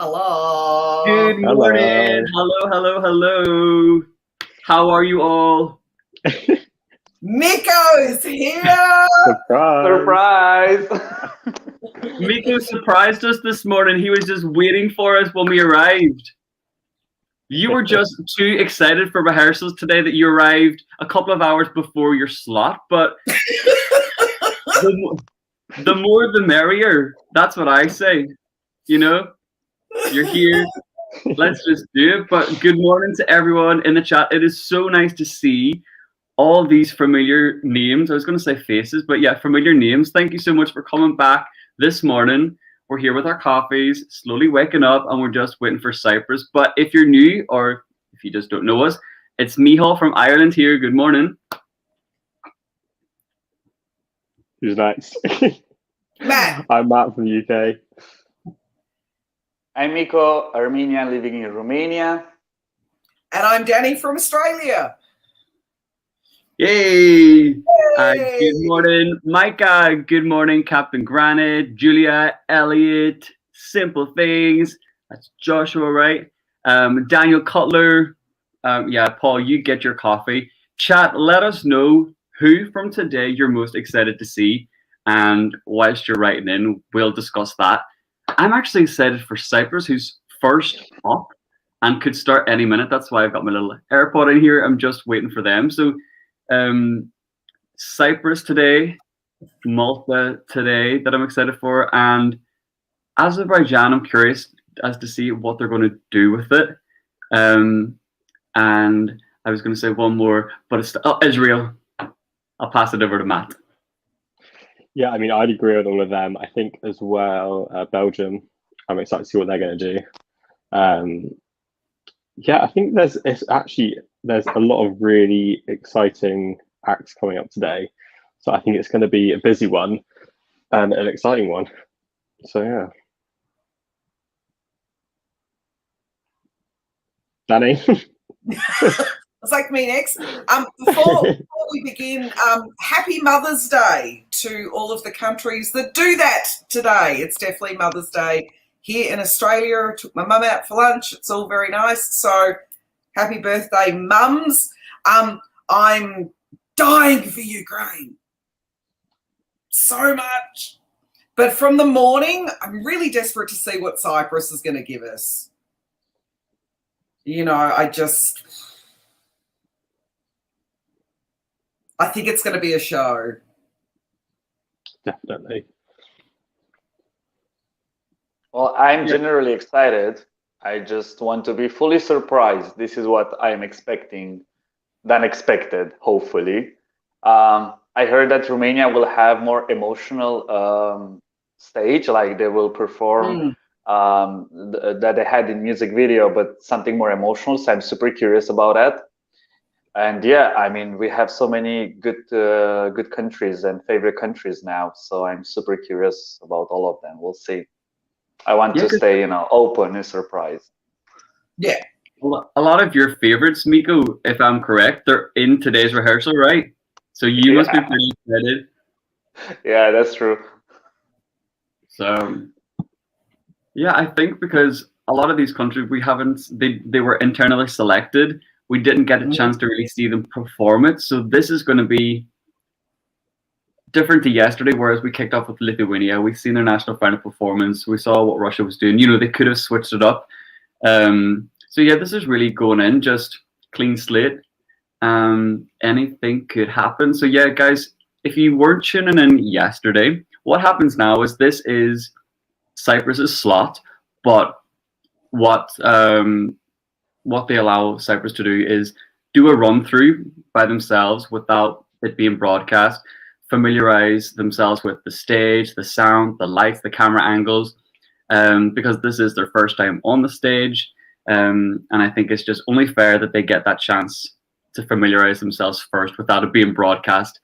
Hello. Good morning. Hello. How are you all? Miko is here. Surprise! Miko surprised us this morning. He was just waiting for us when we arrived. You were just too excited for rehearsals today that you arrived a couple of hours before your slot, but the more the merrier. That's what I say. You know, you're here. Let's just do it. But good morning to everyone in the chat. It is so nice to see all these familiar names. I was going to say faces, but yeah, familiar names. Thank you so much for coming back this morning. We're here with our coffees, slowly waking up, and we're just waiting for Cyprus. But if you're new, or if you just don't know us, it's Michal from Ireland here. Good morning. Who's next? Matt. I'm Matt from the UK. I'm Miko, Armenian living in Romania. And I'm Danny from Australia. Yay! Good morning, Micah. Good morning, Captain Granite, Julia, Elliot, Simple Things. That's Joshua, right? Daniel Cutler. Yeah, Paul, you get your coffee. Chat, let us know who from today you're most excited to see. And whilst you're writing in, we'll discuss that. I'm actually excited for Cyprus, who's first up and could start any minute. That's why I've got my little AirPod in here. I'm just waiting for them. So Cyprus today, Malta today that I'm excited for, and Azerbaijan I'm curious as to see what they're going to do with it. And I was going to say one more, but it's Israel. I'll pass it over to Matt. Yeah, I mean, I'd agree with all of them. I think as well, Belgium, I'm excited to see what they're going to do. Yeah, I think there's a lot of really exciting acts coming up today. So I think it's going to be a busy one and an exciting one. So yeah. Danny? It's like me next. Before we begin, happy Mother's Day to all of the countries that do that today. It's definitely Mother's Day here in Australia. I took my mum out for lunch. It's all very nice. So happy birthday, mums. I'm dying for Ukraine. So much. But from the morning, I'm really desperate to see what Cyprus is going to give us. You know, I think it's going to be a show. Definitely. Well, I'm generally excited. I just want to be fully surprised. This is what I'm expecting than expected, hopefully. I heard that Romania will have more emotional stage, like they will perform that they had in music video, but something more emotional. So I'm super curious about that. And yeah, I mean, we have so many good countries and favorite countries now. So I'm super curious about all of them. We'll see. I want to stay, open and surprised. Yeah. A lot of your favorites, Miko, if I'm correct, they're in today's rehearsal, right? So you must be pretty excited. Yeah, that's true. So, yeah, I think because a lot of these countries they were internally selected. We didn't get a chance to really see them perform it. So this is going to be different to yesterday, whereas we kicked off with Lithuania. We've seen their national final performance. We saw what Russia was doing. They could have switched it up. So yeah, this is really going in, just clean slate. Anything could happen. So yeah, guys, if you weren't tuning in yesterday, what happens now is this is Cyprus's slot, but what they allow Cyprus to do is do a run through by themselves without it being broadcast, familiarize themselves with the stage, the sound, the lights, the camera angles, because this is their first time on the stage. And I think it's just only fair that they get that chance to familiarize themselves first without it being broadcast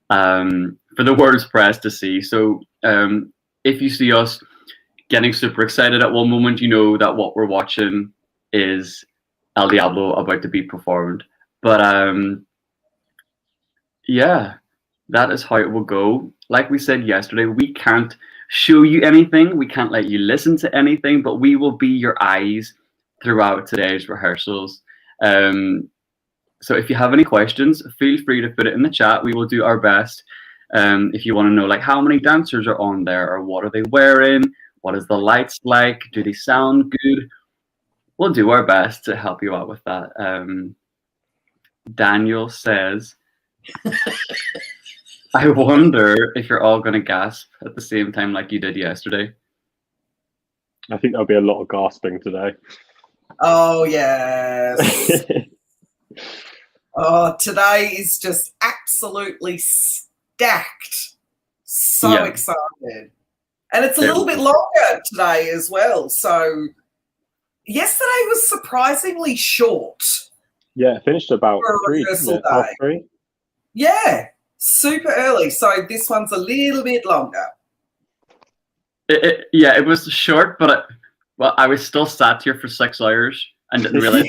for the world's press to see. So if you see us getting super excited at one moment, you know that what we're watching is El Diablo about to be performed. But yeah, that is how it will go. Like we said yesterday, we can't show you anything. We can't let you listen to anything, but we will be your eyes throughout today's rehearsals. So if you have any questions, feel free to put it in the chat. We will do our best. If you want to know like how many dancers are on there, or what are they wearing, what is the lights like, do they sound good, we'll do our best to help you out with that. Daniel says, I wonder if you're all going to gasp at the same time like you did yesterday. I think there'll be a lot of gasping today. Oh, yes. Oh, today is just absolutely stacked. So excited. And it's a little bit longer today as well. So yesterday was surprisingly short. Yeah, it finished about half three. Yeah, super early. So this one's a little bit longer. It was short, but I was still sat here for 6 hours and didn't realize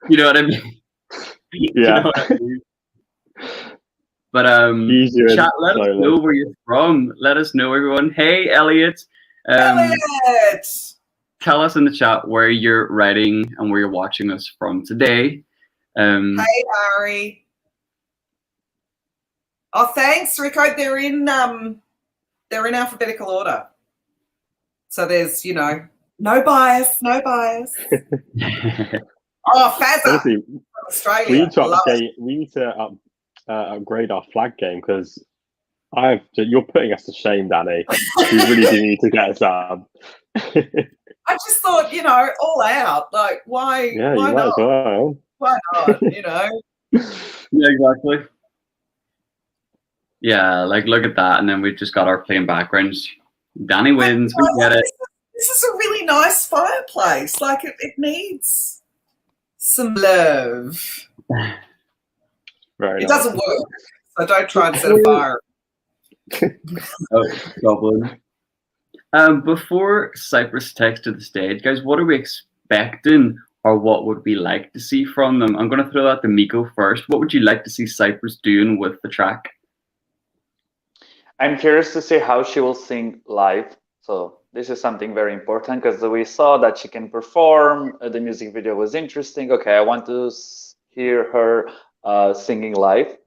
you know what I mean? Yeah. You know what I mean? But chat, let us know where you're from. Let us know, everyone. Hey, Elliot. Elliot! Tell us in the chat where you're writing and where you're watching us from today. Hey, Harry. Oh, thanks, Rico. They're in alphabetical order. So there's, no bias. Oh, Fazza Honestly, from Australia. we need to upgrade our flag game, because you're putting us to shame, Danny. We really do need to get us up. I just thought, all out. Like, why? Yeah, why you might not? as well. Why not? Yeah, exactly. Yeah, like look at that, and then we've just got our plain backgrounds. Danny wins. We get it. This is a really nice fireplace. Like it needs some love. Very It nice. doesn't work, so don't try and set a fire. Oh, goblin. Before Cyprus takes to the stage, guys, what are we expecting, or what would we like to see from them? I'm going to throw that to Miko first. What would you like to see Cyprus doing with the track? I'm curious to see how she will sing live. So this is something very important, because we saw that she can perform. The music video was interesting. Okay, I want to hear her singing live.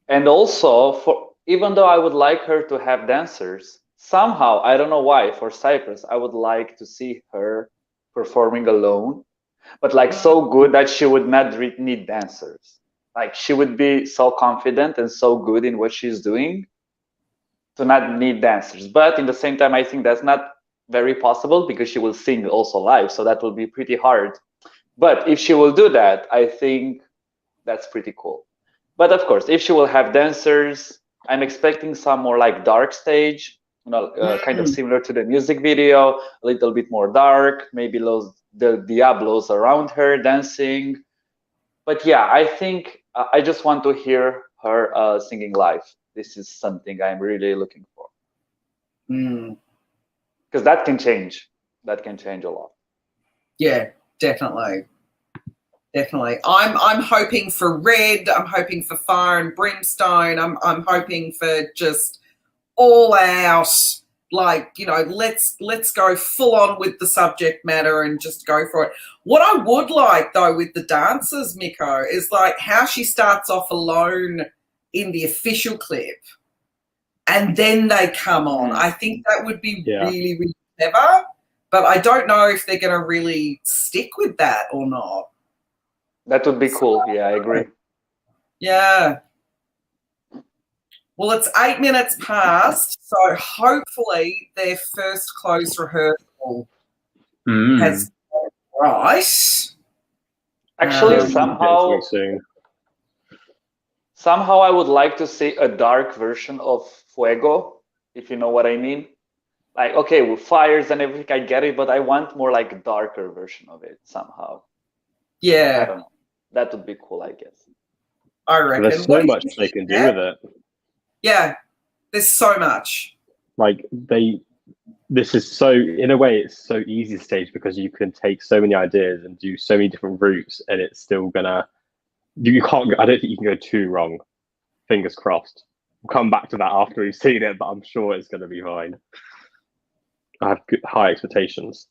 And also, even though I would like her to have dancers, somehow, I don't know why, for Cyprus, I would like to see her performing alone, but like so good that she would not need dancers. Like she would be so confident and so good in what she's doing to not need dancers. But in the same time, I think that's not very possible, because she will sing also live, so that will be pretty hard. But if she will do that, I think that's pretty cool. But of course, if she will have dancers, I'm expecting some more like dark stage, kind of similar to the music video, a little bit more dark, maybe the diablos around her dancing. But yeah, I think I just want to hear her singing live. This is something I'm really looking for. Because that can change. That can change a lot. Yeah, definitely. I'm hoping for red. I'm hoping for fire and brimstone. I'm hoping for just all out, like, let's go full on with the subject matter and just go for it. What I would like though with the dancers, Miko, is like how she starts off alone in the official clip and then they come on. I think that would be really, really clever, but I don't know if they're going to really stick with that or not. That would be cool. Yeah, I agree. Yeah. Well, it's 8 minutes past, so hopefully their first closed rehearsal has gone right. Actually, somehow I would like to see a dark version of Fuego, if you know what I mean. Like, okay, with fires and everything, I get it, but I want more like a darker version of it somehow. Yeah. I don't know. That would be cool, I guess. I reckon. There's so much they can do with it. Yeah, there's so much. Like this is so, in a way, it's so easy to stage, because you can take so many ideas and do so many different routes, and it's still gonna. I don't think you can go too wrong. Fingers crossed. come back to that after we've seen it, but I'm sure it's going to be fine. I have high expectations.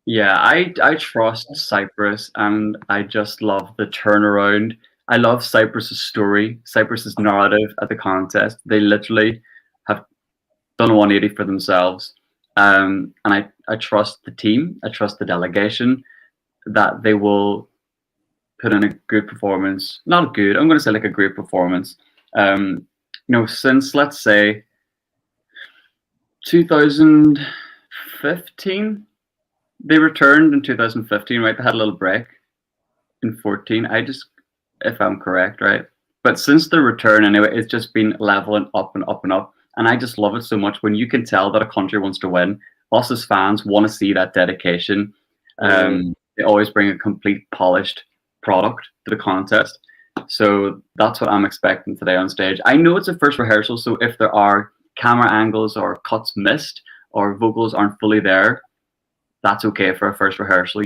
Yeah, I trust Cyprus, and I just love the turnaround. I love Cyprus's story, Cyprus's narrative at the contest. They literally have done a 180 for themselves. And I trust the team, I trust the delegation that they will put in a good performance. Not good, I'm going to say like a great performance. Since let's say 2015, they returned in 2015, right? They had a little break in 14. If I'm correct, right? But since the return, anyway, it's just been leveling up and up and up. And I just love it so much when you can tell that a country wants to win. Us as fans want to see that dedication. They always bring a complete polished product to the contest. So that's what I'm expecting today on stage. I know it's a first rehearsal, so if there are camera angles or cuts missed or vocals aren't fully there, that's okay for a first rehearsal,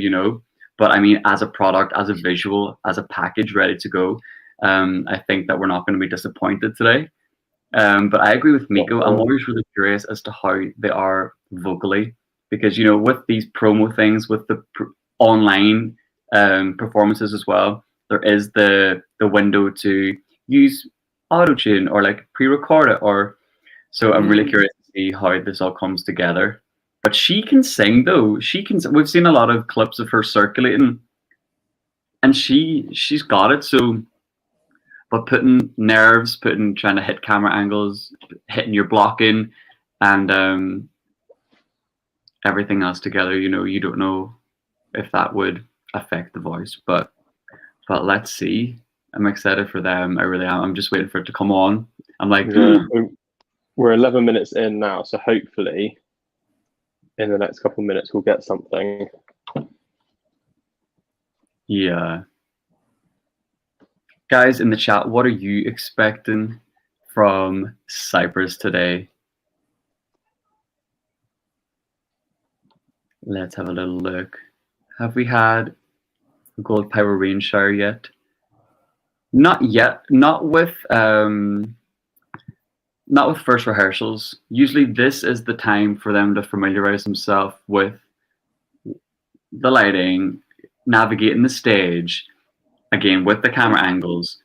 But I mean, as a product, as a visual, as a package ready to go, I think that we're not going to be disappointed today. But I agree with Miko. I'm always really curious as to how they are vocally, because with these promo things, with the online performances as well, there is the window to use auto-tune or like pre-record it, so I'm really curious to see how this all comes together. But she can sing though. We've seen a lot of clips of her circulating, and she's got it. So, but putting nerves, trying to hit camera angles, hitting your blocking, and everything else together, you don't know if that would affect the voice. But let's see. I'm excited for them. I really am. I'm just waiting for it to come on. I'm like, we're 11 minutes in now, so hopefully in the next couple of minutes we'll get something. Yeah. Guys in the chat, what are you expecting from Cyprus today? Let's have a little look. Have we had a gold power rain shower yet? Not yet. Not with first rehearsals. Usually this is the time for them to familiarize themselves with the lighting, navigating the stage, again with the camera angles.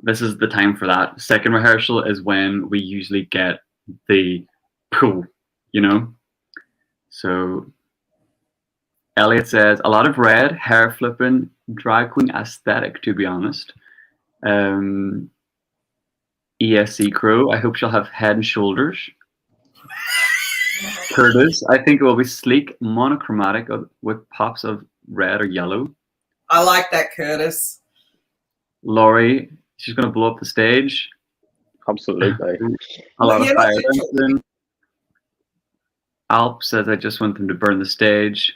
This is the time for that. Second rehearsal is when we usually get the pooh, So Elliot says, a lot of red, hair flipping, drag queen aesthetic, to be honest. ESC Crow, I hope she'll have head and shoulders. Curtis, I think it will be sleek, monochromatic with pops of red or yellow. I like that, Curtis. Laurie, she's going to blow up the stage. Absolutely. A lot of fire. Alp says, I just want them to burn the stage.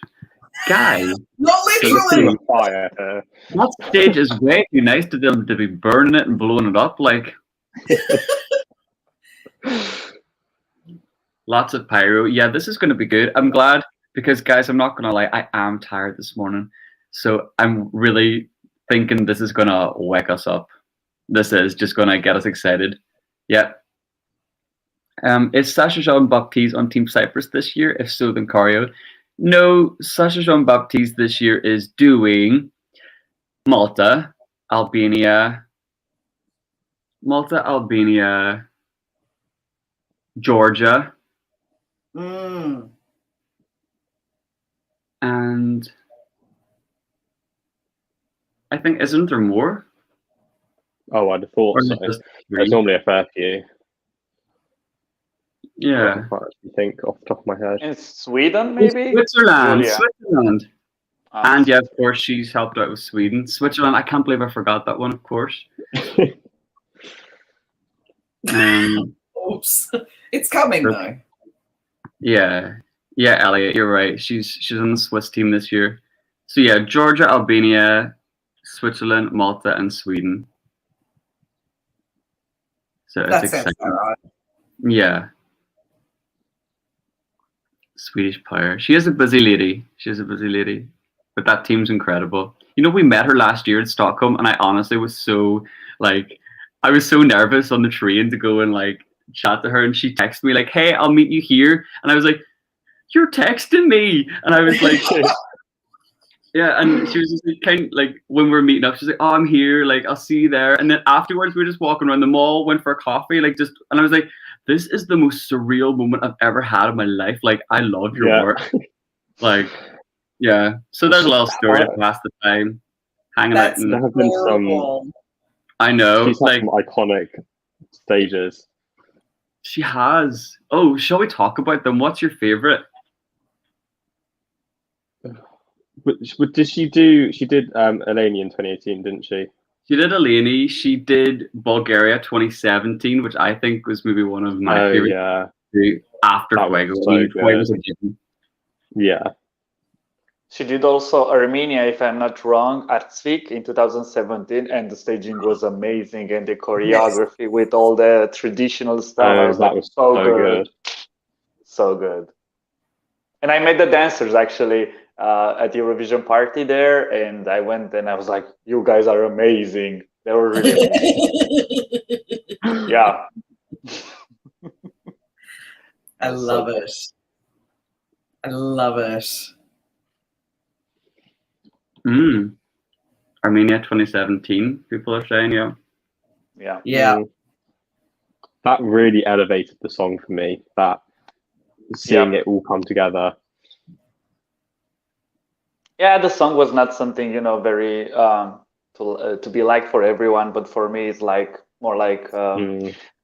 Guy, not literally. Fire. That stage is way too nice to them to be burning it and blowing it up. Like, lots of pyro. Yeah, this is going to be good. I'm glad because, guys, I'm not going to lie, I am tired this morning. So I'm really thinking this is going to wake us up. This is just going to get us excited. Yeah. Is Sasha Jean-Baptiste on Team Cyprus this year? If so, then Cario. No, Sasha Jean-Baptiste this year is doing Malta, Albania, Georgia, and I think, isn't there more? Oh, I'd have thought so. There's normally a fair few. Yeah. I can't actually think off the top of my head. In Sweden, maybe? Switzerland. Oh. And yeah, of course, she's helped out with Sweden. Switzerland, I can't believe I forgot that one, of course. Oops. It's coming, though. Yeah. Yeah, Elliot, you're right. She's on the Swiss team this year. So yeah, Georgia, Albania, Switzerland, Malta, and Sweden. So that sounds all right. Yeah. Swedish player. She is a busy lady. But that team's incredible. We met her last year in Stockholm, and I honestly was so like, I was so nervous on the train to go and like chat to her, and she texted me like, "Hey, I'll meet you here," and I was like, "You're texting me," and I was like, yeah, and she was just like, kind of like when we were meeting up, she's like, "Oh, I'm here, like I'll see you there," and then afterwards we were just walking around the mall, went for a coffee, like just, and I was like, "This is the most surreal moment I've ever had in my life. Like I love your work, like." Yeah, so there's a little story to pass the time, hanging out. There have been some. I know, She's had like some iconic stages. she has. Oh, shall we talk about them? What's your favorite? But did she do? She did Alene in 2018, didn't she? She did Alene. She did Bulgaria 2017, which I think was maybe one of my favorite. Yeah. After Fuego. So Fuego was a given. Yeah. She did also Armenia, if I'm not wrong, at Svik in 2017, and the staging was amazing, and the choreography with all the traditional stuff. That was so good. So good. And I met the dancers actually at the Eurovision party there, and I went and I was like, "You guys are amazing." They were really yeah. I love it. I love it. Armenia 2017, people are saying, Yeah. That really elevated the song for me. That seeing it all come together. Yeah, the song was not something very to be liked for everyone, but for me, it's like more like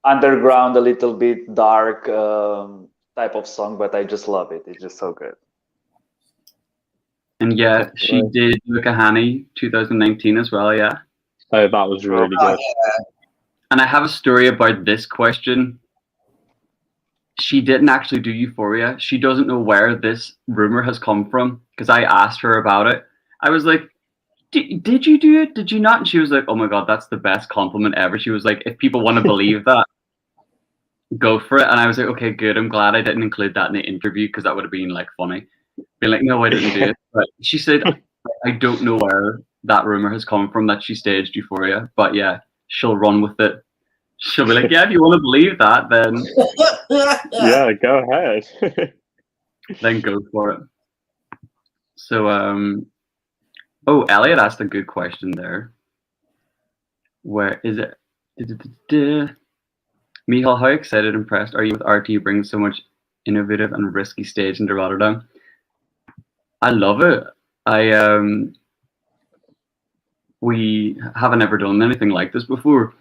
underground, a little bit dark type of song. But I just love it. It's just so good. And yeah, she did Luca Hani 2019 as well, yeah. Oh, that was really good. Yeah. And I have a story about this question. She didn't actually do Euphoria. She doesn't know where this rumor has come from, because I asked her about it. I was like, did you do it? Did you not? And she was like, "Oh my God, that's the best compliment ever." She was like, "If people want to believe that, go for it." And I was like, "Okay, good. I'm glad I didn't include that in the interview, because that would have been like funny." Being like, "No, I didn't do it." But she said, "I don't know where that rumor has come from that she staged Euphoria, but yeah, she'll run with it. She'll be like, yeah, if you want to believe that, then yeah, go ahead." then go for it." So, Elliot asked a good question there. Where is it? Michal, how excited, impressed are you with RT bringing so much innovative and risky stage into Rotterdam? I love it. We haven't ever done anything like this before.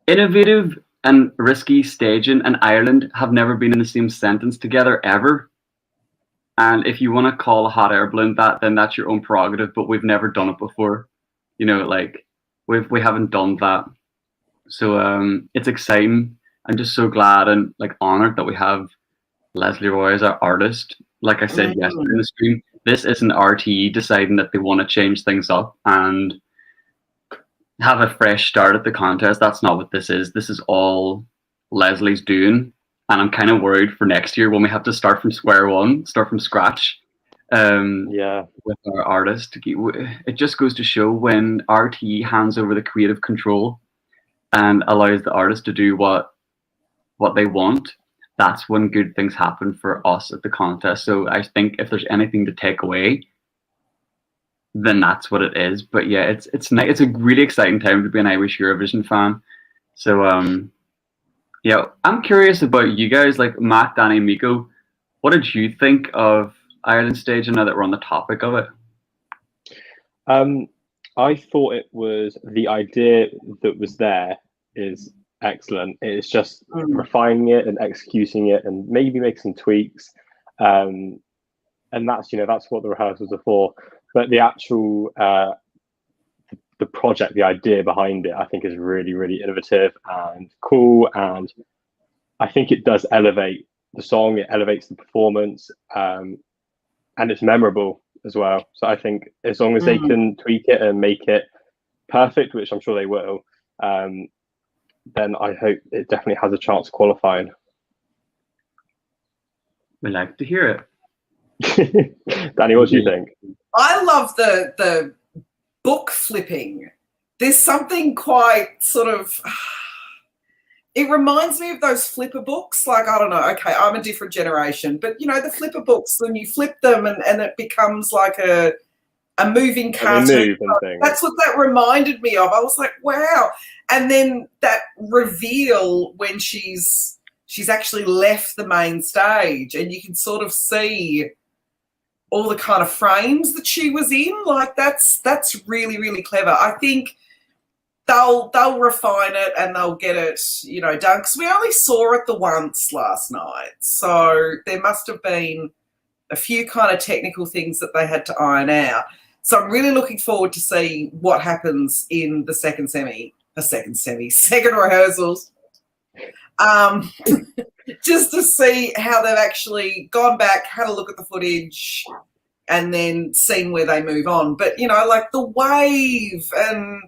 Innovative and risky staging and Ireland have never been in the same sentence together ever. And if you want to call a hot air balloon that, then that's your own prerogative. But we've never done it before. Like we haven't done that. So it's exciting. I'm just so glad and like honored that we have Leslie Roy as our artist. Like I said yesterday in the stream, this isn't RTE deciding that they want to change things up and have a fresh start at the contest. That's not what this is. This is all Leslie's doing. And I'm kind of worried for next year when we have to start from square one, start from scratch. With our artist. It just goes to show when RTE hands over the creative control and allows the artist to do what they want, that's when good things happen for us at the contest. So I think if there's anything to take away, then that's what it is. But yeah, it's nice. It's a really exciting time to be an Irish Eurovision fan. So yeah, I'm curious about you guys, like Matt, Danny, Miko. What did you think of Ireland stage? Now that we're on the topic of it, I thought it was the idea that was there is excellent. It's just refining it and executing it, and maybe make some tweaks. And that's that's what the rehearsals are for. But the actual the project, the idea behind it, I think is really, really innovative and cool. And I think it does elevate the song. It elevates the performance, and it's memorable as well. So I think as long as they can tweak it and make it perfect, which I'm sure they will, then I hope it definitely has a chance of qualifying. we like to hear it. Danny, what do you think? I love the book flipping. There's something quite sort of, it reminds me of those flipper books. Like, I don't know, okay, I'm a different generation, but you know, the flipper books, when you flip them and it becomes like a moving cartoon. That's what that reminded me of. I was like, wow. And then that reveal when she's actually left the main stage, and you can sort of see all the kind of frames that she was in. Like, that's really, really clever. I think they'll refine it and they'll get it, you know, done. Because we only saw it the once last night, so there must have been a few kind of technical things that they had to iron out. So I'm really looking forward to see what happens in the second rehearsals. Just to see how they've actually gone back, had a look at the footage, and then seen where they move on. But, you know, like the wave, and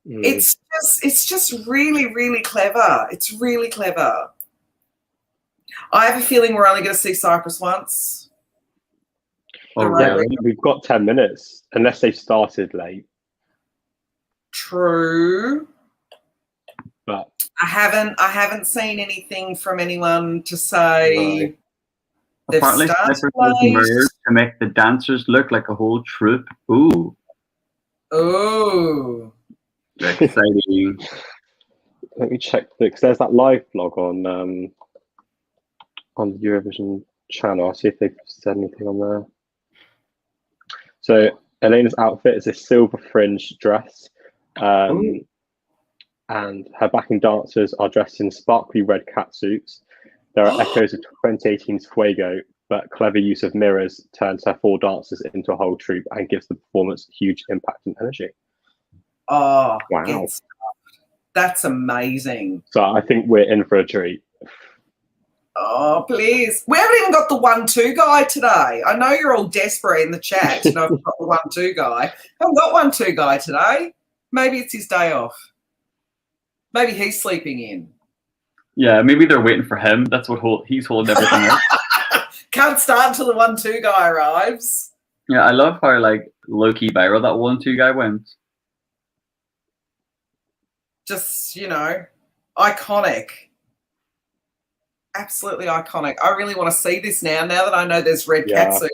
it's just really, really clever. It's really clever. I have a feeling we're only going to see Cyprus once. Oh, yeah, we've got 10 minutes, unless they started late. True. But I haven't seen anything from anyone to say they've apparently started to make the dancers look like a whole troupe. Ooh. Oh. Exciting. Let me check because there's that live blog on the Eurovision channel. I'll see if they've said anything on there. So Elena's outfit is a silver fringed dress. And her backing dancers are dressed in sparkly red catsuits. There are echoes of 2018's Fuego, but clever use of mirrors turns her 4 dancers into a whole troupe and gives the performance huge impact and energy. Oh, wow. That's amazing. So I think we're in for a treat. Oh, please. We haven't even got the 1-2 guy today. I know you're all desperate in the chat to know if we've got the 1-2 guy. I haven't got 1-2 guy today. Maybe it's his day off. Maybe he's sleeping in. Yeah, maybe they're waiting for him. That's what he's holding everything up. Can't start until the 1-2 guy arrives. Yeah, I love how like low-key viral that 1-2 guy went. Just, you know, iconic. Absolutely iconic. I really want to see this now that I know there's red catsuit.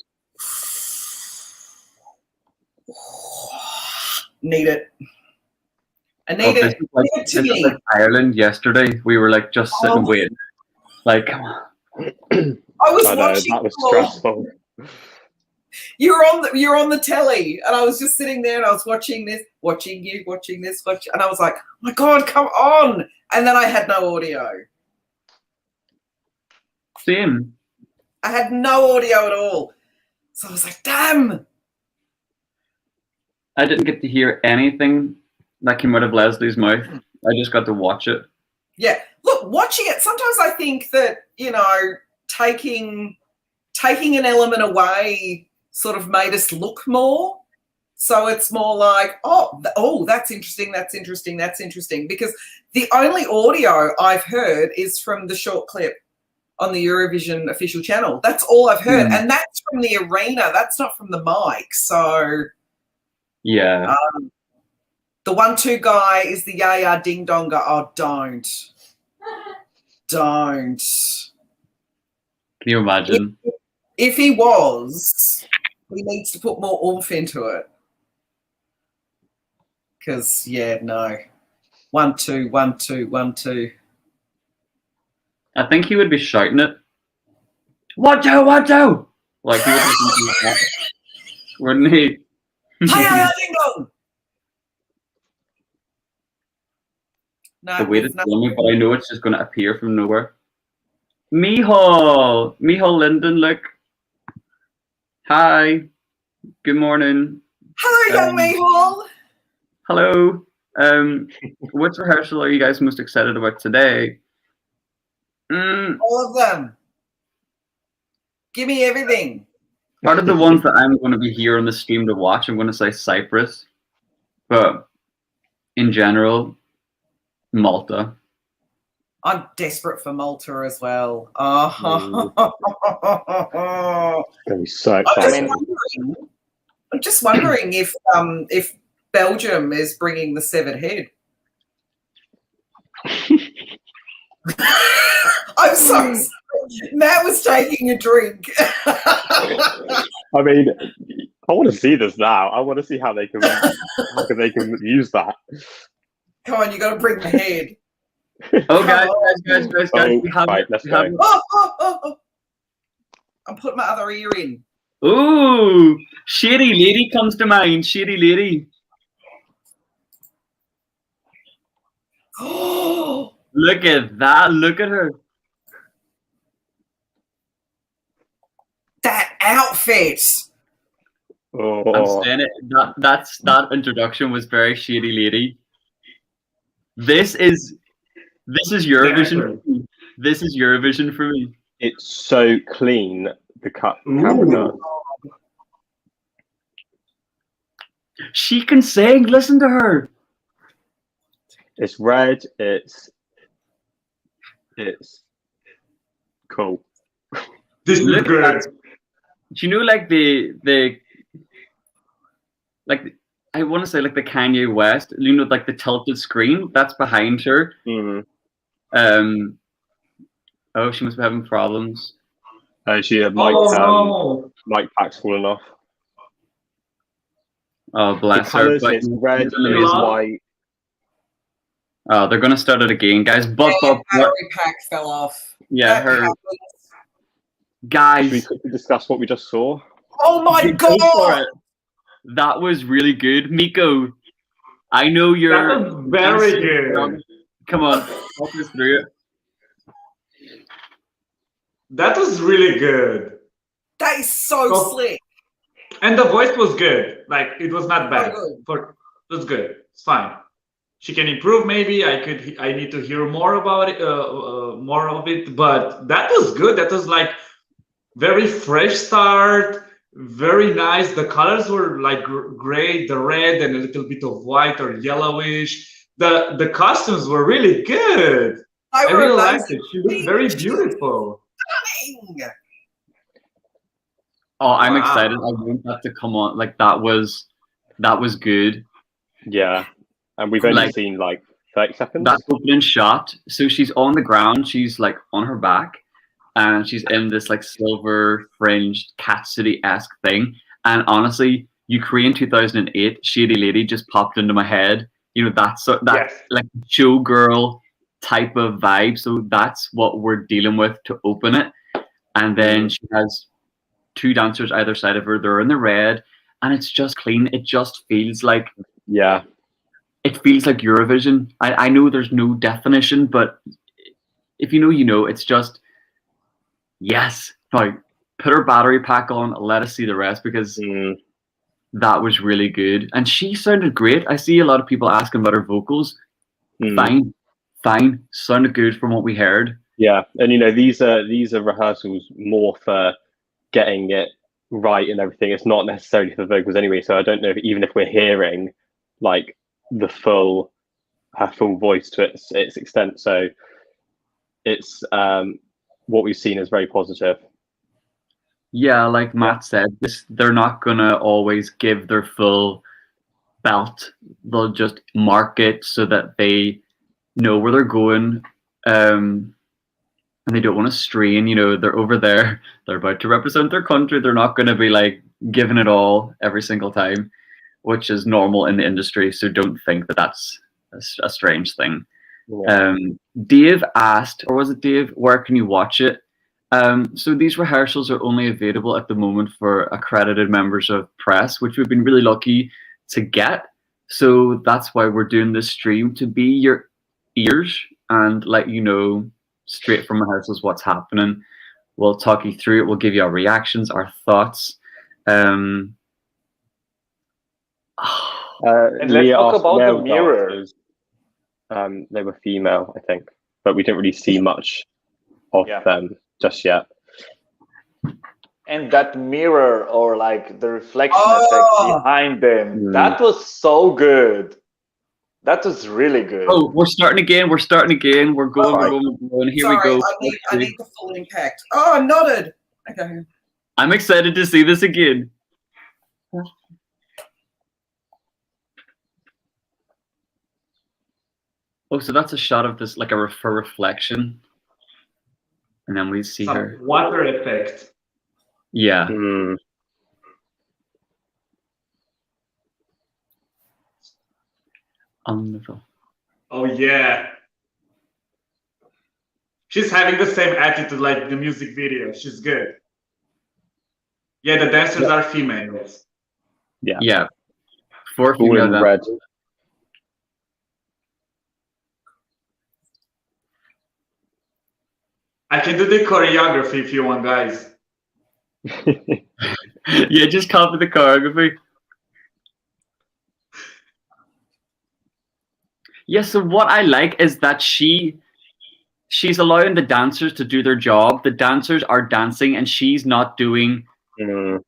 Need it. I need it. This is like Ireland yesterday. We were like just sitting waiting. Like, come on. I was watching. That was stressful. You were on the telly, and I was just sitting there, and I was watching this, and I was like, oh my God, come on! And then I had no audio. Same. I had no audio at all. So I was like, damn. I didn't get to hear anything that came out of Leslie's mouth. I just got to watch it. Yeah. Look, watching it, sometimes I think that, you know, taking an element away sort of made us look more. So it's more like, oh, that's interesting. Because the only audio I've heard is from the short clip on the Eurovision official channel. That's all I've heard. And that's from the arena. That's not from the mic. So yeah. The 1-2 guy is the Yaya Ding Donga. Oh, don't. Can you imagine? If he was, he needs to put more oomph into it. Because, yeah, no. 1-2, 1-2, 1-2. I think he would be shouting it. 1-2, 1-2! Like, he would be that, wouldn't he? Hi, ding dong! No, the way to tell me, but I know it's just going to appear from nowhere. Michal Linden, look. Hi. Good morning. Hello, young Michal. Hello. Which rehearsal are you guys most excited about today? All of them. Give me everything. Part of the ones that I'm going to be here on the stream to watch, I'm going to say Cyprus. But in general, Malta. I'm desperate for Malta as well. Oh. It's going to be so exciting. I'm just wondering if Belgium is bringing the severed head. I'm so sorry. Matt was taking a drink. I mean, I want to see this now. I want to see how they can use that. Come on, you got to bring the head. Oh, guys. Oh, We have, right, let's we have, go. Oh. I'm putting my other ear in. ooh, Shady Lady comes to mind. Shady Lady. Oh, Look at that. Look at her. that outfit. I'm Oh, saying it. That introduction was very Shady Lady. This is Eurovision. This is Eurovision for me. it's so clean. The camera. She can sing. Listen to her. It's red. It's cool. This is Look at good. that. Do you know, like the like I want to say like the Kanye West, you know, like the tilted screen that's behind her. Mm. Oh, she must be having problems. She had No. mic pack's fallen off. Oh, The bless her. colours, But it's red, it's Hello? white. oh, they're gonna start it again, guys. But Battery pack fell off. yeah, That her happens. Should we guys. quickly discuss what we just saw? Oh my Go for god! it. That was really good, Miko. I know That you're was very good. Come on, walk us through it. That was really good. That is so Oh. slick. And the voice was good. Like, it was not bad. good. It was good. It's fine. She can improve maybe. I need to hear more about it, more of it. But that was good. That was like very fresh start. Very nice. The colors were like gray, the red, and a little bit of white or yellowish. The costumes were really good. They I were really liked amazing. it. She looked very beautiful. Stunning. Oh, I'm Wow. excited. I want that to come on. Like that was good. Yeah, and we've only Like- seen like 30 seconds. That opening shot. So she's on the ground. She's like on her back, and she's in this like silver fringed Cat City-esque thing. And honestly, Ukraine 2008, Shady Lady just popped into my head. You know, that Yes. like showgirl type of vibe. So that's what we're dealing with to open it. And then she has two dancers either side of her. They're in the red, and it's just clean. It just feels like Yeah, it feels like Eurovision. I know there's no definition, but if you know, you know. It's just yes. Now put her battery pack on. Let us see the rest because that was really good, and she sounded great. I see a lot of people asking about her vocals. Fine, sounded good from what we heard. yeah, and you know these are rehearsals more for getting it right and everything. It's not necessarily for vocals anyway. So I don't know even if we're hearing like her full voice to its extent. So it's what we've seen is very positive. Yeah, like Matt said, they're not gonna always give their full belt. They'll just mark it so that they know where they're going, and they don't want to strain. You know, they're over there. They're about to represent their country. They're not going to be like giving it all every single time, which is normal in the industry. So don't think that that's a strange thing. Yeah. Dave asked, or was it Dave? Where can you watch it? So these rehearsals are only available at the moment for accredited members of press, which we've been really lucky to get. So that's why we're doing this stream, to be your ears and let you know straight from rehearsals what's happening. We'll talk you through it. We'll give you our reactions, our thoughts. And let's Leah talk asked about the male mirror. dancers. They were female, I think, but we didn't really see much of them just yet. And that mirror, or like the reflection effect behind them, that was so good. That was really good. Oh, we're starting again. We're going. Here we go. I need the full impact. Oh, I nodded. Okay. I'm excited to see this again. Oh, so that's a shot of this, like a reflection. And then we see Some her. water effect. Yeah. Mm. Wonderful. Oh yeah. She's having the same attitude like the music video. She's good. Yeah, the dancers are females. Yeah. Yeah. 4 All female in dancers. red. I can do the choreography if you want, guys. Yeah, just copy the choreography. Yeah, so what I like is that she's allowing the dancers to do their job. The dancers are dancing and she's not doing Mm.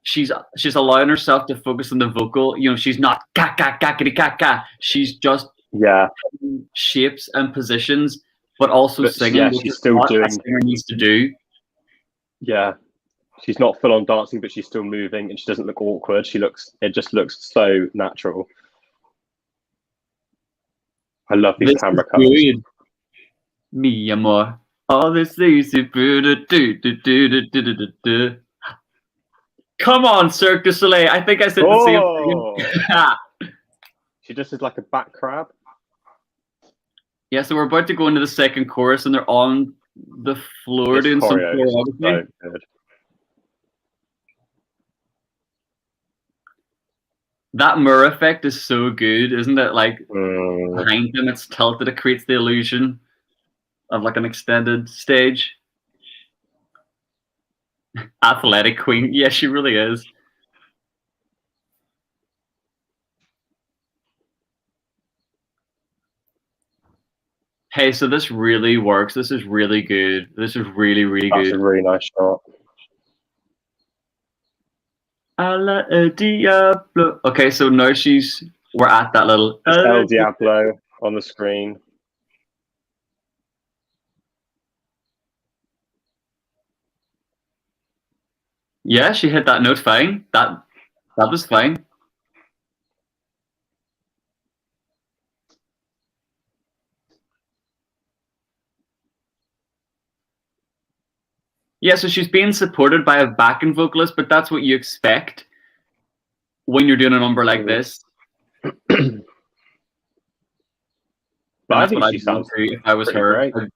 she's allowing herself to focus on the vocal. You know, she's not ka ka ka ka ka. She's just Yeah. shapes and positions, but also But singing, yeah, which she's is still what a doing. singer needs to do. Yeah. She's not full on dancing, but she's still moving, and she doesn't look awkward. It just looks so natural. I love these This camera is cuts. good. Mi amor. All this is Come on, Cirque du Soleil. I think I said the same thing. She just is like a back crab. Yeah, so we're about to go into the second chorus, and they're on the floor doing some choreo is choreography. so good. That mirror effect is so good, isn't it? Like Mm. behind them, it's tilted. It creates the illusion of like an extended stage. Athletic queen. Yeah, she really is. Hey, so this really works. This is really good. This is really, really That's good. a really nice shot. Diablo. Okay, so now we're at that little It's El Diablo on the screen. Yeah, she hit that note fine. That was fine. Yeah, so she's being supported by a backing vocalist, but that's what you expect when you're doing a number like this. But I That's think what she I'd do sounds too if I was pretty her. great.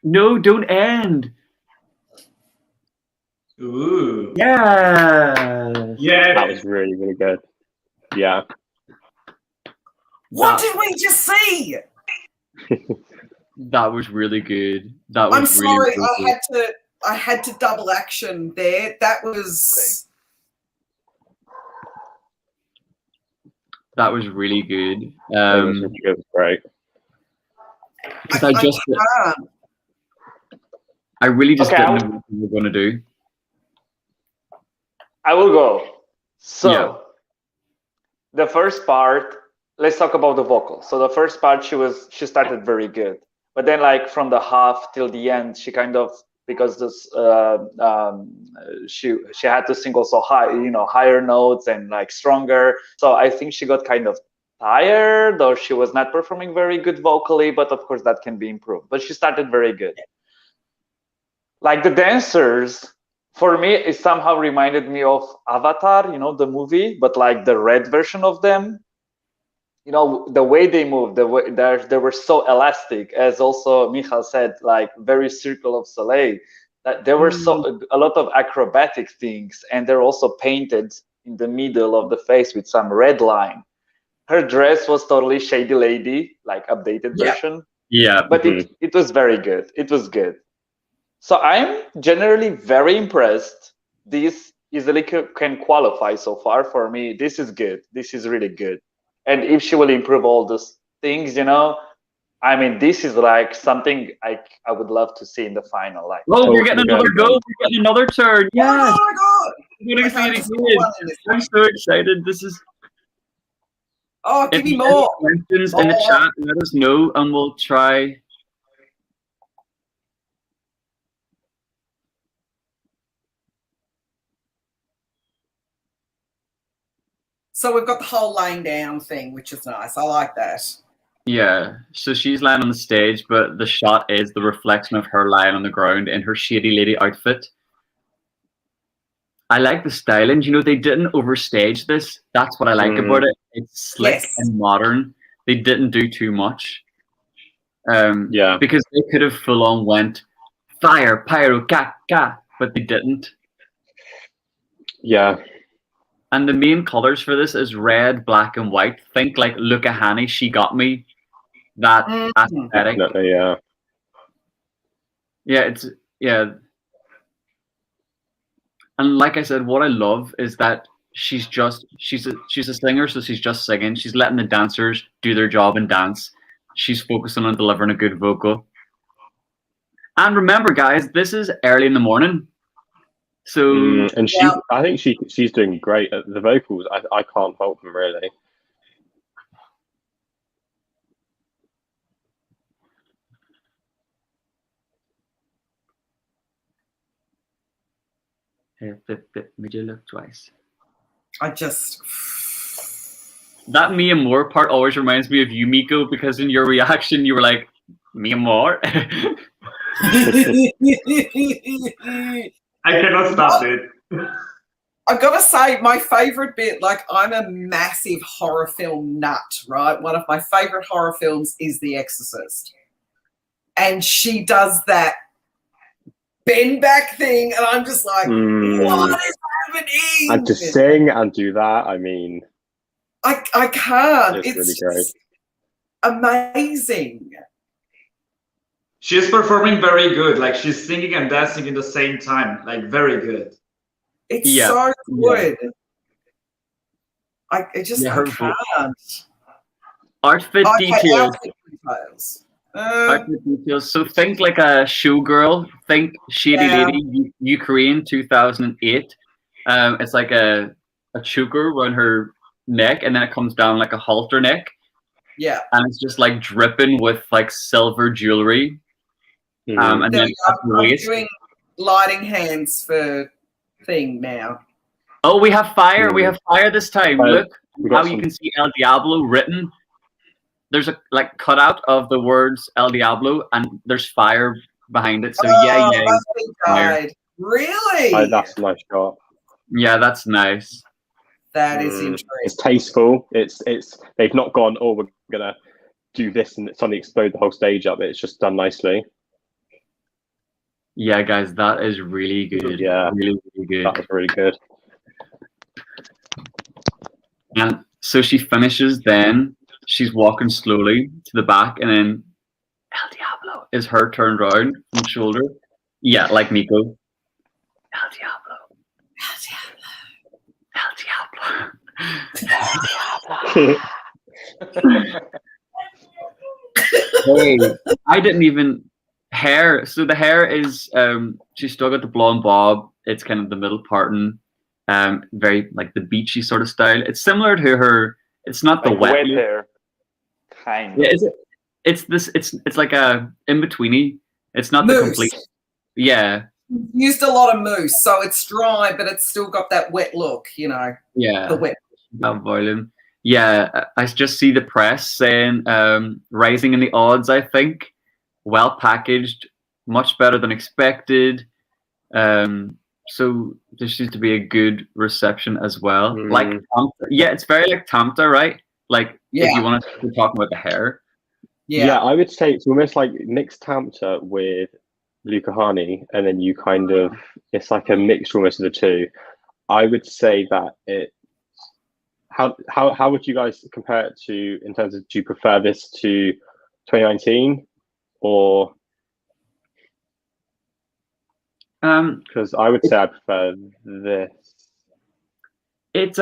No, don't end. Ooh. Yeah. Yeah. That was really, really good. Yeah. What did we just see? That was really good. That was I'm sorry, really good. I had to double action there. That was That was really good. It was really good. Great. Because I really just didn't know what we were going to do. I will go. So Yeah. the first part, let's talk about the vocal. So the first part, she started very good, but then like from the half till the end, she kind of, because this she had to sing also high, higher notes and like stronger. So I think she got kind of tired, or she was not performing very good vocally, but of course that can be improved. But she started very good. Like the dancers, for me, it somehow reminded me of Avatar, the movie, but like the red version of them. The way they moved, they were so elastic, as also Michal said, like very Circle of Soleil, that there were a lot of acrobatic things, and they're also painted in the middle of the face with some red line. Her dress was totally Shady Lady, like updated version. Yeah. But it was very good. It was good. So I'm generally very impressed. This easily can qualify so far for me. This is good. This is really good. And if she will improve all those things, I mean, this is like something I would love to see in the final. Like, we're getting another go. We're getting another turn. Yeah. Oh my god! We're going to see it again. I'm so excited. This is. Oh, give me more questions in the chat. Let us know, and we'll try. So we've got the whole laying down thing, which is nice. I like that. Yeah, so she's lying on the stage, but the shot is the reflection of her lying on the ground in her shady lady outfit. I like the styling. You know, they didn't overstage this. That's what I like about it. It's slick and modern. They didn't do too much. Because they could have full on went fire, pyro, ka, but they didn't. Yeah. And the main colors for this is red, black, and white. Think like Luca Hani, She Got Me. That aesthetic. Definitely, yeah. Yeah. And like I said, what I love is that she's a singer, so she's just singing. She's letting the dancers do their job and dance. She's focusing on delivering a good vocal. And remember, guys, this is early in the morning. So and I think she's doing great at the vocals. I can't fault them really. Would you look twice? That Mia Moore part always reminds me of you, Miko, because in your reaction you were like, Mia Moore? I cannot stop it. I've got to say, my favourite bit, like, I'm a massive horror film nut, right? One of my favourite horror films is The Exorcist. And she does that bend back thing, and I'm just like, what is happening? And to sing and do that, I mean... I can't. It's really great. Amazing. She's performing very good. Like, she's singing and dancing in the same time. Like, very good. It's so good. I can't. Outfit details. Outfit details. Outfit details. So think like a showgirl. Think Shady Lady, Ukraine, 2008. It's like a choker around her neck, and then it comes down like a halter neck. Yeah. And it's just like dripping with like silver jewelry. And then I'm doing lighting hands for thing now. Oh, we have fire. We have fire this time. Look how you can see El Diablo written. There's a like cutout of the words El Diablo, and there's fire behind it. So fire. Really? That's a nice shot. Yeah, that's nice. That is interesting. It's tasteful. It's they've not gone, oh, we're gonna do this and suddenly explode the whole stage up. It's just done nicely. Yeah, guys, that is really good. Yeah, really good. That was really good. And so she finishes. Then she's walking slowly to the back, and then El Diablo is her turned around from the shoulder. Yeah, like Miko. El Diablo. Hey, I didn't even hair. So the hair is she's still got the blonde bob. It's kind of the middle parting, very like the beachy sort of style. It's similar to her. It's not the like wet hair, kind of. Yeah, is it? It's this. It's like a in betweeny. It's not mousse. The complete. Yeah. Used a lot of mousse, so it's dry, but it's still got that wet look. You know. Yeah. The wet. Boiling. Yeah, I just see the press saying rising in the odds. I think well packaged, much better than expected. So there seems to be a good reception as well. Like, it's very like Tamta, right? Like, if you want to talk about the hair. Yeah, I would say it's almost like mix Tamta with Luca Hani, and then you kind of, it's like a mixture almost of the two. I would say that it. How would you guys compare it to, in terms of, do you prefer this to 2019 or? Because I would say I prefer this. It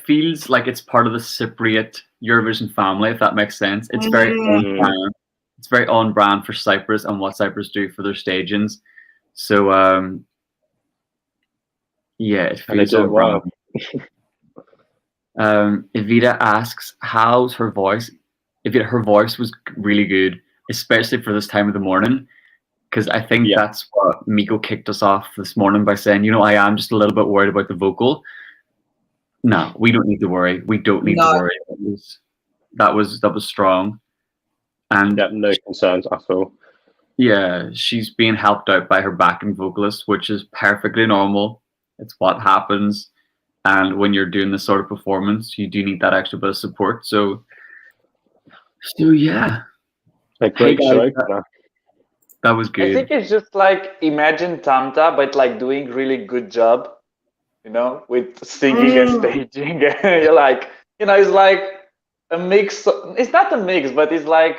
feels like it's part of the Cypriot Eurovision family, if that makes sense. It's very on brand. It's very on brand for Cyprus and what Cyprus do for their stagings. So it feels on brand. Evita asks, how's her voice? Evita, her voice was really good, especially for this time of the morning, because I think that's what Miko kicked us off this morning by saying, I am just a little bit worried about the vocal. No, we don't need to worry. We don't need to No. worry. That was strong. And Yeah, no concerns at all. yeah, she's being helped out by her backing vocalist, which is perfectly normal. It's what happens. And when you're doing this sort of performance, you do need that extra bit of support. So yeah. A great Hey, show. guys, that was good. I think it's just like imagine Tamta, but like doing really good job, you know, with singing and staging. You're like, you know, it's like a mix. It's not a mix, but it's like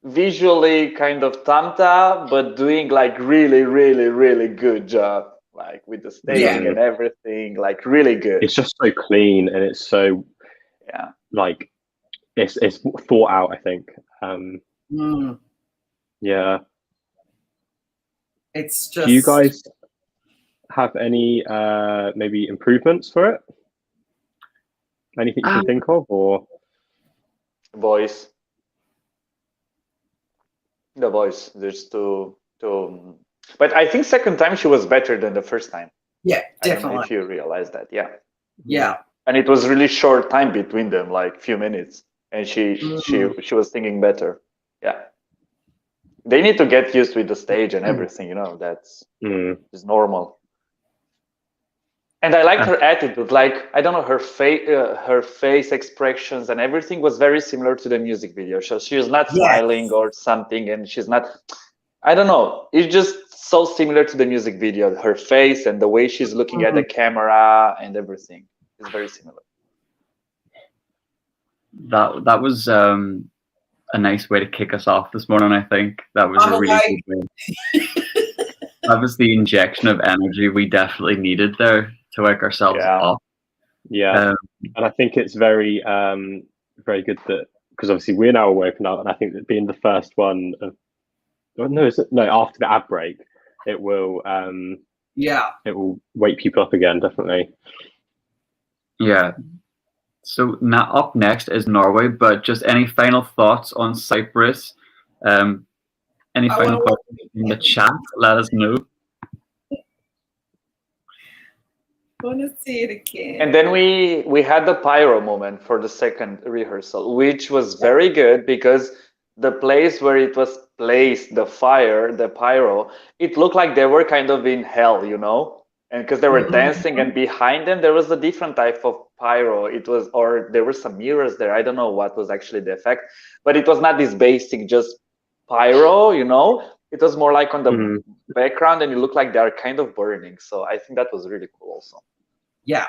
visually kind of Tamta, but doing like really, really, really good job, like with the staging and everything, like really good. It's just so clean and it's so like it's thought out, I think. Yeah. It's just. Do you guys have any maybe improvements for it? Anything you can think of, or voice? The voice. There's two. But I think second time she was better than the first time. Yeah, I don't know definitely. if you realize that, Yeah. And it was really short time between them, like few minutes, and she was singing better. Yeah. They need to get used with the stage and everything, you know, that's is normal. And I liked her attitude, like, I don't know, her face expressions and everything was very similar to the music video. So she was not smiling or something, and she's not, I don't know, it's just so similar to the music video. Her face and the way she's looking at the camera and everything is very similar. That was a nice way to kick us off this morning. I think that was a really good way. That was the injection of energy we definitely needed there to wake ourselves up. Yeah, and I think it's very very good that, because obviously we're now woken up, and I think that being the first one of after the ad break, it will it will wake people up again, definitely. Yeah. So now up next is Norway, but just any final thoughts on Cyprus? Any final thoughts in the chat? Let us know. I want to see it again. And then we had the pyro moment for the second rehearsal, which was very good because the place where it was placed, the pyro, it looked like they were kind of in hell, you know? And because they were dancing, and behind them there was a different type of pyro. It was, or there were some mirrors there. I don't know what was actually the effect, but it was not this basic just pyro, you know? It was more like on the background, and it looked like they are kind of burning. So I think that was really cool also. Yeah.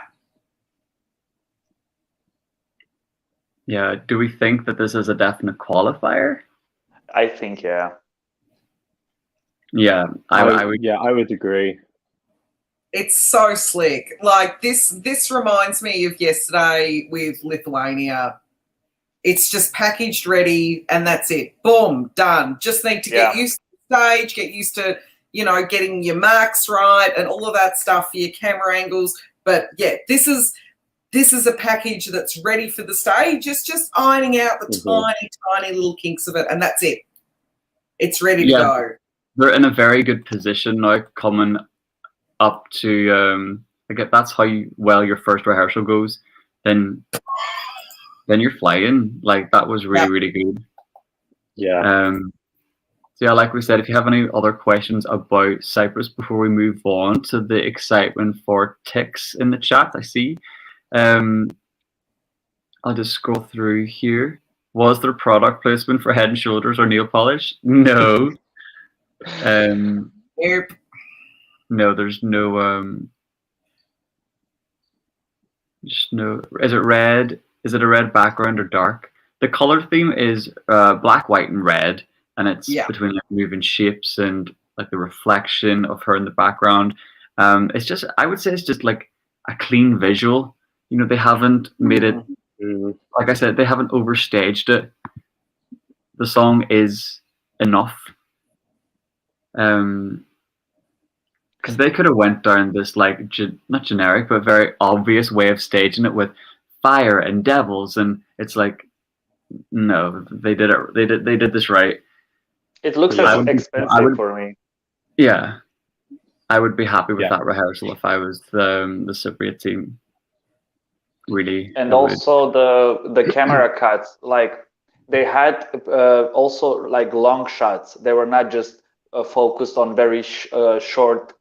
Yeah. Do we think that this is a definite qualifier? I think, yeah. Yeah, I would. Yeah, I would agree. It's so slick. Like this reminds me of yesterday with Lithuania. It's just packaged ready, and that's it. Boom, done. Just need to get used to the stage, get used to, you know, getting your marks right and all of that stuff for your camera angles. But yeah, this is a package that's ready for the stage. It's just ironing out the tiny little kinks of it, and that's it. It's ready to go. They're in a very good position now, coming up to that's how well your first rehearsal goes. Then you're flying. Like, that was really good. Yeah. So yeah, like we said, if you have any other questions about Cyprus before we move on to the excitement for ticks in the chat, I see. I'll just scroll through here. Was there product placement for Head and Shoulders or nail polish? No. No, there's no just no. Is it red? Is it a red background or dark? The color theme is black, white, and red, and it's between like moving shapes and like the reflection of her in the background. It's just, I would say it's just like a clean visual. You know, they haven't made it, like I said, they haven't overstaged it. The song is enough. Because they could have went down this like not generic but very obvious way of staging it with fire and devils, and it's like, no, they did it. They did this right. It looks expensive for me. Yeah, I would be happy with that rehearsal if I was the Cypriot team. really. And also the camera cuts, like they had also like long shots. They were not just focused on very short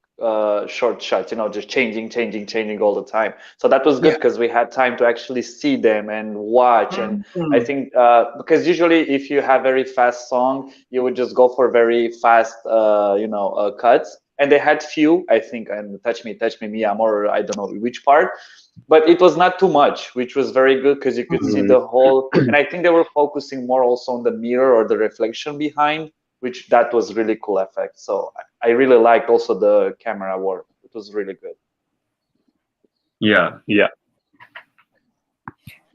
shots, just changing all the time. So that was good because we had time to actually see them and watch. And I think because usually if you have very fast song, you would just go for very fast cuts. And they had few, I think, and touch me mi amor, I don't know which part, but it was not too much, which was very good because you could see the whole. And I think they were focusing more also on the mirror or the reflection behind, which that was really cool effect. So I really liked also the camera work. It was really good. Yeah.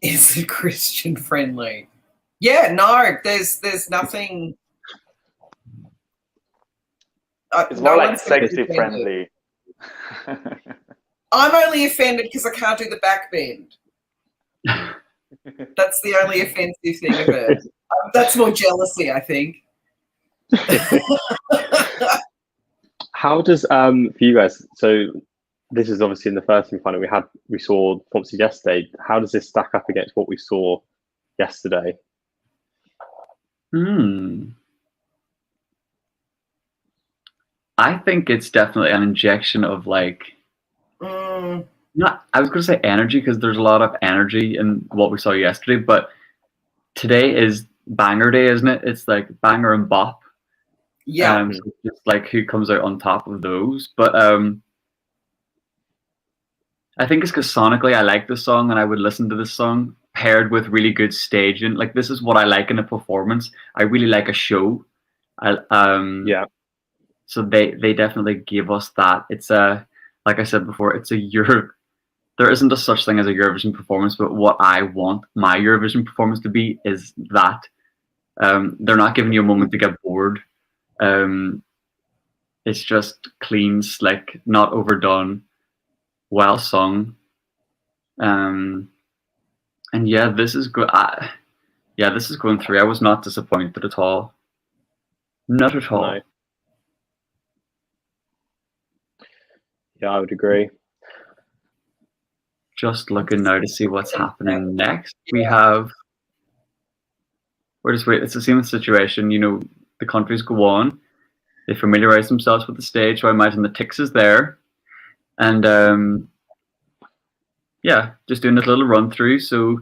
Is it Christian friendly? Yeah, no, there's nothing. It's more like sexy friendly. I'm only offended because I can't do the back bend. That's the only offensive thing of it. That's more jealousy, I think. How does for you guys? So this is obviously in the first semi-final we saw obviously yesterday. How does this stack up against what we saw yesterday? I think it's definitely an injection of like, not, I was going to say energy because there's a lot of energy in what we saw yesterday, but today is banger day, isn't it? It's like banger and bop. Yeah. So it's like who comes out on top of those. But I think it's because sonically I like the song and I would listen to this song paired with really good staging. Like this is what I like in a performance. I really like a show. So they definitely give us that. It's like I said before, it's a there isn't a such thing as a Eurovision performance, but what I want my Eurovision performance to be is that. They're not giving you a moment to get bored. It's just clean, slick, not overdone, well sung. And yeah, this is good. This is going through. I was not disappointed at all. Not at all. No. Yeah, I would agree. Just looking now to see what's happening next. We're just waiting. It's the same situation. The countries go on. They familiarize themselves with the stage. So I imagine the Tix is there. And just doing this little run through. So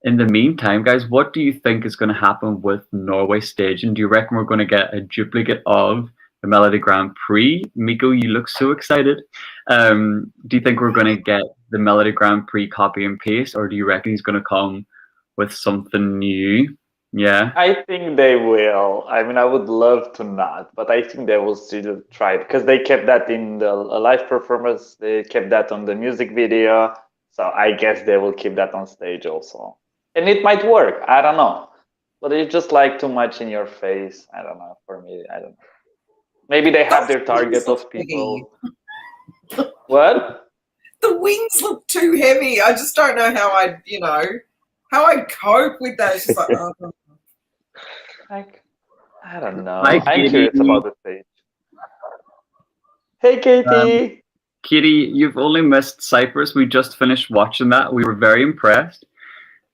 in the meantime, guys, what do you think is going to happen with Norway staging? Do you reckon we're going to get a duplicate of the Melody Grand Prix? Miko, you look so excited. Do you think we're going to get the Melody Grand Prix copy and paste, or do you reckon he's going to come with something new? Yeah. I think they will. I mean, I would love to not, but I think they will still try because they kept that in the live performance. They kept that on the music video. So I guess they will keep that on stage also. And it might work. I don't know. But it's just like too much in your face. I don't know. For me, I don't know. Maybe they have their target of people. What? The wings look too heavy. I just don't know how I'd cope with that. It's just like, I don't know. Hi, I'm curious about the stage. Hey, Katie. Kitty, you've only missed Cyprus. We just finished watching that. We were very impressed.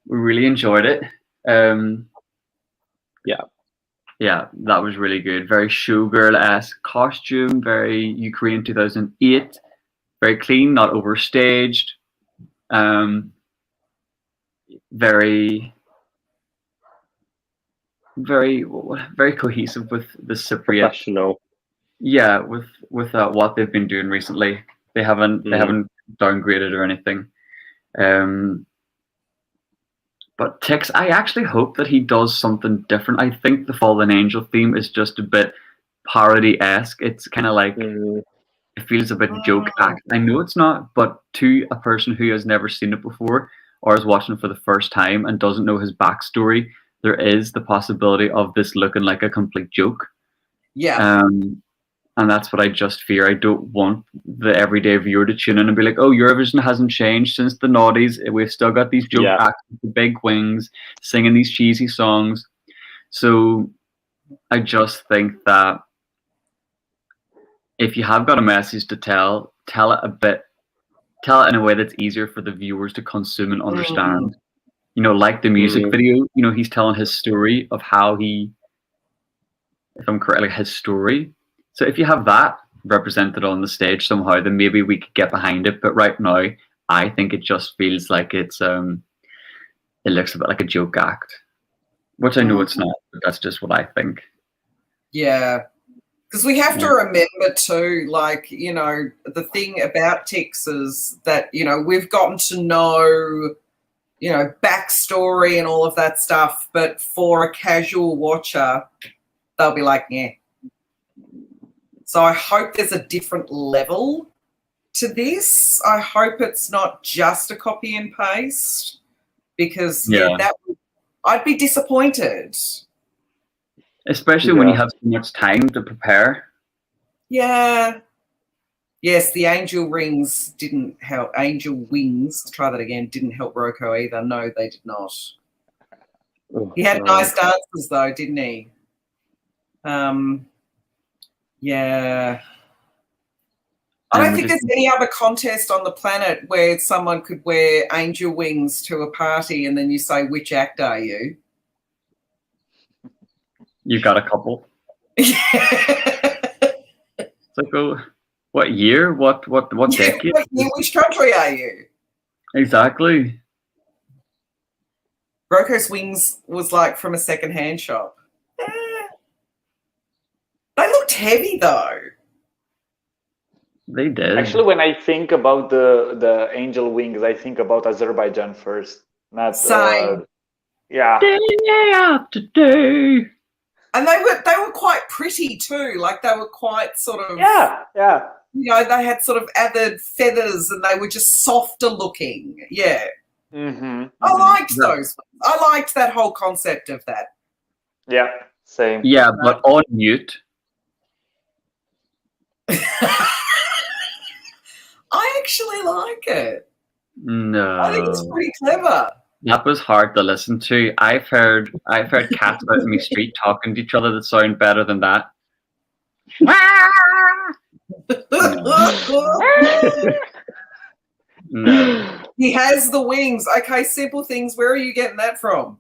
We really enjoyed it. Yeah, that was really good. Very showgirl-esque costume, very Ukraine 2008. Very clean, not overstaged. Very cohesive with the Cypriot. Professional. Yeah, with what they've been doing recently. They haven't downgraded or anything. But Tix, I actually hope that he does something different. I think the Fallen Angel theme is just a bit parody-esque. It's kind of like, it feels a bit joke act. I know it's not, but to a person who has never seen it before or is watching it for the first time and doesn't know his backstory, there is the possibility of this looking like a complete joke. Yeah. And that's what I just fear. I don't want the everyday viewer to tune in and be like, oh, Eurovision hasn't changed since the noughties. We've still got these joke acts with the big wings, singing these cheesy songs. So I just think that if you have got a message to tell it a bit tell it in a way that's easier for the viewers to consume and understand. You know, like the music video, you know, he's telling his story of how he, if I'm correct, like his story. So if you have that represented on the stage somehow, then maybe we could get behind it. But right now, I think it just feels like it's it looks a bit like a joke act, which I know it's not, but that's just what I think. Yeah. Because we have to remember too, like, you know, the thing about Tix is that, you know, we've gotten to know, you know, backstory and all of that stuff, but for a casual watcher, they'll be like, yeah. So I hope there's a different level to this. I hope it's not just a copy and paste, because I'd be disappointed. Especially when you have so much time to prepare. Yeah. Yes, the angel rings didn't help. Angel wings, try that again, didn't help Roko either. No, they did not. He had nice dances though, didn't he? Yeah. I don't think there's any other contest on the planet where someone could wear angel wings to a party and then you say, which act are you? You've got a couple. It's like, oh, what year? What decade? Which country are you? Exactly. Roko's wings was like from a second-hand shop. They looked heavy though. They did. Actually, when I think about the angel wings, I think about Azerbaijan first. Not same. Yeah. Day after day. And they were quite pretty too. Like they were quite sort of yeah. You know, they had sort of added feathers and they were just softer looking. Yeah. I liked those. I liked that whole concept of that. Yeah, same. Yeah, but on mute. I actually like it. No. I think it's pretty clever. That was hard to listen to. I've heard cats out in the street talking to each other that sound better than that. No. He has the wings. Okay, simple things. Where are you getting that from?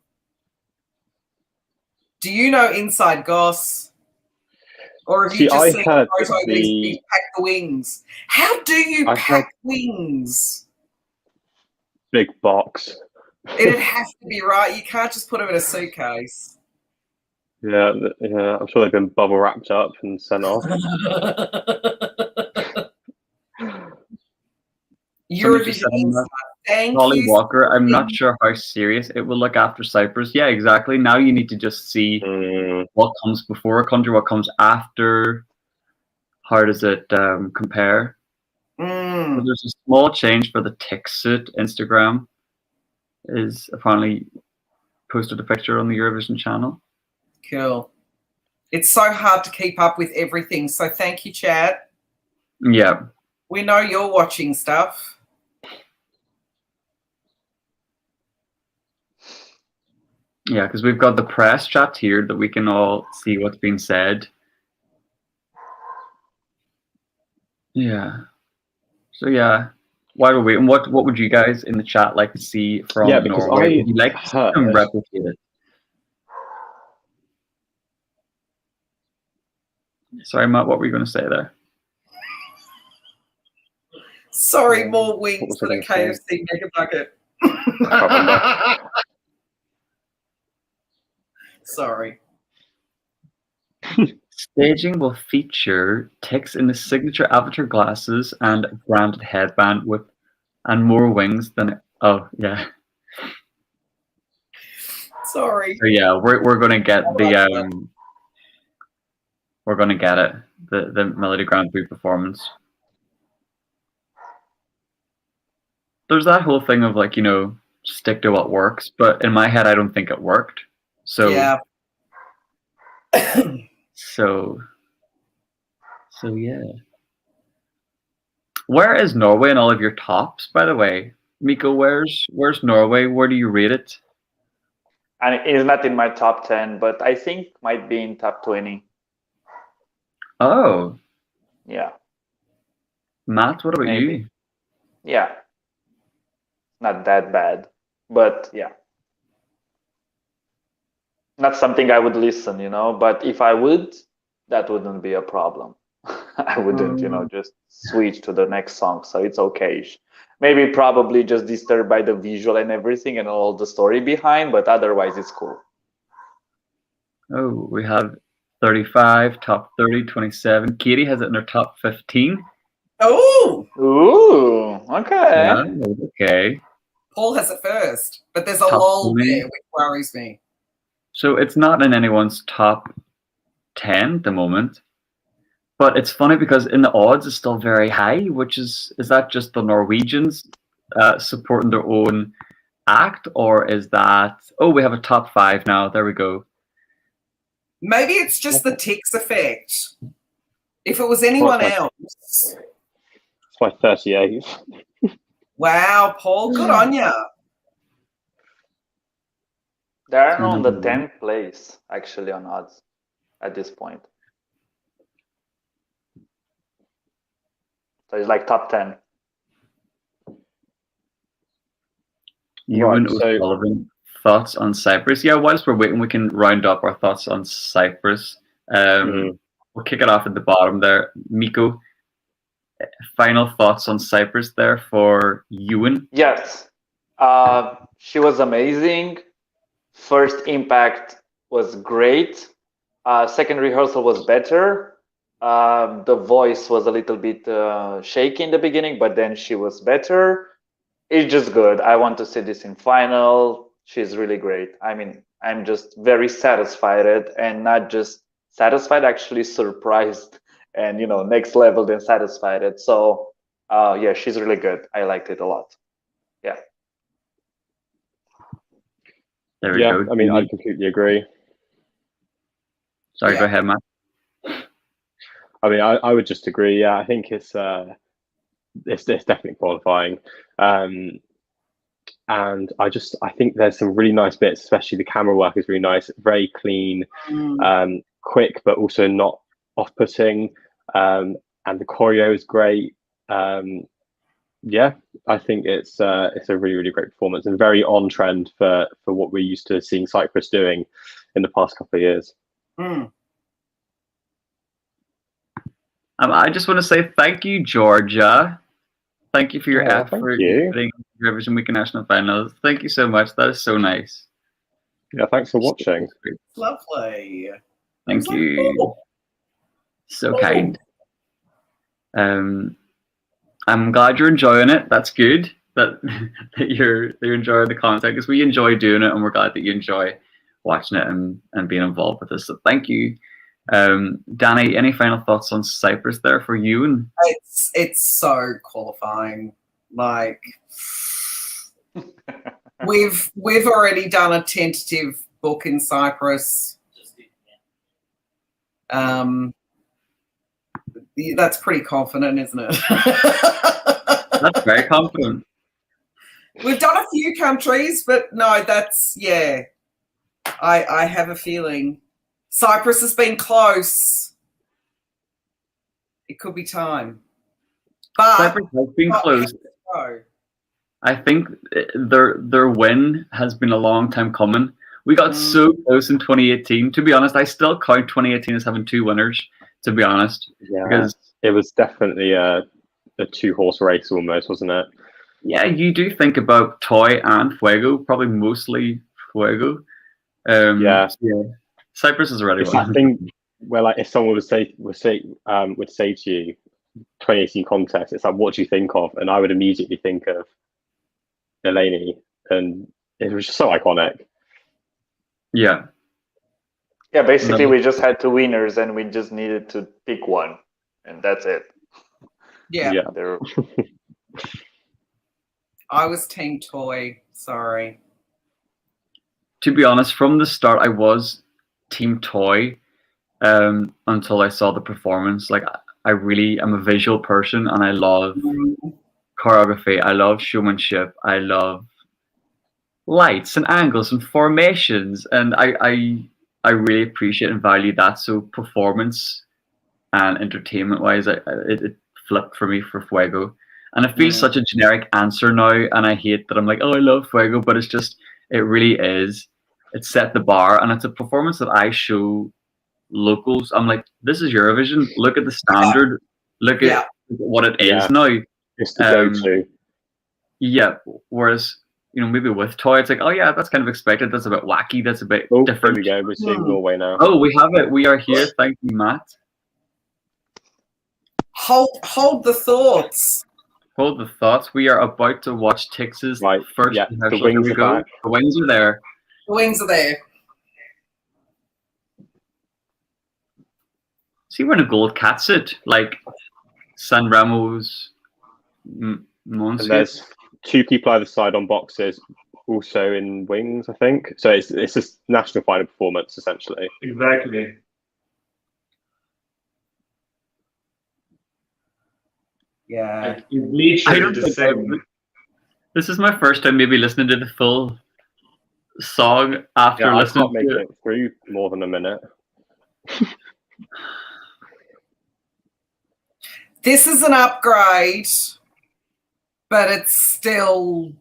Do you know Inside Goss? Or have you just seen a photo of these pack the wings? How do you pack wings? Big box. It'd have to be right. You can't just put them in a suitcase. Yeah, I'm sure they've been bubble wrapped up and sent off. Eurovision. Thank Holly you. Walker, I'm not sure how serious it will look after Cyprus. Yeah, exactly. Now you need to just see what comes before a country, what comes after. How does it compare? So there's a small change for the tick suit. Instagram is apparently posted a picture on the Eurovision channel. Cool. It's so hard to keep up with everything. So thank you, Chad. Yeah. We know you're watching stuff. Yeah, because we've got the press chat here that we can all see what's being said. Yeah. So yeah, while we're waiting, what would you guys in the chat like to see from Norway? Would you like to replicate it? Sorry, Matt, what were you going to say there? Sorry, more wings than a KFC mega bucket. Sorry. Staging will feature ticks in the signature avatar glasses and a branded headband and more wings than Sorry. So yeah, we're gonna get the Melody Grand Prix performance. There's that whole thing of like, you know, stick to what works, but in my head I don't think it worked. So yeah. So yeah. Where is Norway in all of your tops, by the way? Miko, where's Norway? Where do you rate it? And it's not in my top 10, but I think might be in top 20. Oh. Yeah. Matt, what about you? yeah, not that bad, but yeah, not something I would listen, but if I would, that wouldn't be a problem. I wouldn't, just switch to the next song, so it's okay. Maybe probably just disturbed by the visual and everything and all the story behind, but otherwise it's cool. Oh, we have 35, top 30, 27. Katie has it in her top 15. Oh, Ooh, okay. Yeah, okay. Paul has it first, but there's a Top lull 20. there, which worries me. So it's not in anyone's top 10 at the moment. But it's funny because in the odds it's still very high, which is that just the Norwegians supporting their own act, or is that, oh, we have a top 5 now, there we go. Maybe it's just the Ticks effect. If it was anyone else. It's my 38. Wow, Paul, good on ya. They're on the 10th place, actually, on odds at this point. So it's like top 10. Ewan Right, so- O'Sullivan, thoughts on Cyprus? Yeah, whilst we're waiting, we can round up our thoughts on Cyprus. We'll kick it off at the bottom there. Miko, final thoughts on Cyprus there for Ewan? Yes. She was amazing. First impact was great. Second rehearsal was better. The voice was a little bit shaky in the beginning, but then she was better. It's just good. I want to see this in final. She's really great. I mean, I'm just very satisfied and not just satisfied, actually surprised and, next level than satisfied. So, yeah, she's really good. I liked it a lot. Yeah. There we go. I mean, I completely agree. Sorry, go ahead, Matt. I mean, I would just agree. Yeah, I think it's definitely qualifying, and I think there's some really nice bits. Especially the camera work is really nice, very clean, quick, but also not off-putting, and the choreo is great. Yeah, I think it's a really, really great performance and very on trend for what we're used to seeing Cyprus doing in the past couple of years. I just want to say thank you, Georgia. Thank you for your effort in putting Eurovision Week National Finals. Thank you so much. That is so nice. Yeah, thanks for watching. Lovely. Thank you. So kind. I'm glad you're enjoying it. That's good. That you're enjoying the content, because we enjoy doing it, and we're glad that you enjoy watching it and being involved with us. So thank you. Danny, any final thoughts on Cyprus there for you? And it's so qualifying. Like we've already done a tentative book in Cyprus. That's pretty confident, isn't it? That's very confident. We've done a few countries, but no, that's I have a feeling. Cyprus has been close. It could be time. But Cyprus has been close. I think their win has been a long time coming. We got so close in 2018. To be honest, I still count 2018 as having 2 winners, to be honest. Yeah, because it was definitely a 2-horse race almost, wasn't it? Yeah, you do think about Toy and Fuego, probably mostly Fuego. Yeah. Cyprus is already I won. think, well, like if someone would say to you, 2018 contest, it's like, what do you think of? And I would immediately think of Alene, and it was just so iconic. Yeah. Yeah, basically we just had 2 winners and we just needed to pick one, and that's it. Yeah. There. I was Team Toy. Sorry. To be honest, from the start, I was Team Toy until I saw the performance. Like, I really am a visual person, and I love choreography. I love showmanship. I love lights and angles and formations, and I really appreciate and value that. So performance and entertainment wise, it flipped for me for Fuego. And it feels such a generic answer now, and I hate that I'm like, oh, I love Fuego, but it's just, it really is. It set the bar, and it's a performance that I show locals. I'm like, this is Eurovision. Look at the standard. Look at what it is now. It's the go-to. Yeah. Whereas, you know, maybe with Toy, it's like, oh yeah, that's kind of expected. That's a bit wacky. That's a bit different. Here we go. We're seeing Norway now. Oh, we have it. We are here. Thank you, Matt. Hold the thoughts. Hold the thoughts. We are about to watch Tix's first rehearsal. The wings are back. The wings are there. The wings are there. See, we're in a gold cat suit, like San Ramo's And there's 2 people either side on boxes, also in wings, I think. So it's a national final performance, essentially. Exactly. Yeah. I don't think this is my first time maybe listening to the full song after listening I can't make it through more than a minute. This is an upgrade, but it's still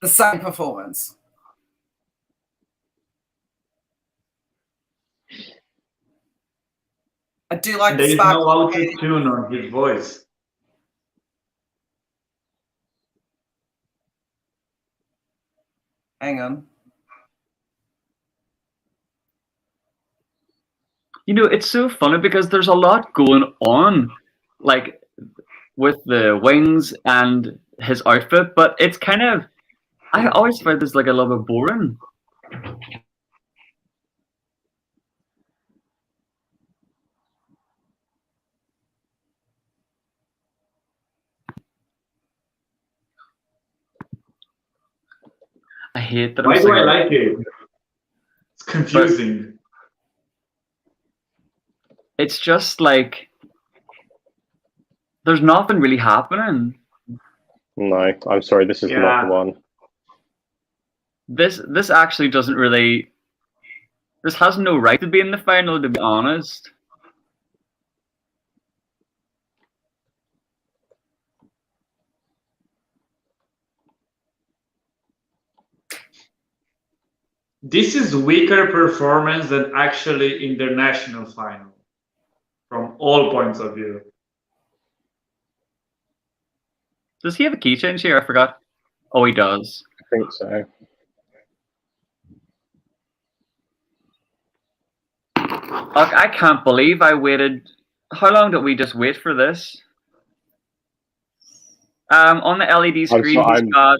the same performance. I do like there the is no auto-tune on his voice. Hang on. You know, it's so funny because there's a lot going on, like with the wings and his outfit, but it's kind of, I always find this like a little bit boring. I hate that. Why do I like it? It's confusing. It's just like there's nothing really happening. No, I'm sorry, this is not the one. This actually doesn't really. This has no right to be in the final, to be honest. This is weaker performance than actually international final, from all points of view. Does he have a key change here? I forgot. Oh, he does. I think so. Look, I can't believe I waited. How long did we just wait for this? On the LED screen, he's got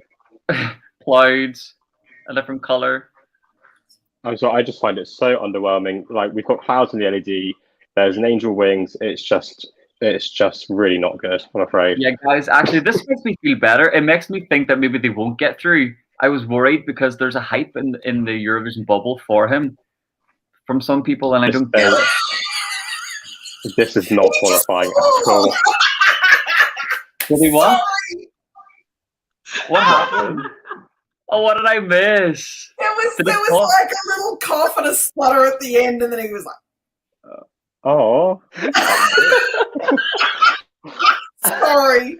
clouds, a different color. I'm sorry, I just find it so underwhelming. Like, we've got clouds in the LED. There's an angel wings. It's just really not good, I'm afraid. Yeah, guys, actually, this makes me feel better. It makes me think that maybe they won't get through. I was worried because there's a hype in the Eurovision bubble for him from some people, and I don't get it. This is not qualifying at all. Did he what? What happened? Oh, what did I miss? There was like a little cough and a splutter at the end, and then he was like, "Oh, sorry."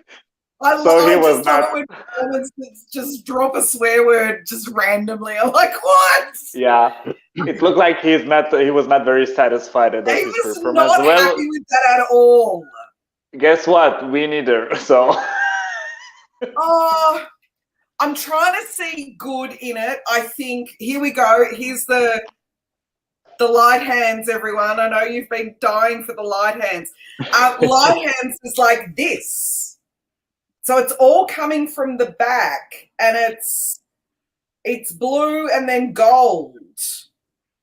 I love it when performers just drop a swear word just randomly. I'm like, what? Yeah, it looked like he was not very satisfied at his performance. He was not happy with that at all. Guess what? We neither. So. Oh, I'm trying to see good in it. I think, here we go. Here's the light hands, everyone. I know you've been dying for the light hands. Light hands is like this. So it's all coming from the back, and it's blue and then gold.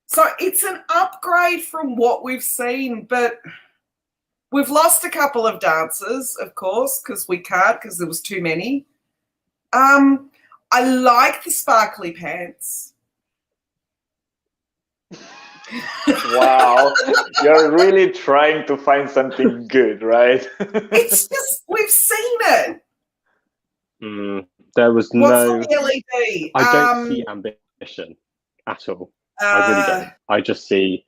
So it's an upgrade from what we've seen, but we've lost a couple of dancers, of course, because we can't, because there was too many. I like the sparkly pants. Wow, you're really trying to find something good, right? It's just, we've seen it. There was What's no LED? I don't see ambition at all. I really don't. I just see.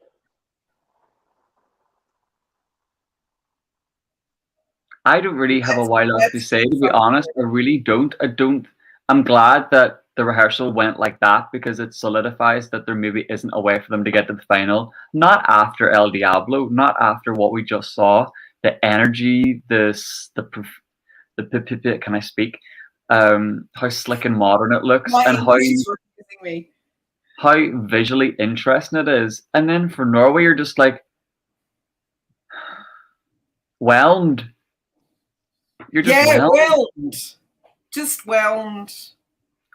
I don't really have a That's- while left to that's say, to be fun. honest. I really don't. I'm glad that the rehearsal went like that because it solidifies that there maybe isn't a way for them to get to the final. Not after El Diablo, not after what we just saw. The energy, can I speak? How slick and modern it looks, My and English is refusing me. how visually interesting it is. And then for Norway, you're just like whelmed. You're just Yeah, whelmed. whelmed. Just whelmed.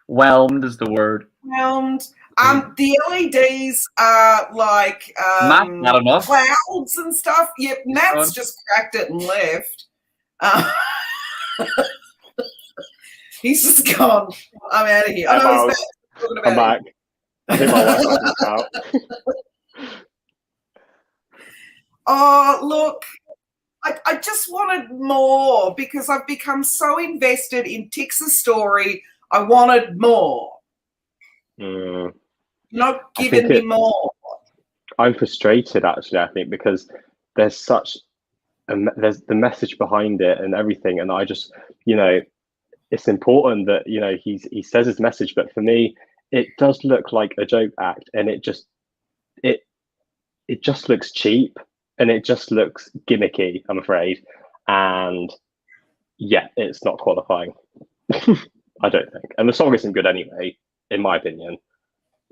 Whelmed is the word. Whelmed. The LEDs are like Matt, not enough. clouds and stuff. Yep, Matt's gone. just cracked it and left. He's just gone. I'm out of here. I I'm know out. he's back. Talking I'm about back. I think my Wi-Fi just out. Oh, look, I just wanted more because I've become so invested in Tix's story. I wanted more. Mm. Not giving me more. I'm frustrated actually. I think because there's such there's the message behind it and everything, and I just it's important that he says his message, but for me it does look like a joke act, and it just looks cheap and it just looks gimmicky, I'm afraid, and yeah, it's not qualifying. I don't think, and the song isn't good anyway, in my opinion.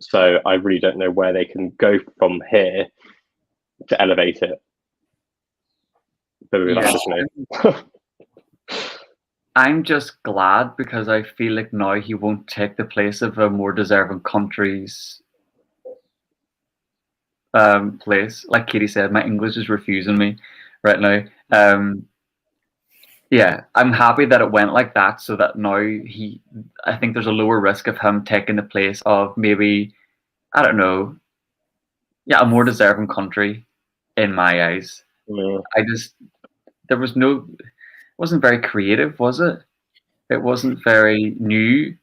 So I really don't know where they can go from here to elevate it. But that's just me. I'm just glad because I feel like now he won't take the place of a more deserving country's place. Like Katie said, my English is refusing me right now. Yeah, I'm happy that it went like that, so that now I think there's a lower risk of him taking the place of maybe, I don't know, a more deserving country in my eyes. Yeah. There was no, it wasn't very creative, was it? It wasn't very new.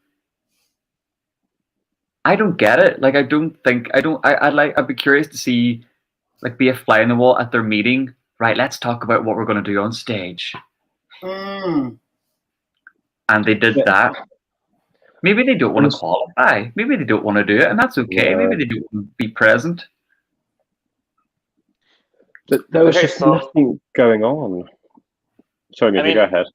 I don't get it. Like, I'd be curious to see, like, be a fly on the wall at their meeting. Right, let's talk about what we're going to do on stage. Mm. And they did that. Maybe they don't want to qualify. Maybe they don't want to do it, and that's okay. Yeah. Maybe they don't want to be present. But there was just nothing going on. Sorry, Mimi, go ahead.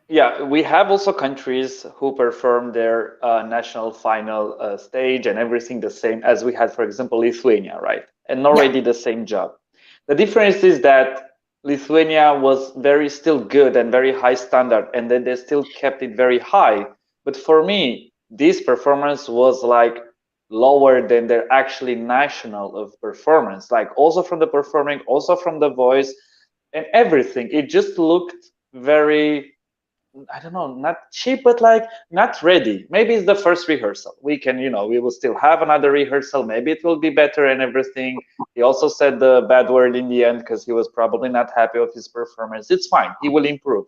Yeah, we have also countries who perform their national final stage and everything the same as we had, for example, Lithuania, right? And Norway did the same job. The difference is that Lithuania was still good and very high standard, and then they still kept it very high. But for me, this performance was like lower than their actually national of performance, like also from the performing, also from the voice and everything. It just looked very, I don't know, not cheap, but like not ready. Maybe it's the first rehearsal. We can, we will still have another rehearsal. Maybe it will be better and everything. He also said the bad word in the end because he was probably not happy with his performance. It's fine. He will improve.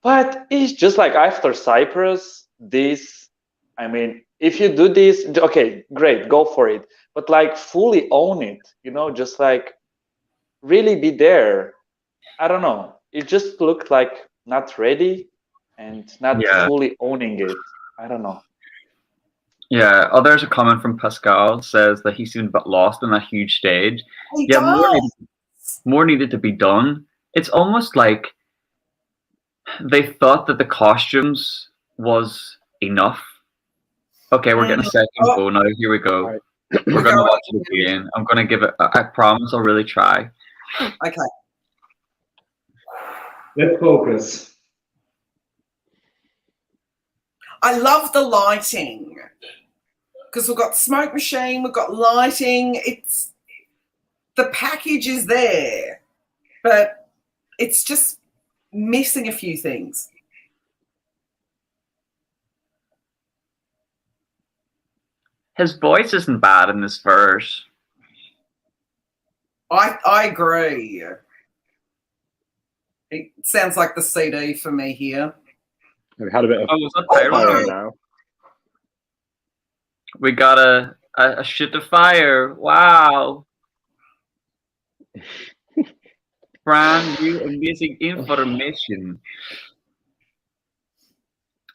But it's just like after Cyprus, if you do this, okay, great, go for it. But like fully own it, just like really be there. I don't know. It just looked like not ready and not fully owning it. I don't know. Yeah. Oh, there's a comment from Pascal, says that he seemed a bit lost on that huge stage. More needed to be done. It's almost like they thought that the costumes was enough. Okay, we're getting a second go now. Here we go. Right. We're going to watch it again. I'm going to give it, I promise I'll really try. Okay. Let's focus. I love the lighting because we've got smoke machine, we've got lighting. The package is there, but it's just missing a few things. His voice isn't bad in this verse. I agree. It sounds like the CD for me here. We had a bit of fire now. We got a shit of fire. Wow. Brand new amazing information.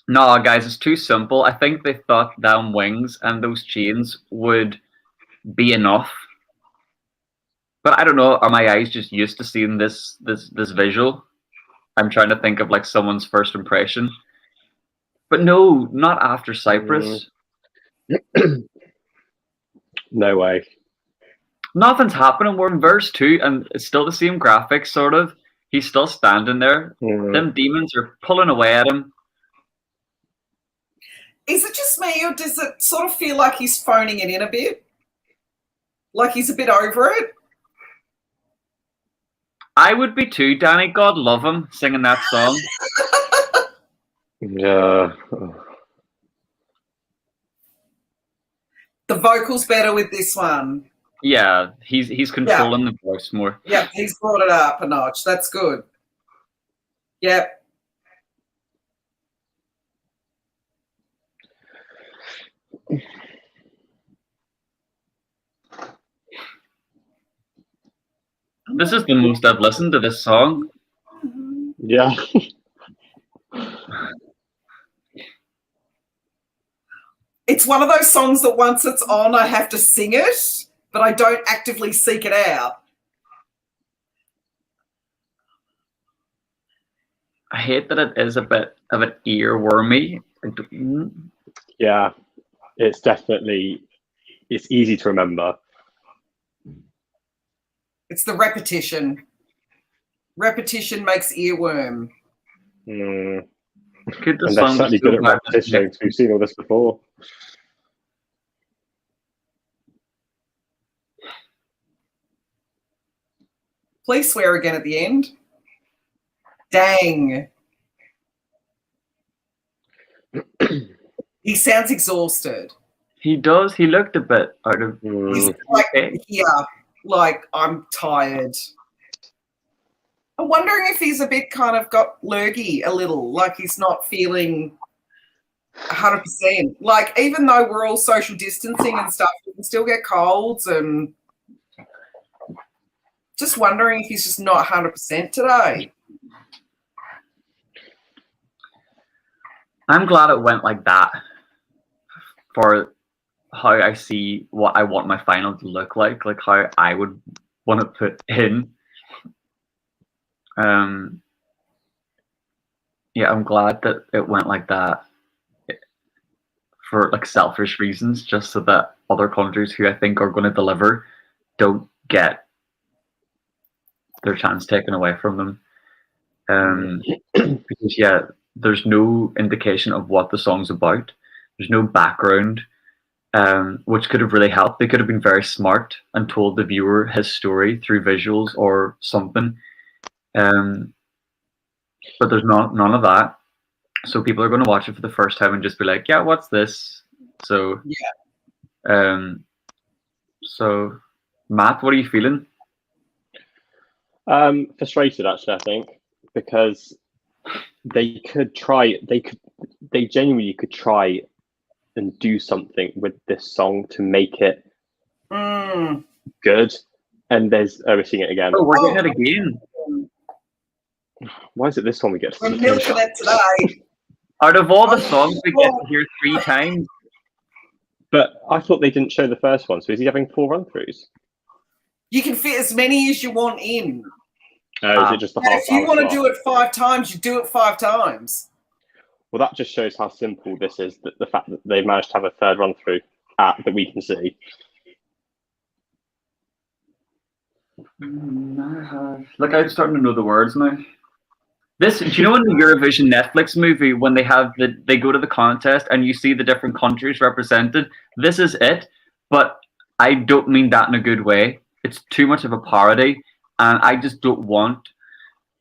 No, guys, it's too simple. I think they thought them wings and those chains would be enough. But I don't know, are my eyes just used to seeing this visual? I'm trying to think of like someone's first impression. But no, not after Cyprus. No way. Nothing's happening. We're in verse 2 and it's still the same graphics, sort of. He's still standing there. Them demons are pulling away at him. Is it just me, or does it sort of feel like he's phoning it in a bit? Like he's a bit over it? I would be too, Danny. God love him singing that song. Yeah. The vocal's better with this one. Yeah, he's controlling the voice more. Yeah, he's brought it up a notch. That's good. Yep. This is the most I've listened to this song. Yeah. It's one of those songs that once it's on, I have to sing it, but I don't actively seek it out. I hate that it is a bit of an earwormy. Yeah, it's definitely, it's easy to remember. It's the repetition. Repetition makes earworm. Mm. Could the And they're song certainly be good at repetition, because we've seen all this before. Please swear again at the end. Dang. He sounds exhausted. He does. He looked a bit out of. He's like, yeah, like, I'm tired. I'm wondering if he's a bit kind of got lurgy a little, like he's not feeling 100%. Like, even though we're all social distancing and stuff, we can still get colds, and just wondering if he's just not 100% today. I'm glad it went like that for how I see what I want my final to look like how I would want to put in. Yeah, I'm glad that it went like that for like selfish reasons, just so that other countries who I think are going to deliver don't get their chance taken away from them. Because yeah, there's no indication of what the song's about. There's no background, which could have really helped. They could have been very smart and told the viewer his story through visuals or something. But there's none of that. So people are going to watch it for the first time and just be like, yeah, what's this? So, yeah. So, Matt, what are you feeling? Frustrated, actually, I think, because they genuinely could try and do something with this song to make it good. And we're seeing it again. Oh, we're getting it again. Why is it this one we get to We're milking it today. Out of all the songs we get to hear 3 times. But I thought they didn't show the first one, so is he having 4 run-throughs? You can fit as many as you want in. Is it just the half If you want to do it 5 times, you do it 5 times. Well, that just shows how simple this is, the fact that they've managed to have a third run-through that we can see. Look, I'm starting to know the words now. This, do you know in the Eurovision Netflix movie when they go to the contest and you see the different countries represented? This is it, but I don't mean that in a good way. It's too much of a parody, and I just don't want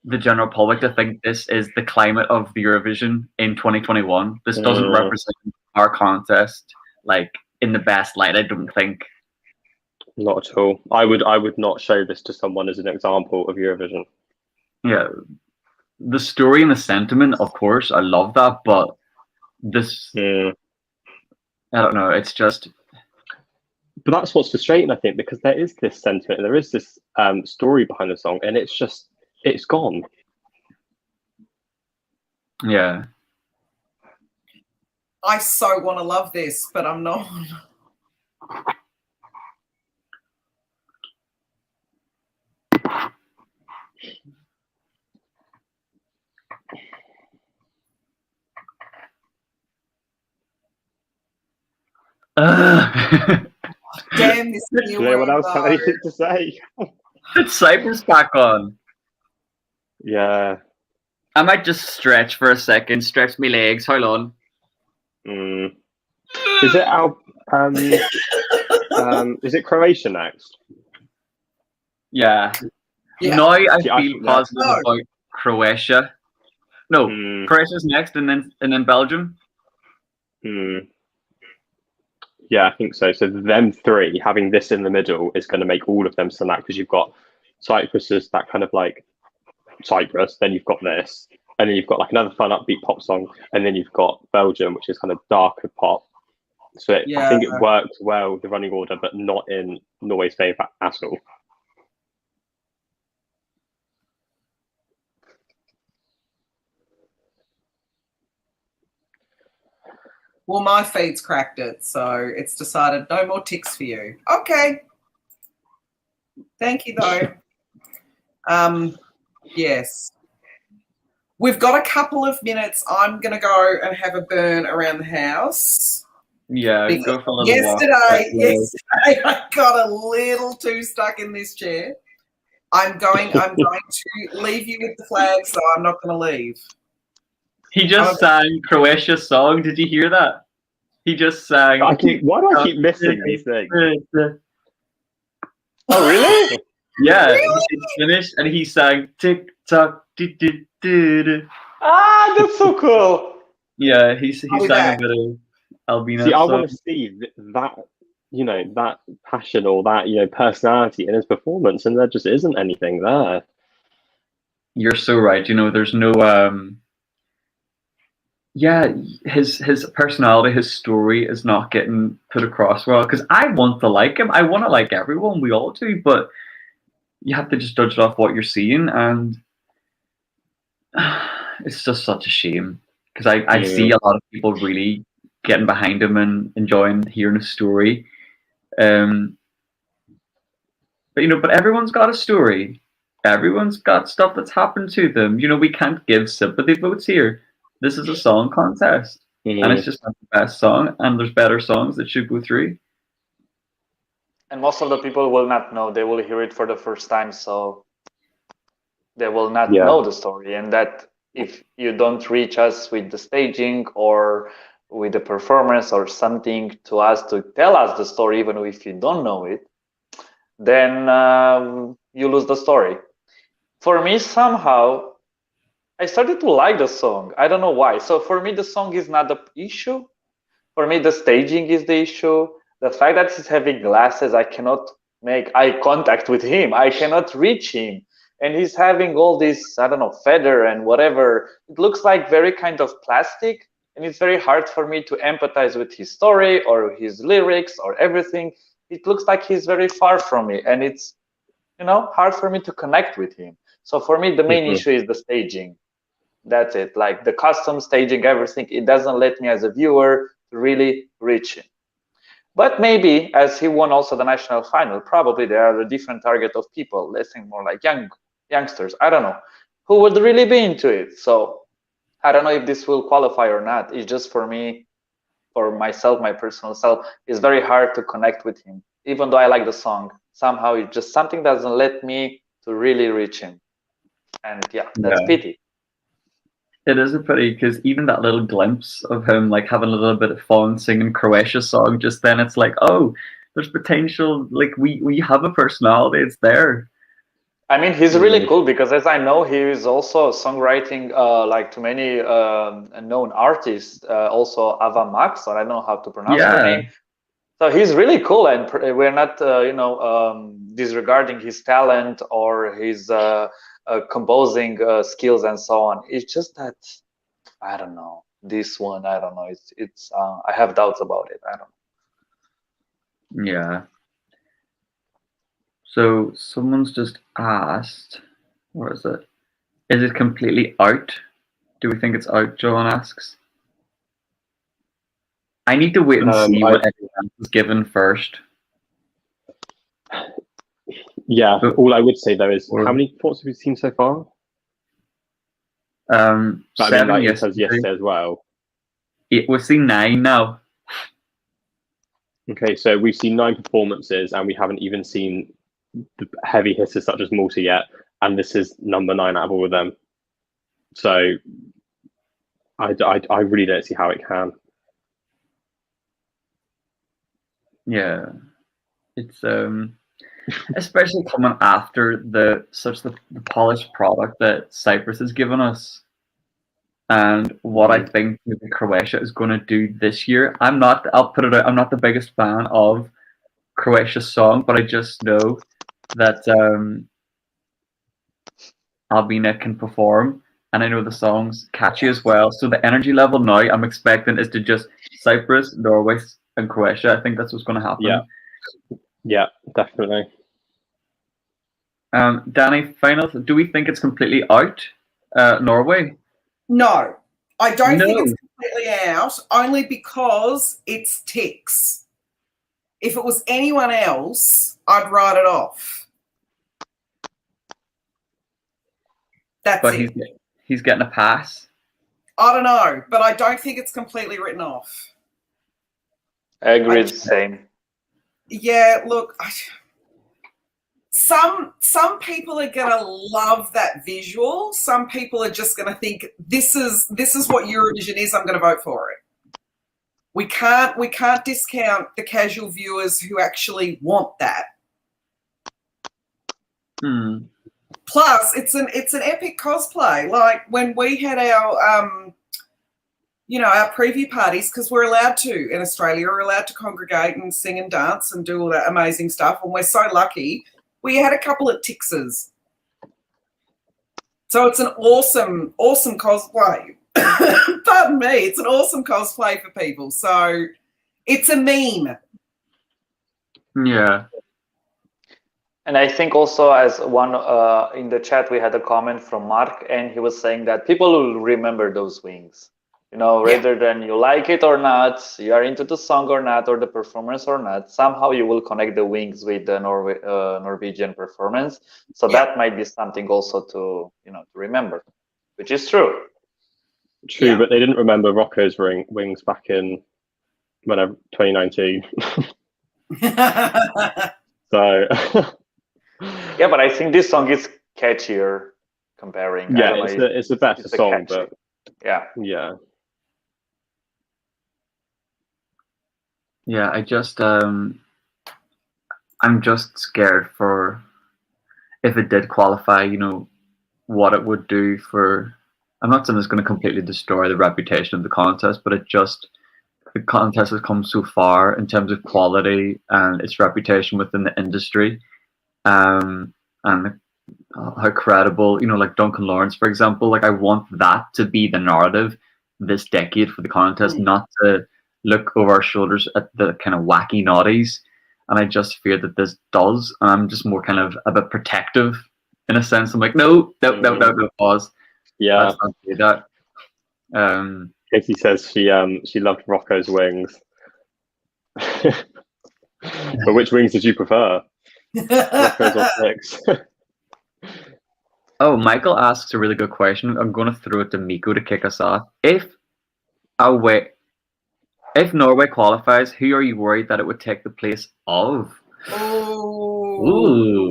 the general public to think this is the climate of the Eurovision in 2021. This doesn't represent our contest like in the best light, I don't think. Not at all. I would not show this to someone as an example of Eurovision. Yeah. The story and the sentiment, of course, I love that, but this, I don't know, it's just... But that's what's frustrating, I think, because there is this sentiment, and there is this story behind the song, and it's just, it's gone. Yeah. I so want to love this, but I'm not. Damn, this new No one word, else have though. anything to say. It's Cyprus back on. Yeah. I might just stretch for a second. Stretch my legs. Hold on. Is it is it Croatia next? Yeah. Yeah. Now I See, I feel think positive No. about Croatia. No, Croatia's next, and then Belgium. Yeah, I think so. So them three having this in the middle is going to make all of them stand out, because you've got Cyprus as that kind of like Cyprus, then you've got this, and then you've got like another fun upbeat pop song, and then you've got Belgium, which is kind of darker pop. So I think it works well, the running order, but not in Norway's favour at all. Well, my feed's cracked it, so it's decided no more ticks for you. Okay. Thank you, though. Yes. We've got a couple of minutes. I'm going to go and have a burn around the house. Yeah, Because go for a little walk. yesterday I got a little too stuck in this chair. I'm going to leave you with the flag, so I'm not going to leave. He just sang Croatia's song. Did you hear that? He just sang. Why do I keep missing these things? Oh, really? Yeah, Really? he finished and he sang Tick-Tock. Ah, that's so cool. Yeah, he sang back. a bit of Albina. See, I want to see that, that passion or that, personality in his performance, and there just isn't anything there. You're so right. There's no his personality, his story is not getting put across well, because I want to like him. I want to like everyone. We all do, but you have to just judge it off what you're seeing, and it's just such a shame, because I see a lot of people really getting behind him and enjoying hearing his story. But everyone's got a story. Everyone's got stuff that's happened to them. We can't give sympathy votes here. This is a song contest, and it's just not the best song, and there's better songs that should go through. And most of the people will not know. They will hear it for the first time, so they will not know the story. And that if you don't reach us with the staging or with the performance or something to us to tell us the story, even if you don't know it, then you lose the story. For me, somehow, I started to like the song. I don't know why. So for me, the song is not the issue. For me, the staging is the issue. The fact that he's having glasses, I cannot make eye contact with him. I cannot reach him. And he's having all this, I don't know, feather and whatever. It looks like very kind of plastic. And it's very hard for me to empathize with his story or his lyrics or everything. It looks like he's very far from me. And it's, hard for me to connect with him. So for me, the main issue is the staging. That's it. Like the custom staging, everything, it doesn't let me as a viewer really reach him. But maybe as he won also the national final, probably there are a different target of people, let's think more like youngsters, I don't know, who would really be into it. So I don't know if this will qualify or not. It's just for me, for myself, my personal self, it's very hard to connect with him. Even though I like the song, somehow it just something doesn't let me to really reach him. And that's pity. It is a pity, because even that little glimpse of him like having a little bit of fun singing Croatia's song, just then it's like, oh, there's potential. Like we have a personality. It's there. I mean, he's really cool, because as I know, he is also songwriting like to many known artists, also Ava Max, or I don't know how to pronounce her name. So he's really cool, and we're not disregarding his talent or his composing skills and so on. It's just that I don't know, this one, I don't know, it's I have doubts about it. I don't know. Yeah. So someone's just asked, where is it? Is it completely out? Do we think it's out? John asks. I need to wait and see what everyone else is given first. Yeah, all I would say though is how many thoughts have we seen so far? But I mean, like, it says yesterday as well. We've seen 9 now. Okay, so we've seen 9 performances, and we haven't even seen the heavy hitters such as Malta yet, and this is number 9 out of all of them. So I really don't see how it can. Yeah, it's especially coming after the polished product that Cyprus has given us, and what I think maybe Croatia is going to do this year. I'll put it out, I'm not the biggest fan of Croatia's song, but I just know that Albina can perform, and I know the song's catchy as well. So the energy level now I'm expecting is to just Cyprus, Norway, and Croatia. I think that's what's going to happen. Yeah, definitely. Danny, final. Do we think it's completely out, Norway? No, I don't think it's completely out, only because it's Ticks. If it was anyone else, I'd write it off. But he's getting a pass. I don't know, but I don't think it's completely written off. I agree. Same. Yeah, look, some people are gonna love that visual. Some people are just gonna think this is what Eurovision is. I'm gonna vote for it. We can't discount the casual viewers who actually want that. Plus, it's an epic cosplay. Like when we had our our preview parties, because we're allowed to in Australia, we're allowed to congregate and sing and dance and do all that amazing stuff, and we're so lucky. We had a couple of Tixes. So it's an awesome cosplay. Pardon me, it's an awesome cosplay for people. So it's a meme. Yeah. And I think also as one in the chat, we had a comment from Mark, and he was saying that people will remember those wings. Rather than you like it or not, you are into the song or not, or the performance or not, somehow you will connect the wings with the Norwegian performance. So that might be something also to remember, which is true. True, but they didn't remember Rocco's wings back in 2019. So yeah, but I think this song is catchier comparing. Yeah, it's a better song, but yeah. Yeah, I just I'm just scared for if it did qualify, what it would do for. I'm not saying it's going to completely destroy the reputation of the contest, but the contest has come so far in terms of quality and its reputation within the industry, and how credible, like Duncan Lawrence, for example. Like I want that to be the narrative this decade for the contest, not to look over our shoulders at the kind of wacky naughties. And I just fear that this does, and I'm just more kind of a bit protective in a sense. I'm like, no, pause. Yeah, let's not do that. Katie says she loved Rocco's wings. But which wings did you prefer? Rocco's or Ticks? Oh, Michael asks a really good question. I'm going to throw it to Miko to kick us off. If Norway qualifies, who are you worried that it would take the place of? Ooh.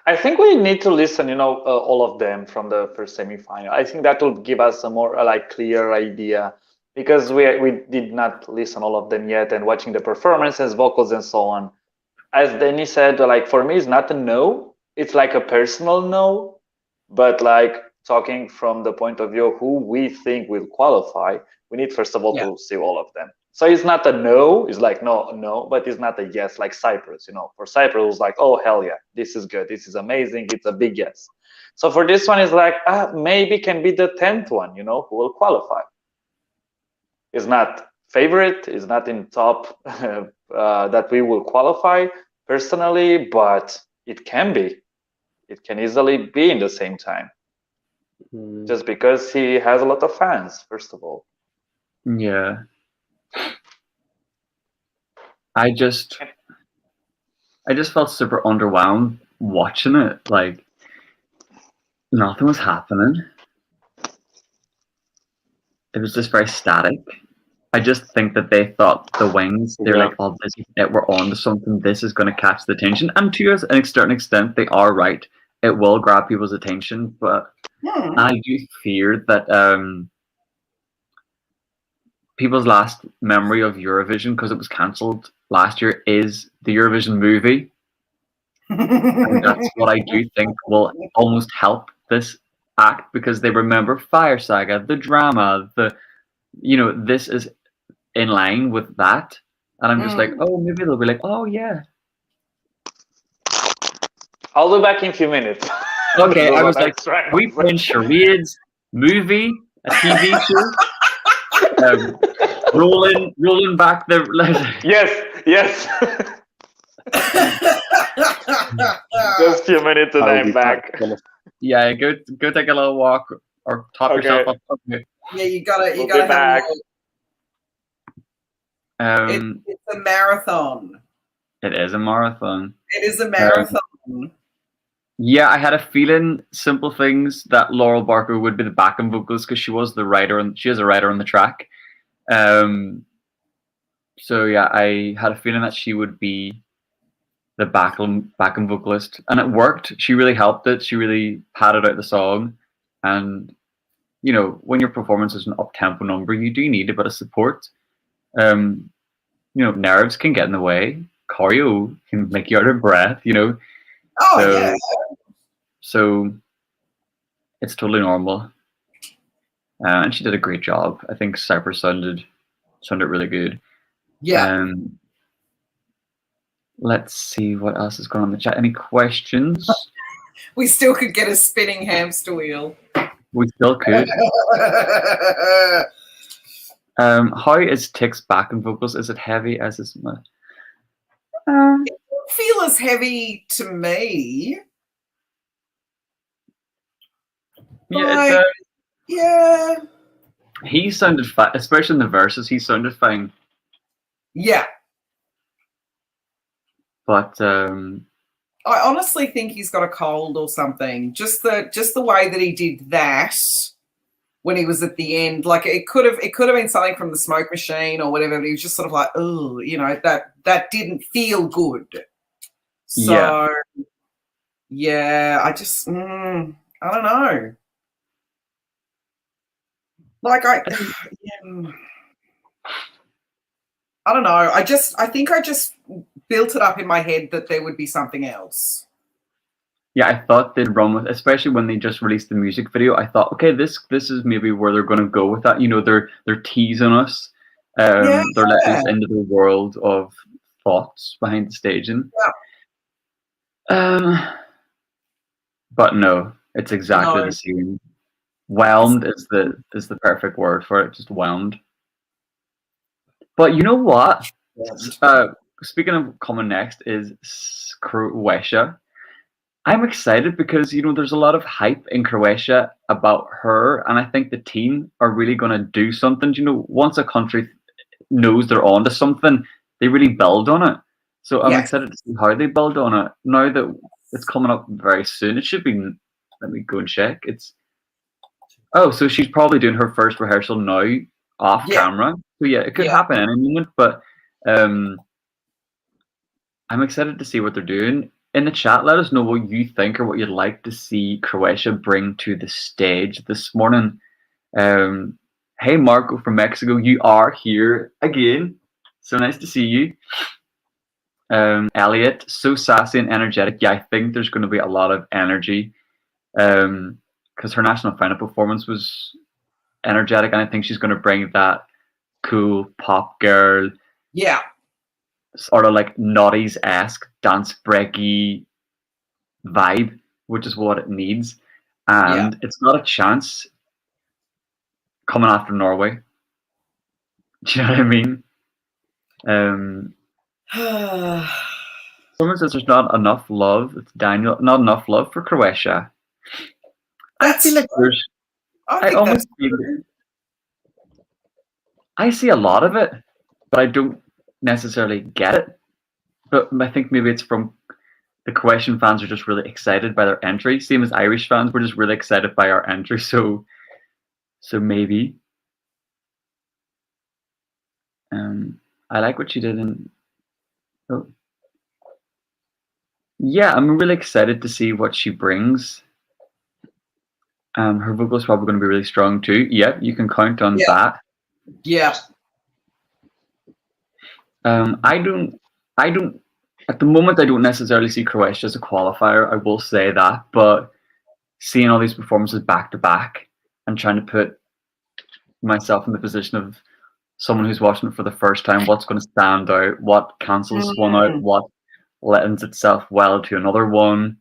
I think we need to listen, all of them from the first semi-final. I think that will give us a more clear idea, because we did not listen all of them yet, and watching the performances, vocals, and so on. As Danny said, for me, it's not a no. It's like a personal no, but talking from the point of view of who we think will qualify, we need first of all to see all of them. So it's not a no, it's no, but it's not a yes, like Cyprus. For Cyprus, it was like, oh, hell yeah, this is good, this is amazing, it's a big yes. So for this one, it's like, maybe can be the 10th one, who will qualify. It's not favorite, it's not in top that we will qualify personally, but it can be. it can easily be in the same time. Mm. Just because he has a lot of fans, first of all. Yeah. I just felt super underwhelmed watching it. Like nothing was happening. It was just very static. I just think that they thought the wings, they're Yeah. like, oh, this is it, we're on to something, this is going to catch the attention. And to a certain extent, they are right. It will grab people's attention, but I do fear that people's last memory of Eurovision, because it was cancelled last year, is the Eurovision movie. And that's what I do think will almost help this act, because they remember Fire Saga, the drama, this is in line with that. And I'm just like, oh, maybe they'll be like, oh yeah. I'll be back in a few minutes. Okay, I was like, we playing charades, movie, a TV show, rolling back the. Yes. Just a few minutes and I'm back. Yeah, go take a little walk or top yourself up. Okay. Yeah, you gotta We'll have back. It's a marathon. It is a marathon. It is a marathon. Yeah, I had a feeling Simple Things that Laurel Barker would be the backing vocalist, because she was the writer and she is a writer on the track. So yeah, I had a feeling that she would be the backing vocalist, and it worked. She really helped it. She really padded out the song, and when your performance is an up-tempo number, you do need a bit of support. Nerves can get in the way. Choreo can make you out of breath. So it's totally normal. And she did a great job. I think Cyprus sounded really good. Yeah. Let's see what else is going on in the chat. Any questions? We still could get a spinning hamster wheel. We still could. How is Tick's backing vocals? Is it heavy as is? It doesn't feel as heavy to me. Yeah, yeah. He sounded fine, especially in the verses. He sounded fine. Yeah. But I honestly think he's got a cold or something. Just the way that he did that when he was at the end, like it could have been something from the Smoke Machine or whatever. But he was just sort of like, oh, that didn't feel good. So yeah, I just I don't know. Like I don't know. I think I just built it up in my head that there would be something else. Yeah, I thought they'd run with, especially when they just released the music video. I thought, okay, this is maybe where they're going to go with that. They're teasing us. They're letting us into the world of thoughts behind the staging. Yeah. But no, it's exactly the same. Whelmed is the perfect word for it. Just whelmed. But you know what? Speaking of coming next is Croatia. I'm excited because there's a lot of hype in Croatia about her, and I think the team are really going to do something. Once a country knows they're on to something, they really build on it. So I'm excited to see how they build on it. Now that it's coming up very soon, it should be. Let me go and check. So she's probably doing her first rehearsal now off camera. So yeah, it could happen any moment. But I'm excited to see what they're doing. In the chat, let us know what you think or what you'd like to see Croatia bring to the stage this morning. Hey, Marco from Mexico, you are here again. So nice to see you. Elliot, so sassy and energetic. Yeah, I think there's going to be a lot of energy because her national final performance was energetic, and I think she's going to bring that cool pop girl. Yeah. Sort of like Naughties-esque dance breaky vibe, which is what it needs. And it's not a chance coming after Norway. Do you know what I mean? Someone says there's not enough love. It's Daniel. Not enough love for Croatia. I feel like there's. I think almost that's feel. true. I see a lot of it, but I don't necessarily get it. But I think maybe it's from the Croatian fans are just really excited by their entry. Same as Irish fans, we're just really excited by our entry. So maybe. I like what she did in. Oh. Yeah, I'm really excited to see what she brings. Her vocals probably going to be really strong too. Yep, you can count on that. Yeah. I don't. At the moment, I don't necessarily see Croatia as a qualifier. I will say that, but seeing all these performances back to back and trying to put myself in the position of someone who's watching it for the first time, what's going to stand out, what cancels one out, what lends itself well to another one.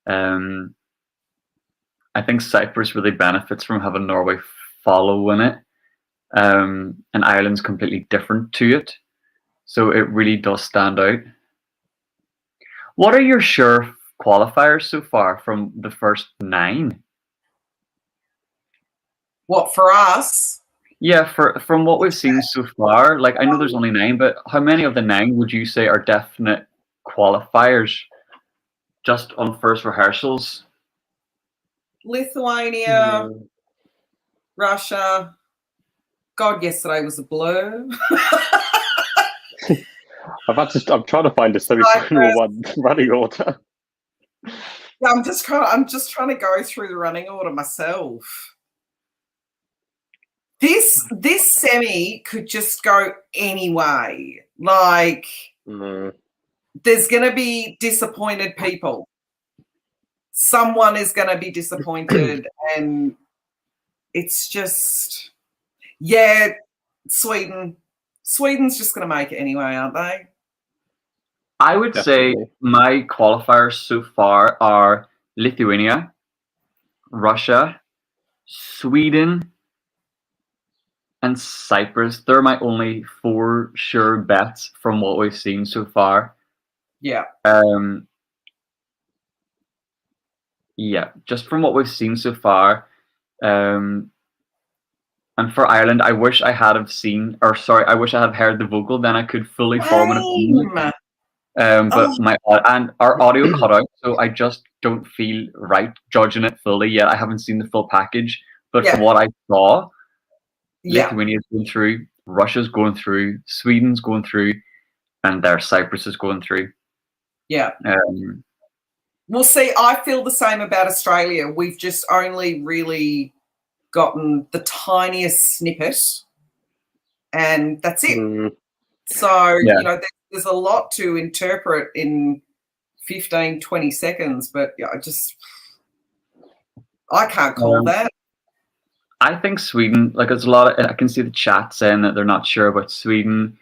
I think Cyprus really benefits from having Norway follow in it, and Ireland's completely different to it, so it really does stand out. What are your sure qualifiers so far from the first 9? What, for us? Yeah, from what we've seen so far, like I know there's only 9, but how many of the 9 would you say are definite qualifiers just on first rehearsals? Lithuania, Russia. God, yesterday was a blur. I'm trying to find a semi-final one running order. Yeah, I'm just trying to go through the running order myself. This semi could just go any way. Like, there's going to be disappointed people. Someone is going to be disappointed, and it's just, Sweden. Sweden's just going to make it anyway, aren't they? I would say my qualifiers so far are Lithuania, Russia, Sweden, and Cyprus. They're my only 4 sure bets from what we've seen so far. Yeah. Yeah, just from what we've seen so far. And for Ireland, I wish I had have seen, or sorry, I wish I had heard the vocal, then I could fully form an opinion. But our audio cut out, so I just don't feel right judging it fully yet. I haven't seen the full package, but from what I saw, Lithuania's going through, Russia's going through, Sweden's going through, and their Cyprus is going through. Yeah. Well, see, I feel the same about Australia. We've just only really gotten the tiniest snippet, and that's it. So, you know, there's a lot to interpret in 15, 20 seconds, but I can't call that. I think Sweden, like there's a lot of, I can see the chat saying that they're not sure about Sweden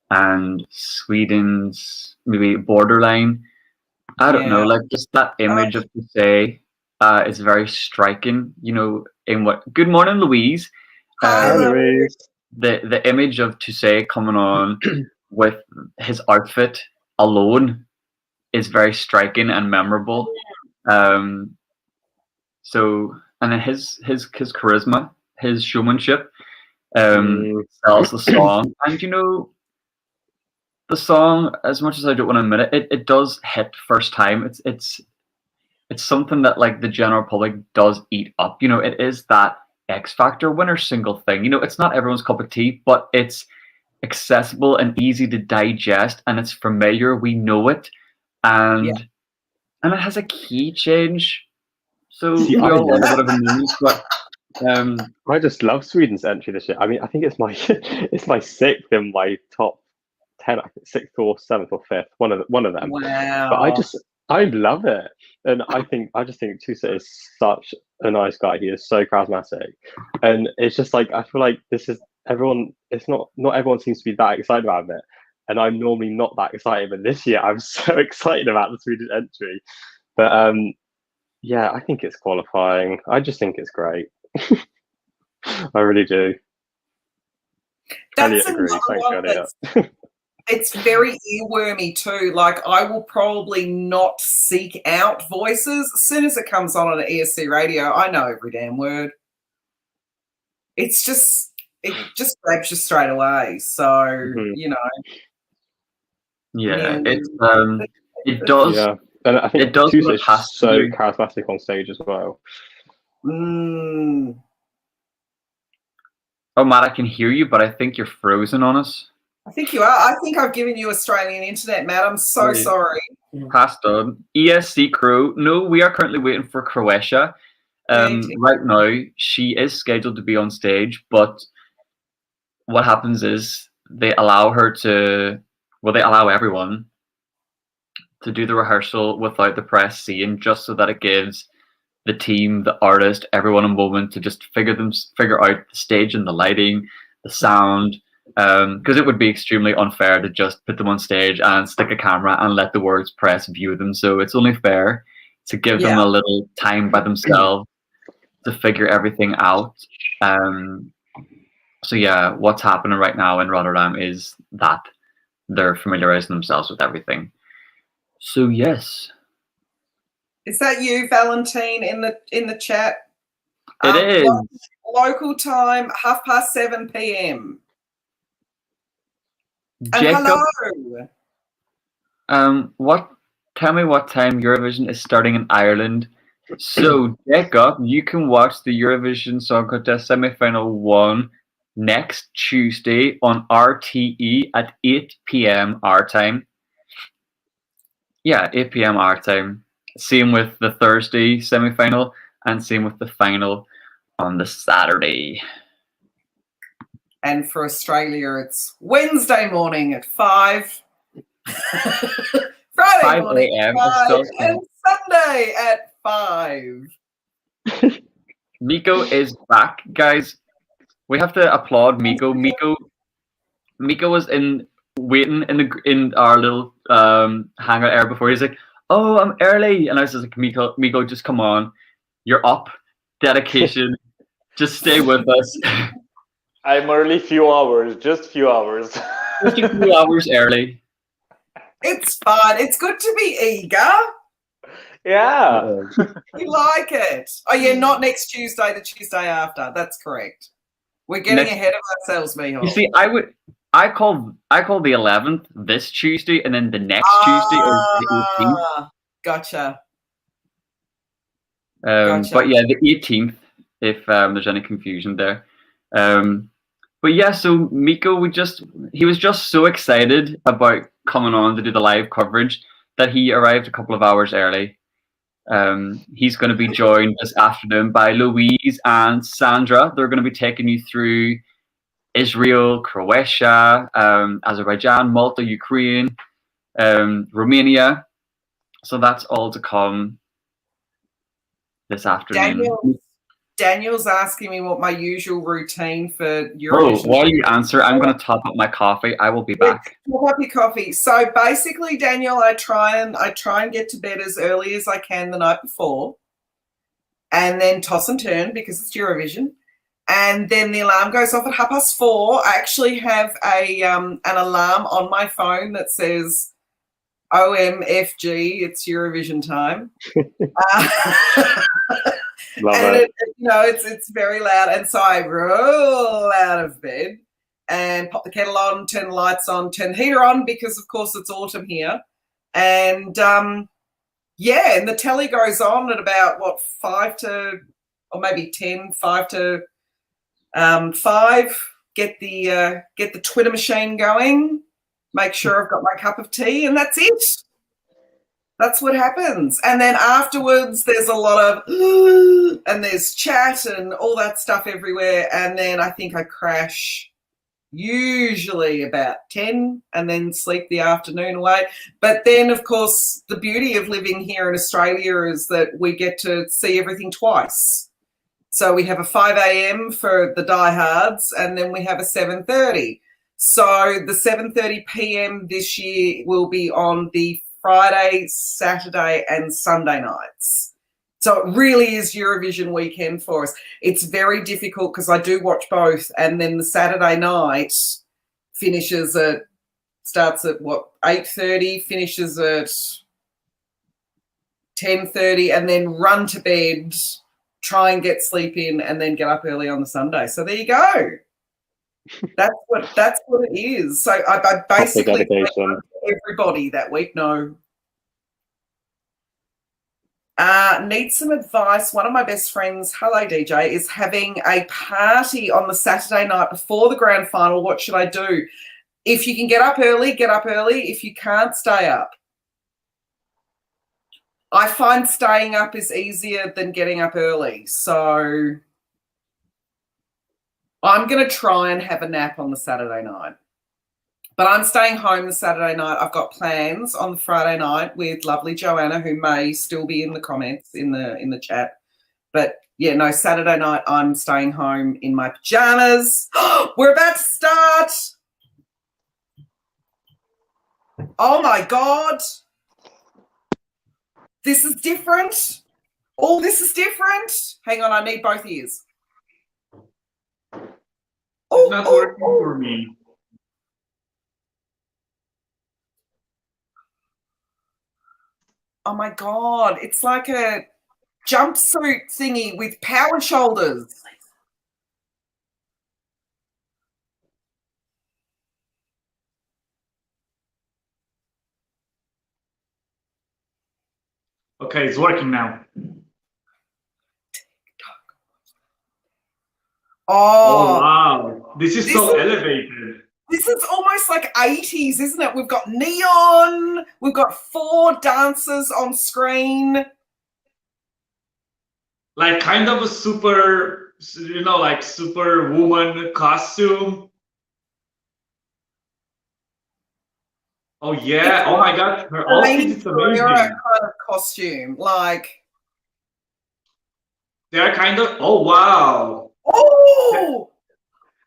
and Sweden's maybe borderline. I don't know, like just that image of to say is very striking, you know, in what, good morning, Louise. Hi, Louise. The image of to say coming on with his outfit alone is very striking and memorable. So, and then his charisma, his showmanship, sells the song. And you know, the song, as much as I don't want to admit it, it does hit first time. It's something that like the general public does eat up. You know, it is that X Factor winner single thing. You know, it's not everyone's cup of tea, but it's accessible and easy to digest, and it's familiar. We know it, and it has a key change. So we all love a bit of a moment, but I just love Sweden's entry this year. I mean, I think it's my it's my 6th in my top 10, 6th or 7th or 5th, one of them. Wow. But I love it, and I just think Tusa is such a nice guy. He is so charismatic, and it's just like I feel like this is everyone. It's not everyone seems to be that excited about it, and I'm normally not that excited. But this year, I'm so excited about the Swedish entry. But yeah, I think it's qualifying. I just think it's great. I really do. That's Elliot agrees. Thanks, Elliot. It's very earwormy too. Like, I will probably not seek out voices. As soon as it comes on an ESC radio, I know every damn word. It just grabs you straight away. So, you know. Yeah, it does. Yeah, and I think it does Tusa what it has is to so do. charismatic on stage as well. Oh, Matt, I can hear you, but I think you're frozen on us. I think you are. I think I've given you Australian internet, Matt. I'm so sorry. Passed on. ESC crew. No, we are currently waiting for Croatia. Right now, she is scheduled to be on stage, but what happens is they allow her to, well, they allow everyone to do the rehearsal without the press seeing, just so that it gives the team, the artist, everyone a moment to just figure out the stage and the lighting, the sound, because it would be extremely unfair to just put them on stage and stick a camera and let the world's press view them. So it's only fair to give them a little time by themselves to figure everything out. So yeah, what's happening right now in Rotterdam is that they're familiarizing themselves with everything. So yes. Is that you, Valentine, in the chat? It is. Local time, 7:30 p.m. Jacob, hello. Tell me what time Eurovision is starting in Ireland. So, Jacob, you can watch the Eurovision Song Contest Semi-Final 1 next Tuesday on RTE at 8 p.m. our time. Yeah, 8 p.m. our time. Same with the Thursday semi-final, and same with the final on the Saturday. And for Australia, it's Wednesday morning at 5. Friday 5 morning at 5, and Sunday at 5. Miko is back, guys. We have to applaud Miko. Miko was waiting in our little hangout area before. He's like, "Oh, I'm early," and I was just like, "Miko, just come on. You're up. Dedication. Just stay with us." I'm early few hours, just few hours. Just a few hours early. It's fun. It's good to be eager. Yeah. You like it. Oh, yeah, not next Tuesday, the Tuesday after. That's correct. We're getting ahead of ourselves, Miho. You see, I call the 11th this Tuesday, and then the next Tuesday is the 18th. Gotcha. But yeah, the 18th, if there's any confusion there. But yeah, so Miko, he was just so excited about coming on to do the live coverage that he arrived a couple of hours early. He's going to be joined this afternoon by Louise and Sandra. They're going to be taking you through Israel, Croatia, Azerbaijan, Malta, Ukraine, Romania. So that's all to come this afternoon. Daniel's asking me what my usual routine for Eurovision. Oh, while you answer, I'm going to top up my coffee. I will be back. Top up your coffee. So basically, Daniel, I try and get to bed as early as I can the night before, and then toss and turn because it's Eurovision. And then the alarm goes off at 4:30. I actually have an alarm on my phone that says OMFG, it's Eurovision time. Love and it. It's very loud, and so I roll out of bed and pop the kettle on, turn the lights on, turn the heater on because of course it's autumn here, and and the telly goes on at about 5 to, or maybe 5 to 5. Get the Twitter machine going, make sure I've got my cup of tea, and that's it. That's what happens. And then afterwards, there's a lot of, and there's chat and all that stuff everywhere. And then I think I crash usually about 10 and then sleep the afternoon away. But then, of course, the beauty of living here in Australia is that we get to see everything twice. So we have a 5 a.m. for the diehards, and then we have a 7:30. So the 7:30 p.m. this year will be on the Friday, Saturday, and Sunday nights. So it really is Eurovision weekend for us. It's very difficult because I do watch both, and then the Saturday night finishes at starts at what, 8:30, finishes at 10:30, and then run to bed, try and get sleep in, and then get up early on the Sunday. So there you go. That's what it is. So I basically everybody that week. No. Need some advice. One of my best friends, hello DJ, is having a party on the Saturday night before the grand final. What should I do? If you can get up early, get up early. If you can't, stay up. I find staying up is easier than getting up early. So I'm going to try and have a nap on the Saturday night. But I'm staying home the Saturday night. I've got plans on the Friday night with lovely Joanna, who may still be in the comments in the chat. But yeah, no, Saturday night I'm staying home in my pajamas. We're about to start. Oh my God. This is different. All this is different. Hang on, I need both ears. It's not working for me. Oh my God, it's like a jumpsuit thingy with power shoulders. Okay, it's working now. Oh wow, this is so elevated. This is almost like 80s, isn't it? We've got neon, we've got 4 dancers on screen. Like kind of a super, like superwoman costume. Oh yeah, It's oh my God, her outfit is amazing. Kind of costume, like. They're kind of, oh wow. Oh!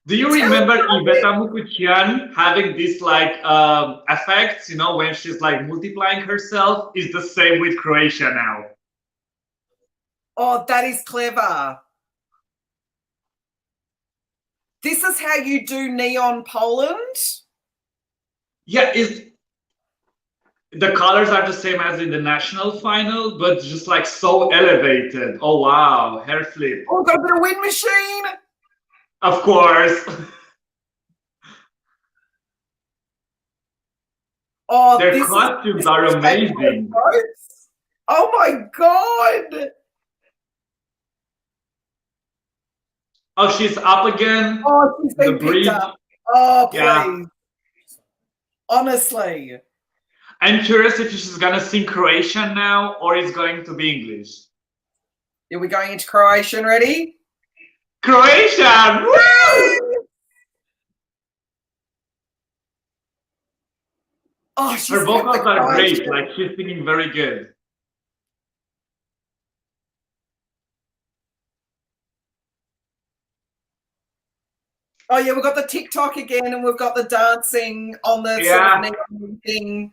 Do you remember Iveta Mukuchian having these like effects, when she's like multiplying herself? Is the same with Croatia now. Oh, that is clever. This is how you do Neon Poland? Yeah, the colors are the same as in the national final, but just like so elevated. Oh wow, hair flip. Oh, got a bit of wind machine. Of course. Oh, their costumes are amazing. Oh my God. Oh, she's up again. Oh, she's been the bridge. Up. Oh, please. Yeah. Honestly. I'm curious if she's gonna sing Croatian now or it's going to be English. Are we going into Croatian? Ready? Croatian! Woo! Oh, she's her vocals are great. Like she's singing very good. Oh yeah, we've got the Tick-Tock again, and we've got the dancing on the sort of thing.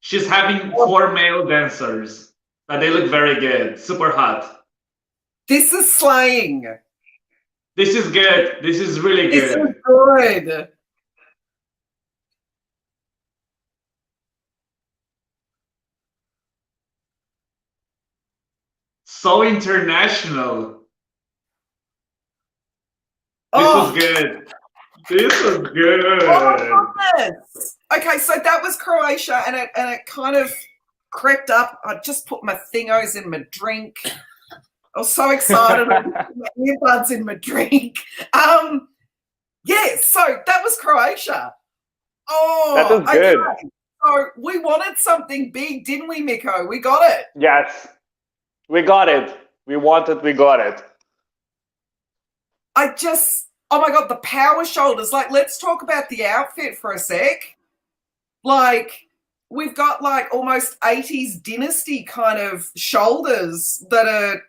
She's having 4 male dancers, but they look very good. Super hot. This is slaying. This is good. This is really good. This is good. So international. This was good. This was good. Oh, okay, so that was Croatia, and it kind of crept up. I just put my thingos in my drink. I was so excited. I put my earbuds in my drink. Yeah, so that was Croatia. Oh, that was good. Okay. So we wanted something big, didn't we, Miko? We got it. Yes, we got it. We wanted, we got it. Oh my God, the power shoulders. Like, let's talk about the outfit for a sec. Like, we've got like almost 80s dynasty kind of shoulders that are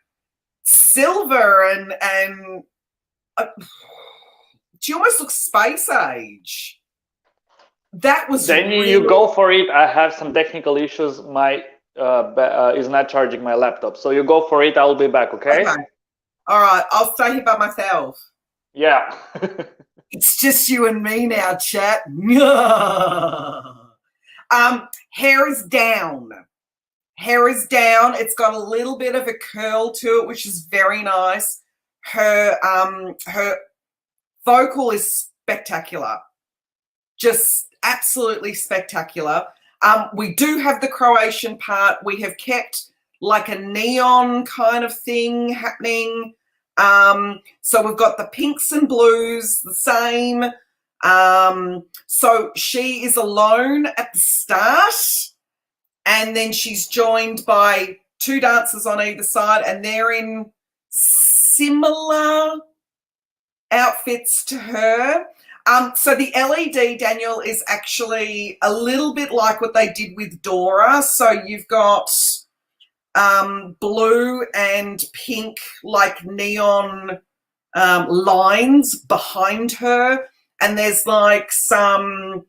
silver and she almost looks space age. That was then really... you go for it. I have some technical issues. My is not charging my laptop, so you go for it. I will be back. Okay. All right, I'll stay here by myself. Yeah. It's just you and me now, chat. Hair is down. Hair is down. It's got a little bit of a curl to it, which is very nice. Her vocal is spectacular. Just absolutely spectacular. We do have the Croatian part. We have kept like a neon kind of thing happening. So we've got the pinks and blues, the same. So she is alone at the start, and then she's joined by two dancers on either side, and they're in similar outfits to her. So the LED, Daniel, is actually a little bit like what they did with Dora. So you've got blue and pink, like neon lines behind her, and there's like some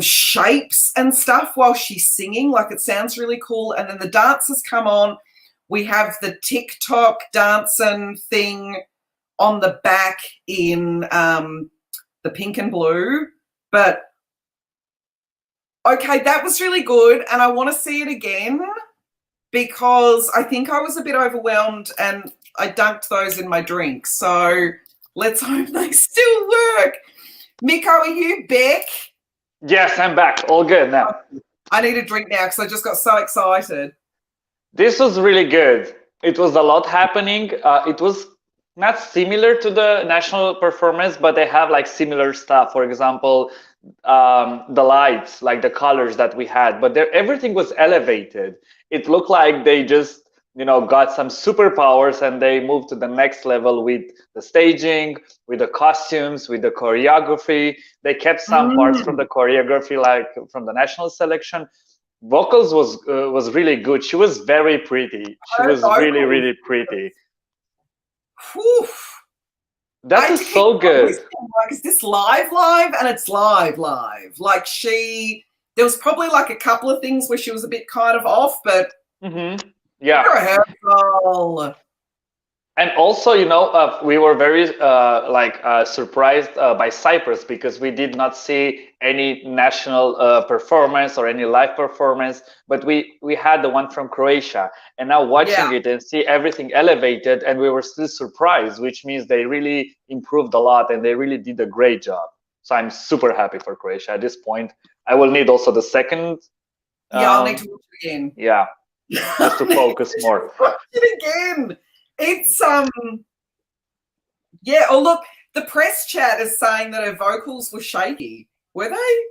shapes and stuff while she's singing. Like, it sounds really cool. And then the dancers come on. We have the Tick-Tock dancing thing on the back in the pink and blue. But okay, that was really good, and I want to see it again because I think I was a bit overwhelmed and I dunked those in my drink. So let's hope they still work. Miko, are you back? Yes, I'm back. All good now. I need a drink now because I just got so excited. This was really good. It was a lot happening. It was not similar to the national performance, but they have like similar stuff. For example, the lights, like the colors that we had, but everything was elevated. It looked like they just, got some superpowers and they moved to the next level with the staging, with the costumes, with the choreography. They kept some parts from the choreography, like from the national selection. Vocals was really good. She was very pretty. She was really, really pretty. Whew. That is so good. Like, is this live? And it's live. Like, there was probably like a couple of things where she was a bit kind of off, but yeah. Rehearsal. And also, we were very surprised by Cyprus because we did not see any national performance or any live performance, but we had the one from Croatia. And now watching it and see everything elevated, and we were still surprised, which means they really improved a lot and they really did a great job. So I'm super happy for Croatia at this point. I will need also the second. I'll need to watch it again. Yeah, just to focus more. Watch it again. It's oh look, the press chat is saying that her vocals were shaky. Were they?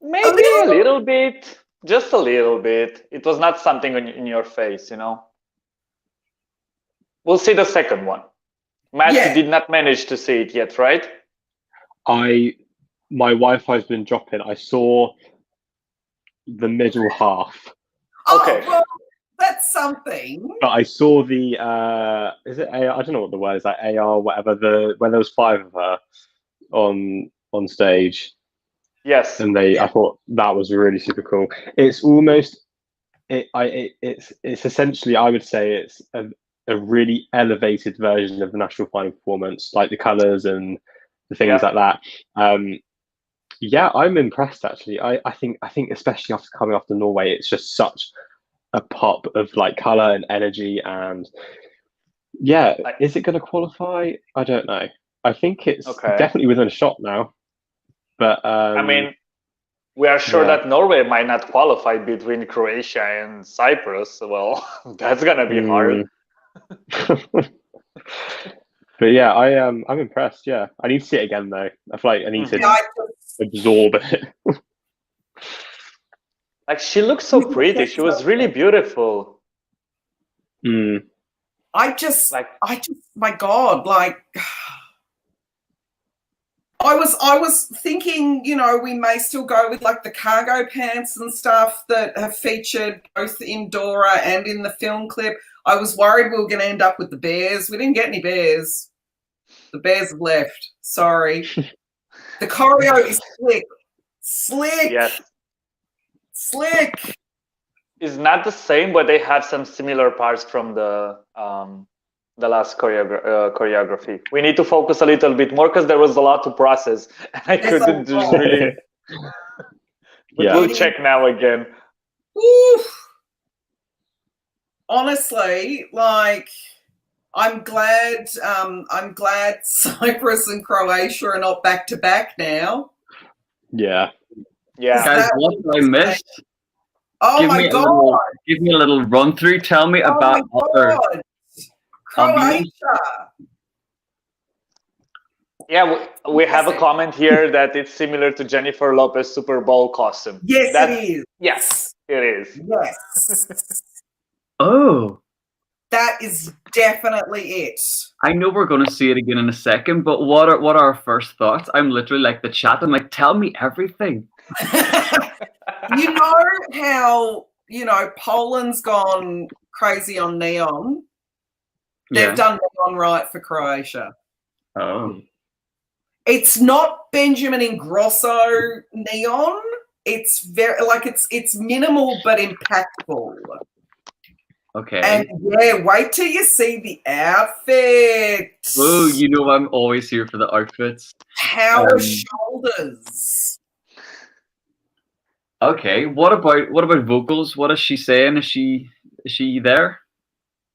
Maybe a little bit, just a little bit. It was not something in your face, We'll see the second one. Matt did not manage to see it yet, right? My Wi-Fi's been dropping. I saw the middle half. Okay. Well, that's something. But I saw the is it AR? I don't know what the word is, like AR, whatever. When there was 5 of her on stage. Yes. And I thought that was really super cool. It's almost it's essentially, I would say, it's a really elevated version of the national final performance, like the colours and the things like that. I'm impressed actually. I think especially after coming off the Norway, it's just such a pop of like color and energy, and is it going to qualify? I don't know. I think it's definitely within a shot now, but I mean, we are sure that Norway might not qualify between Croatia and Cyprus. Well, that's gonna be hard. But yeah, I'm impressed. Yeah, I need to see it again though. I feel like I need to absorb it. Like, she looks so pretty. She was really beautiful. My God, like, I was thinking, we may still go with like the cargo pants and stuff that have featured both in Dora and in the film clip. I was worried we were going to end up with the bears. We didn't get any bears. The bears have left. Sorry. The choreo is slick. Yes. Slick. It's not the same, but they have some similar parts from the the last choreography. We need to focus a little bit more because there was a lot to process. And I couldn't just really. But we'll check now again. Oof. Honestly, like, I'm glad Cyprus and Croatia are not back to back now. Yeah. Yeah. Guys, what did I miss? Oh Give my me god! Give me a little run through. Tell me about other. Croatia. Yeah, we have a comment here that it's similar to Jennifer Lopez Super Bowl costume. Yes, it is. Yes, it is. Yes. Oh. That is definitely it. I know we're going to see it again in a second, but what are our first thoughts? I'm literally like the chat. I'm like, tell me everything. You know how, Poland's gone crazy on neon? They've done neon right for Croatia. Oh. It's not Benjamin Ingrosso neon. It's very it's minimal but impactful. Okay. And yeah, wait till you see the outfit. Oh, I'm always here for the outfits. Power shoulders. Okay. What about vocals? What is she saying? Is she there?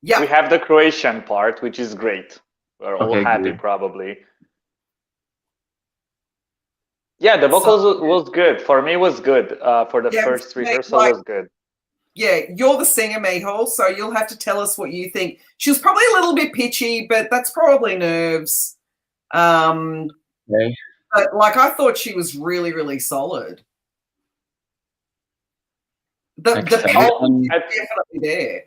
Yeah. We have the Croatian part, which is great. We're all happy, good. Probably. Yeah, the vocals was good. For me, was good. For the first rehearsal, was good. Yeah, you're the singer, Mihal, so you'll have to tell us what you think. She was probably a little bit pitchy, but that's probably nerves. Okay. But I thought she was really, really solid. The power is definitely there.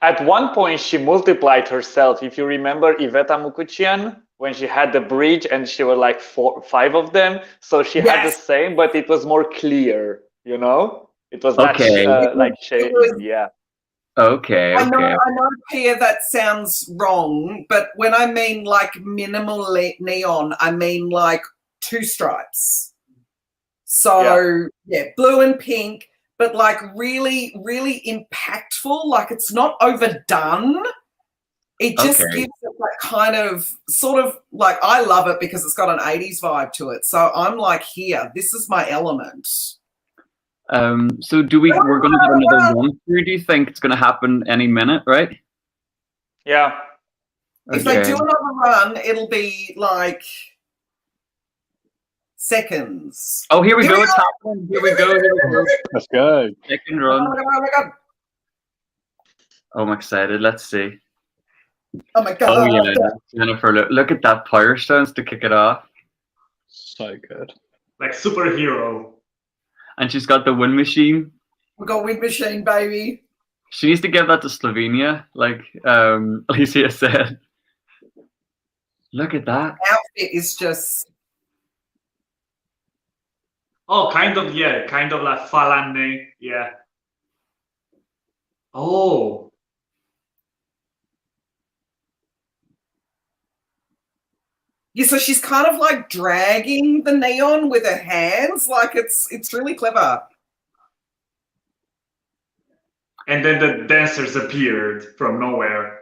At one point, she multiplied herself. If you remember Iveta Mukuchian, when she had the bridge and she was like 5 of them, so she had the same, but it was more clear, It was not like shady, yeah. Okay. I know, Pia, that sounds wrong, but when I mean minimal neon, I mean 2 stripes. So blue and pink, but really, really impactful. It's not overdone. It just gives it that kind of sort of I love it because it's got an 80s vibe to it. So I'm here, this is my element. So we're going to get another run through. Do you think it's going to happen any minute, right? Yeah. If they do another run, it'll be seconds. Oh, here we go. It's happening. Here we go. Let's go. Second run. Oh my god. I'm excited. Let's see. Oh my god. Oh yeah, Jennifer, look at that power stance to kick it off. So good. Like superhero. And she's got the wind machine. We got wind machine, baby. She needs to give that to Slovenia, like Alicia said. Look at that. Outfit is just. Oh, kind of like Falane, yeah. Oh. Yeah, so she's kind of dragging the neon with her hands. It's really clever. And then the dancers appeared from nowhere.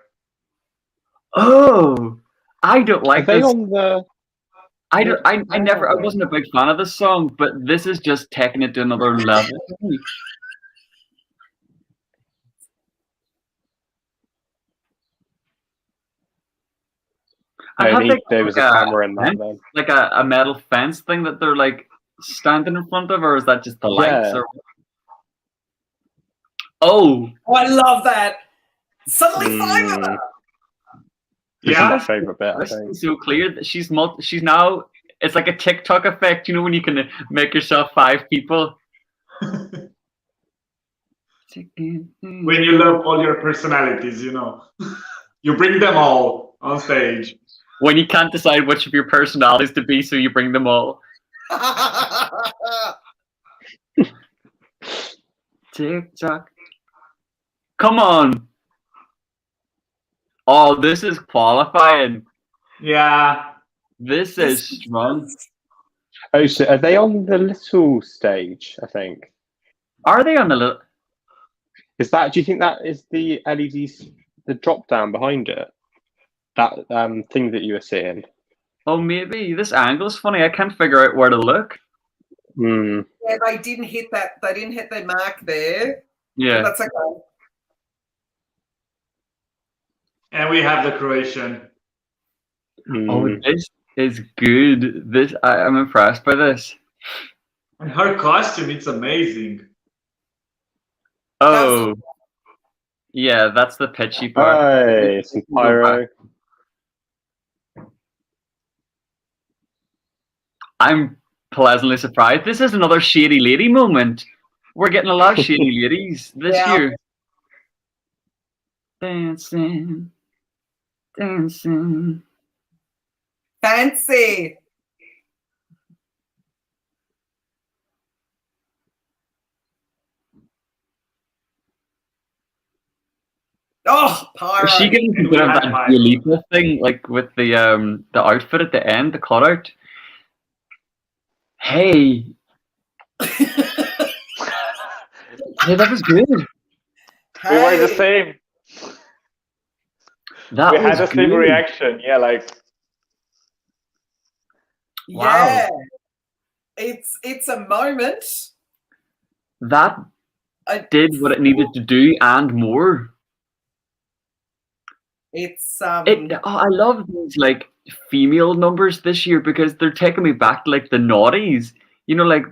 Oh, I don't like this. On the... I wasn't a big fan of this song, but this is just taking it to another level. There was a camera in that then. Like a metal fence thing that they're standing in front of, or is that just the lights? Or... Oh, I love that. Suddenly 5 of them. This is my favorite bit. I think. So clear that she's now. It's like a Tick-Tock effect, when you can make yourself 5 people. When you love all your personalities, you bring them all on stage. When you can't decide which of your personalities to be, so you bring them all. Tick-Tock. Come on. Oh, this is qualifying. Yeah. This is strong. Oh, so are they on the little stage, I think? Are they on the little... Do you think that is the LEDs, the drop down behind it? that thing that you were seeing. Oh, maybe this angle's funny. I can't figure out where to look. Mm. Yeah, they didn't hit that. They didn't hit their mark there. Yeah. But that's okay. And we have the Croatian. Oh, this is good. I'm impressed by this. And her costume, it's amazing. Oh, yeah, that's the pitchy part. Hey, some pyro. I'm pleasantly surprised. This is another shady lady moment. We're getting a lot of shady ladies this year. Dancing, dancing. Fancy. Oh, pyro. Is she getting a bit of that Dialita thing, like with the outfit at the end, the cutout? Hey. Hey, that was good. We were the same. That we was had the same good. reaction. Yeah, like. Wow. Yeah. It's a moment. That did what it needed to do and more. It's I love these like female numbers this year because they're taking me back to like the noughties. You know, like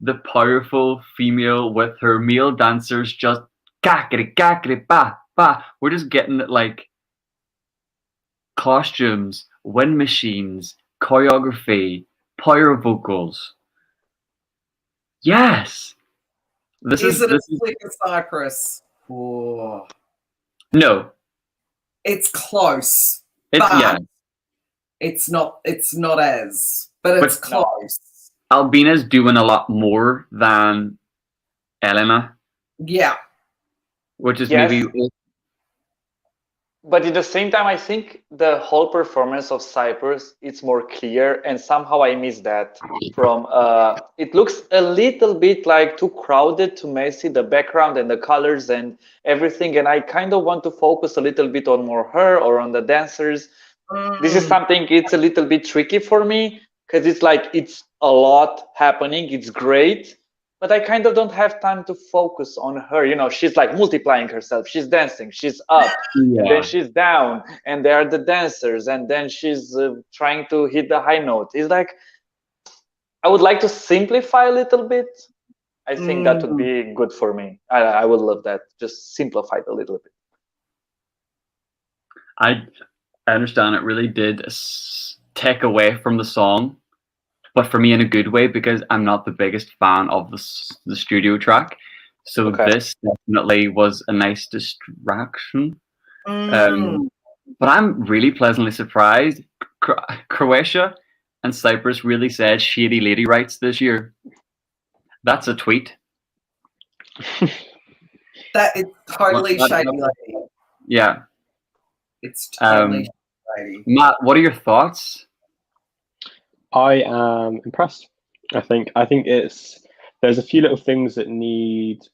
the powerful female with her male dancers just kakiri ba ba. We're just getting like costumes, wind machines, choreography, pyro vocals. Yes. Is it as quick as Cyprus? Oh. No. It's close. It's not as, but it's close. Albina's doing a lot more than Elena. Yeah. Which is maybe. But at the same time, I think the whole performance of Cyprus, it's more clear, and somehow I miss that from, it looks a little bit like too crowded, too messy, the background and the colors and everything, and I kind of want to focus a little bit on more her or on the dancers. This is something, it's a little bit tricky for me, because it's like, it's a lot happening, it's great, but I kind of don't have time to focus on her. You know, she's like multiplying herself. She's dancing. She's up, and then she's down, and there are the dancers, and then she's trying to hit the high note. It's like, I would like to simplify a little bit. I think that would be good for me. I would love that. Just simplify it a little bit. I understand it really did take away from the song. But for me in a good way, because I'm not the biggest fan of the studio track. So this definitely was a nice distraction. But I'm really pleasantly surprised. Croatia and Cyprus really said shady lady rights this year. That's a tweet. That is totally shady lady. Yeah. It's totally shady. Matt, what are your thoughts? I am impressed. I think there's a few little things that need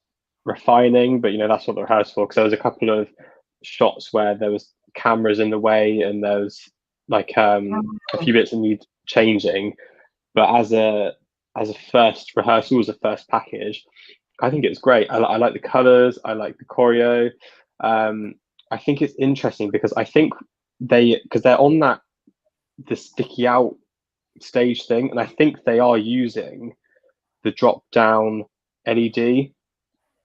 refining, but you know that's what the rehearsal for. Because there was a couple of shots where there was cameras in the way, and there was like a few bits that need changing. But as a first rehearsal, as a first package, I think it's great. I like the colors. I like the choreo. I think it's interesting because I think they're on the sticky out stage thing, and I think they are using the drop down LED.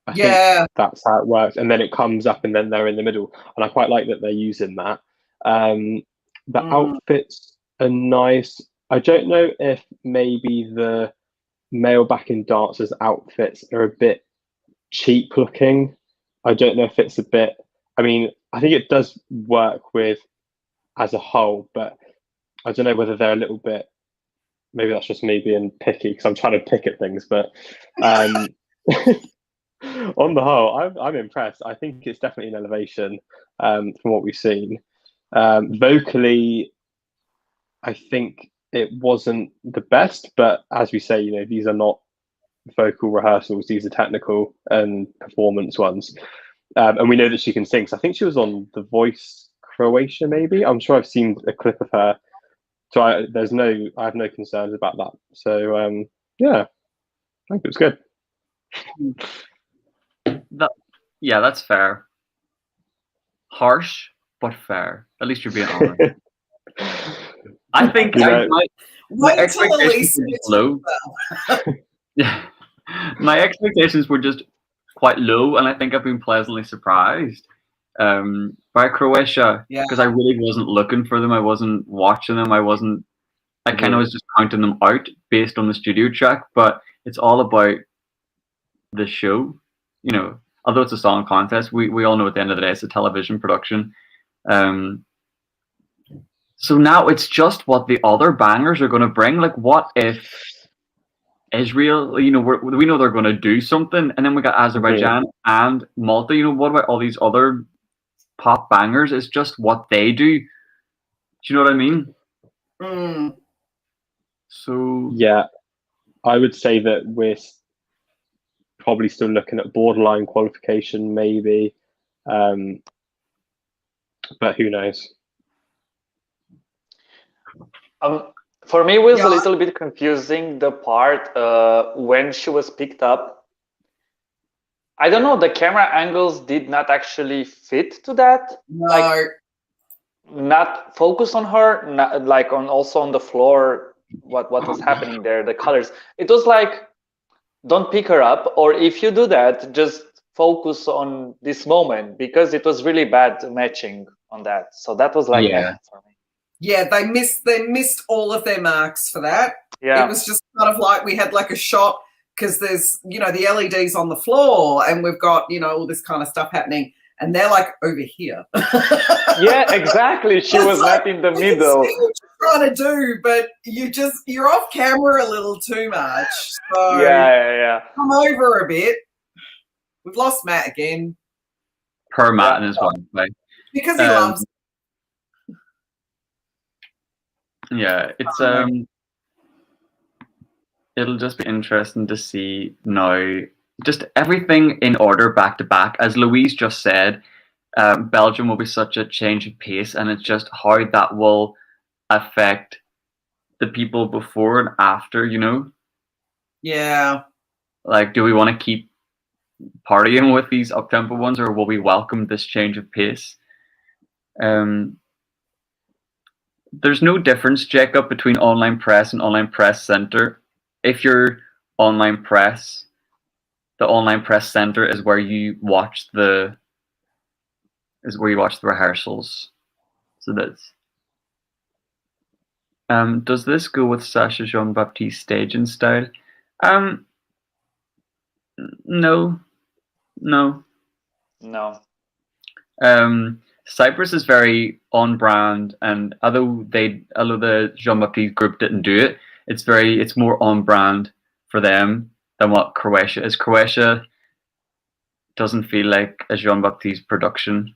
I think that's how it works, and then it comes up and then they're in the middle, and I quite like that they're using that. The outfits are nice. I don't know if maybe the male backing dancers outfits are a bit cheap looking. I don't know if it's a bit, I mean, I think it does work with as a whole, but I don't know whether they're a little bit, maybe that's just me being picky because I'm trying to pick at things, but on the whole, I'm impressed. I think it's definitely an elevation from what we've seen. Vocally, I think it wasn't the best, but as we say, you know, these are not vocal rehearsals; these are technical and performance ones. And we know that she can sing. So I think she was on The Voice Croatia, maybe. I'm sure I've seen a clip of her. So I have no concerns about that. So yeah, I think it was good. Yeah, that's fair. Harsh, but fair. At least you're being honest. I think my expectations were just low. Yeah, my expectations were just quite low, and I think I've been pleasantly surprised by Croatia because I really wasn't looking for them. I wasn't watching them. I kind of was just counting them out based on the studio track, but it's all about the show. You know, although it's a song contest, we all know at the end of the day it's a television production. So now it's just what the other bangers are going to bring. Like, what if Israel, you know, we know they're going to do something, and then we got Azerbaijan and Malta. You know, what about all these other pop bangers? It's just what they do. Do you know what I mean? Mm. So yeah, I would say that we're probably still looking at borderline qualification, maybe, but who knows? For me, it was a little bit confusing, the part when she was picked up. I don't know, the camera angles did not actually fit to that. No. Like, not focus on her, not, like also on the floor, what was happening there, the colors. It was like, don't pick her up, or if you do that, just focus on this moment, because it was really bad matching on that. So that was like, for me. Yeah, they missed all of their marks for that. Yeah. It was just kind of like we had like a shot because there's, you know, the LEDs on the floor and we've got, you know, all this kind of stuff happening and they're like over here. Yeah, exactly. She was like, not in the middle. See what you're trying to do, but you're off camera a little too much. So yeah. Come over a bit. We've lost Matt again. Per Matt and his wife, right? Because he loves. Yeah, it's it'll just be interesting to see now just everything in order back to back. As Louise just said, Belgium will be such a change of pace, and it's just how that will affect the people before and after, you know? Yeah. Like, do we want to keep partying with these up-tempo ones, or will we welcome this change of pace? There's no difference, Jacob, between online press and online press center. If you're online press, the online press center is where you watch the rehearsals. So that's. Does this go with Sacha Jean-Baptiste's staging style? No. Cyprus is very on brand, and although the Jean-Baptiste group didn't do it, it's more on brand for them than what Croatia is. Croatia doesn't feel like a Jean-Baptiste production.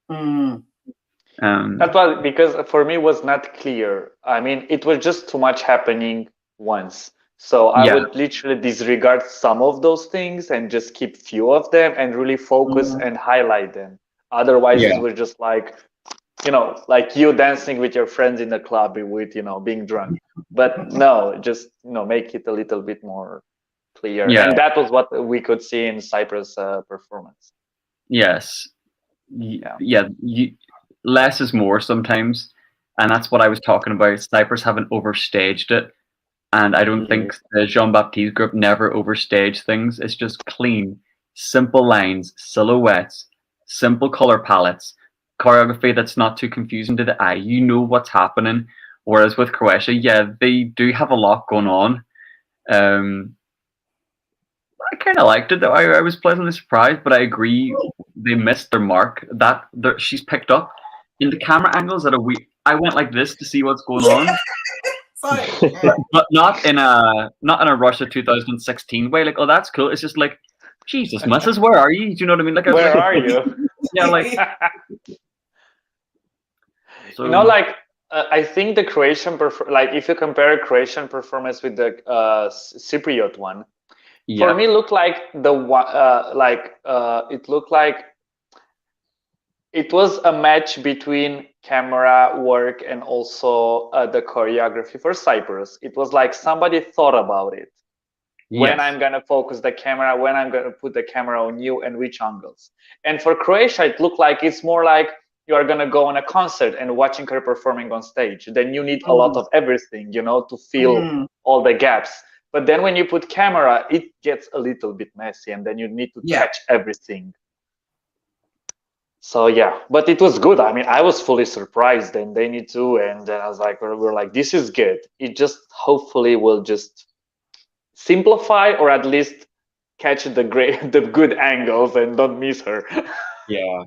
That's why, because for me it was not clear. I mean, it was just too much happening once. So I would literally disregard some of those things and just keep few of them and really focus and highlight them. Otherwise, it was just like, you know, like you dancing with your friends in the club with, you know, being drunk. But no, just, you know, make it a little bit more clear. Yeah. And that was what we could see in Cyprus' performance. Yes. Yeah. Less is more sometimes. And that's what I was talking about. Cyprus haven't overstaged it. And I don't think the Jean-Baptiste group never overstaged things. It's just clean, simple lines, silhouettes, simple color palettes, choreography that's not too confusing to the eye. You know what's happening. Whereas with Croatia, they do have a lot going on. I kind of liked it though. I was pleasantly surprised, but I agree they missed their mark. She's picked up in the camera angles that I went like this to see what's going on. but not in a Russia 2016 way. Like, oh, that's cool. It's just like, Jesus, Mrs., where are you? Do you know what I mean? Like, where are you? Yeah, like. So, you know, like I think the Croatian like if you compare Croatian performance with the Cypriot one, for me looked like the one it looked like it was a match between camera work and also the choreography for Cyprus. It was like somebody thought about it. When I'm going to focus the camera, when I'm going to put the camera on you, and which angles. And for Croatia, it looked like it's more like you are going to go on a concert and watching her performing on stage. Then you need a lot of everything, you know, to fill all the gaps. But then when you put camera, it gets a little bit messy, and then you need to catch everything. So yeah, but it was good. I mean, I was fully surprised, and they need to. And I was like, we're like, this is good. It just hopefully will just simplify, or at least catch the good angles and don't miss her. Yeah.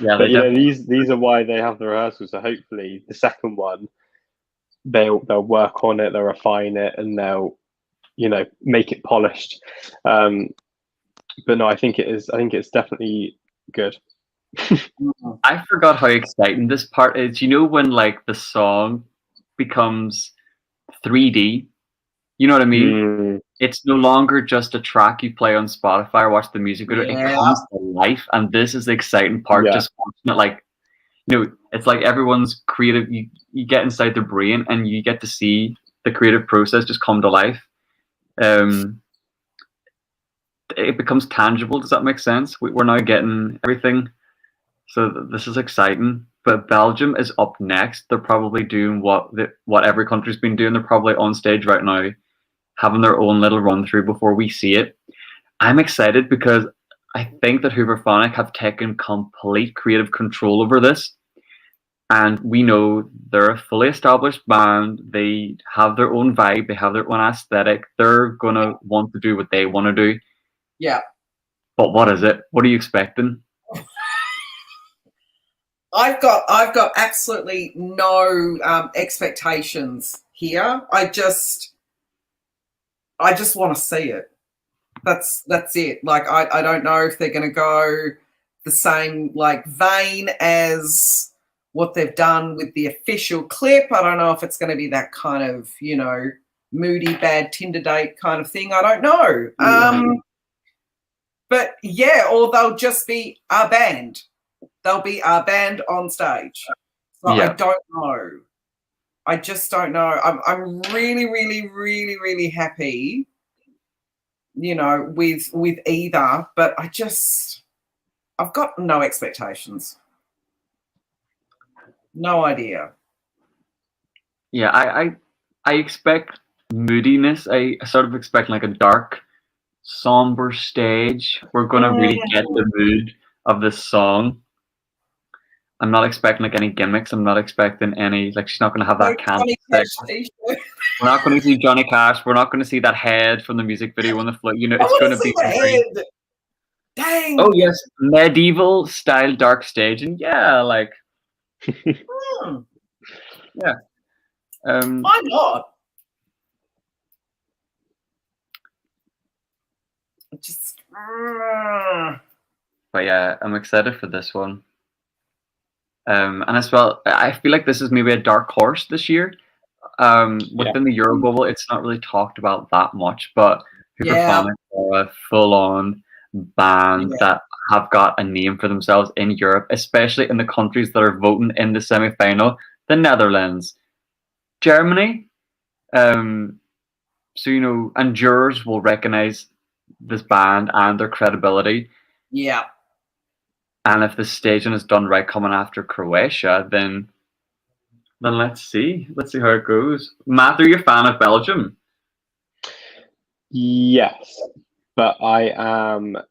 But you know, these are why they have the rehearsals. So hopefully the second one, they'll work on it, they'll refine it, and they'll, you know, make it polished. But no, I think it's definitely good. I forgot how exciting this part is. You know, when like the song becomes 3D, you know what I mean? It's no longer just a track you play on Spotify or watch the music video. It comes to life, and this is the exciting part. Just watching it, like, you know, it's like everyone's creative. You get inside their brain, and you get to see the creative process just come to life. It becomes tangible. Does that make sense? We're now getting everything. So this is exciting. But Belgium is up next. They're probably doing what every country's been doing. They're probably on stage right now, having their own little run through before we see it. I'm excited because I think that Hooverphonic have taken complete creative control over this. And we know they're a fully established band. They have their own vibe. They have their own aesthetic. They're going to want to do what they want to do. Yeah. But what is it? What are you expecting? I've got absolutely no expectations here. I just want to see it. That's it. Like I don't know if they're going to go the same like vein as what they've done with the official clip. I don't know if it's going to be that kind of, you know, moody bad Tinder date kind of thing. I don't know. But yeah, or they'll just be a band. They'll be a band on stage. So I don't know. I just don't know. I'm really, really, really, really happy, you know, with either. But I've got no expectations. No idea. Yeah, I expect moodiness. I sort of expect like a dark, somber stage. We're going to really get the mood of this song. I'm not expecting like any gimmicks. I'm not expecting any, like, she's not going to have that candy stick. We're not going to see Johnny Cash. We're not going to see that head from the music video on the floor. You know, it's going to be head. Dang. Oh yes, medieval style dark stage, and yeah, like yeah. Why not? Just. But yeah, I'm excited for this one. And as well, I feel like this is maybe a dark horse this year. Within the Euro bubble, it's not really talked about that much, but Hooverphonic are a full-on band that have got a name for themselves in Europe, especially in the countries that are voting in the semi-final: the Netherlands, Germany. So, you know, and jurors will recognize this band and their credibility. Yeah. And if the staging is done right coming after Croatia, then let's see. Let's see how it goes. Matt, are you a fan of Belgium? Yes, but I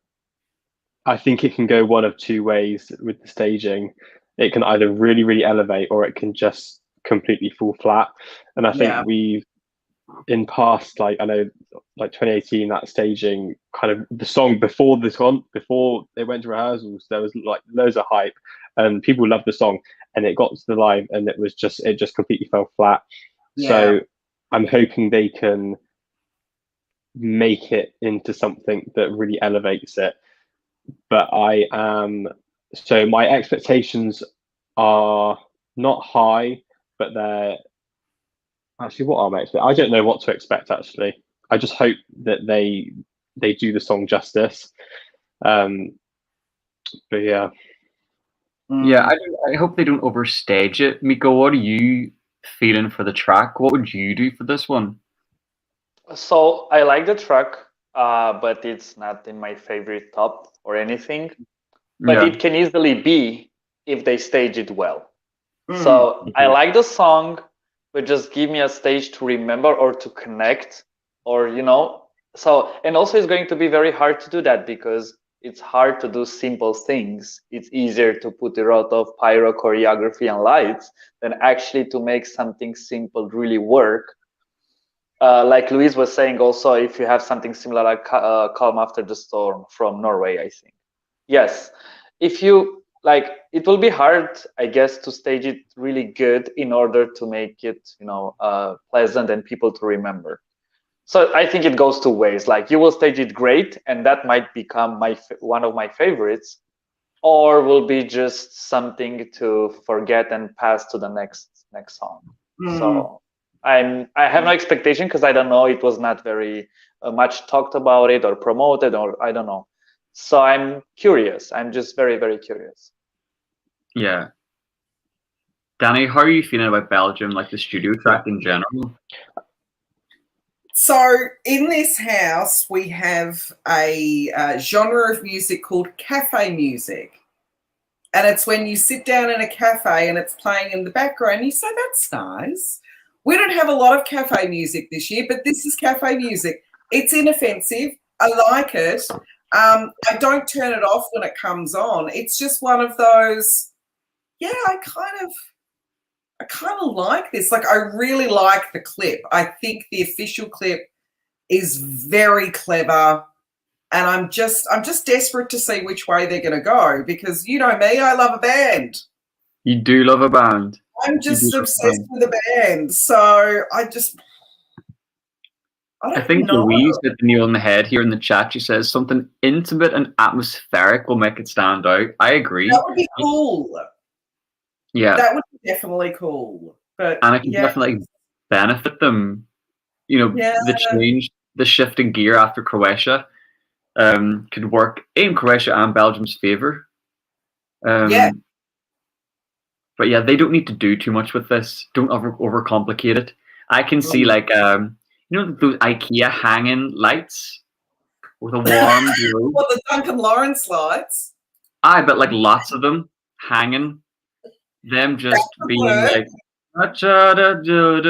think it can go one of two ways with the staging. It can either really, really elevate, or it can just completely fall flat. And I think we've, in past, like, I know, like 2018, that staging kind of, the song before it went to rehearsals, there was like loads of hype and people loved the song, and it got to the live and it just completely fell flat. So I'm hoping they can make it into something that really elevates it. But so my expectations are not high, but they're actually, what are my expectations? I don't know what to expect, actually. I just hope that they do the song justice. But But yeah. Yeah, I hope they don't overstage it. Miko, what are you feeling for the track? What would you do for this one? So I like the track, but it's not in my favorite top or anything. But Yeah. it can easily be if they stage it well. So I like the song, but just give me a stage to remember or to connect, or So, and also it's going to be very hard to do that because it's hard to do simple things. It's easier to put a lot of pyro choreography and lights than actually to make something simple really work. Like Louise was saying, also, if you have something similar like Calm After the Storm from Norway, I think. Yes, if you like, it will be hard, I guess, to stage it really good in order to make it, pleasant and people to remember. So I think it goes two ways. Like, you will stage it great, and that might become one of my favorites, or will be just something to forget and pass to the next song. So I have no expectation because I don't know. It was not very much talked about it or promoted, or I don't know. So I'm curious. I'm just very, very curious. Yeah. Danny, how are you feeling about Belgium, like the studio track in general? So in this house, we have a genre of music called cafe music. And it's when you sit down in a cafe and it's playing in the background, you say, that's nice. We don't have a lot of cafe music this year, but this is cafe music. It's inoffensive. I like it. I don't turn it off when it comes on. It's just one of those, I kind of like this. Like, I really like the clip. I think the official clip is very clever. And I'm just desperate to see which way they're going to go because, you know me, I love a band. You do love a band. I'm just obsessed with a band. So I think Louise hit the nail on the head here in the chat. She says something intimate and atmospheric will make it stand out. I agree. That would be cool. Yeah. That would be definitely cool. And it can definitely benefit them. The change, the shift in gear after Croatia could work in Croatia and Belgium's favour. But yeah, they don't need to do too much with this. Don't overcomplicate it. I can see like those IKEA hanging lights with a warm glow. What, the Duncan Lawrence lights? But like lots of them hanging. Them just being like, that's what I feel.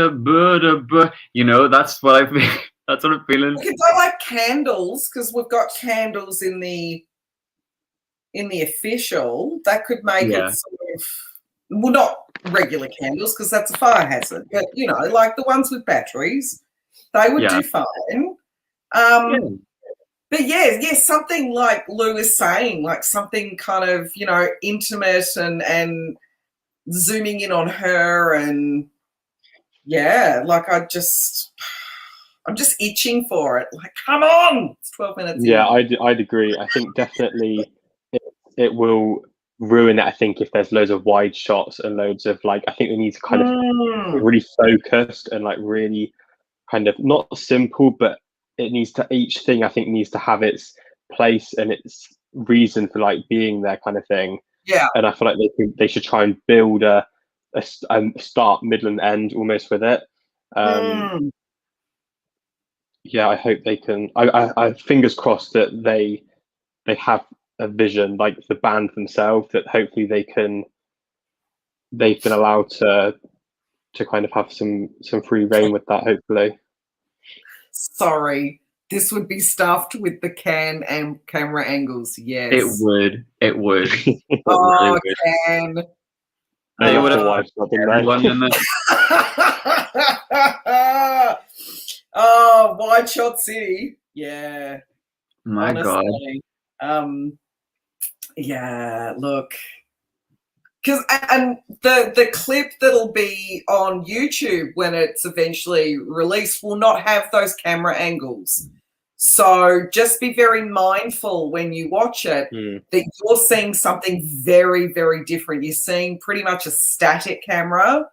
That's what I'm feeling. We could go like candles because we've got candles in the official. That could make it sort of, well, not regular candles because that's a fire hazard, but like the ones with batteries, they would do fine. But something like Lou is saying, like something kind of intimate and zooming in on her, and like I'm just itching for it. Like, come on, it's 12 minutes. Yeah, I'd agree. I think definitely it will ruin it. I think if there's loads of wide shots and loads of I think we need to kind of really focused and like really kind of not simple, but each thing I think needs to have its place and its reason for like being there, kind of thing. Yeah. And I feel like they should try and build a start, middle, and end almost with it. Yeah, I hope they can. I fingers crossed that they have a vision, like the band themselves, that hopefully they've been allowed to kind of have some free reign with that, hopefully. Sorry, this would be stuffed with the can and camera angles. Yes, it would. It would. Oh, can. They would have everyone in it. Oh, Wide Shot City. Yeah. My honestly. God. Yeah, look. And the clip that'll be on YouTube when it's eventually released will not have those camera angles. So just be very mindful when you watch it that you're seeing something very, very different. You're seeing pretty much a static camera,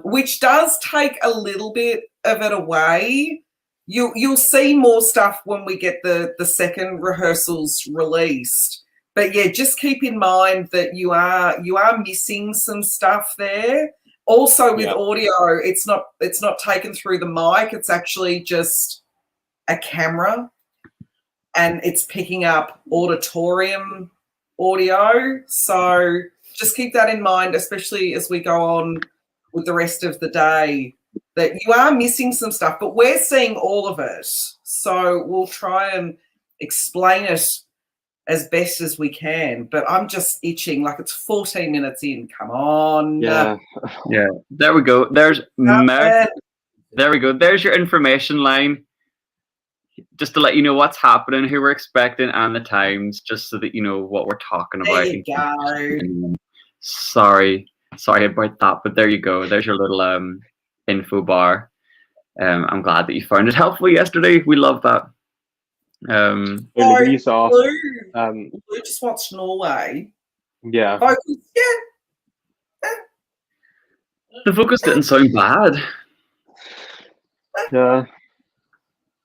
which does take a little bit of it away. You'll see more stuff when we get the second rehearsals released. But yeah, just keep in mind that you are missing some stuff there. Also with audio, it's not taken through the mic. It's actually just a camera, and it's picking up auditorium audio. So just keep that in mind, especially as we go on with the rest of the day, that you are missing some stuff, but we're seeing all of it. So we'll try and explain it as best as we can. But I'm just itching, like it's 14 minutes in. Come on. Yeah. Yeah. There we go. There's there we go. There's your information line. Just to let you know what's happening, who we're expecting, and the times, just so that you know what we're talking about. There you go. Sorry about that, but there you go. There's your little info bar. I'm glad that you found it helpful yesterday. We love that. These are, Blue just watched Norway. yeah. Vocals, The vocals didn't sound bad. Yeah.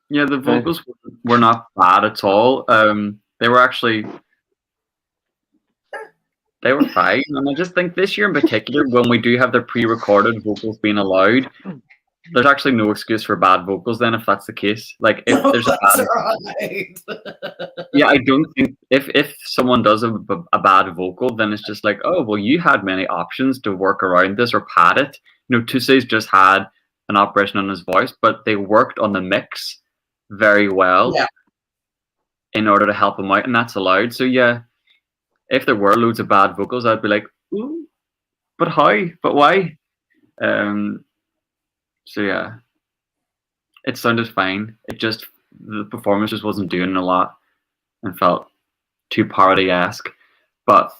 Yeah, the vocals were not bad at all. They were actually fine. And I just think this year in particular, when we do have the pre-recorded vocals being allowed, there's actually no excuse for bad vocals then, if that's the case. Like, if there's a bad... right. Yeah, I don't think... If someone does a bad vocal, then it's just like, oh, well, you had many options to work around this or pad it. You know, Tussey's just had an operation on his voice, but they worked on the mix very well in order to help him out, and that's allowed. So, yeah, if there were loads of bad vocals, I'd be like, ooh, but how? But why? So yeah, it sounded fine. It just, the performance just wasn't doing a lot and felt too parody-esque. But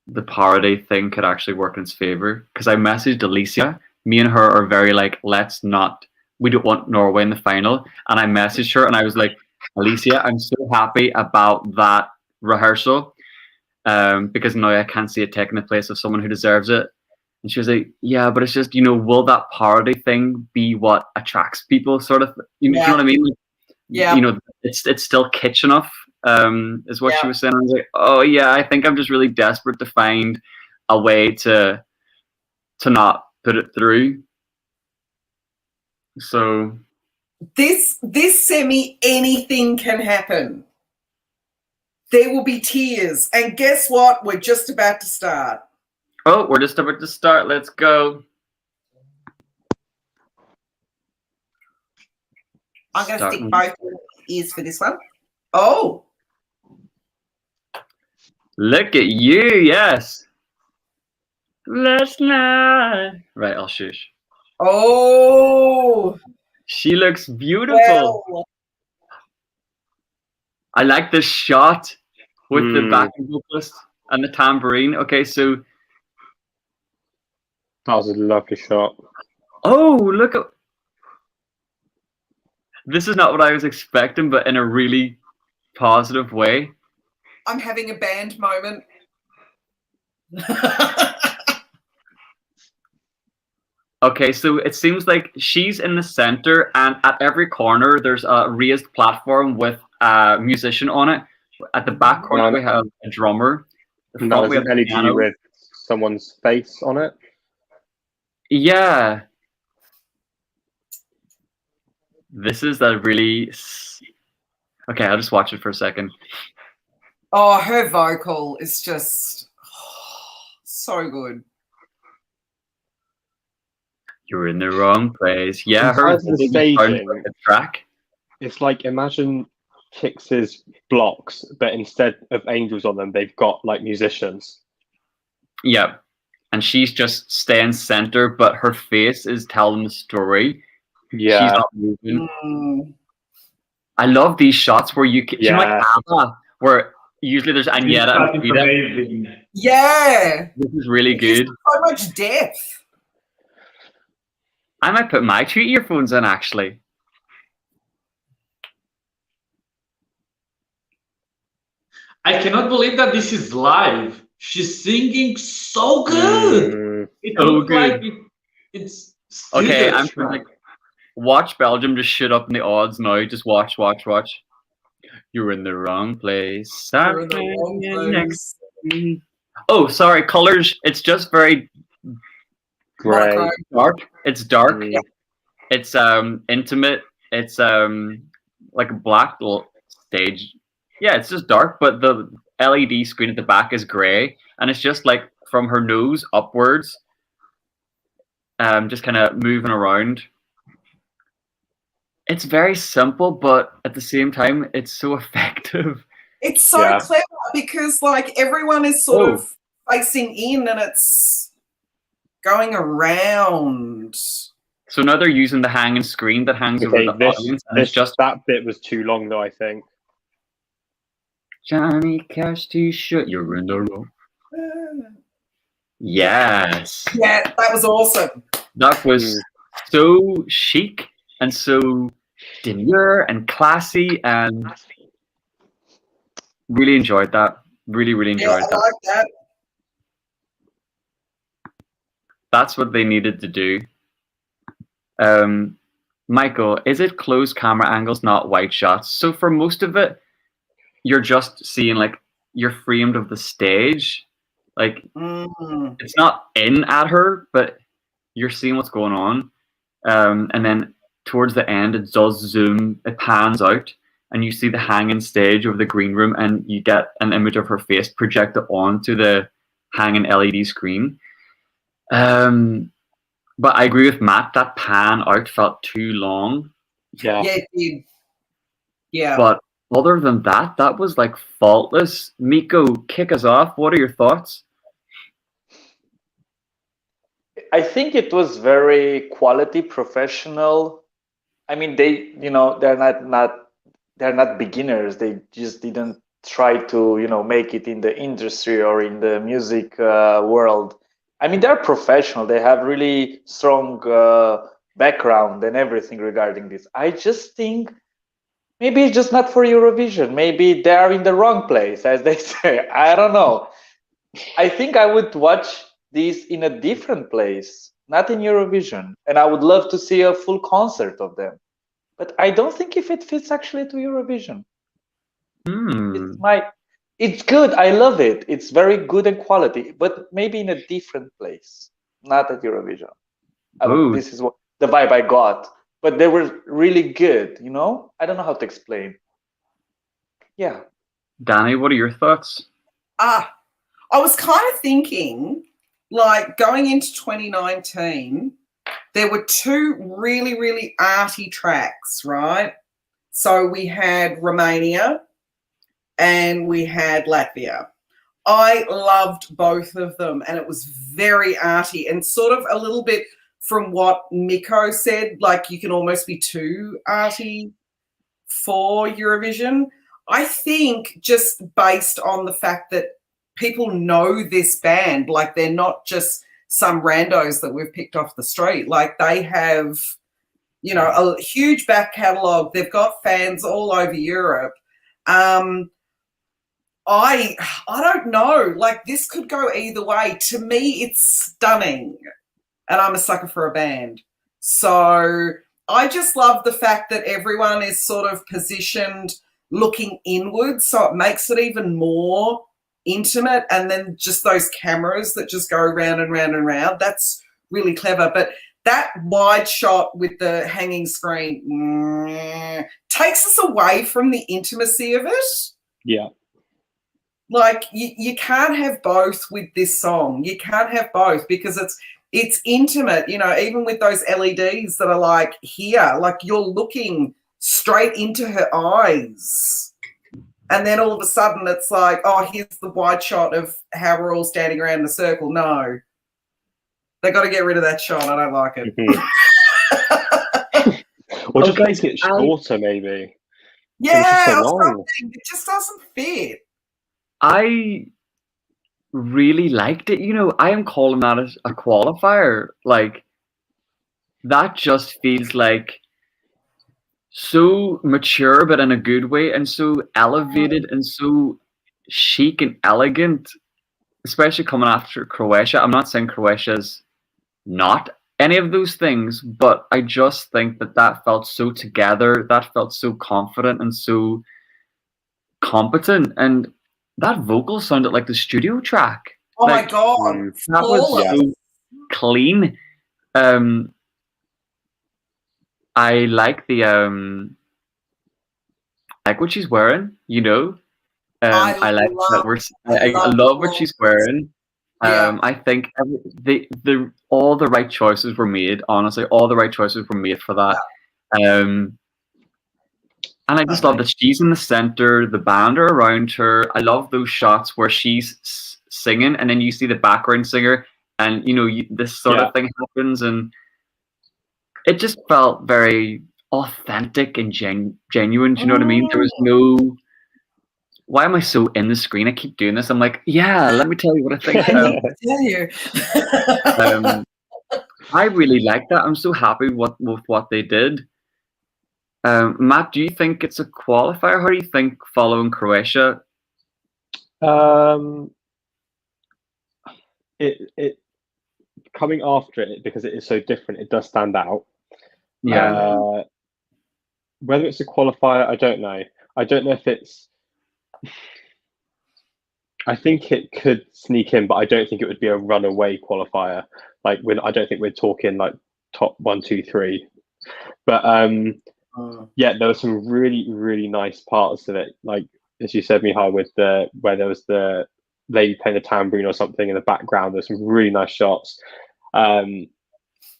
the parody thing could actually work in its favor, because I messaged Alicia. Me and her are very like, we don't want Norway in the final. And I messaged her and I was like, Alicia, I'm so happy about that rehearsal, because now I can't see it taking the place of someone who deserves it. And she was like, yeah, but it's just, you know, will that parody thing be what attracts people, sort of? You know what I mean? Like, you know, it's still kitsch enough, is what she was saying. I was like, oh yeah, I think I'm just really desperate to find a way to not put it through. So This semi, anything can happen. There will be tears. And guess what? We're just about to start. Oh, we're just about to start. Let's go. I'm going to stick both ears for this one. Oh. Look at you, yes. Last night. Right, I'll shush. Oh. She looks beautiful. Well. I like this shot with the backing vocalist and the tambourine. Okay, so... That was a lovely shot. Oh, look at... This is not what I was expecting, but in a really positive way. I'm having a band moment. Okay, so it seems like she's in the center, and at every corner there's a raised platform with a musician on it. At the back corner we have a drummer. And that was an LED with someone's face on it. Yeah. This is a really... Okay, I'll just watch it for a second. Oh, her vocal is just so good. You're in the wrong place. Yeah, her staging, like a track. It's like, imagine Kix's blocks, but instead of angels on them, they've got like musicians. Yeah. And she's just staying center, but her face is telling the story. Yeah. She's not moving. I love these shots where you can, you know, like ABBA, where usually there's Agneta and Frida. Yeah. This is really good. So much depth. I might put my 2 earphones in, actually. I cannot believe that this is live. She's singing so good. It looks like it's okay. I'm like, watch Belgium just shit up in the odds now. Just watch. You're in the wrong place. You're in the wrong place. Oh, sorry, colors. It's just very Grey. Monochrome. dark. It's dark. Mm. It's intimate. It's like a black stage. Yeah, it's just dark, but the LED screen at the back is grey, and it's just like from her nose upwards, just kind of moving around. It's very simple, but at the same time, it's so effective. It's so clever because like everyone is sort of facing in and it's going around. So now they're using the hanging screen that hangs over the audience, and it's just that bit was too long, though. I think. Johnny Cash T-shirt, you're in the room. Yes. Yeah, that was awesome. That was so chic and so demure and classy, and really enjoyed that. Really enjoyed that. I like that. That's what they needed to do. Michael, is it closed camera angles, not wide shots? So for most of it, you're just seeing like you're framed of the stage. Like it's not in at her, but you're seeing what's going on. And then towards the end, it does zoom, it pans out, and you see the hanging stage over the green room, and you get an image of her face projected onto the hanging LED screen. But I agree with Matt, that pan out felt too long. Yeah, it did. Yeah. But other than that, that was like faultless. Miko, kick us off. What are your thoughts? I think it was very quality, professional. I mean, they're not beginners. They just didn't try to, make it in the industry or in the music world. I mean, they're professional. They have really strong background and everything regarding this. I just think maybe it's just not for Eurovision. Maybe they are in the wrong place, as they say. I don't know. I think I would watch this in a different place, not in Eurovision. And I would love to see a full concert of them. But I don't think if it fits actually to Eurovision. It's good. I love it. It's very good and quality, but maybe in a different place, not at Eurovision. This is what the vibe I got. But they were really good, I don't know how to explain. Yeah. Danny, what are your thoughts? I was kind of thinking, like, going into 2019, there were two really arty tracks, right? So we had Romania and we had Latvia. I loved both of them, and it was very arty and sort of a little bit from what Miko said, like you can almost be too arty for Eurovision. I think just based on the fact that people know this band, like they're not just some randos that we've picked off the street. Like they have, a huge back catalogue. They've got fans all over Europe. I don't know. Like this could go either way. To me, it's stunning. And I'm a sucker for a band. So I just love the fact that everyone is sort of positioned looking inwards. So it makes it even more intimate. And then just those cameras that just go round and round and round. That's really clever. But that wide shot with the hanging screen takes us away from the intimacy of it. Yeah. Like you can't have both with this song. You can't have both because it's intimate, even with those LEDs that are like here, like you're looking straight into her eyes. And then all of a sudden it's like, oh, here's the wide shot of how we're all standing around in a circle. No, they got to get rid of that shot. I don't like it. Or just make it shorter, maybe. Yeah, it just doesn't fit. I really liked it. I am calling that a qualifier. Like that just feels like so mature, but in a good way, and so elevated and so chic and elegant, especially coming after Croatia. I'm not saying Croatia's not any of those things, but I just think that felt so together, that felt so confident and so competent, and that vocal sounded like the studio track. Oh Like, my god, that was flawless. so clean. I like the like what she's wearing, you know. I like that I love what she's wearing. Yeah. I think all the right choices were made. Honestly, all the right choices were made for that. And I just love that she's in the center, the band are around her. I love those shots where she's singing, and then you see the background singer, and you know this sort of thing happens, and it just felt very authentic and genuine. Do you know what I mean? There was no. Why am I so in the screen? I keep doing this. I'm like, yeah, let me tell you what I think. I really like that. I'm so happy with what they did. Matt, do you think it's a qualifier? How do you think following Croatia? It coming after it, because it is so different, it does stand out. Yeah. Whether it's a qualifier, I don't know. I don't know if it's. I think it could sneak in, but I don't think it would be a runaway qualifier. Like I don't think we're talking like top 1, 2, 3. But yeah, there were some really, really nice parts of it. Like as you said, Mihai, with where there was the lady playing the tambourine or something in the background. There's some really nice shots.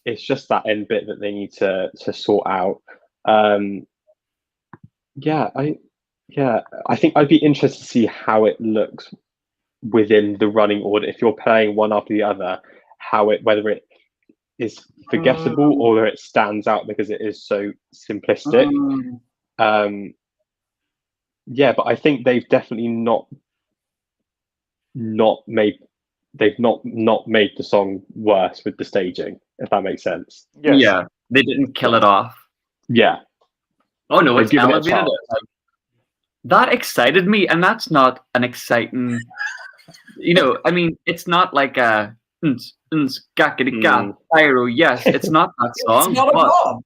It's just that end bit that they need to sort out. I think I'd be interested to see how it looks within the running order. If you're playing one after the other, whether it is forgettable or whether it stands out because it is so simplistic. But I think they've definitely not made the song worse with the staging, if that makes sense. Yes. Yeah, they didn't kill it off. Yeah. Oh no, it's elevated it. That excited me, and that's not an exciting. You know, I mean, it's not like a pyro. Yes, it's not that song. It's not a bomb.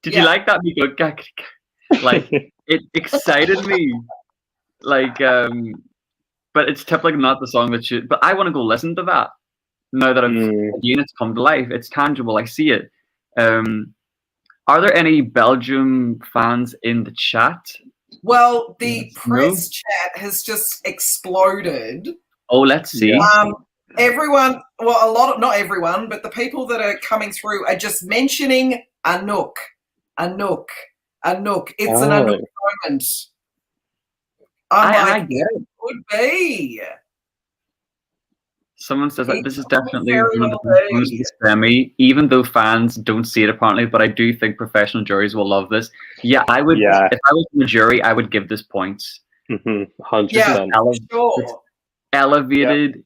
Did you like that? Like it excited me. Like but it's typically not the song that should. But I want to go listen to that now that it's come to life. It's tangible. I see it. Are there any Belgium fans in the chat? Well, the press chat has just exploded. Oh, let's see. Everyone, well, not everyone, but the people that are coming through are just mentioning Anouk. It's an Anouk moment. I get it. Could be. Someone says that this is definitely one of the best of the semi, even though fans don't see it apparently, but I do think professional juries will love this. Yeah, I would. Yeah. If I was in the jury, I would give this points. 100%. Yeah, sure. It's elevated.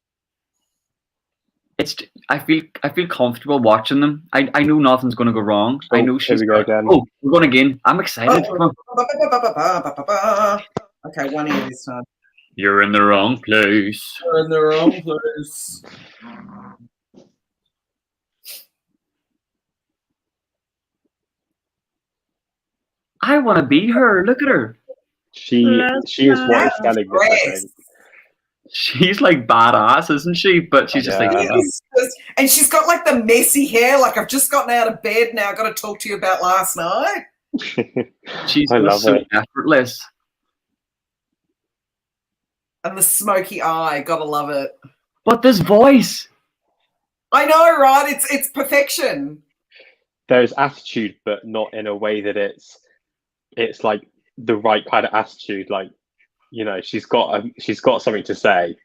Yeah. I feel comfortable watching them. I know nothing's going to go wrong. I know she's going again. Oh, we're going again. I'm excited. Okay, one ear this time. You're in the wrong place. You're in the wrong place. I want to be her. Look at her. She is what is selling this, I think. She's like badass, isn't she? But she's just like, and she's got like the messy hair. Like, I've just gotten out of bed now. I've got to talk to you about last night. She's so effortless. And the smoky eye, gotta love it. But this voice, I know, right? It's perfection. There's attitude, but not in a way that it's like the right kind of attitude. Like, you know, she's got something to say.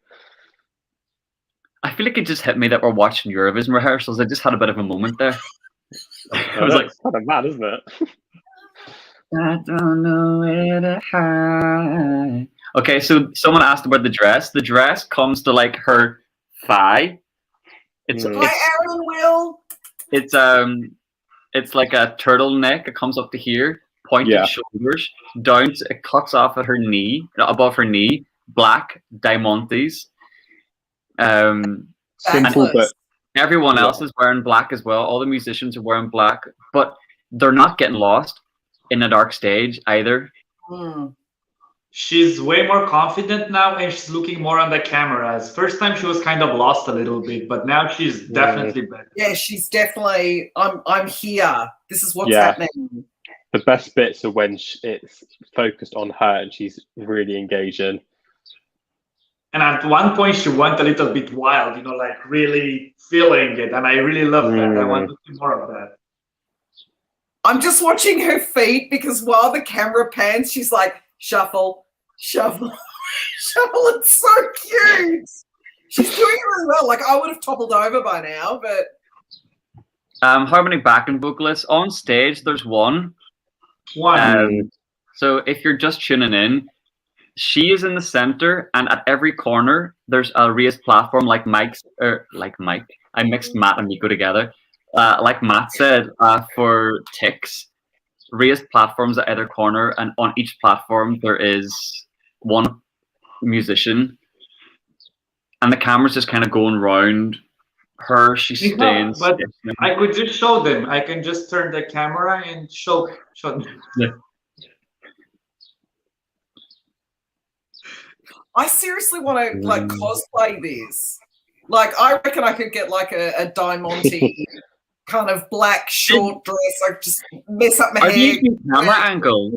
I feel like it just hit me that we're watching Eurovision rehearsals. I just had a bit of a moment there. I was like, it's kind of mad, isn't it? I don't know where to hide. Okay, so someone asked about the dress. The dress comes to like her thigh. Hi, Aaron Will. It's like a turtleneck. It comes up to here, pointed shoulders, down. It cuts off at her knee, above her knee. Black diamantes. Simple, but everyone else is wearing black as well. All the musicians are wearing black, but they're not getting lost in a dark stage either. she's way more confident now, and she's looking more on the cameras. First time she was kind of lost a little bit, but now she's definitely better. Yeah, she's definitely. I'm here. This is what's happening. The best bits are when it's focused on her and she's really engaging. And at one point, she went a little bit wild, you know, like really feeling it, and I really love that. I want to see more of that. I'm just watching her feet because while the camera pans, she's like, shuffle, shuffle, shuffle. It's so cute. She's doing really well. Like, I would have toppled over by now, but... Harmony backing vocalist. On stage, there's one. So if you're just tuning in, she is in the center, and at every corner, there's a raised platform like Mike. I mixed Matt and Nico together. Like Matt said, for ticks, raised platforms at either corner, and on each platform there is one musician, and the camera's just kind of going round her. She's staying. But I could just show them. I can just turn the camera and show them. Yeah. I seriously want to like cosplay this. Like, I reckon I could get like a Diamante kind of black short dress. I just mess up my Are hair. you using camera angles?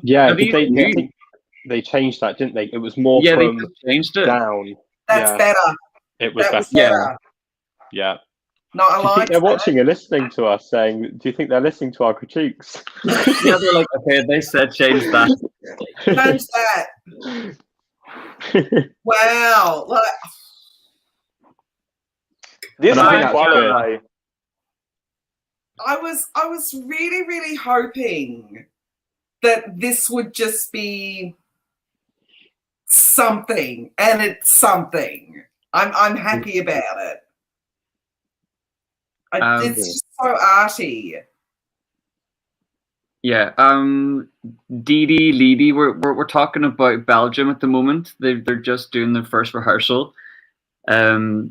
Yeah, they changed that, didn't they? It was more from they changed it down. That's better. It was that better. Yeah. No, I do you like think they're watching and listening to us saying, do you think they're listening to our critiques? Yeah, they're like, okay, they said change that. Change that. Wow. Like, this I might qualify. I was really, really hoping that this would just be something, and it's something. I'm happy about it. It's just so arty. Yeah, Dee Leedy, we're talking about Belgium at the moment. They're just doing their first rehearsal. That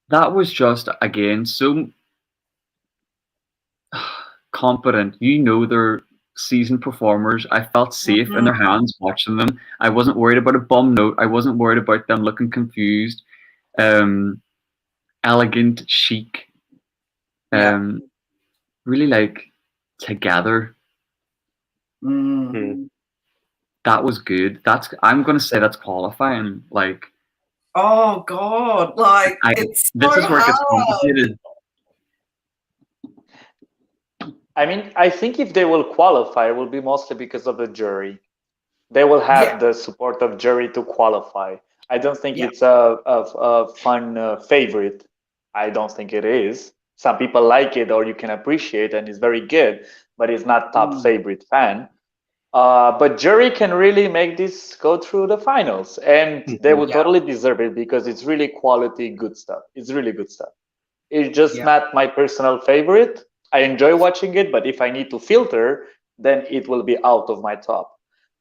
was just, again, so competent. You know, they're seasoned performers. I felt safe in their hands watching them. I wasn't worried about a bum note. I wasn't worried about them looking confused. Elegant, chic. Really like together. That was good. I'm gonna say that's qualifying. Like, oh god, like it's this so is where it gets complicated. I mean, I think if they will qualify, it will be mostly because of the jury. They will have the support of jury to qualify. I don't think it's a fun favorite. I don't think it is. Some people like it, or you can appreciate, and it's very good, but it's not top favorite fan. But jury can really make this go through the finals, and they will totally deserve it because it's really quality, good stuff. It's really good stuff. It's just not my personal favorite. I enjoy watching it, but if I need to filter, then it will be out of my top.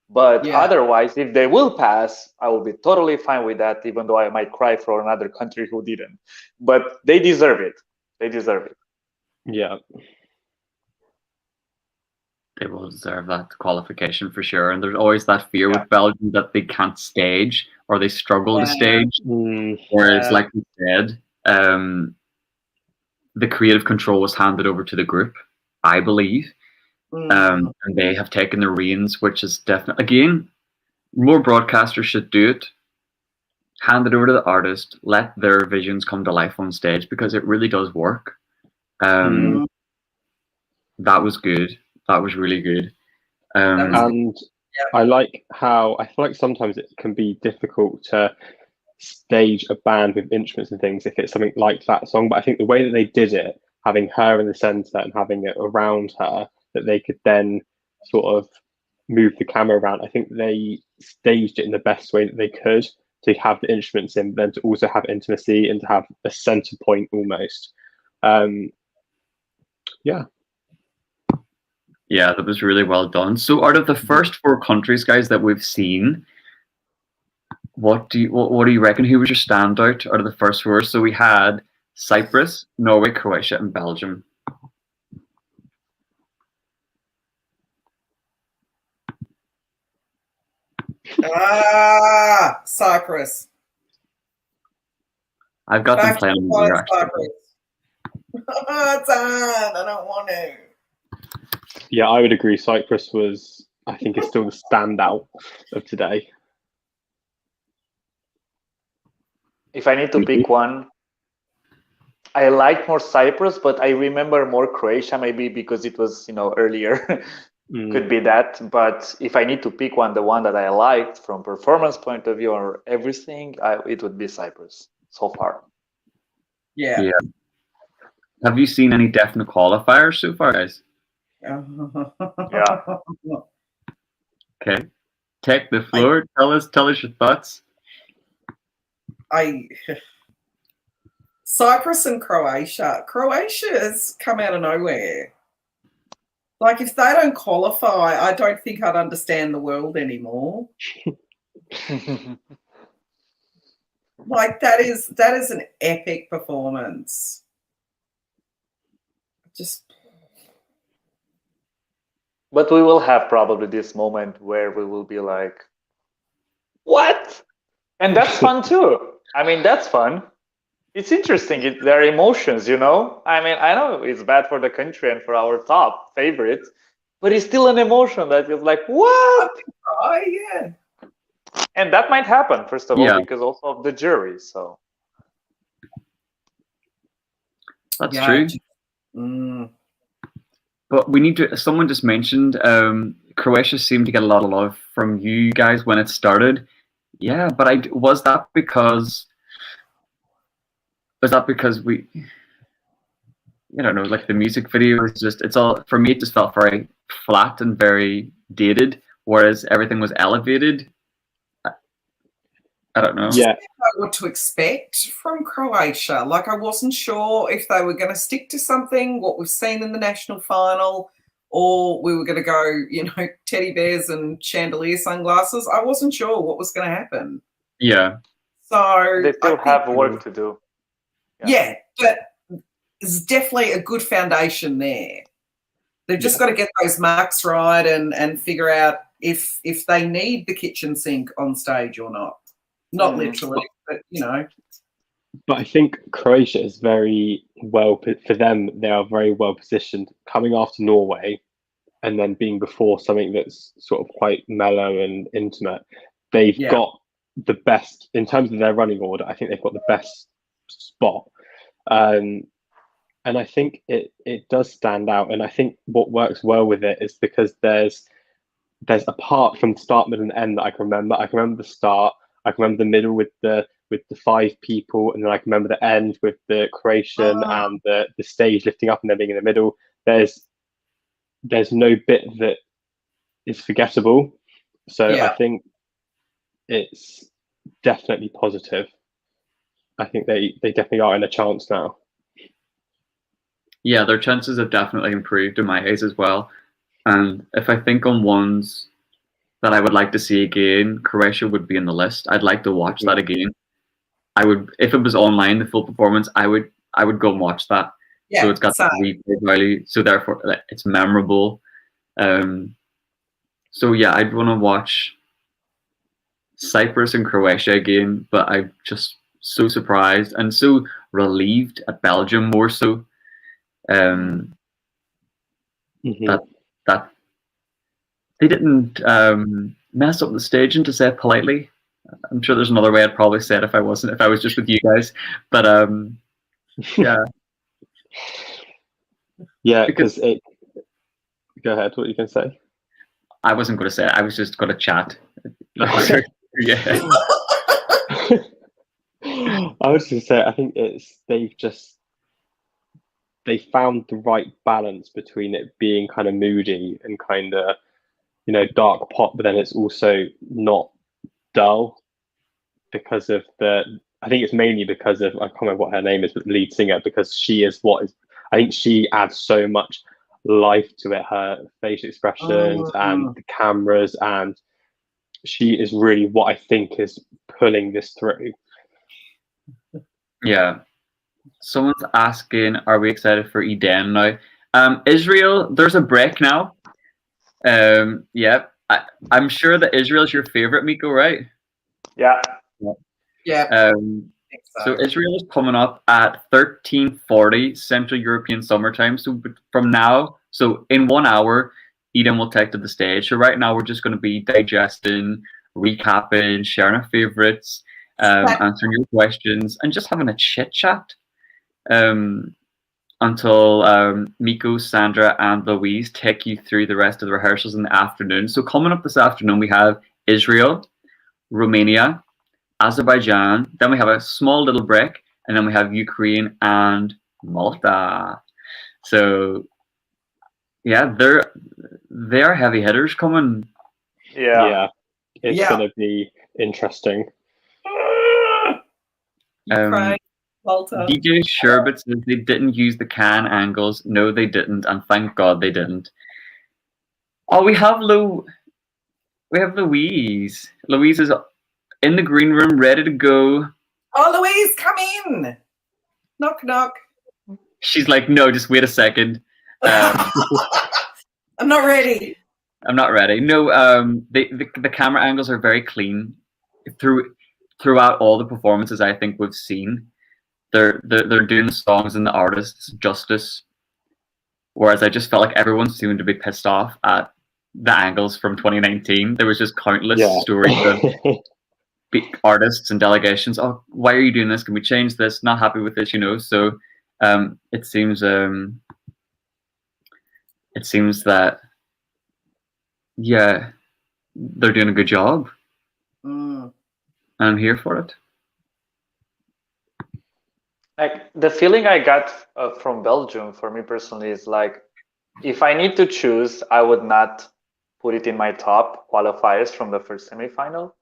But otherwise, if they will pass, I will be totally fine with that, even though I might cry for another country who didn't. But they deserve it. They deserve it. Yeah. They will deserve that qualification for sure. And there's always that fear with Belgium that they can't stage or they struggle to stage. Whereas, like we said, the creative control was handed over to the group, I believe. And they have taken the reins, which is definitely, again, more broadcasters should do it. Hand it over to the artist, let their visions come to life on stage, because it really does work. That was good. That was really good. And I like how, I feel like sometimes it can be difficult to stage a band with instruments and things if it's something like that song, but I think the way that they did it, having her in the center and having it around her, that they could then sort of move the camera around, I think they staged it in the best way that they could, to have the instruments in, but then to also have intimacy and to have a center point almost. Yeah, that was really well done. So out of the first 4 countries, guys, that we've seen, what do you reckon? Who was your standout out of the first 4? So we had Cyprus, Norway, Croatia, and Belgium. Cyprus. I've got them playing on the Cyprus. It's on. I don't want to. Yeah, I would agree. Cyprus was, I think, is still the standout of today. If I need to pick one, I like more Cyprus, but I remember more Croatia, maybe because it was, earlier. Could be that. But if I need to pick one, the one that I liked from performance point of view or everything, it would be Cyprus so far. Yeah. Have you seen any definite qualifiers so far, guys? Yeah. Okay. Take the floor. Tell us your thoughts. Cyprus and Croatia. Croatia has come out of nowhere. Like, if they don't qualify, I don't think I'd understand the world anymore. Like, that is an epic performance. But we will have probably this moment where we will be like, what? And that's fun too. I mean, that's fun. It's interesting. There are emotions, I mean, I know it's bad for the country and for our top favorites, but it's still an emotion that is like, what? Oh, yeah. And that might happen, first of all, because also of the jury. So that's true. But we need to. Someone just mentioned Croatia seemed to get a lot of love from you guys when it started. Yeah, but was that because we? I don't know. Like, the music video is just. It's all, for me. It just felt very flat and very dated, whereas everything was elevated. I don't know. Yeah. I didn't know what to expect from Croatia. Like, I wasn't sure if they were going to stick to something, what we've seen in the national final, or we were going to go, teddy bears and chandelier sunglasses. I wasn't sure what was going to happen. Yeah. So they still have work to do. Yeah, but there's definitely a good foundation there. They've just got to get those marks right and figure out if they need the kitchen sink on stage or not. Not literally, but But I think Croatia is very well, for them, they are very well positioned coming after Norway and then being before something that's sort of quite mellow and intimate. They've got the best, in terms of their running order, I think they've got the best spot. And I think it does stand out. And I think what works well with it is because there's apart from start, middle, and end that I can remember. I can remember the start. I can remember the middle with the 5 people, and then I can remember the end with the Croatian and the stage lifting up and then being in the middle. There's no bit that is forgettable. So I think it's definitely positive. I think they definitely are in a chance now. Yeah, their chances have definitely improved in my eyes as well. And if I think on ones that I would like to see again, Croatia would be in the list. I'd like to watch that again. I would, if it was online, the full performance, I would go and watch that. Yeah, so it's got the replay value, so therefore it's memorable. So yeah, I'd want to watch Cyprus and Croatia again, but I'm just so surprised and so relieved at Belgium more so. That they didn't mess up the staging, to say it politely. I'm sure there's another way I'd probably say it if I was just with you guys. But yeah. Yeah, because it. Go ahead. What you can say? I wasn't going to say it. I was just going to chat. Yeah. I was going to say, I think they found the right balance between it being kind of moody and kind of, dark pop, but then it's also not dull because of I think it's mainly because of, I can't remember what her name is, but the lead singer, because I think she adds so much life to it, her facial expressions and the cameras, and she is really what I think is pulling this through. Yeah. Someone's asking, are we excited for Eden now? Israel, there's a break now. Yeah, I'm sure that Israel's your favorite, Miko, right? Yeah. Yeah. So Israel is coming up at 13:40 Central European Summer Time. So from now, so in 1 hour, Eden will take to the stage. So right now we're just going to be digesting, recapping, sharing our favorites, answering your questions, and just having a chit chat until Miko, Sandra, and Louise take you through the rest of the rehearsals in the afternoon. So coming up this afternoon, we have Israel, Romania, Azerbaijan, then we have a small little break, and then we have Ukraine and Malta. So yeah, they're heavy hitters coming. Yeah. It's gonna be interesting. Ukraine, Malta. DJ Sherbet says they didn't use the can angles. No, they didn't, and thank God they didn't. Oh, we have Louise. Louise is in the green room, ready to go. Oh, Louise, come in. Knock, knock. She's like, no, just wait a second. I'm not ready. I'm not ready. No, the camera angles are very clean throughout all the performances I think we've seen. They're doing the songs and the artists justice. Whereas I just felt like everyone seemed to be pissed off at the angles from 2019. There was just countless stories of artists and delegations. Oh, why are you doing this? Can we change this? Not happy with this, So it seems that they're doing a good job. And I'm here for it. Like the feeling I got from Belgium, for me personally, is like, if I need to choose, I would not put it in my top qualifiers from the first semifinal.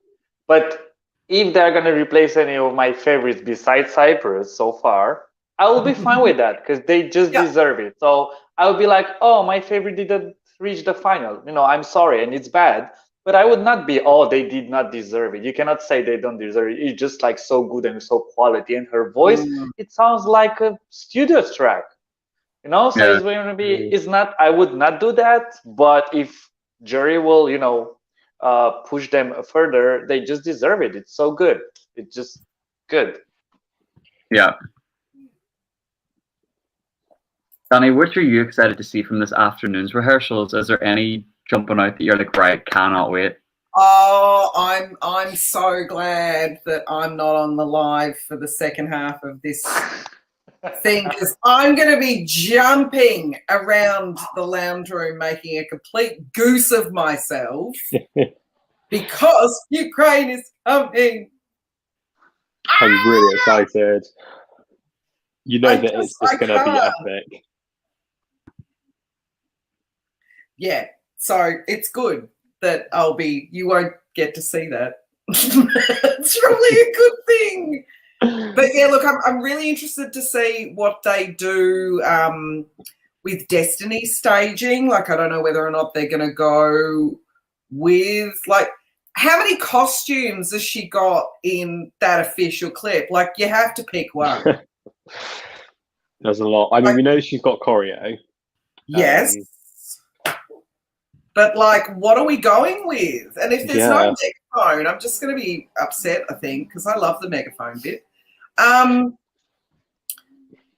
But if they're going to replace any of my favorites besides Cyprus so far, I will be fine with that because they just deserve it. So I would be like, oh, my favorite didn't reach the final. I'm sorry, and it's bad. But I would not be, oh, they did not deserve it. You cannot say they don't deserve it. It's just like so good and so quality. And her voice, it sounds like a studio track. So it's going to be, it's not, I would not do that. But if jury will, push them further, they just deserve it. It's so good. It's just good. Yeah. Danny, what are you excited to see from this afternoon's rehearsals? Is there any jumping out that you're like, right, cannot wait? Oh, I'm so glad that I'm not on the live for the second half of this thing, because I'm going to be jumping around the lounge room making a complete goose of myself because Ukraine is coming. I'm really excited. That it's just going to be epic. Yeah, so it's good that you won't get to see that. It's probably a good thing. But yeah, look, I'm really interested to see what they do with Destiny staging. Like, I don't know whether or not they're going to go with, like, how many costumes has she got in that official clip? Like, you have to pick one. There's a lot. I mean, we know she's got choreo. Yes. But, like, what are we going with? And if there's no megaphone, I'm just going to be upset, I think, because I love the megaphone bit.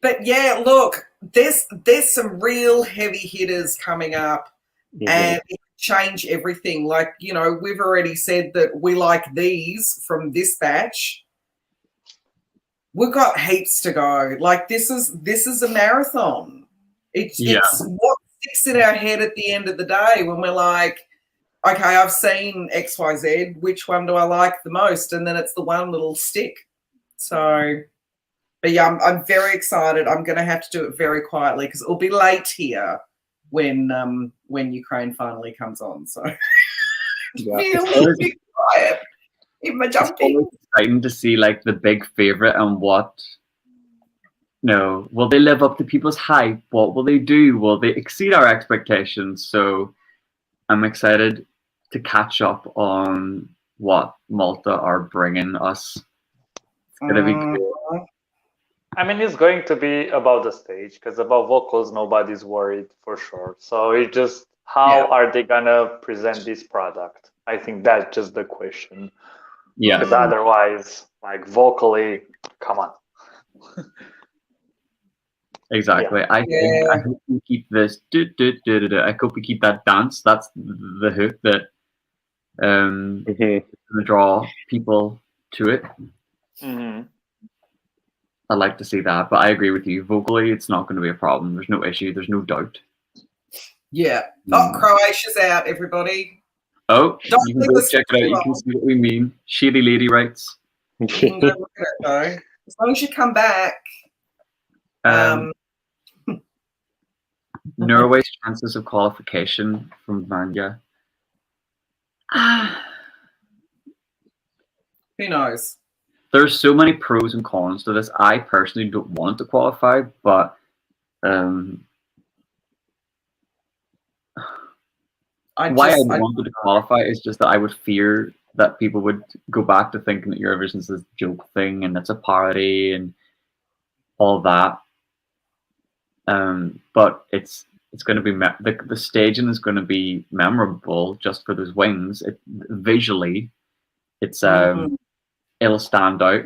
But, yeah, look, there's some real heavy hitters coming up and it change everything. Like, we've already said that we like these from this batch. We've got heaps to go. Like, this is a marathon. It's what sticks in our head at the end of the day when we're like, okay, I've seen XYZ, which one do I like the most? And then it's the one little stick. So, but yeah, I'm very excited. I'm going to have to do it very quietly because it'll be late here when Ukraine finally comes on. So, be a little bit quiet in my jumping. It's exciting to see like the big favorite and what. No, will they live up to people's hype? What will they do? Will they exceed our expectations? So I'm excited to catch up on what Malta are bringing us. It's going to be cool. I mean, it's going to be about the stage because about vocals, nobody's worried for sure. So it's just how are they gonna present this product? I think that's just the question. Yeah. Because otherwise, like vocally, come on. Exactly. Yeah. I hope we keep this. I hope we keep that dance. That's the hook that gonna draw people to it. Mm-hmm. I'd like to see that, but I agree with you. Vocally, it's not going to be a problem. There's no issue. There's no doubt. Yeah. Oh, Croatia's out, everybody. Oh, Don't you can leave go us check it out. too You can long. see what we mean. Shady lady writes. You can go look at it, though. As long as you come back. Norway's chances of qualification from Vanya. Who knows? There's so many pros and cons to this. I personally don't want it to qualify, but why I wanted to qualify is just that I would fear that people would go back to thinking that Eurovision is this joke thing and it's a parody and all that. But it's going to be the staging is going to be memorable just for those wings. Visually, it's it'll stand out.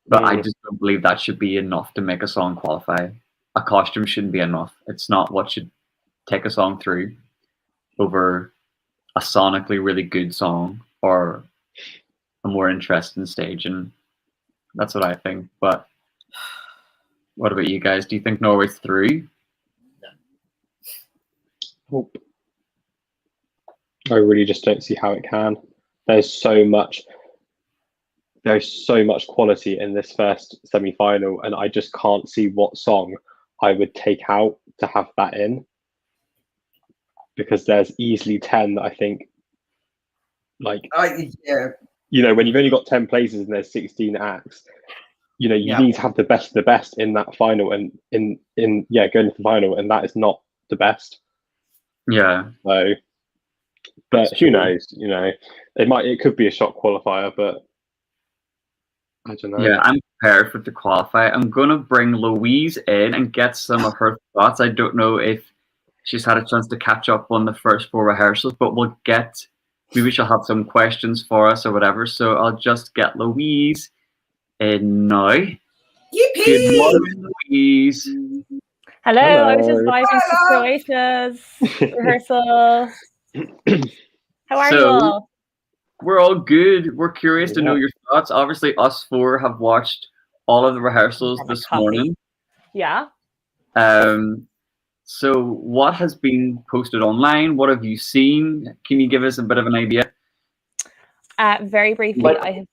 But I just don't believe that should be enough to make a song qualify. A costume shouldn't be enough. It's not what should take a song through over a sonically really good song or a more interesting stage. And that's what I think. But what about you guys? Do you think Norway's through? Nope. I really just don't see how it can. There's so much quality in this first semi-final, and I just can't see what song I would take out to have that in, because there's easily 10 that I think, like, you know, when you've only got 10 places and there's 16 acts, you know, you need to have the best of the best in that final, and in going to the final, and that is not the best. Yeah. So, but who knows? You know, it could be a shock qualifier, but I don't know. Yeah, I'm prepared for it to qualify. I'm gonna bring Louise in and get some of her thoughts. I don't know if she's had a chance to catch up on the first 4 rehearsals, but maybe she'll have some questions for us or whatever. So I'll just get Louise in now. Yippee! Good morning, Louise. Hello. I was just vibing to Croatia's rehearsal. How are you all? We're all good. We're curious to know your thoughts. Obviously, us 4 have watched all of the rehearsals this morning. Yeah. So what has been posted online? What have you seen? Can you give us a bit of an idea? Very briefly,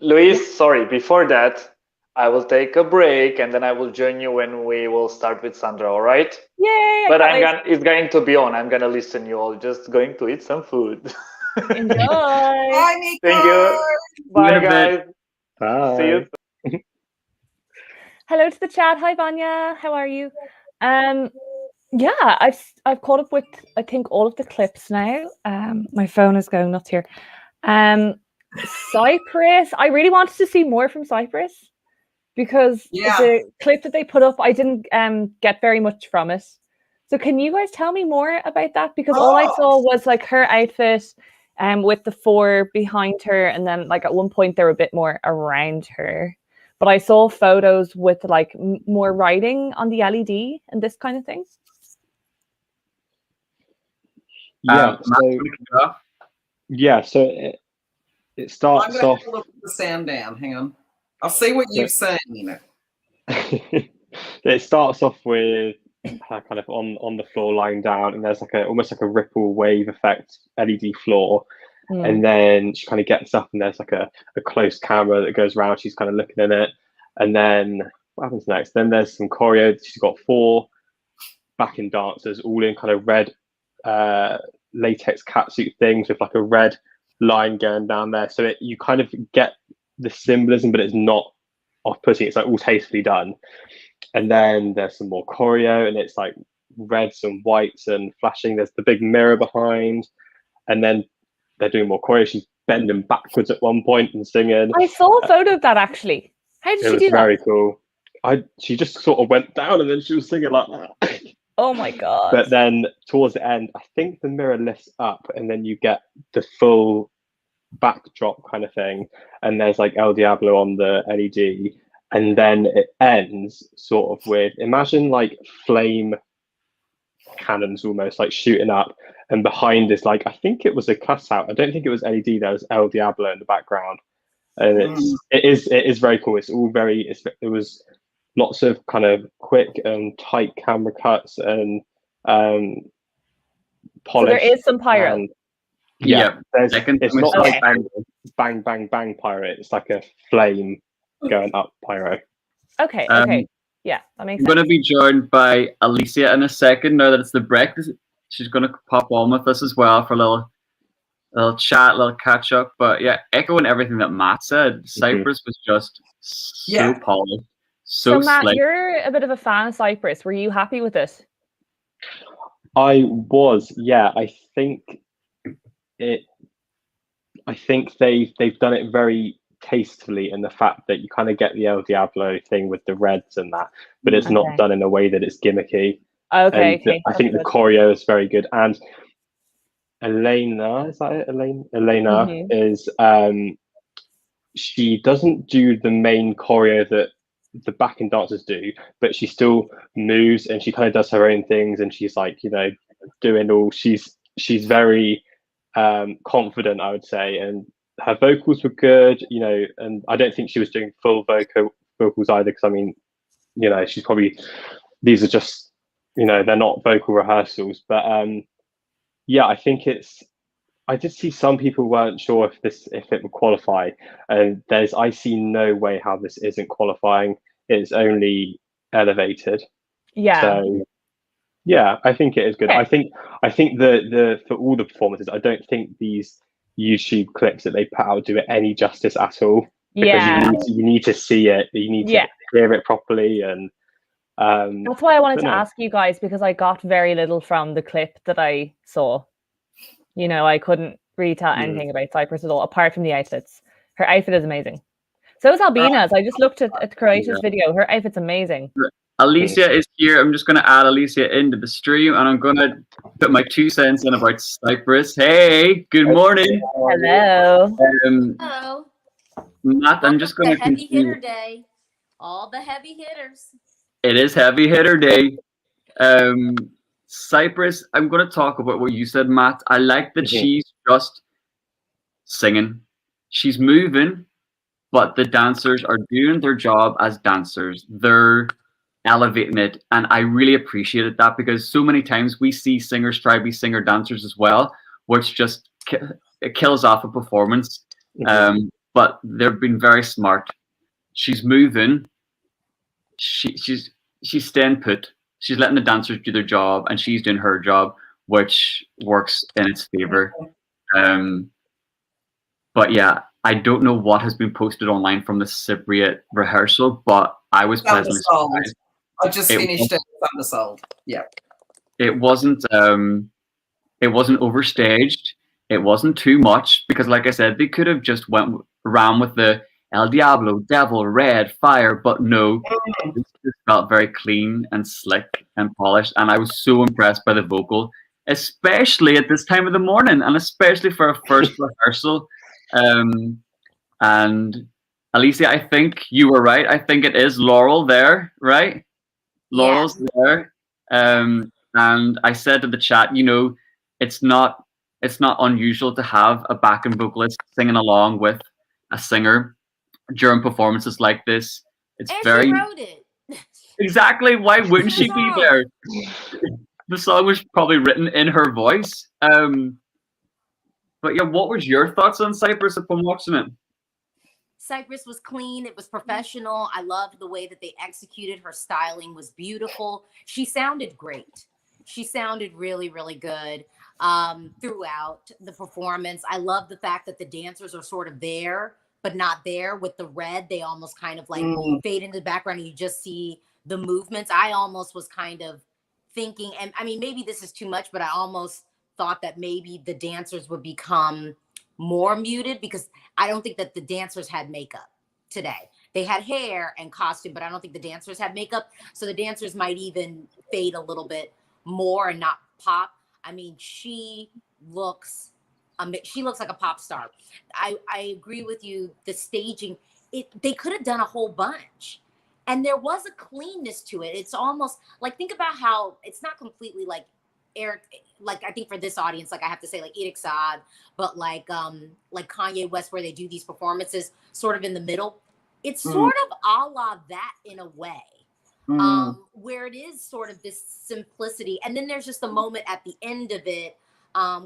Louise, sorry, before that, I will take a break and then I will join you when we will start with Sandra, all right? Yay! But it's going to be on. I'm going to listen you all. Just going to eat some food. Enjoy. Bye, Nico. Thank you. Bye, guys. Bye. See you soon. Hello to the chat. Hi, Vanya. How are you? Yeah, I've caught up with, I think, all of the clips now. My phone is going nuts here. Cyprus. I really wanted to see more from Cyprus because the clip that they put up, I didn't get very much from it. So can you guys tell me more about that? Because all I saw was like her outfit with the 4 behind her, and then like at one point they were a bit more around her. But I saw photos with like more writing on the LED and this kind of thing. Yeah. So it starts I'm going off. to look at the sound down. Hang on. I'll see what you've seen. It starts off with her kind of on the floor lying down, and there's like almost like a ripple wave effect LED floor. And then she kind of gets up and there's like a close camera that goes around. She's kind of looking in it. And then what happens next? Then there's some choreo. She's got 4 backing dancers all in kind of red latex catsuit things with like a red line going down there. So you kind of get the symbolism, but it's not off-putting. It's like all tastefully done. And then there's some more choreo, and it's like reds and whites and flashing. There's the big mirror behind. And then they're doing more choreo. She's bending backwards at one point and singing. I saw a photo of that actually. How did she do that? It was very cool. She just sort of went down and then she was singing like that. Oh my god. But then towards the end, I think the mirror lifts up and then you get the full backdrop kind of thing. And there's like El Diablo on the LED. And then it ends sort of with, imagine like flame cannons almost like shooting up. And behind is like, I think it was a cutout. I don't think it was LED. There was El Diablo in the background. And it is very cool. It's all very, it was lots of kind of quick and tight camera cuts and polished. So there is some pyro. And, yeah, it's not like bang, bang, bang pyro. It's like a flame going up pyro. Okay, yeah, that makes sense. I'm going to be joined by Alicia in a second. Now that it's the break, she's going to pop on with us as well for a little chat, little catch up. But yeah, echoing everything that Matt said, Cyprus was just so polished. So Matt, slick. You're a bit of a fan of Cyprus. Were you happy with this? I was, yeah. I think they've done it very tastefully in the fact that you kind of get the El Diablo thing with the reds and that, but it's not done in a way that it's gimmicky. Okay. I think the choreo is very good. And Elena, is that it? Elena is she doesn't do the main choreo that the backing dancers do, but she still moves and she kind of does her own things, and she's like, doing all, she's very confident, I would say, and her vocals were good, and I don't think she was doing full vocals either, because I mean, she's probably, these are just, they're not vocal rehearsals, but yeah, I think I did see some people weren't sure if it would qualify, and I see no way how this isn't qualifying. It's only elevated. Yeah. So yeah, I think it is good. Okay. I think the for all the performances, I don't think these YouTube clips that they put out do it any justice at all. Yeah. Because you need to see it. You need to hear it properly, and that's why I wanted to ask you guys, because I got very little from the clip that I saw. I couldn't really tell anything about Cyprus at all, apart from the outfits. Her outfit is amazing. So is Albina's. I just looked at Croatia's video. Her outfit's amazing. Alicia is here. I'm just going to add Alicia into the stream, and I'm going to put my 2 cents in about Cyprus. Hey, good morning. Hello. Hello. Matt, I'm just going to heavy hitter day. All the heavy hitters. It is heavy hitter day. Cyprus, I'm going to talk about what you said, Matt. I like that she's just singing. She's moving, but the dancers are doing their job as dancers. They're elevating it, and I really appreciated that, because so many times we see singers try to be singer dancers as well, which just it kills off a performance. But they've been very smart. She's moving. She's staying put. She's letting the dancers do their job, and she's doing her job, which works in its favor. But yeah, I don't know what has been posted online from the Cypriot rehearsal, but I was pleasantly surprised. I just finished it. Undersold. Yeah. It wasn't overstaged. It wasn't too much, because, like I said, they could have just went around with the El Diablo, Devil, Red, Fire, but no, it just felt very clean and slick and polished, and I was so impressed by the vocal, especially at this time of the morning, and especially for a first rehearsal. And Alicia, I think you were right. I think it is Laurel there, right? Laurel's there. And I said to the chat, it's not unusual to have a backing vocalist singing along with a singer during performances like this. It's very. She wrote it. Exactly. Why wouldn't she be there? The song was probably written in her voice. But yeah, what was your thoughts on Cyprus upon watching it? Cyprus was clean. It was professional. I loved the way that they executed. Her styling was beautiful. She sounded great. She sounded really, really good throughout the performance. I love the fact that the dancers are sort of there, but not there. With the red, they almost kind of like fade into the background, and you just see the movements. I almost was kind of thinking, and I mean, maybe this is too much, but I almost thought that maybe the dancers would become more muted, because I don't think that the dancers had makeup today. They had hair and costume, but I don't think the dancers had makeup. So the dancers might even fade a little bit more and not pop. I mean, she looks like a pop star. I agree with you. The staging, they could have done a whole bunch. And there was a cleanness to it. It's almost like, think about how it's not completely like Eric, like I think for this audience, like I have to say like Eric Saad, but like Kanye West, where they do these performances sort of in the middle. It's sort of a la that in a way, where it is sort of this simplicity. And then there's just a moment at the end of it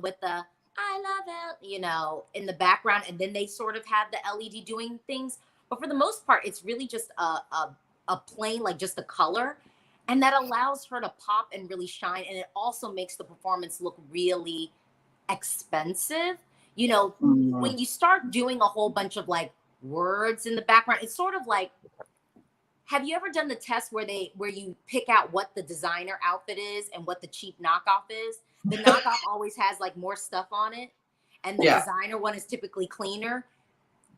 with the I love it, you know, in the background. And then they sort of have the LED doing things. But for the most part, it's really just a plain, like just the color. And that allows her to pop and really shine. And it also makes the performance look really expensive. You know, when you start doing a whole bunch of like words in the background, it's sort of like, have you ever done the test where you pick out what the designer outfit is and what the cheap knockoff is? The knockoff always has like more stuff on it. And the designer one is typically cleaner.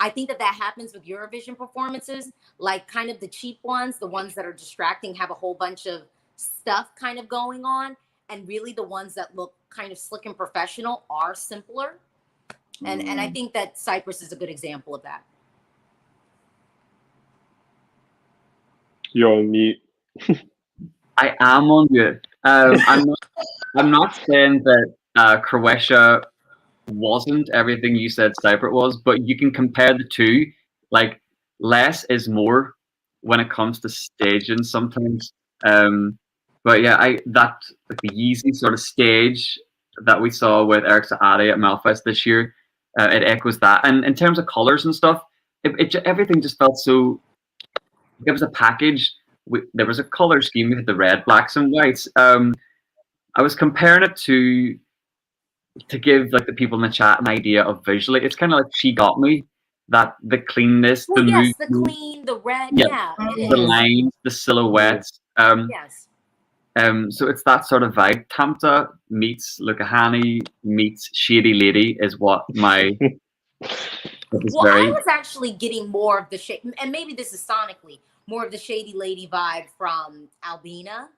I think that happens with Eurovision performances, like kind of the cheap ones, the ones that are distracting, have a whole bunch of stuff kind of going on. And really the ones that look kind of slick and professional are simpler. And I think that Cyprus is a good example of that. You're on mute. I am on mute. I'm not saying that Croatia wasn't everything you said Cyprus was, but you can compare the two. Like, less is more when it comes to staging sometimes. But yeah, like the Yeezy sort of stage that we saw with Eric Saade at Malfest this year, it echoes that. And in terms of colors and stuff, everything just felt so. It was a package. There was a color scheme. We had the red, blacks, and whites. I was comparing it to give like the people in the chat an idea of visually. It's kind of like She Got Me. That the cleanness, the yes, movement, the clean, the red, the lines, the silhouettes. Yes. So it's that sort of vibe. Tamta meets Lukahani meets Shady Lady is what my. I was actually getting more of the shade, and maybe this is sonically more of the Shady Lady vibe from Albina.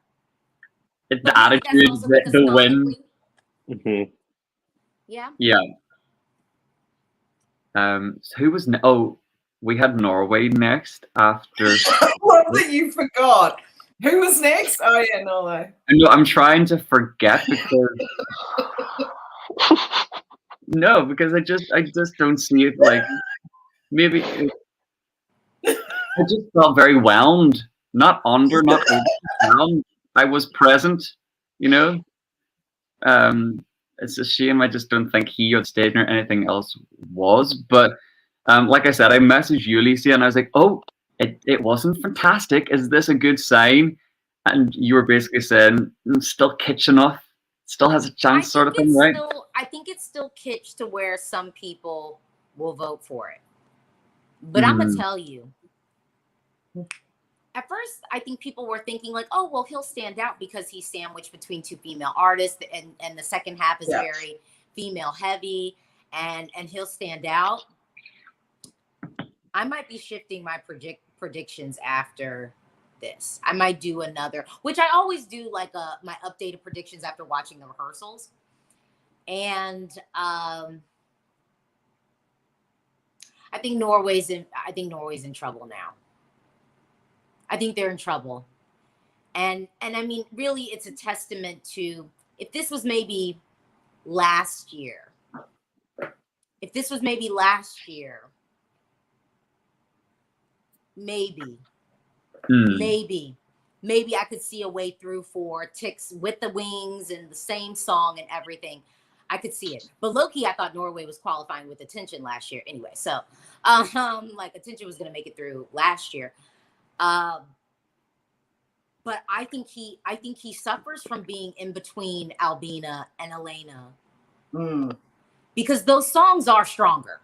The attitude, the win. Yeah. Yeah. So who was we had Norway next after. What that you forgot? Who was next? Oh yeah, Norway. No, I'm trying to forget because no, because I just don't see it like maybe I just felt very whelmed, not under, not overwhelmed. I was present, you know. It's a shame. I just don't think he or stage or anything else was. But like I said, I messaged you, Alicia, and I was like, "Oh, it wasn't fantastic. Is this a good sign?" And you were basically saying, "Still kitsch enough. Still has a chance," sort of thing, right? I think it's still kitsch to where some people will vote for it. But I'm gonna tell you. At first, I think people were thinking like, oh, well, he'll stand out because he's sandwiched between two female artists and the second half is very female heavy and he'll stand out. I might be shifting my predictions after this. I might do another, which I always do like my updated predictions after watching the rehearsals. And I think Norway's in trouble now. I think they're in trouble. And I mean, really, it's a testament to, if this was maybe last year, maybe I could see a way through for Ticks with the wings and the same song and everything. I could see it. But low-key, I thought Norway was qualifying with Attention last year anyway. So, like, Attention was going to make it through last year. But I think he suffers from being in between Albina and Elena because those songs are stronger.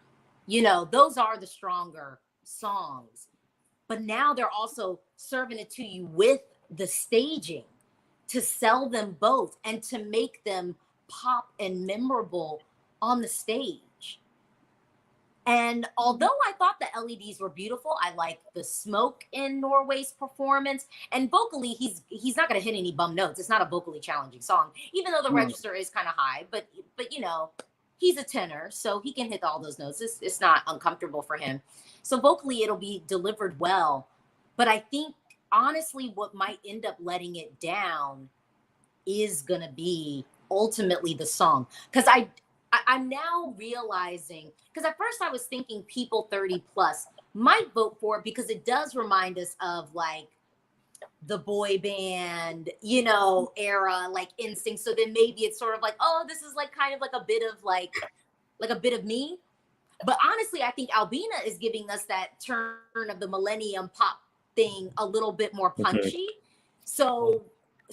You know, those are the stronger songs. But now they're also serving it to you with the staging to sell them both and to make them pop and memorable on the stage. And although I thought the LEDs were beautiful, I like the smoke in Norway's performance. And vocally, he's not going to hit any bum notes. It's not a vocally challenging song, even though the register is kind of high. But you know, he's a tenor, so he can hit all those notes. It's not uncomfortable for him. So vocally, it'll be delivered well. But I think, honestly, what might end up letting it down is going to be ultimately the song. Because I'm now realizing, because at first I was thinking people 30 plus might vote for it because it does remind us of like the boy band, you know, era, like NSYNC. So then maybe it's sort of like, oh, this is like kind of like a bit of like a bit of me. But honestly, I think Albina is giving us that turn of the millennium pop thing a little bit more punchy. So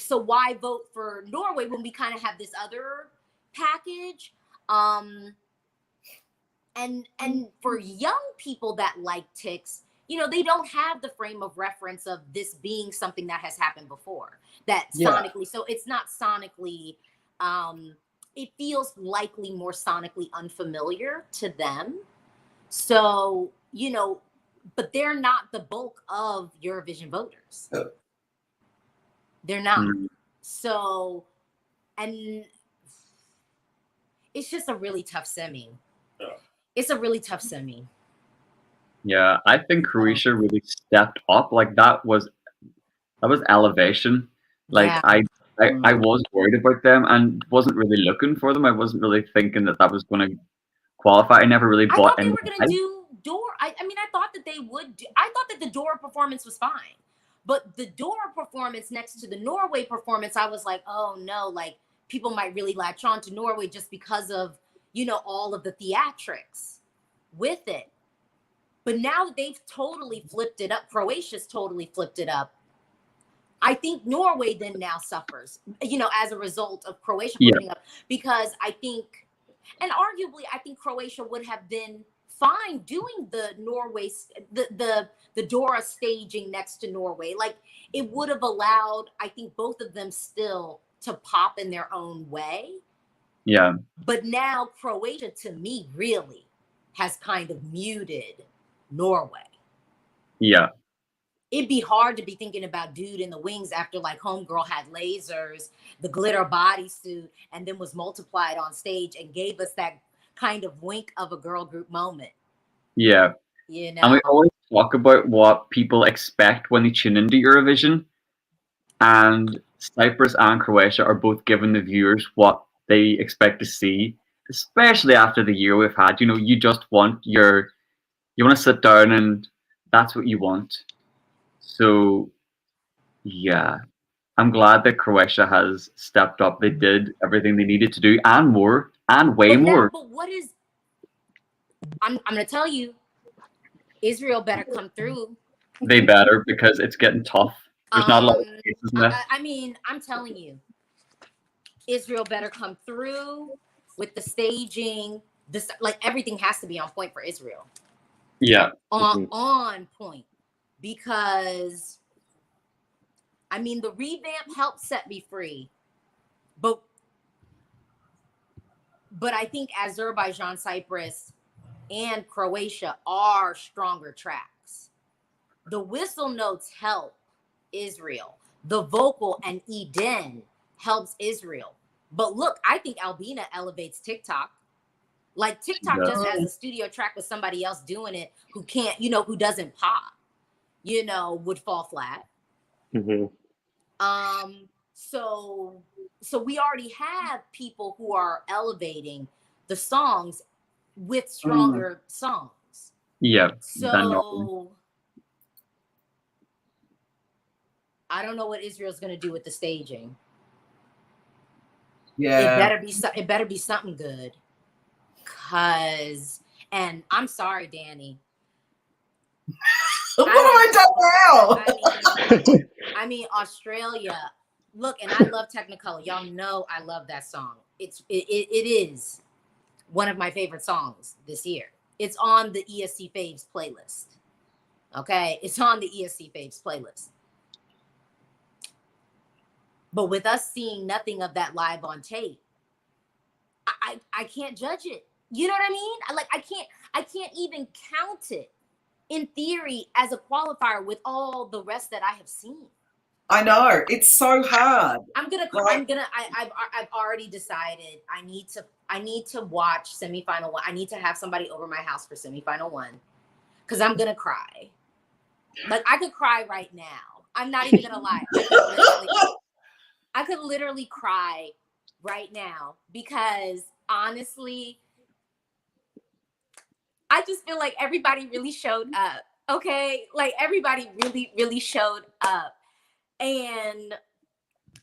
why vote for Norway when we kind of have this other package? And for young people that like Ticks, you know, they don't have the frame of reference of this being something that has happened before, that sonically, so it's not sonically, it feels likely more sonically unfamiliar to them. So, you know, but they're not the bulk of Eurovision voters. They're not. So, and it's just a really tough semi. It's a really tough semi. Yeah, I think Croatia really stepped up. Like that was elevation. Like I was worried about them and wasn't really looking for them. I wasn't really thinking that was going to qualify. I never really bought any. I thought they were going to do Dora. I mean, I thought that they would. I thought that the Dora performance was fine, but the Dora performance next to the Norway performance, I was like, oh no, like people might really latch on to Norway just because of, you know, all of the theatrics with it. But now that they've totally flipped it up, Croatia's totally flipped it up. I think Norway then now suffers, you know, as a result of Croatia flipping up, because I think, and arguably, I think Croatia would have been fine doing the Norway, the Dora staging next to Norway. Like it would have allowed, I think, both of them still to pop in their own way. Yeah. But now Croatia, to me, really has kind of muted Norway. Yeah. It'd be hard to be thinking about Dude in the Wings after like Homegirl had lasers, the glitter bodysuit, and then was multiplied on stage and gave us that kind of wink of a girl group moment. Yeah. You know? And we always talk about what people expect when they tune into Eurovision. And Cyprus and Croatia are both giving the viewers what they expect to see, especially after the year we've had. You know, you just want you want to sit down and that's what you want. So, yeah, I'm glad that Croatia has stepped up. They did everything they needed to do and more and way more. But what is, I'm going to tell you, Israel better come through. They better, because it's getting tough. There's not a lot of cases left. I mean, I'm telling you, Israel better come through with the staging. This, like, everything has to be on point for Israel. Yeah. On point. Because, I mean, the revamp helped set me free. But I think Azerbaijan, Cyprus, and Croatia are stronger tracks. The whistle notes help Israel. The vocal and Eden helps Israel. But look, I think Albina elevates Tick-Tock. Like Tick-Tock just as a studio track with somebody else doing it who can't, you know, who doesn't pop, you know, would fall flat. So we already have people who are elevating the songs with stronger songs. Yeah. So I don't know what Israel's going to do with the staging. Yeah. It better be something good. And I'm sorry, Danny. What have I done now? I mean, Australia. Look, and I love Technicolor. Y'all know I love that song. It is one of my favorite songs this year. It's on the ESC Faves playlist. Okay, it's on the ESC Faves playlist. But with us seeing nothing of that live on tape, I can't judge it. You know what I mean? I can't even count it in theory as a qualifier with all the rest that I have seen. I know, it's so hard. I've already decided I need to watch semifinal 1. I need to have somebody over my house for semifinal 1 because I'm gonna cry. Like, I could cry right now. I'm not even gonna lie. I could literally cry right now because honestly, I just feel like everybody really showed up. Okay, like everybody really showed up. And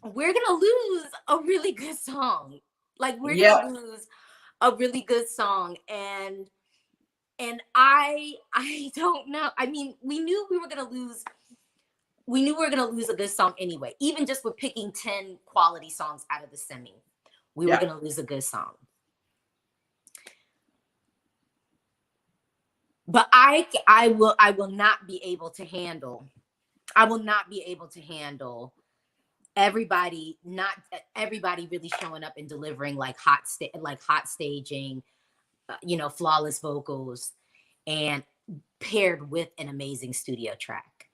we're gonna lose a really good song. Like, we're gonna lose a really good song, and I don't know. I mean, we knew we were gonna lose. We knew we were gonna lose a good song anyway. Even just with picking 10 quality songs out of the semi, we were gonna lose a good song. But I will not be able to handle. I will not be able to handle not everybody really showing up and delivering like hot staging, flawless vocals, and paired with an amazing studio track.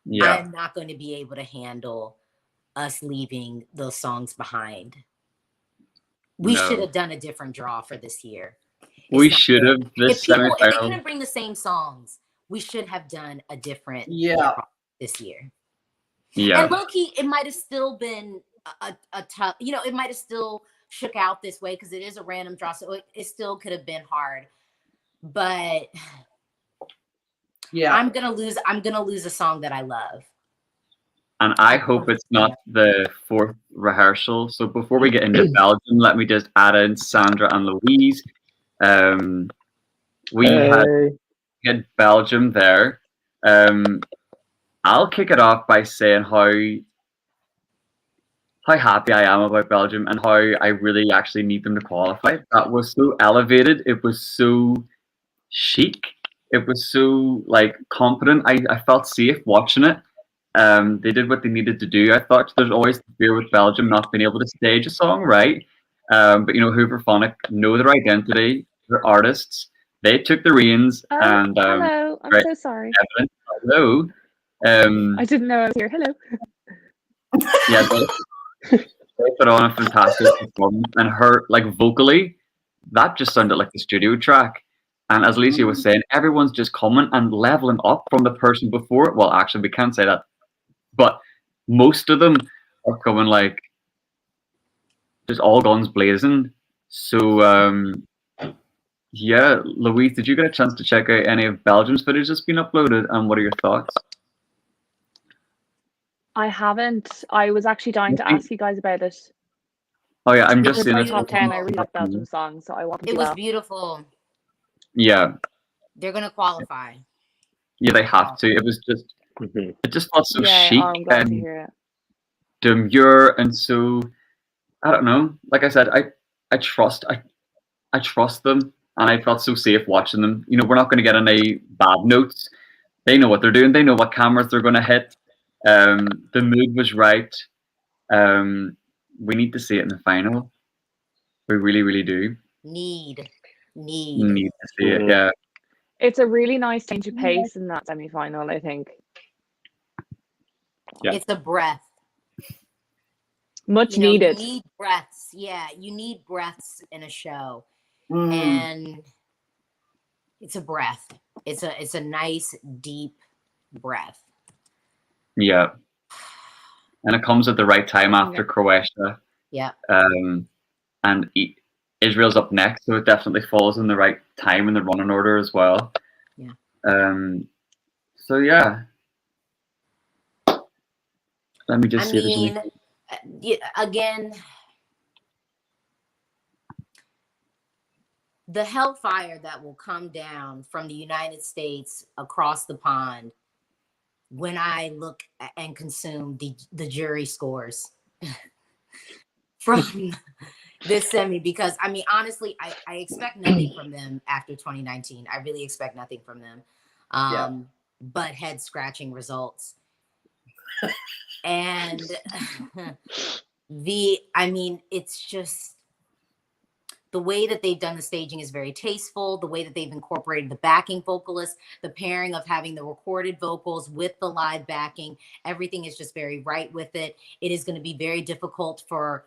Yeah. I'm not going to be able to handle us leaving those songs behind. We should have done a different draw for this year. We should have. If they couldn't bring the same songs, we should have done a different draw this year. Yeah. And low-key, it might have still been a tough, it might have still shook out this way because it is a random draw, so it still could have been hard. But yeah, I'm gonna lose a song that I love. And I hope it's not the 4th rehearsal. So before we get into Belgium, let me just add in Sandra and Louise. We had Belgium there. I'll kick it off by saying how happy I am about Belgium and how I really actually need them to qualify. That was so elevated. It was so chic. It was so like confident. I felt safe watching it. They did what they needed to do. I thought there's always the fear with Belgium not being able to stage a song right. But Hooverphonic know their identity. They're artists. They took the reins. And hello. I'm so sorry. Evident. Hello. I didn't know I was here. Hello. Yeah, they put on a fantastic performance, and her vocally, that just sounded like the studio track. And as Alicia was saying, everyone's just coming and leveling up from the person before. Well, actually, we can't say that, but most of them are coming just all guns blazing. So yeah, Louise, did you get a chance to check out any of Belgium's footage that's been uploaded, and what are your thoughts? I haven't. I was actually dying to ask you guys about it. Oh yeah, I'm just seeing it. Top 10. I really love Belgium songs, so I want. It was beautiful. Yeah. They're gonna qualify. Yeah, they have to. It was just, it just felt so chic and demure, and so I don't know. Like I said, I trust them, and I felt so safe watching them. We're not going to get any bad notes. They know what they're doing. They know what cameras they're going to hit. The mood was right. We need to see it in the final. We really, really do. Need to see it. Yeah. It's a really nice change of pace in that semi-final, I think. Yeah. It's a breath. Much needed. You need breaths. Yeah, you need breaths in a show. And it's a breath. It's a nice, deep breath. Yeah. And it comes at the right time after Croatia. Yeah. And Israel's up next, so it definitely falls in the right time in the running order as well. Yeah. So yeah. Let me just see. Again, the hellfire that will come down from the United States across the pond when I look and consume the jury scores from this semi, because I mean, honestly, I expect nothing from them after 2019. I really expect nothing from them, but head scratching results. And I mean, it's just the way that they've done the staging is very tasteful. The way that they've incorporated the backing vocalist, the pairing of having the recorded vocals with the live backing, everything is just very right with it. It is going to be very difficult for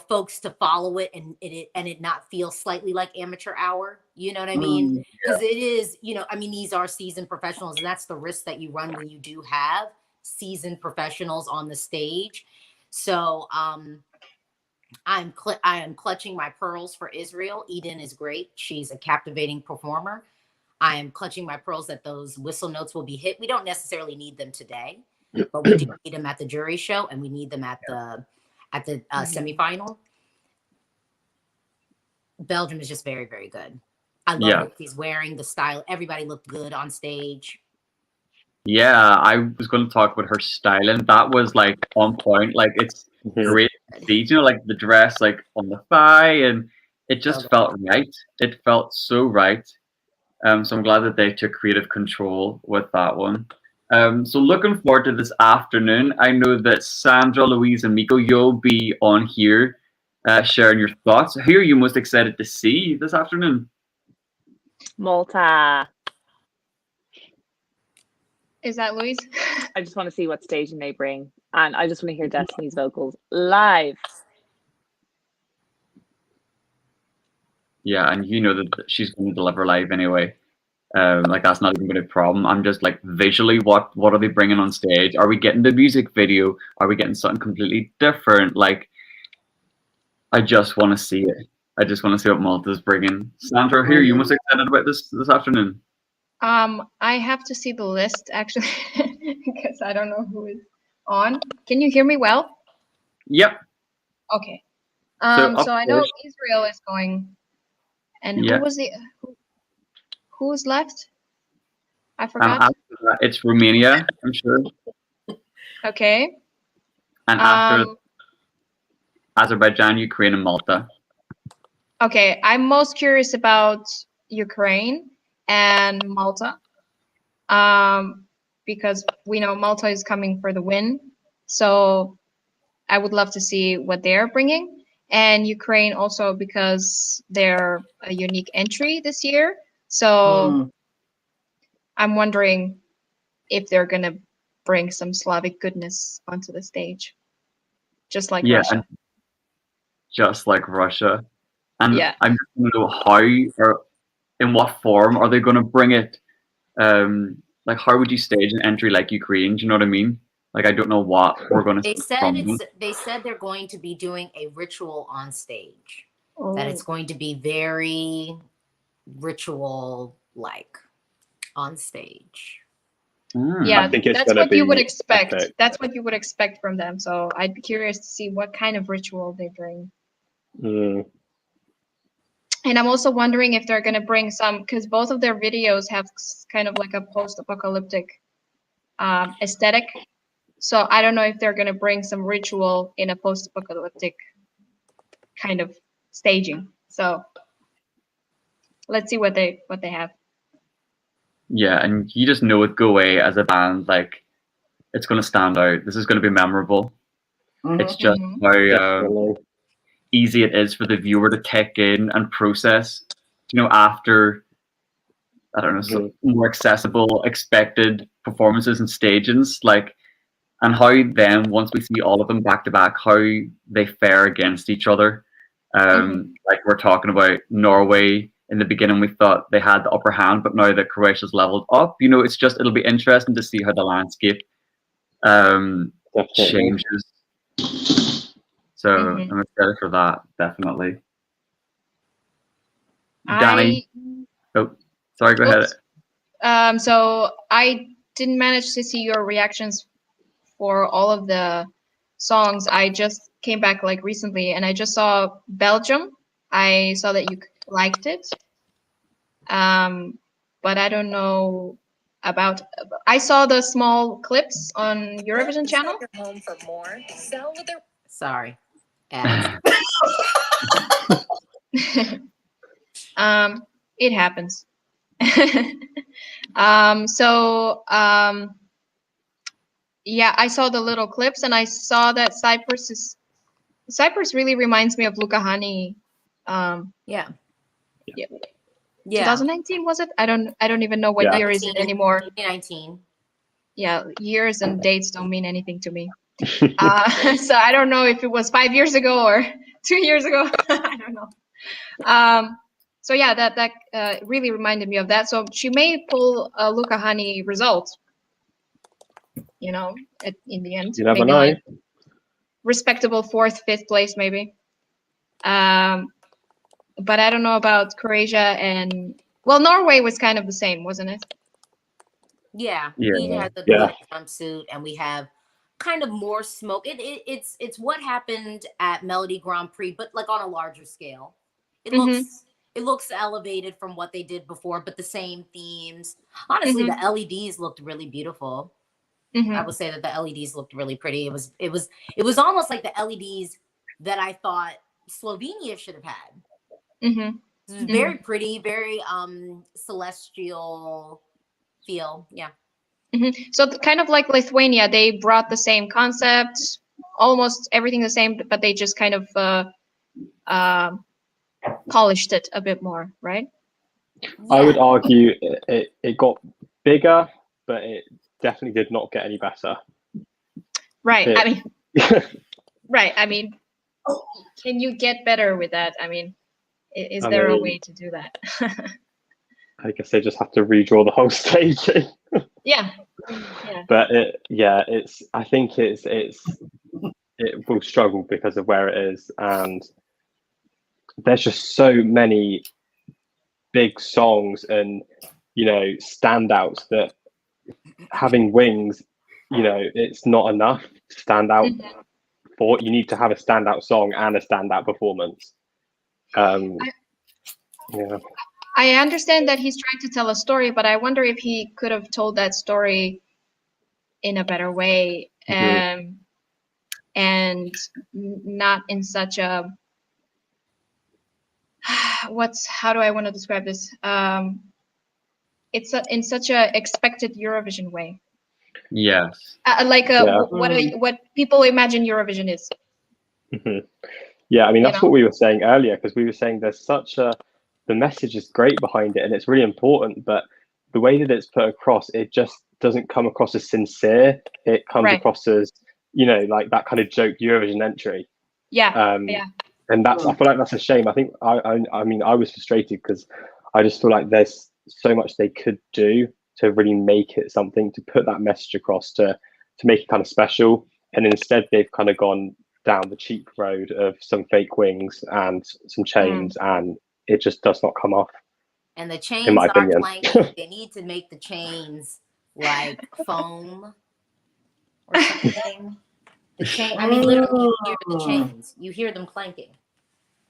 folks to follow it and it not feel slightly like amateur hour. You know what I mean? Because it is, you know, I mean, these are seasoned professionals, and that's the risk that you run when you do have seasoned professionals on the stage. So I am clutching my pearls for Israel. Eden is great. She's a captivating performer. I am clutching my pearls that those whistle notes will be hit. We don't necessarily need them today, but we do need them at the jury show, and we need them at the semifinal. Belgium is just very, very good. I love what he's wearing, the style. Everybody looked good on stage. Yeah, I was going to talk about her styling. That was like on point. Like it's great to see, you know, like the dress like on the thigh, and it just felt right. It felt so right. So I'm glad that they took creative control with that one. So looking forward to this afternoon. I know that Sandra, Louise, and Miko, you'll be on here sharing your thoughts. Who are you most excited to see this afternoon? Malta. Is that Louise? I just want to see what staging they bring. And I just want to hear Destiny's vocals live. Yeah, and you know that she's going to deliver live anyway. Like that's not even going to be a problem. I'm just like visually, what are they bringing on stage? Are we getting the music video? Are we getting something completely different? Like, I just want to see it. I just want to see what Malta's bringing. Sandra, who are you most excited about this afternoon? I have to see the list actually because I don't know who is on. Can you hear me well? Yep. Okay. So I know Israel is going, and who was who's left? I forgot. After that, it's Romania, I'm sure. Okay. And after Azerbaijan, Ukraine, and Malta. Okay, I'm most curious about Ukraine and Malta, because we know Malta is coming for the win. So I would love to see what they're bringing. And Ukraine also because they're a unique entry this year. So I'm wondering if they're going to bring some Slavic goodness onto the stage. Just like Russia. Just like Russia. And yeah. I don't know how or in what form are they going to bring it? Like, how would you stage an entry like Ukraine? Do you know what I mean? Like, I don't know what we're going to. They said they're going to be doing a ritual on stage. That it's going to be very ritual-like on stage. Yeah, that's what you would expect. Epic. That's what you would expect from them. So I'd be curious to see what kind of ritual they bring. And I'm also wondering if they're going to bring some, because both of their videos have kind of like a post-apocalyptic aesthetic. So I don't know if they're going to bring some ritual in a post-apocalyptic kind of staging. So let's see what they have. Yeah, and you just know with Go Away as a band, like it's going to stand out. This is going to be memorable. It's just how easy it is for the viewer to take in and process, you know, after, I don't know, some more accessible, expected performances and stagings, like, and how then, once we see all of them back to back, how they fare against each other. Like we're talking about Norway, in the beginning we thought they had the upper hand, but now that Croatia's leveled up, you know, it'll be interesting to see how the landscape changes. So I'm excited for that, definitely. Danny, sorry, go ahead. So I didn't manage to see your reactions for all of the songs. I just came back like recently, and I just saw Belgium. I saw that you liked it, but I don't know about. I saw the small clips on Eurovision channel. Sorry. It happens. Yeah, I saw the little clips, and I saw that Cyprus really reminds me of Luca Hani Yeah. Yeah. Yeah. 2019 was it? I don't even know what year is it anymore. 2019. Yeah, years and dates don't mean anything to me. So I don't know if it was 5 years ago or 2 years ago. I don't know. So yeah, that really reminded me of that. So she may pull a Luca Hani result, you know, in the end. You never maybe know. Like respectable 4th, 5th place, maybe. But I don't know about Croatia and Norway was kind of the same, wasn't it? Yeah, Yeah. he had the blue jumpsuit, and we have kind of more smoke. It's what happened at Melody Grand Prix, but like on a larger scale. It looks elevated from what they did before, but the same themes. Honestly, the LEDs looked really beautiful. I would say that the LEDs looked really pretty. It was almost like the LEDs that I thought Slovenia should have had. It was very pretty, very celestial feel. Yeah. So kind of like Lithuania, they brought the same concept, almost everything the same, but they just kind of polished it a bit more, right? Yeah. I would argue it got bigger, but it definitely did not get any better. Right. I mean, can you get better with that? I mean, is there a way to do that? I guess they just have to redraw the whole stage. Yeah. But I think it will struggle because of where it is, and there's just so many big songs and standouts that having wings, it's not enough to stand out. For you need to have a standout song and a standout performance. I understand that he's trying to tell a story, but I wonder if he could have told that story in a better way, and not in such a how do I want to describe this? It's in such a expected Eurovision way. Yes. What people imagine Eurovision is. Yeah, I mean that's what we were saying earlier, because we were saying there's the message is great behind it and it's really important, but the way that it's put across, it just doesn't come across as sincere. It comes across as like that kind of joke Eurovision entry. And I feel like that's a shame. I think I mean I was frustrated because I just feel like there's so much they could do to really make it something, to put that message across, to make it kind of special, and instead they've kind of gone down the cheap road of some fake wings and some chains, and it just does not come off. And the chains are clanking. They need to make the chains like foam or something. The chain, I mean, literally, you hear the chains. You hear them clanking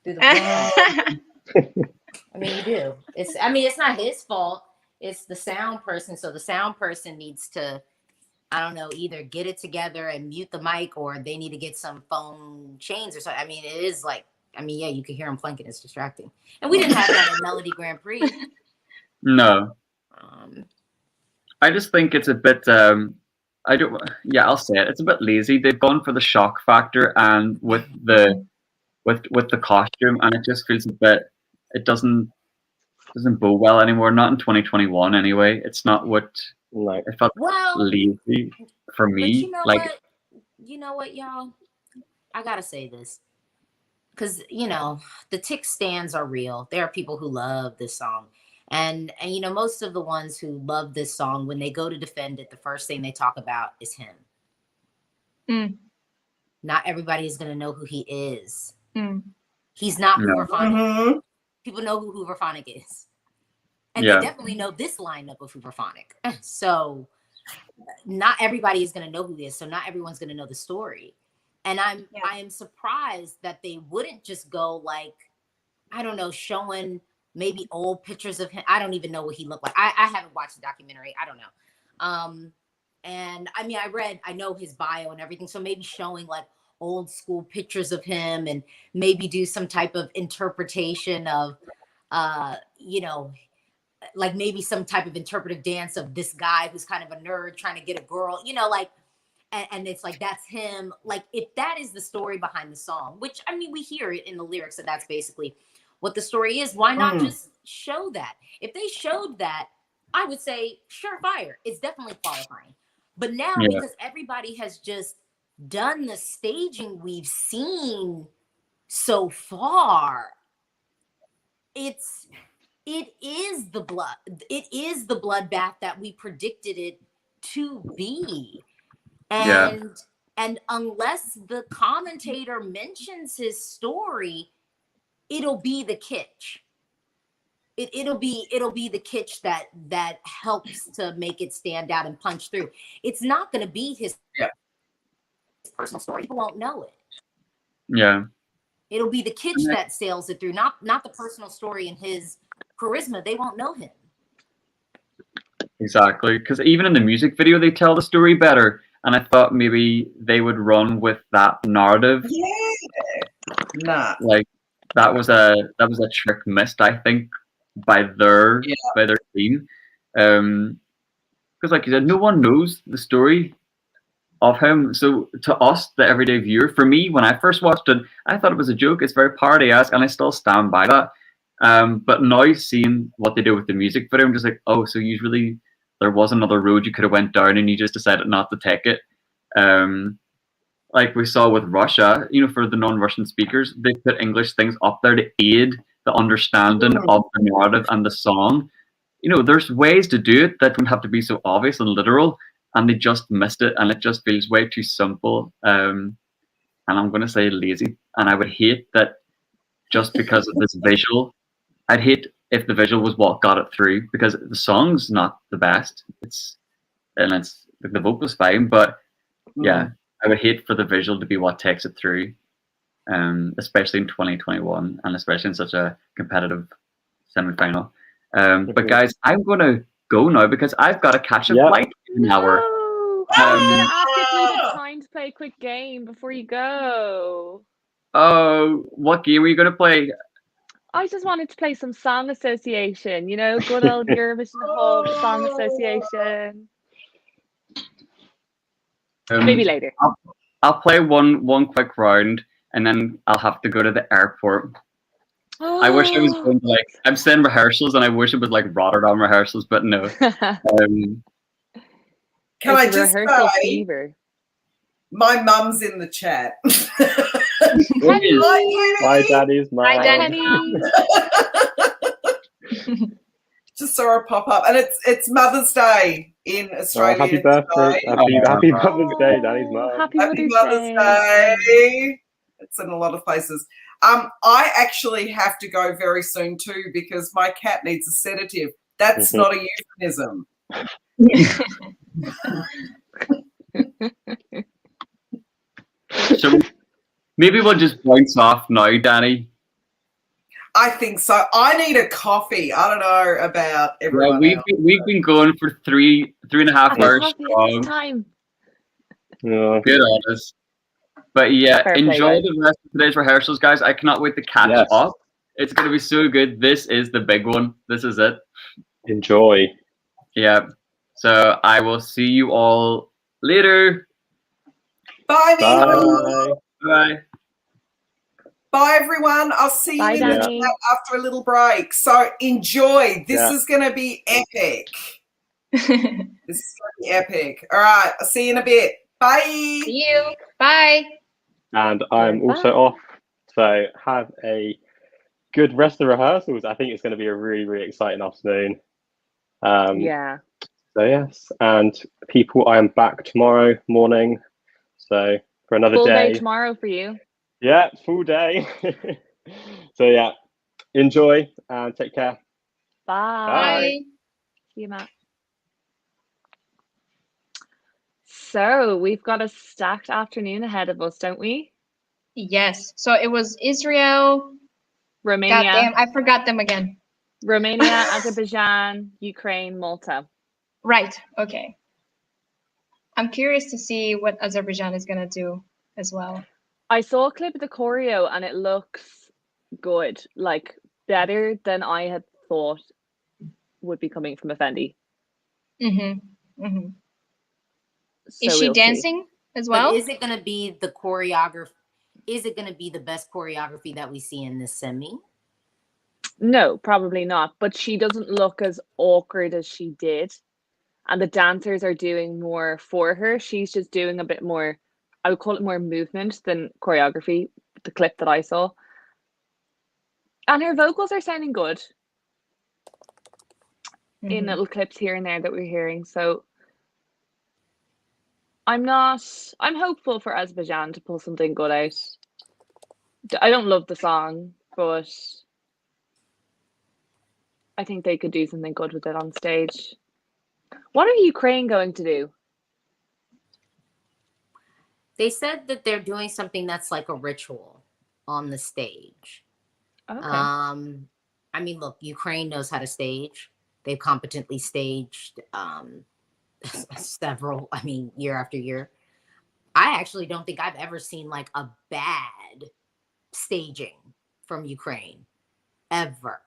through the I mean, you do. It's not his fault. It's the sound person. So the sound person needs to, I don't know, either get it together and mute the mic, or they need to get some foam chains or something. I mean, it is like, yeah, you can hear them clanking. It's distracting. And we didn't have that at Melody Grand Prix. No. I just think it's a bit, I'll say it. It's a bit lazy. They've gone for the shock factor and with the costume, and it just feels a bit, it doesn't bow well anymore. Not in 2021 anyway. It's not what it felt lazy for me. But you know what, y'all? I gotta say this. Because, the Tick stands are real. There are people who love this song. And most of the ones who love this song, when they go to defend it, the first thing they talk about is him. Not everybody is going to know who he is. He's not Hooverphonic. People know who Hooverphonic is. And they definitely know this lineup of Hooverphonic. So not everybody is going to know who he is. So not everyone's going to know the story. And I am surprised that they wouldn't just go like, I don't know, showing maybe old pictures of him. I don't even know what he looked like. I haven't watched the documentary. I don't know. And I mean, I know his bio and everything. So maybe showing like old school pictures of him, and maybe do some type of interpretation of, like maybe some type of interpretive dance of this guy who's kind of a nerd trying to get a girl, like, and it's like, that's him. Like, if that is the story behind the song, which, I mean, we hear it in the lyrics that that's basically what the story is. Why not just show that? If they showed that, I would say, surefire. It's definitely qualifying. But now, because everybody has just done the staging we've seen so far, it is the bloodbath that we predicted it to be. And unless the commentator mentions his story, it'll be the kitsch. It'll be the kitsch that helps to make it stand out and punch through. It's not going to be his personal story. People won't know it. Yeah. It'll be the kitsch that sails it through, not the personal story and his charisma. They won't know him. Exactly, because even in the music video, they tell the story better. And I thought maybe they would run with that narrative. Yeah. Nah. Like that was a trick missed, I think, by their team. Because like you said, no one knows the story of him. So to us, the everyday viewer, for me, when I first watched it, I thought it was a joke. It's very party-esque, and I still stand by that. But now seeing what they do with the music video, I'm just like, oh, so usually there was another road you could have went down, and you just decided not to take it. Like we saw with Russia, you know, for the non-Russian speakers, they put English things up there to aid the understanding of the narrative and the song. You know, there's ways to do it that don't have to be so obvious and literal, and they just missed it, and it just feels way too simple. And I'm going to say lazy. And I would hate that just because of this visual. I'd hate if the visual was what got it through, because the song's not the best. It's the vocal's fine, but yeah, I would hate for the visual to be what takes it through, especially in 2021, and especially in such a competitive semi-final. But guys, I'm going to go now because I've got to catch a flight in an hour. I was going to ask if we had time to play a quick game before you go. Oh, what game are you going to play? I just wanted to play some song association, you know, good old Eurovision Hub song association. Maybe later. I'll play one quick round, and then I'll have to go to the airport. I wish I was going to, like, I'm saying rehearsals, and I wish it was like Rotterdam rehearsals, but no. Can I just say, fever. My mum's in the chat. Hi, Daddy's mum. Hi, Daddy. Just saw her pop up, and it's Mother's Day in Australia. Oh, happy birthday! Happy Mother's Day, Daddy's mum. Happy Mother's Day. It's in a lot of places. I actually have to go very soon too because my cat needs a sedative. That's not a euphemism. So maybe we'll just bounce off now, Danny. I think so. I need a coffee. I don't know about everyone else. We've been going for three and a half hours strong. Time. Yeah. Good on us. But yeah, enjoy play, the rest of today's rehearsals, guys. I cannot wait to catch up. It's going to be so good. This is the big one. This is it. Enjoy. Yeah. So I will see you all later. Bye, Bye. Bye. Bye, everyone. I'll see you in the chat after a little break. So enjoy. This is going to be epic. This is going to be epic. All right. I'll see you in a bit. Bye. See you. Bye. And I'm also off. So have a good rest of the rehearsals. I think it's going to be a really, really exciting afternoon. Yeah. So yes, and people, I am back tomorrow morning. So for another full day tomorrow for you. Yeah, full day. So yeah, enjoy and take care. Bye. See you, Matt. So we've got a stacked afternoon ahead of us, don't we? Yes. So it was Israel, Romania. Goddamn, I forgot them again. Romania, Azerbaijan, Ukraine, Malta. Right. Okay. I'm curious to see what Azerbaijan is going to do as well. I saw a clip of the choreo and it looks good, like better than I had thought would be coming from Efendi. So is she dancing as well? But is it going to be the choreography? Is it going to be the best choreography that we see in this semi? No, probably not. But she doesn't look as awkward as she did. And the dancers are doing more for her. She's just doing a bit more, I would call it more movement than choreography, the clip that I saw. And her vocals are sounding good in little clips here and there that we're hearing. So I'm hopeful for Azerbaijan to pull something good out. I don't love the song, but I think they could do something good with it on stage. What are Ukraine going to do? They said that they're doing something that's like a ritual on the stage. Okay. I mean, look, Ukraine knows how to stage. They've competently staged several, I mean, year after year. I actually don't think I've ever seen like a bad staging from Ukraine. Ever.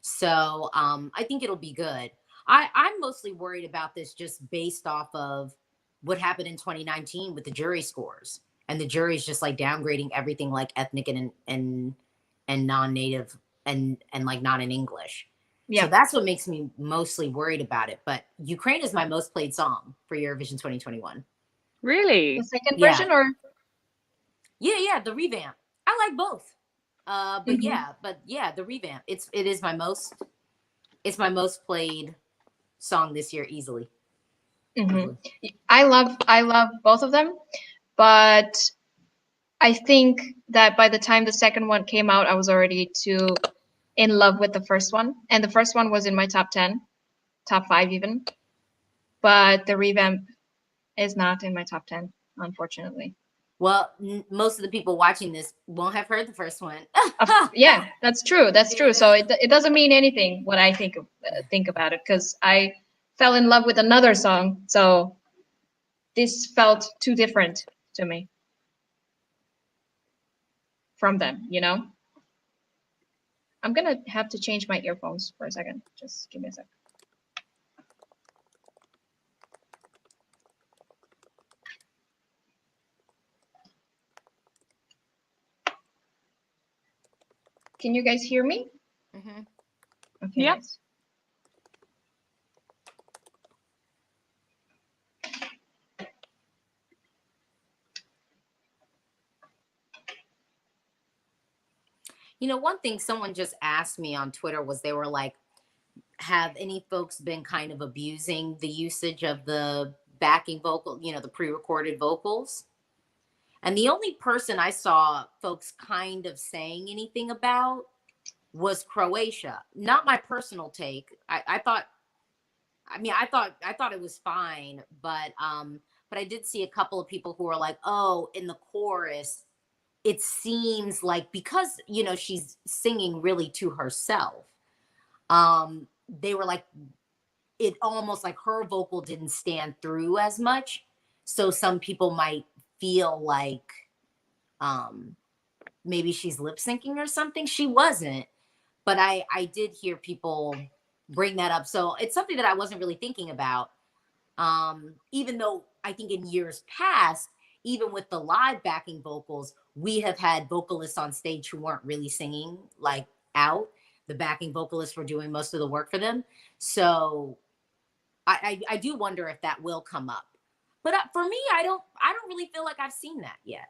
So I think it'll be good. I'm mostly worried about this just based off of what happened in 2019 with the jury scores. And the jury's just like downgrading everything like ethnic and non-native and like not in English. Yeah. So that's what makes me mostly worried about it. But Ukraine is my most played song for Eurovision 2021. Really? The second version or? Yeah, the revamp. I like both. But yeah, the revamp. It is my most played song this year easily. I love both of them, but I think that by the time the second one came out, I was already too in love with the first one, and the first one was in my top 10, top 5 even, but the revamp is not in my top 10, unfortunately. Well, most of the people watching this won't have heard the first one. Yeah, that's true. That's true. So it doesn't mean anything what I think about it, because I fell in love with another song. So this felt too different to me from them, you know? I'm going to have to change my earphones for a second. Just give me a sec. Can you guys hear me? Mm-hmm. Okay. Yeah. Nice. You know, one thing someone just asked me on Twitter was they were like, have any folks been kind of abusing the usage of the backing vocal, you know, the pre-recorded vocals? And the only person I saw folks kind of saying anything about was Croatia. Not my personal take. I thought it was fine, but I did see a couple of people who were like, oh, in the chorus, it seems like, because, you know, she's singing really to herself, they were like, it almost like her vocal didn't stand through as much. So some people might feel like maybe she's lip syncing or something. She wasn't, but I did hear people bring that up. So it's something that I wasn't really thinking about. Even though I think in years past, even with the live backing vocals, we have had vocalists on stage who weren't really singing like out. The backing vocalists were doing most of the work for them. So I do wonder if that will come up. But for me, I don't really feel like I've seen that yet.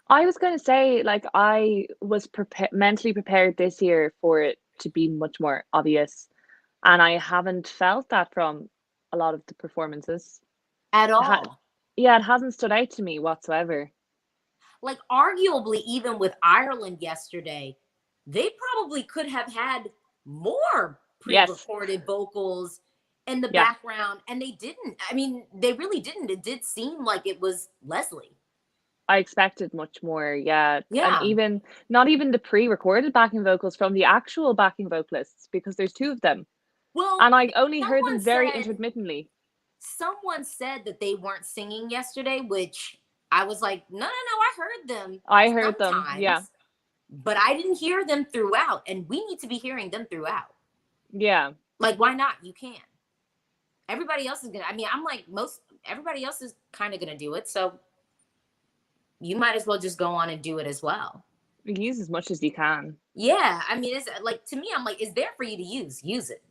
I was going to say, like, I was mentally prepared this year for it to be much more obvious. And I haven't felt that from a lot of the performances. At all. It hasn't stood out to me whatsoever. Like, arguably, even with Ireland yesterday, they probably could have had more pre-recorded vocals in the background, and they didn't. I mean, they really didn't. It did seem like it was Leslie. I expected much more, and even not even the pre-recorded backing vocals from the actual backing vocalists, because there's 2 of them. Well, and I only heard them very intermittently. Someone said that they weren't singing yesterday, which I was like, no, I heard them. I heard them, yeah. But I didn't hear them throughout, and we need to be hearing them throughout. Yeah. Like, why not? You can. Everybody else is gonna, I mean, I'm like, everybody else is kind of gonna do it, so you might as well just go on and do it as well. Use as much as you can. Yeah, I mean, it's like, to me, I'm like, it's there for you to use it.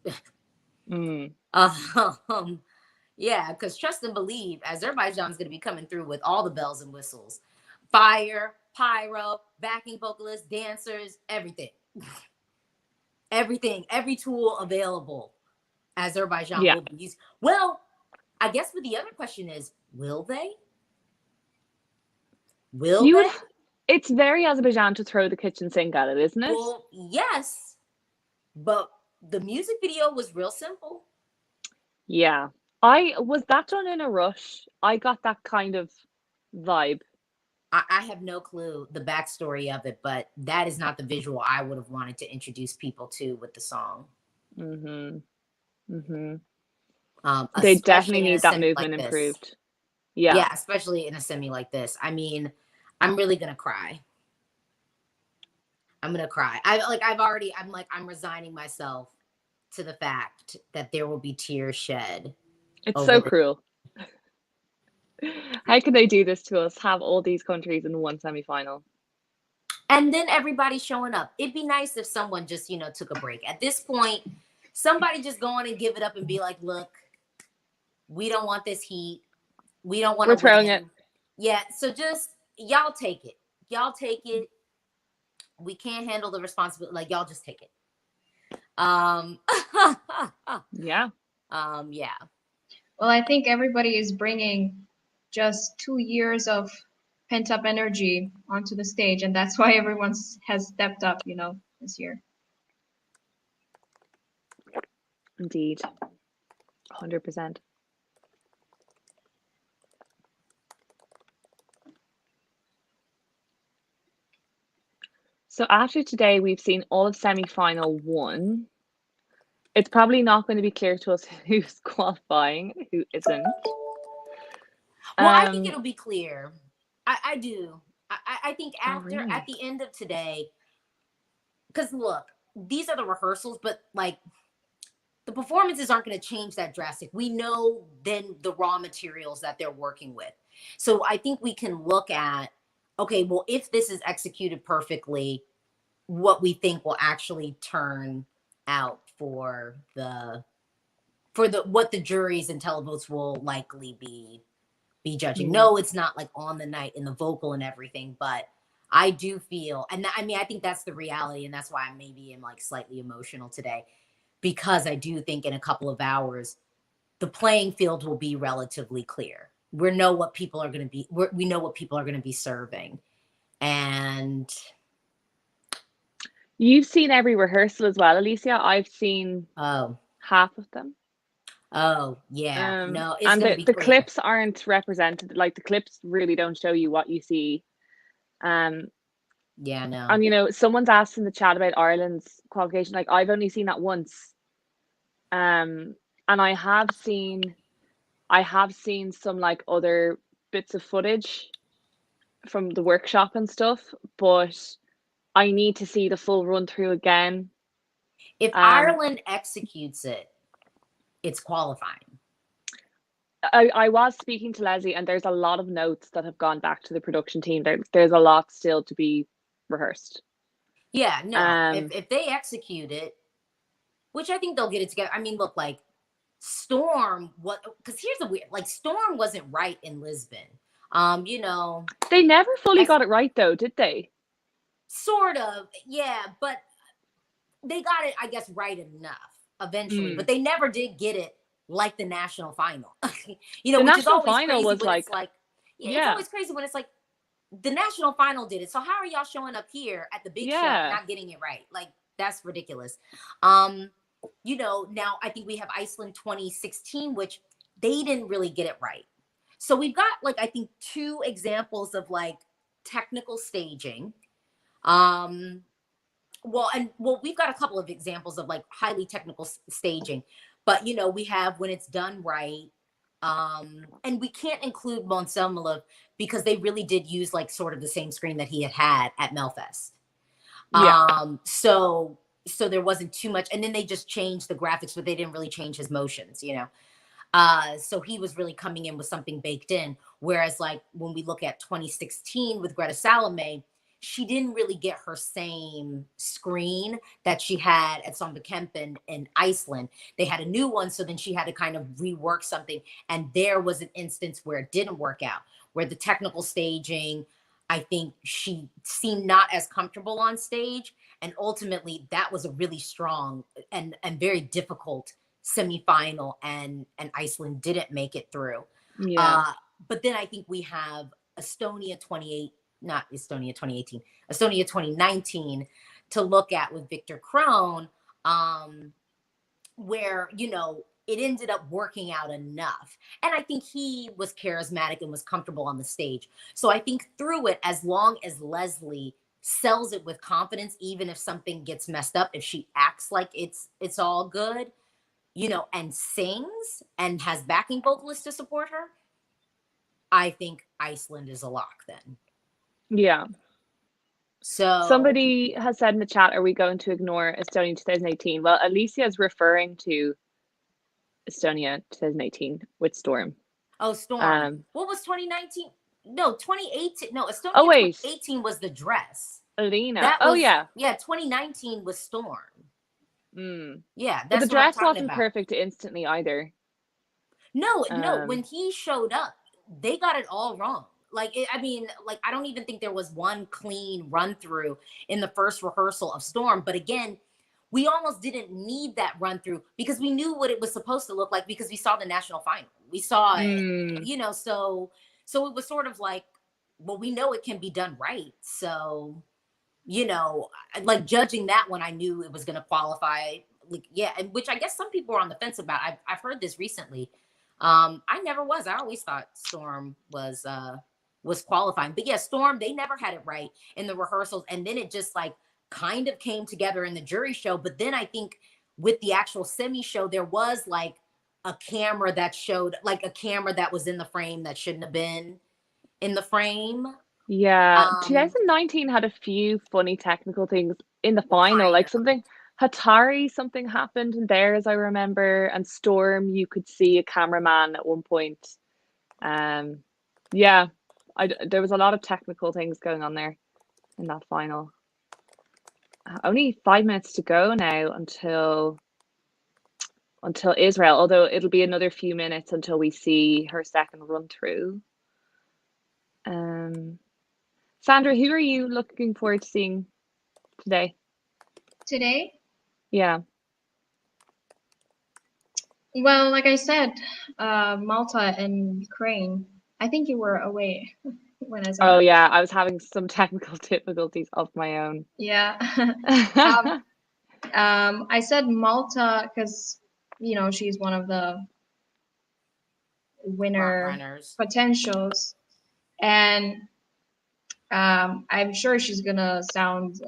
Yeah, because trust and believe, Azerbaijan's going to be coming through with all the bells and whistles, fire, pyro, backing vocalists, dancers, everything. Everything, every tool available, Azerbaijan will be used. Well, I guess what the other question is, will they? Will they? It's very Azerbaijan to throw the kitchen sink at it, isn't it? Well, yes, but the music video was real simple. Yeah. Was that done in a rush? I got that kind of vibe. I have no clue the backstory of it, but that is not the visual I would have wanted to introduce people to with the song. They definitely need that movement improved. Yeah, especially in a semi like this. I mean, I'm really gonna cry. I'm resigning myself to the fact that there will be tears shed. It's so cruel. How could they do this to us? Have all these countries in one semi-final, and then everybody showing up. It'd be nice if someone just, took a break. At this point, somebody just go on and give it up and be like, "Look, we don't want this heat. We don't want to. We're throwing it. Yeah. So just y'all take it. Y'all take it. We can't handle the responsibility. Like, y'all just take it." Yeah. Yeah. Well, I think everybody is bringing just 2 years of pent-up energy onto the stage, and that's why everyone has stepped up, this year. Indeed. 100%. So after today, we've seen all of semi-final 1. It's probably not going to be clear to us who's qualifying, who isn't. Well, I think it'll be clear. I do. I think at the end of today, because look, these are the rehearsals, but like the performances aren't going to change that drastic. We know then the raw materials that they're working with. So I think we can look at, okay, well, if this is executed perfectly, what we think will actually turn out for what the juries and televotes will likely be judging. No, it's not like on the night in the vocal and everything, but I do feel, and I mean, I think that's the reality, and that's why I maybe am like slightly emotional today, because I do think in a couple of hours, the playing field will be relatively clear. We know what people are going to be serving. And you've seen every rehearsal as well, Alicia. I've seen half of them. Oh, yeah. No, it's and the clear. clips aren't represented. Like, the clips really don't show you what you see. Yeah, no. And someone's asked in the chat about Ireland's qualification. Like, I've only seen that once. And I have seen some like other bits of footage from the workshop and stuff, but I need to see the full run through again. If Ireland executes it, it's qualifying. I was speaking to Leslie, and there's a lot of notes that have gone back to the production team. There's a lot still to be rehearsed. Yeah, no. If they execute it, which I think they'll get it together. I mean, look, like Storm, because here's the weird, like Storm wasn't right in Lisbon. They never fully got it right though, did they? Sort of, yeah, but they got it, I guess, right enough eventually, but they never did get it like the national final. The which national is always final crazy was when like, it's like, it's always crazy when it's like the national final did it. So how are y'all showing up here at the big show and not getting it right? Like, that's ridiculous. Now I think we have Iceland 2016, which they didn't really get it right. So we've got like, I think 2 examples of like technical staging. We've got a couple of examples of like highly technical staging, but we have when it's done right. And we can't include Monselmalov because they really did use like sort of the same screen that he had at Melfest. So there wasn't too much, and then they just changed the graphics, but they didn't really change his motions, so he was really coming in with something baked in. Whereas like when we look at 2016 with Greta Salome, she didn't really get her same screen that she had at Sandvikempen in Iceland. They had a new one, so then she had to kind of rework something. And there was an instance where it didn't work out, where the technical staging, I think she seemed not as comfortable on stage. And ultimately, that was a really strong and very difficult semifinal, and Iceland didn't make it through. Yeah. But then I think we have Estonia 2019 to look at with Victor Crone, where, you know, it ended up working out enough. And I think he was charismatic and was comfortable on the stage. So I think through it, as long as Leslie sells it with confidence, even if something gets messed up, if she acts like it's all good, you know, and sings and has backing vocalists to support her, I think Iceland is a lock then. Yeah. So somebody has said in the chat, are we going to ignore Estonia 2018? Well, Alicia is referring to Estonia 2018 with Storm. Oh, Storm. What was 2019? No, 2018. No, Estonia 2018 was the dress. Alena. Yeah. Yeah, 2019 was Storm. Yeah, but the dress wasn't perfect instantly either. No, when he showed up, they got it all wrong. Like, I don't even think there was one clean run through in the first rehearsal of Storm. But again, we almost didn't need that run through because we knew what it was supposed to look like because we saw the national final. We saw it, you know, so it was sort of like, well, we know it can be done right. So, you know, like judging that one, I knew it was going to qualify. Like, yeah, and which I guess some people are on the fence about. I've heard this recently. I never was. I always thought Storm was qualifying. But yeah, Storm, they never had it right in the rehearsals. And then it just like kind of came together in the jury show. But then I think with the actual semi show, there was like a camera that showed, like a camera that was in the frame that shouldn't have been in the frame. Yeah. 2019 had a few funny technical things in the final, like something happened in there, as I remember, and Storm, you could see a cameraman at one point. Yeah, there was a lot of technical things going on there in that final. Only 5 minutes to go now until Israel, although it'll be another few minutes until we see her second run through. Sandra, who are you looking forward to seeing today? Today? Yeah. Well, like I said, Malta and Ukraine. I think you were away when I saw. Oh yeah, I was having some technical difficulties of my own. Yeah. I said Malta because, you know, she's one of the winner potentials, and I'm sure she's gonna sound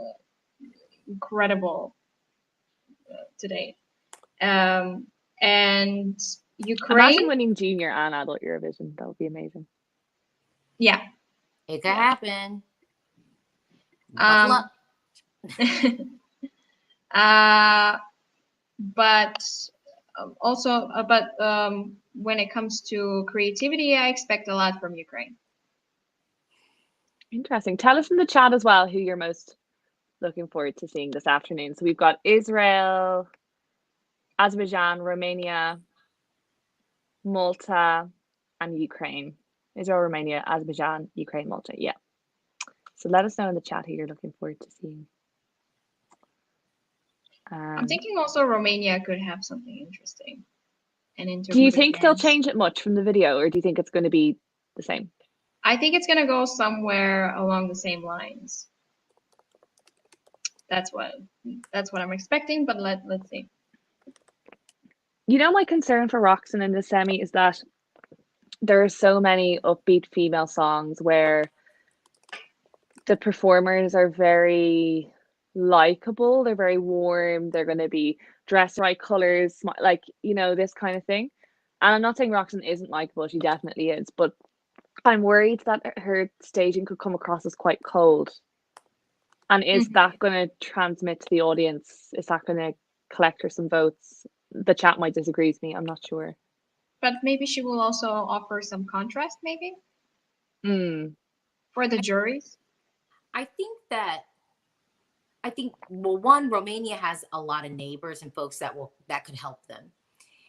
incredible today. And Ukraine. Imagine winning junior and adult Eurovision. That would be amazing. Yeah. It could happen. But also, when it comes to creativity, I expect a lot from Ukraine. Interesting. Tell us in the chat as well who you're most looking forward to seeing this afternoon. So we've got Israel, Azerbaijan, Romania, Malta, and Ukraine. Israel, Romania, Azerbaijan, Ukraine, Malta. Yeah. So let us know in the chat who you're looking forward to seeing. I'm thinking also Romania could have something interesting. Do you think they'll change it much from the video, or do you think it's going to be the same? I think it's going to go somewhere along the same lines. That's what I'm expecting, but let's see. You know, my concern for Roxen in the semi is that there are so many upbeat female songs where the performers are very likable, they're very warm, they're going to be dressed right colors, like, you know, this kind of thing. And I'm not saying Roxen isn't likable, she definitely is, but I'm worried that her staging could come across as quite cold. And is that going to transmit to the audience? Is that going to collect her some votes? The chat might disagree with me, I'm not sure. But maybe she will also offer some contrast, maybe? For the juries? I think well, one, Romania has a lot of neighbors and folks that could help them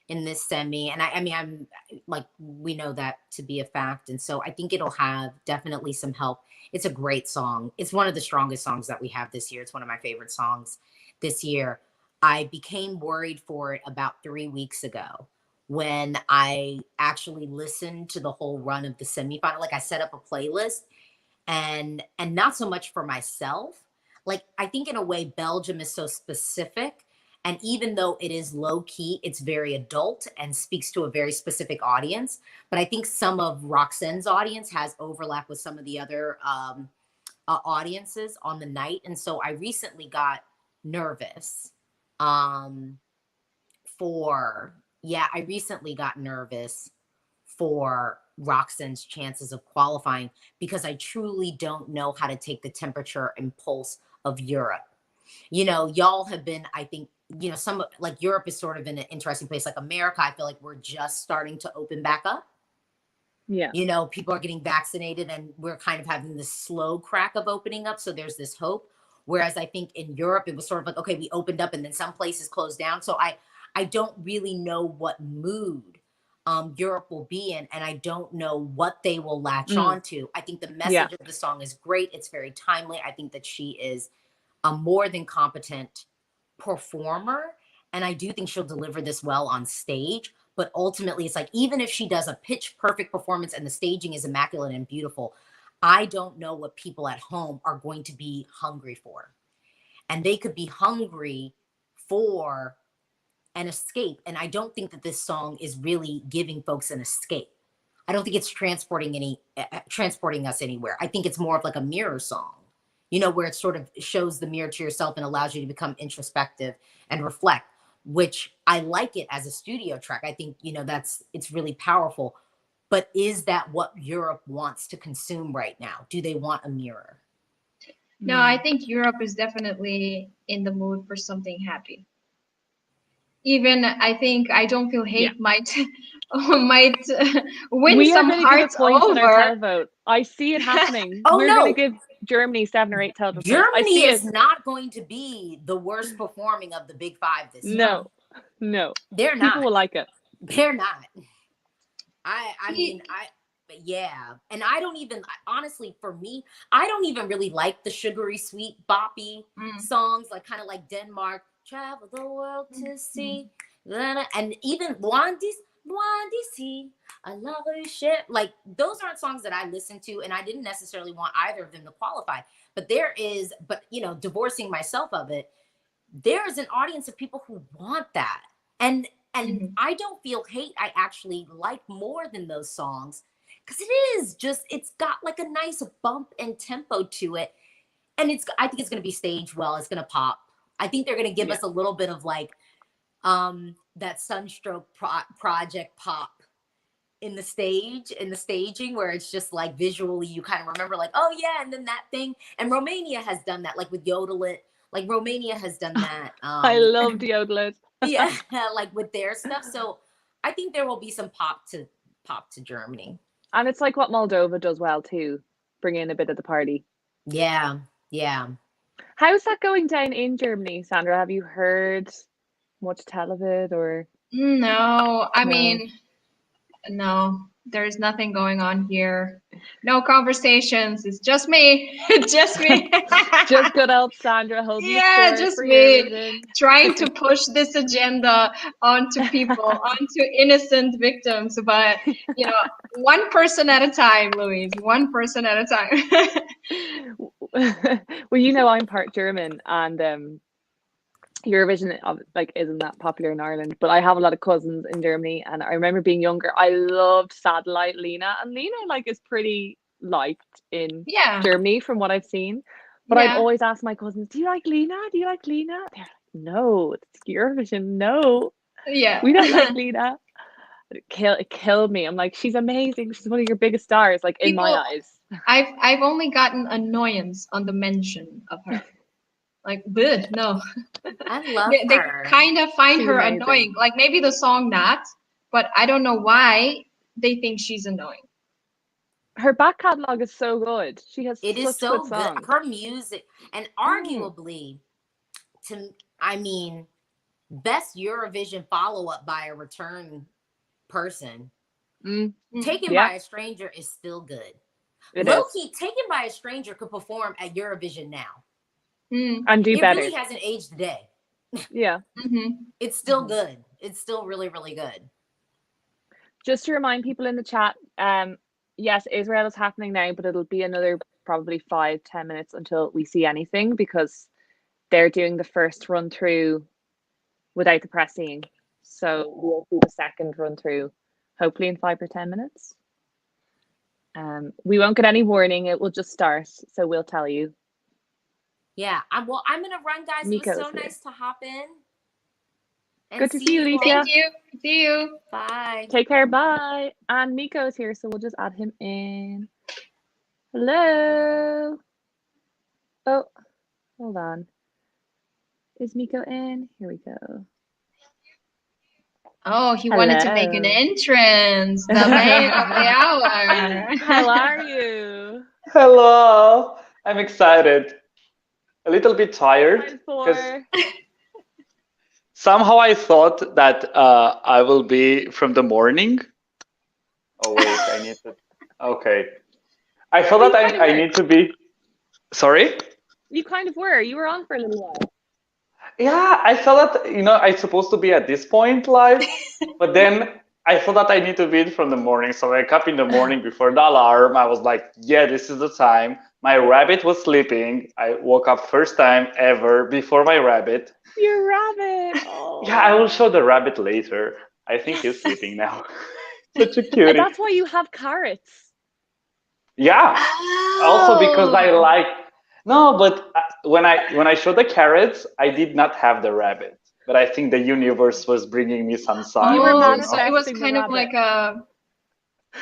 in this semi. And I mean, I'm like, we know that to be a fact. And so I think it'll have definitely some help. It's a great song. It's one of the strongest songs that we have this year. It's one of my favorite songs this year. I became worried for it about 3 weeks ago when I actually listened to the whole run of the semifinal. Like I set up a playlist and not so much for myself. Like I think in a way Belgium is so specific. And even though it is low key, it's very adult and speaks to a very specific audience. But I think some of Roxen's audience has overlap with some of the other audiences on the night. And so I recently got nervous for Roxen's chances of qualifying because I truly don't know how to take the temperature and pulse of Europe. You know, y'all have been, I think, you know, some like Europe is sort of in an interesting place. Like America, I feel like we're just starting to open back up. Yeah. You know, people are getting vaccinated and we're kind of having this slow crack of opening up. So there's this hope. Whereas I think in Europe, it was sort of like, okay, we opened up and then some places closed down. So I don't really know what mood Europe will be in. And I don't know what they will latch on to. I think the message of the song is great. It's very timely. I think that she is a more than competent performer. And I do think she'll deliver this well on stage. But ultimately, it's like, even if she does a pitch perfect performance and the staging is immaculate and beautiful, I don't know what people at home are going to be hungry for. And they could be hungry for an escape. And I don't think that this song is really giving folks an escape. I don't think it's transporting us anywhere. I think it's more of like a mirror song, you know, where it sort of shows the mirror to yourself and allows you to become introspective and reflect, which I like it as a studio track. I think, you know, it's really powerful. But is that what Europe wants to consume right now? Do they want a mirror? No, I think Europe is definitely in the mood for something happy. Even I don't feel hate might win some hearts over. I see it happening. Oh, We're no. going to give Germany 7 or 8 television. Germany is not going to be the worst performing of the Big Five this year. No. They're not. People will like it. They're not. And I don't even, honestly, for me, I don't even really like the sugary, sweet, boppy songs, like kind of like Denmark, travel the world to see, and even Loin d'ici, I love you shit. Like, those aren't songs that I listen to, and I didn't necessarily want either of them to qualify. But you know, divorcing myself of it, there is an audience of people who want that. And I don't feel hate. I actually like more than those songs because it's got like a nice bump and tempo to it. And I think it's going to be staged well. It's going to pop. I think they're going to give us a little bit of like that Sunstroke project pop in the staging where it's just like visually you kind of remember like, oh yeah, and then that thing. And Romania has done that, like with Yodel It. Like Romania has done that. I loved Yodel It. Yeah, like with their stuff. So I think there will be some pop to Germany. And it's like what Moldova does well too, bring in a bit of the party. Yeah. How's that going down in Germany, Sandra? Have you heard much tell of it or? No, I mean, no, there's nothing going on here. No conversations. It's just me. Just me. Just good old Sandra holding just me trying to push this agenda onto people, onto innocent victims. But, you know, one person at a time, Louise, one person at a time. Well, you know, I'm part German and Eurovision like isn't that popular in Ireland, but I have a lot of cousins in Germany, and I remember being younger, I loved Satellite Lena, and Lena like is pretty liked in Germany from what I've seen. But I'd always ask my cousins, do you like Lena? Do you like Lena? They're like, no, it's Eurovision, no. Yeah. We don't like Lena. It killed me. I'm like, she's amazing. She's one of your biggest stars, like in my eyes. I've only gotten annoyance on the mention of her. Like, good, no. I love her. They kind of find her annoying. Like maybe the song not, but I don't know why they think she's annoying. Her back catalog is so good. She has It such is so good songs. Her music, and arguably, best Eurovision follow-up by a return person. Taken by a Stranger is still good. Low-key, Taken by a Stranger could perform at Eurovision now. And do better. It really hasn't aged today. Yeah. It's still good. It's still really, really good. Just to remind people in the chat, yes, Israel is happening now, but it'll be another probably 5-10 minutes until we see anything, because they're doing the first run through without the pressing. So we'll see the second run through hopefully in 5 or 10 minutes. We won't get any warning, it will just start, so we'll tell you. Yeah, I'm gonna run, guys. It was so nice to hop in. Good to see you, Lisa. Thank you. See you. Bye. Take care. Bye. And Miko's here, so we'll just add him in. Hello. Oh, hold on. Is Miko in? Here we go. Oh, he wanted to make an entrance. The man of the hour. How are you? Hello. I'm excited. A little bit tired. Because somehow I thought that I will be from the morning. Oh, wait, I need to. Okay. I thought that I need to be. Sorry? You kind of were. You were on for a little while. Yeah, I thought that, I'm supposed to be at this point live, but then I thought that I need to be in from the morning. So I wake up in the morning before the alarm. I was like, yeah, this is the time. My rabbit was sleeping. I woke up first time ever before my rabbit. Your rabbit. Oh. Yeah, I will show the rabbit later. I think he's sleeping now. Such a cutie. And that's why you have carrots. Yeah. Also because I like. No, but when I showed the carrots, I did not have the rabbit. But I think the universe was bringing me some signs. Oh, so it was kind of like a.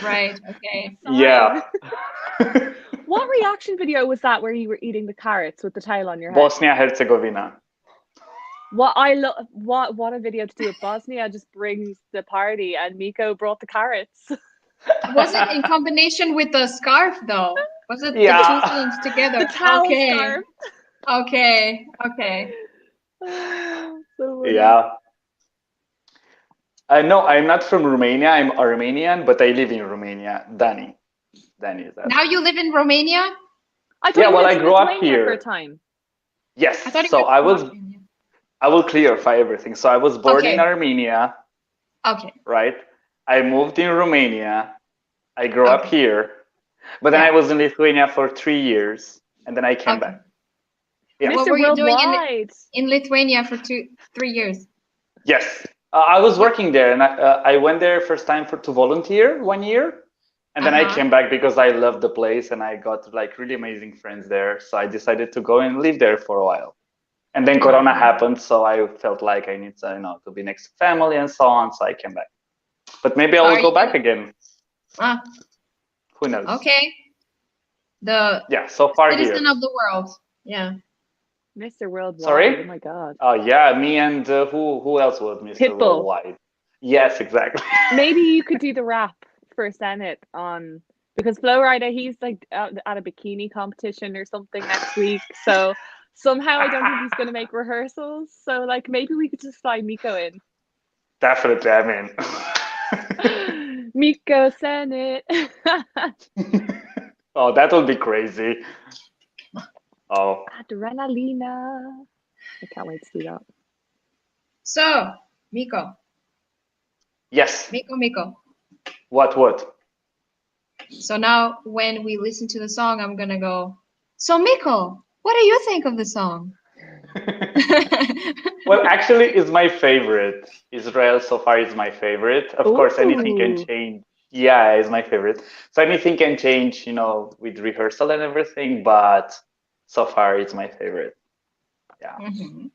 Right. Okay. Yeah. What reaction video was that where you were eating the carrots with the tail on your head? Bosnia-Herzegovina. What I love, what a video to do with Bosnia just brings the party, and Miko brought the carrots. Was it in combination with the scarf though? Was it the two things together? The towel scarf. Okay. So yeah. No, I'm not from Romania. I'm Armenian, but I live in Romania. Danny is that. Now you live in Romania? I thought I grew up here for a time. Yes. So I will clarify everything. So I was born in Armenia. Okay. Right. I moved in Romania. I grew up here, but then I was in Lithuania for 3 years, and then I came back. Yeah. What were you doing in Lithuania for 3 years? Yes, I was working there, and I went there first time to volunteer 1 year, and then I came back because I loved the place and I got like really amazing friends there. So I decided to go and live there for a while, and then Corona happened, so I felt like I need to, to be next to family and so on. So I came back, but maybe I will go back again. Who knows? Okay. So far citizen here. of the world. Yeah. Mr. Worldwide. Sorry? Oh my God. Oh yeah, me and who else was Mr. Pitbull. Worldwide? Yes, exactly. Maybe you could do the rap for Senate because Flowrider, he's like at a bikini competition or something next week. So somehow I don't think he's going to make rehearsals. So like maybe we could just fly Miko in. Definitely, I mean. Miko Senate. Oh, that would be crazy. Oh. Adrenalina. I can't wait to see that. So, Miko. Yes. Miko. What? So now when we listen to the song, I'm going to go, so Miko, what do you think of the song? Well, actually, it's my favorite. Israel so far is my favorite. Of course, anything can change. Yeah, it's my favorite. So anything can change, with rehearsal and everything, but so far it's my favorite. Yeah. Mm-hmm.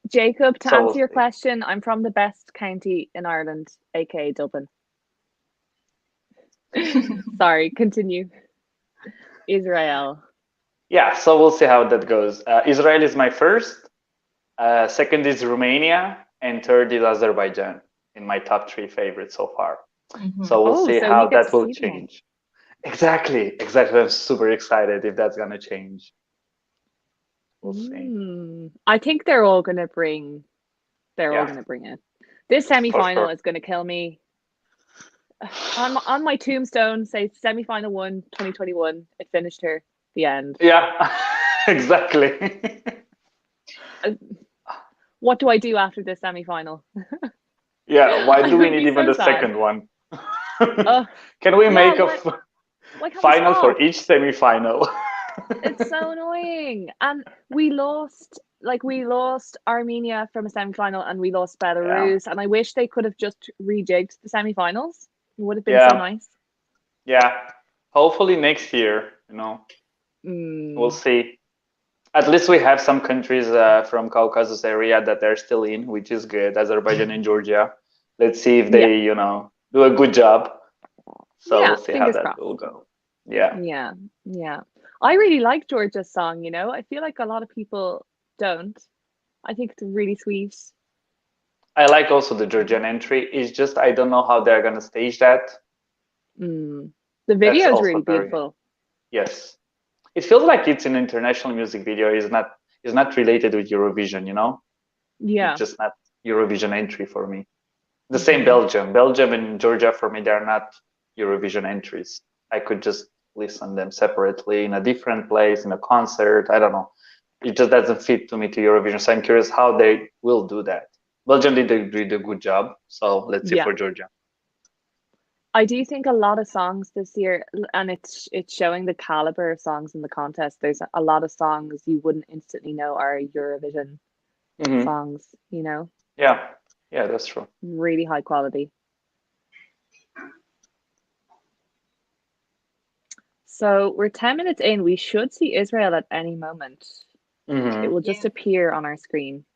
Jacob, to answer your question, I'm from the best county in Ireland, aka Dublin. Sorry, continue. Israel. Yeah, so we'll see how that goes. Israel is my first. Second is Romania, and third is Azerbaijan in my top 3 favorites so far. Mm-hmm. So we'll see how that will change. Exactly. I'm super excited if that's gonna change. We'll see. I think they're all gonna bring. They're all Yeah. gonna bring it. This For semi-final sure. is gonna kill me. On my tombstone, say semi-final 1, 2021. It finished her. The end. Yeah. Exactly. What do I do after this semi-final? Yeah. Why I do we would need be even so the sad. second one? Can we Yeah, make a why can't we final for stop? each semi-final? It's so annoying. And we lost Armenia from a semi-final, and we lost Belarus. And I wish they could have just rejigged the semi-finals. It would have been so nice. Yeah. Hopefully next year, you know. We'll see. At least we have some countries from Caucasus area that they're still in, which is good. Azerbaijan and Georgia. Let's see if they, you know, do a good job. So we'll see how that will go. Yeah. I really like Georgia's song, you know. I feel like a lot of people don't. I think it's really sweet. I like also the Georgian entry. It's just I don't know how they're gonna stage that. The video is really beautiful. Yes. It feels like it's an international music video. It's not related with Eurovision, you know? Yeah. It's just not Eurovision entry for me. The same Belgium and Georgia for me, they're not Eurovision entries. I could just listen them separately in a different place, in a concert. I don't know. It just doesn't fit to me to Eurovision. So I'm curious how they will do that. Belgium did a good job. So let's see for Georgia. I do think a lot of songs this year, and it's showing the caliber of songs in the contest. There's a lot of songs you wouldn't instantly know are Eurovision songs, you know? Yeah, that's true. Really high quality. So we're 10 minutes in. We should see Israel at any moment. It will just appear on our screen.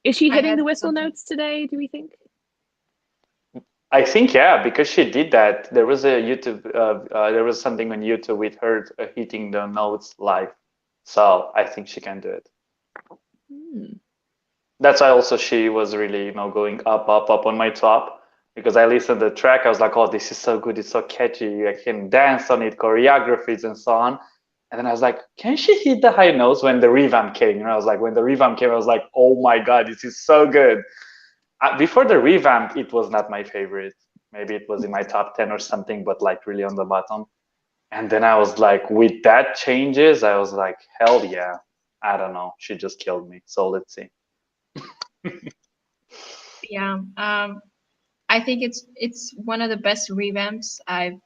Is she hitting the whistle notes today, do we think? I think, yeah, because she did that. There was a YouTube, there was something on YouTube with her hitting the notes live. So I think she can do it. That's why also she was really, you know, going up on my top, because I listened to the track. I was like, oh, this is so good. It's so catchy. I can dance on it, choreographies and so on. And then I was like, can she hit the high notes when the revamp came? And I was like, when the revamp came, I was like, oh my God, this is so good. Before the revamp, it was not my favorite. Maybe it was in my top 10 or something, but like really on the bottom. And then I was like, with that changes, I was like, hell yeah. I don't know. She just killed me. So let's see. Yeah. I think it's one of the best revamps I've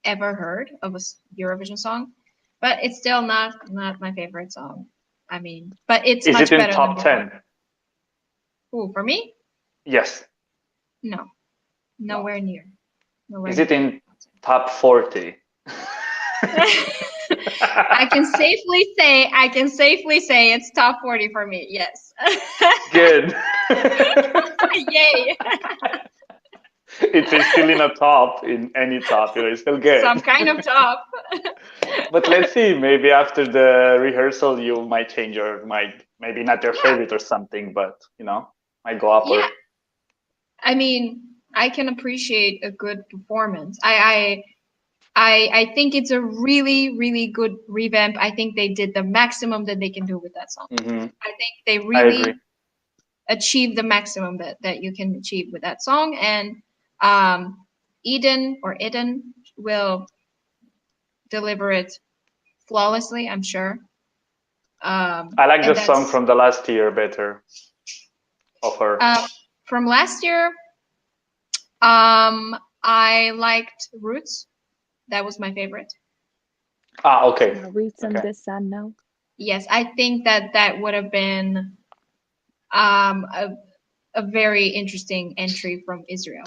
ever heard of a Eurovision song. But it's still not my favorite song. I mean, but it's much better. Is it in top 10? Ooh, for me? Yes. No. Nowhere near. Is it in top 40? I can safely say it's top 40 for me. Yes. Good. Yay. It's still in a top, in any top, you know, it's still good. Some kind of top. But let's see, maybe after the rehearsal, you might change your mind. Maybe not your favorite or something, but, you know, might go up. Yeah. I mean, I can appreciate a good performance. I think it's a really, really good revamp. I think they did the maximum that they can do with that song. I think they really achieved the maximum that you can achieve with that song. And Eden will deliver it flawlessly, I'm sure. I like the song from the last year better of her. From last year, I liked Roots. That was my favorite. Okay. Roots and this and no. Yes, I think that would have been a very interesting entry from Israel.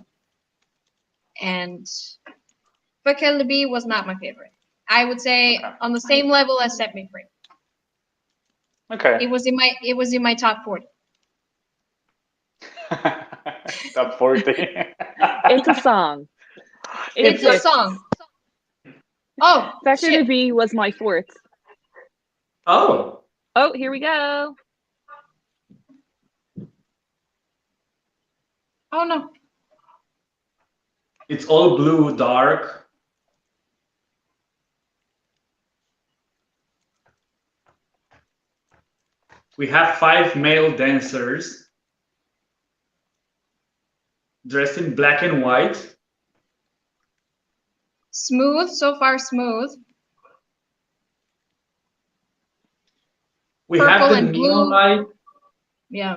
But Kelly was not my favorite. I would say on the same level as Set Me Free. Okay. It was in my top 40. Top 40. It's a song. It's a song. Oh, Vector to B was my fourth. Oh, here we go. Oh no. It's all blue, dark. We have 5 male dancers dressed in black and white. Smooth, so far smooth. We Purple have the and neon blue. light. Yeah.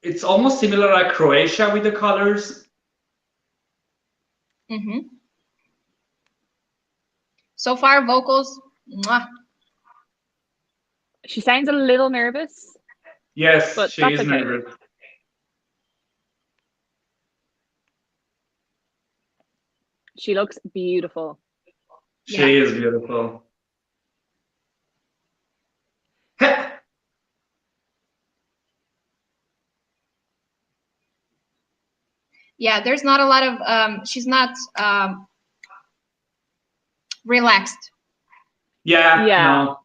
It's almost similar like Croatia with the colors. Mm-hmm. So far, vocals. Mwah. She sounds a little nervous. Yes, but she that's is okay. nervous. She looks beautiful. She is beautiful. Yeah, there's not a lot of she's not relaxed. Yeah, no.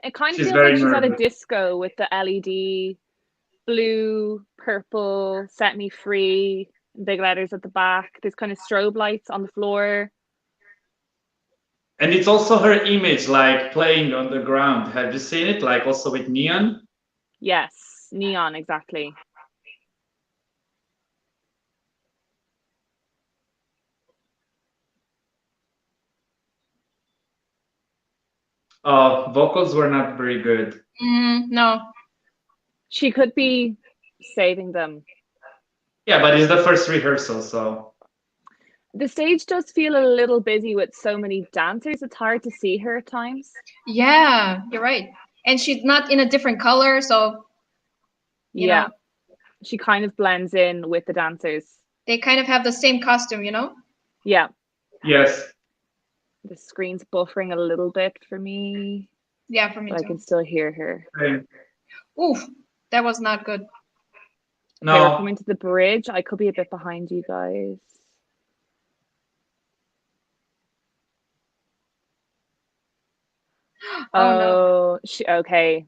It kind of She's feels very like she's at a nervous. disco with the LED, blue, purple, set me free, big letters at the back. There's kind of strobe lights on the floor. And it's also her image, like playing on the ground. Have you seen it? Like also with neon? Yes, neon, exactly. Oh, vocals were not very good. No. She could be saving them. Yeah, but it's the first rehearsal, so. The stage does feel a little busy with so many dancers. It's hard to see her at times. Yeah, you're right. And she's not in a different color, so you know. She kind of blends in with the dancers. They kind of have the same costume, you know? Yeah. Yes. The screen's buffering a little bit for me. Yeah, for me but too. I can still hear her. Okay. Oof, that was not good. No. Okay, we're coming to the bridge. I could be a bit behind you guys. No. She okay.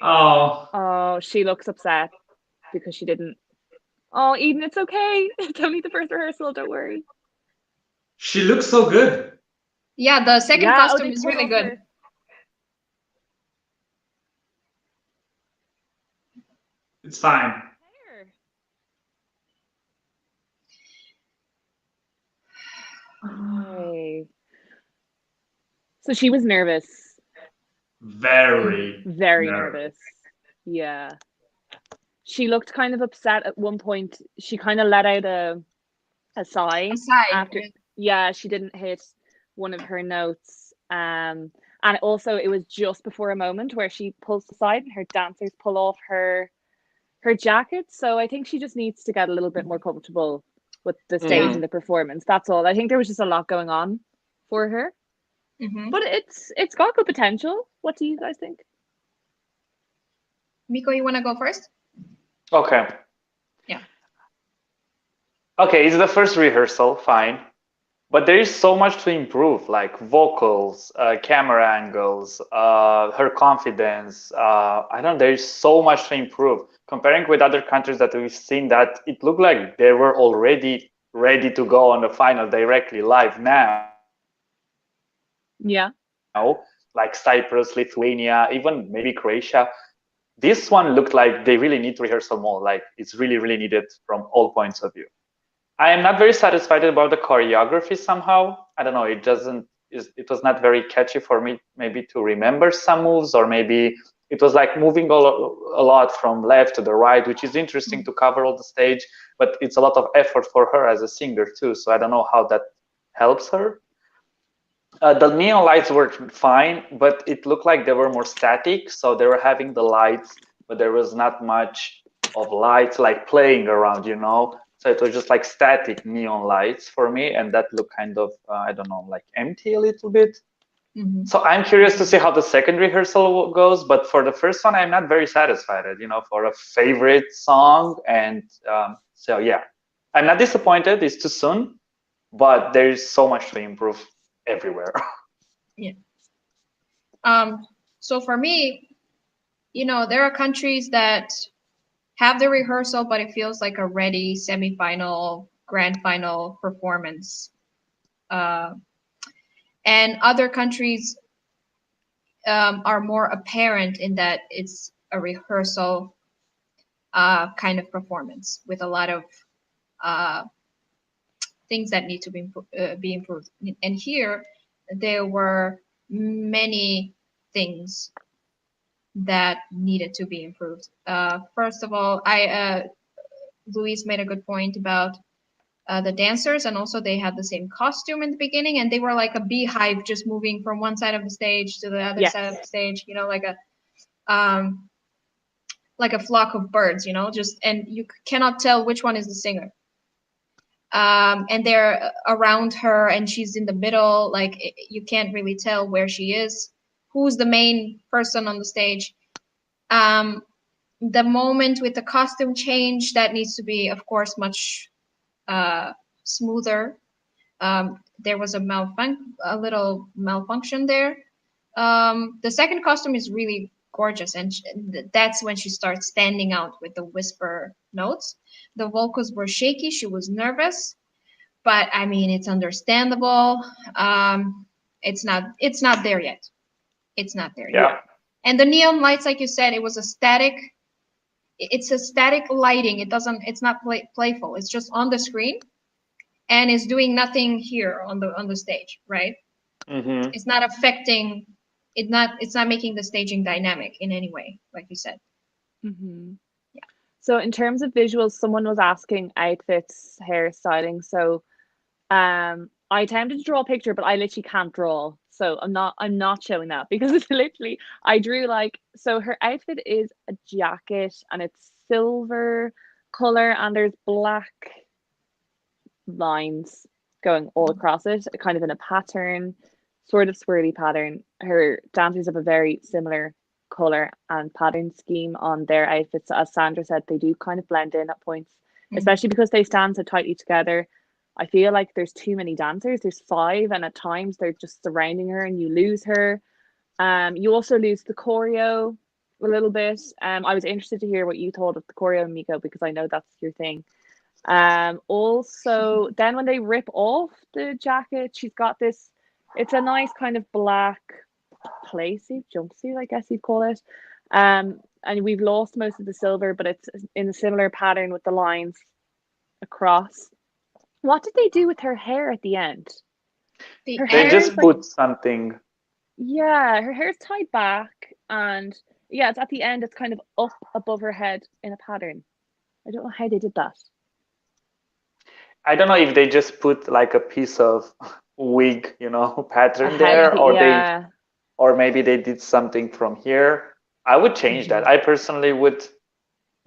Oh, she looks upset because she didn't. Oh, Eden, it's okay. It's only the first rehearsal. Don't worry. She looks so good. Yeah, the second costume is pulled really off good. her. It's fine. Okay. So she was nervous. Very nervous. Yeah. She looked kind of upset at one point. She kind of let out a sigh after. Yeah, she didn't hit one of her notes. And also it was just before a moment where she pulls aside and her dancers pull off her jacket. So I think she just needs to get a little bit more comfortable with the stage and the performance. That's all. I think there was just a lot going on for her. But it's got good potential. What do you guys think? Miko, you want to go first? Okay. Yeah. Okay, it's the first rehearsal, fine. But there is so much to improve, like vocals, camera angles, her confidence. I don't know, there is so much to improve. Comparing with other countries that we've seen, that it looked like they were already ready to go on the final directly live now. Yeah. Like Cyprus, Lithuania, even maybe Croatia. This one looked like they really need to rehearsal more. Like it's really, really needed from all points of view. I am not very satisfied about the choreography somehow. I don't know. It was not very catchy for me, maybe to remember some moves, or maybe it was like moving a lot from left to the right, which is interesting to cover all the stage, but it's a lot of effort for her as a singer too. So I don't know how that helps her. The neon lights were fine, but it looked like they were more static. So they were having the lights, but there was not much of lights like playing around, you know? So it was just like static neon lights for me. And that looked kind of, I don't know, like empty a little bit. So I'm curious to see how the second rehearsal goes. But for the first one, I'm not very satisfied, you know, for a favorite song. And so, yeah, I'm not disappointed. It's too soon, but there is so much to improve everywhere. Yeah. So for me, you know, there are countries that have the rehearsal, but it feels like a ready semifinal grand final performance. And other countries are more apparent in that it's a rehearsal kind of performance with a lot of things that need to be improved. And here, there were many things that needed to be improved. First of all, Luis made a good point about the dancers, and also they had the same costume in the beginning, and they were like a beehive, just moving from one side of the stage to the other side of the stage. You know, like a flock of birds. You know, and you cannot tell which one is the singer. And they're around her, and she's in the middle. Like you can't really tell where she is, who's the main person on the stage. The moment with the costume change, that needs to be, of course, much smoother. There was a little malfunction there. The second costume is really gorgeous, and that's when she starts standing out with the whisper notes. The vocals were shaky. She was nervous, but I mean, it's understandable. It's not there yet. It's not there yet. And the neon lights, like you said, it's a static lighting. It's not playful. It's just on the screen, and it's doing nothing here on the stage, right? Mm-hmm. It's not affecting. It's not making the staging dynamic in any way, like you said. Mm-hmm. Yeah. So in terms of visuals, someone was asking outfits, hairstyling. So I attempted to draw a picture, but I literally can't draw. So I'm not showing that, because it's literally, I drew so her outfit is a jacket, and it's silver color, and there's black lines going all across it, kind of in a pattern, sort of swirly pattern. Her dancers have a very similar color and pattern scheme on their outfits. As Sandra said, they do kind of blend in at points, especially because they stand so tightly together. I feel like there's too many dancers. There's 5, and at times they're just surrounding her, and you lose her. You also lose the choreo a little bit. I was interested to hear what you thought of the choreo, Miko, because I know that's your thing. Also, then when they rip off the jacket, she's got this, it's a nice kind of black playsuit, jumpsuit, I guess you'd call it. And we've lost most of the silver, but it's in a similar pattern with the lines across. What did they do with her hair at the end? They just put something. Yeah, her hair's tied back, and yeah, it's at the end, it's kind of up above her head in a pattern. I don't know how they did that. I don't know if they just put like a piece of wig, pattern there, or maybe they did something from here. I would change that. I personally would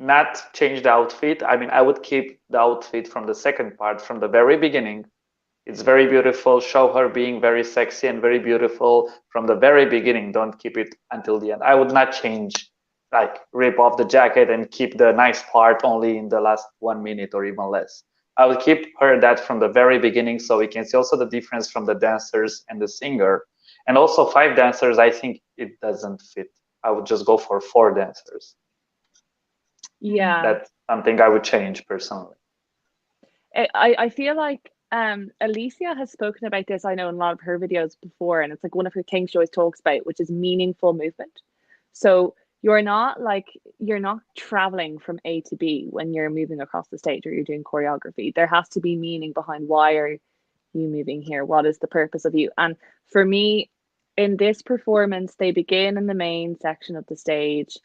not change the outfit. I mean, I would keep the outfit from the second part, from the very beginning. It's very beautiful. Show her being very sexy and very beautiful from the very beginning. Don't keep it until the end. I would not change, like rip off the jacket and keep the nice part only in the last 1 minute or even less. I would keep her that from the very beginning, so we can see also the difference from the dancers and the singer. And also 5 dancers, I think it doesn't fit. I would just go for 4 dancers. Yeah. That's something I would change personally. I feel like Alicia has spoken about this, I know, in a lot of her videos before, and it's like one of her things she always talks about, which is meaningful movement. So you're not traveling from A to B when you're moving across the stage or you're doing choreography. There has to be meaning behind, why are you moving here? What is the purpose of you? And for me, in this performance, they begin in the main section of the stage,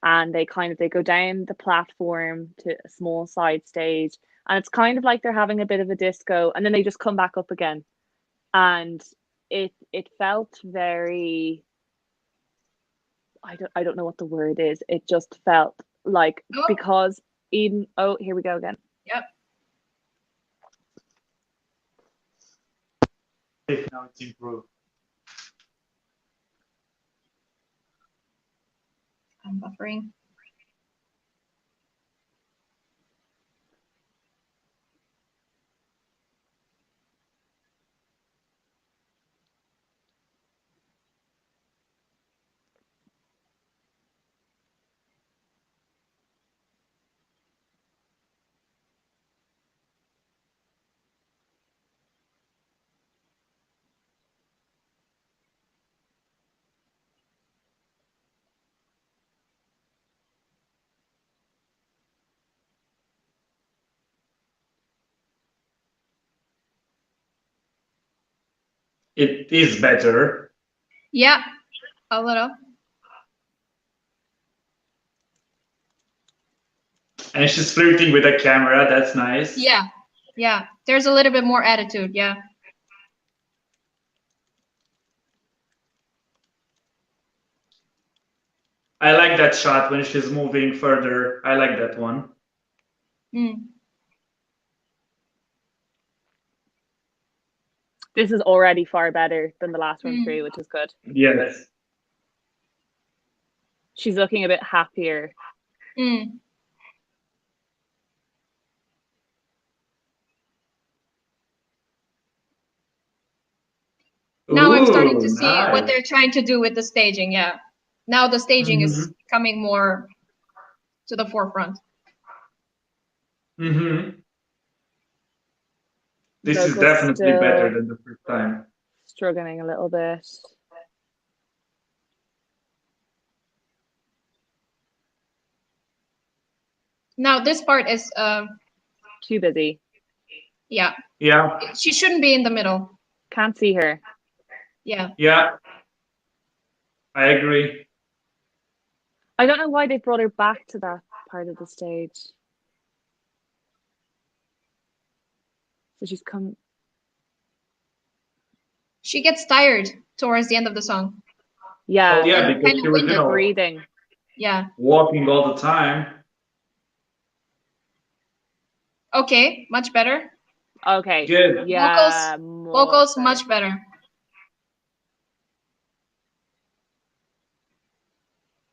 and they go down the platform to a small side stage, and it's kind of like they're having a bit of a disco, and then they just come back up again. And it felt very, I don't know what the word is. It just felt like, because Eden, here we go again. Yep. Now it's improved. I'm buffering. It is better. Yeah, a little. And she's flirting with the camera. That's nice. Yeah, yeah. There's a little bit more attitude. Yeah. I like that shot when she's moving further. I like that one. Mm. This is already far better than the last run through, which is good. Yes. She's looking a bit happier. Mm. Now I'm starting to see what they're trying to do with the staging. Yeah. Now the staging is coming more to the forefront. Mm-hmm. This is definitely better than the first time. Struggling a little bit. Now this part is too busy. Yeah. Yeah. She shouldn't be in the middle. Can't see her. Yeah. Yeah. I agree. I don't know why they brought her back to that part of the stage. So she's come. She gets tired towards the end of the song. Yeah. Well, yeah, because she was breathing. Yeah. Walking all the time. Okay, much better. Okay. Good. Yeah. Vocals much better.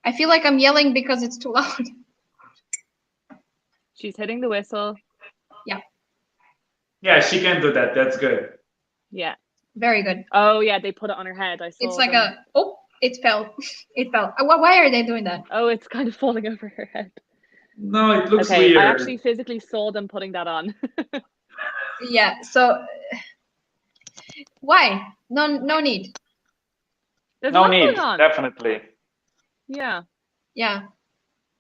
I feel like I'm yelling because it's too loud. She's hitting the whistle. Yeah. Yeah, she can do that. That's good. Yeah. Very good. Oh yeah, they put it on her head. I saw. It's like it fell. It fell. Why are they doing that? Oh, it's kind of falling over her head. No, it looks okay, weird. I actually physically saw them putting that on. Yeah. So why? No need. There's no not need. going on. Definitely. Yeah. Yeah.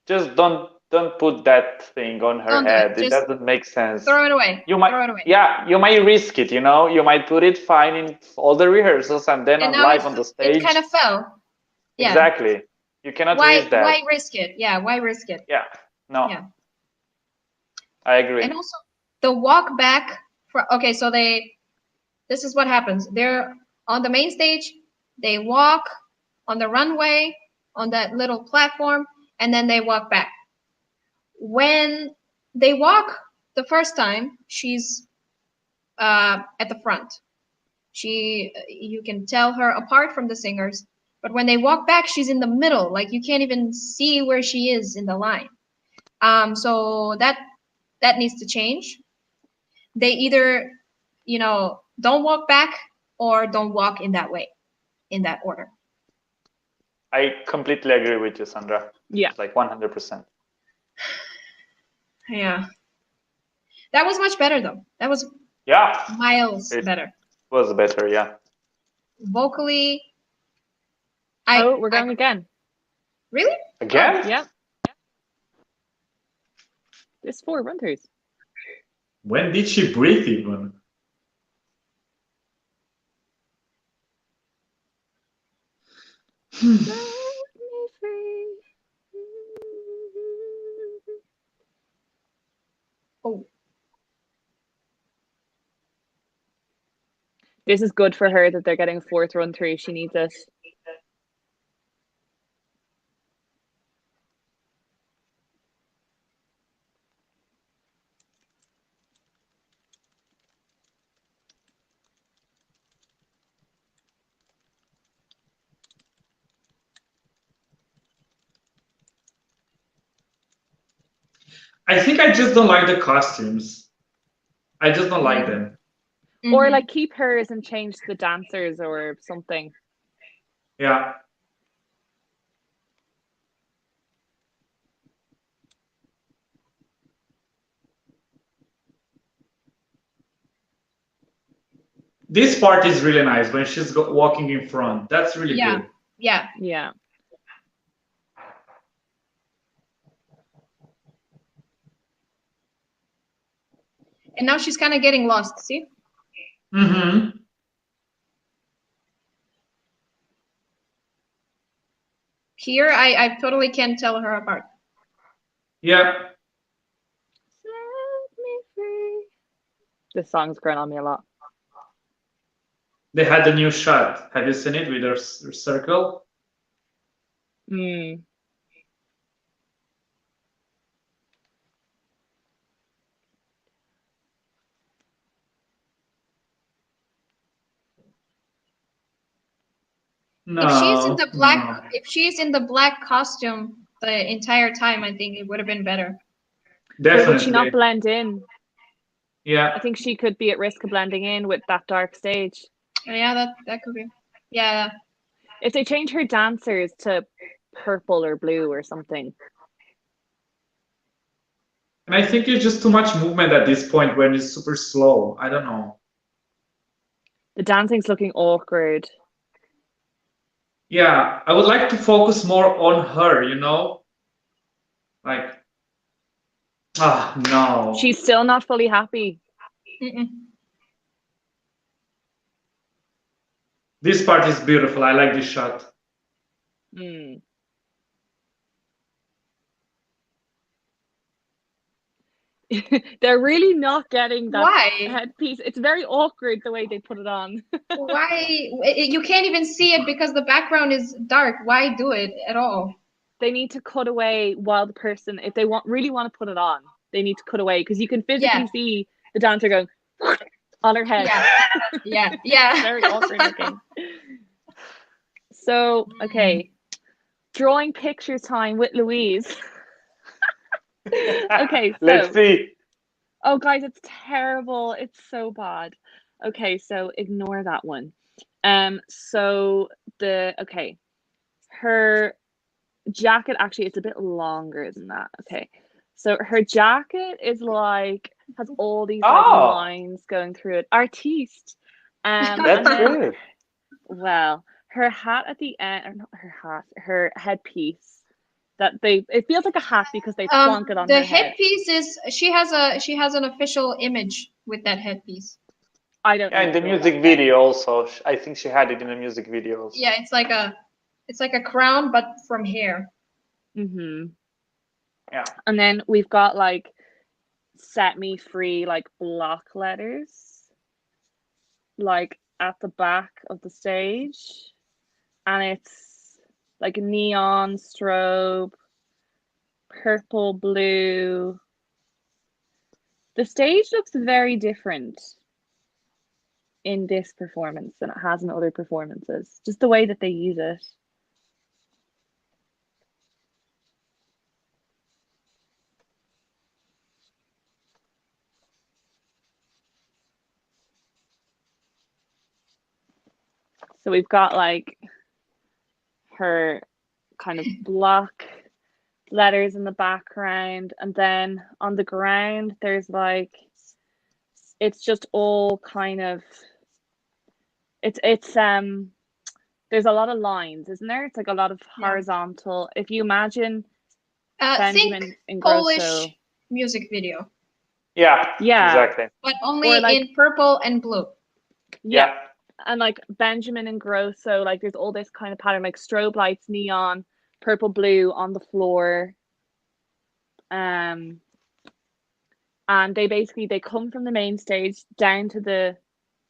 Just don't put that thing on her head. It doesn't make sense. Throw it away. You might, throw it away. Yeah, you might risk it. You know, you might put it fine in all the rehearsals and then on live on the stage. It kind of fell. Yeah. Exactly. You cannot risk that. Why risk it? Yeah. Why risk it? Yeah. No. Yeah. I agree. And also the walk back. Okay, so this is what happens. They're on the main stage. They walk on the runway on that little platform, and then they walk back. When they walk the first time, she's at the front. You can tell her apart from the singers, but when they walk back, she's in the middle. Like you can't even see where she is in the line. So that needs to change. They either, don't walk back or don't walk in that way, in that order. I completely agree with you, Sandra. Yeah. It's like 100%. Yeah. That was much better though. That was miles better. It was better, yeah. Vocally. We're going again. Really? Again? Yeah. There's 4 run-throughs. When did she breathe even? Oh. This is good for her that they're getting a 4th run through. She needs it. I think I just don't like the costumes. I just don't like them. Mm-hmm. Or like keep hers and change the dancers or something. Yeah. This part is really nice when she's walking in front. That's really good. Yeah. Yeah. And now she's kind of getting lost, see? Mm-hmm. Here, I totally can't tell her apart. Yeah. Set me free. This song's grown on me a lot. They had a new shot. Have you seen it with their circle? Mm. No. If she's in the black, no. if she's in the black costume the entire time, I think it would have been better. Definitely. Would she not blend in? Yeah. I think she could be at risk of blending in with that dark stage. Yeah, that could be. Yeah. If they change her dancers to purple or blue or something. And I think it's just too much movement at this point when it's super slow. I don't know. The dancing's looking awkward. Yeah, I would like to focus more on her, you know? Like, no. She's still not fully happy. Mm-mm. This part is beautiful. I like this shot. Mm. They're really not getting that headpiece. It's very awkward the way they put it on. Why? You can't even see it because the background is dark. Why do it at all? They need to cut away while the person, if they really want to put it on, they need to cut away because you can physically see the dancer going on her head. Yeah. Very awkward looking. So, okay. Drawing pictures time with Louise. Okay, so let's see. Oh, guys, it's terrible. It's so bad. Okay, so ignore that one. Her jacket actually it's a bit longer than that. Okay, so her jacket is like has all these like lines going through it. Artiste. That's good. Well, her hat at the end, or not her hat, her headpiece. It feels like a hat because they plonk it on her head. The headpiece is she has an official image with that headpiece. I don't know. And the music video also. I think she had it in the music video also. Yeah, it's like a crown but from hair. Mm-hmm. Yeah. And then we've got like set me free like block letters like at the back of the stage. And it's like neon strobe, purple, blue. The stage looks very different in this performance than it has in other performances. Just the way that they use it. So we've got like her kind of block letters in the background, and then on the ground there's like it's just all kind of it's there's a lot of lines, isn't there? It's like a lot of horizontal. If you imagine Benjamin think Ingrosso. Polish music video. Yeah, exactly. But only in purple and blue. Yeah. And like Benjamin Ingrosso, like there's all this kind of pattern, like strobe lights, neon, purple, blue on the floor. And they come from the main stage down to the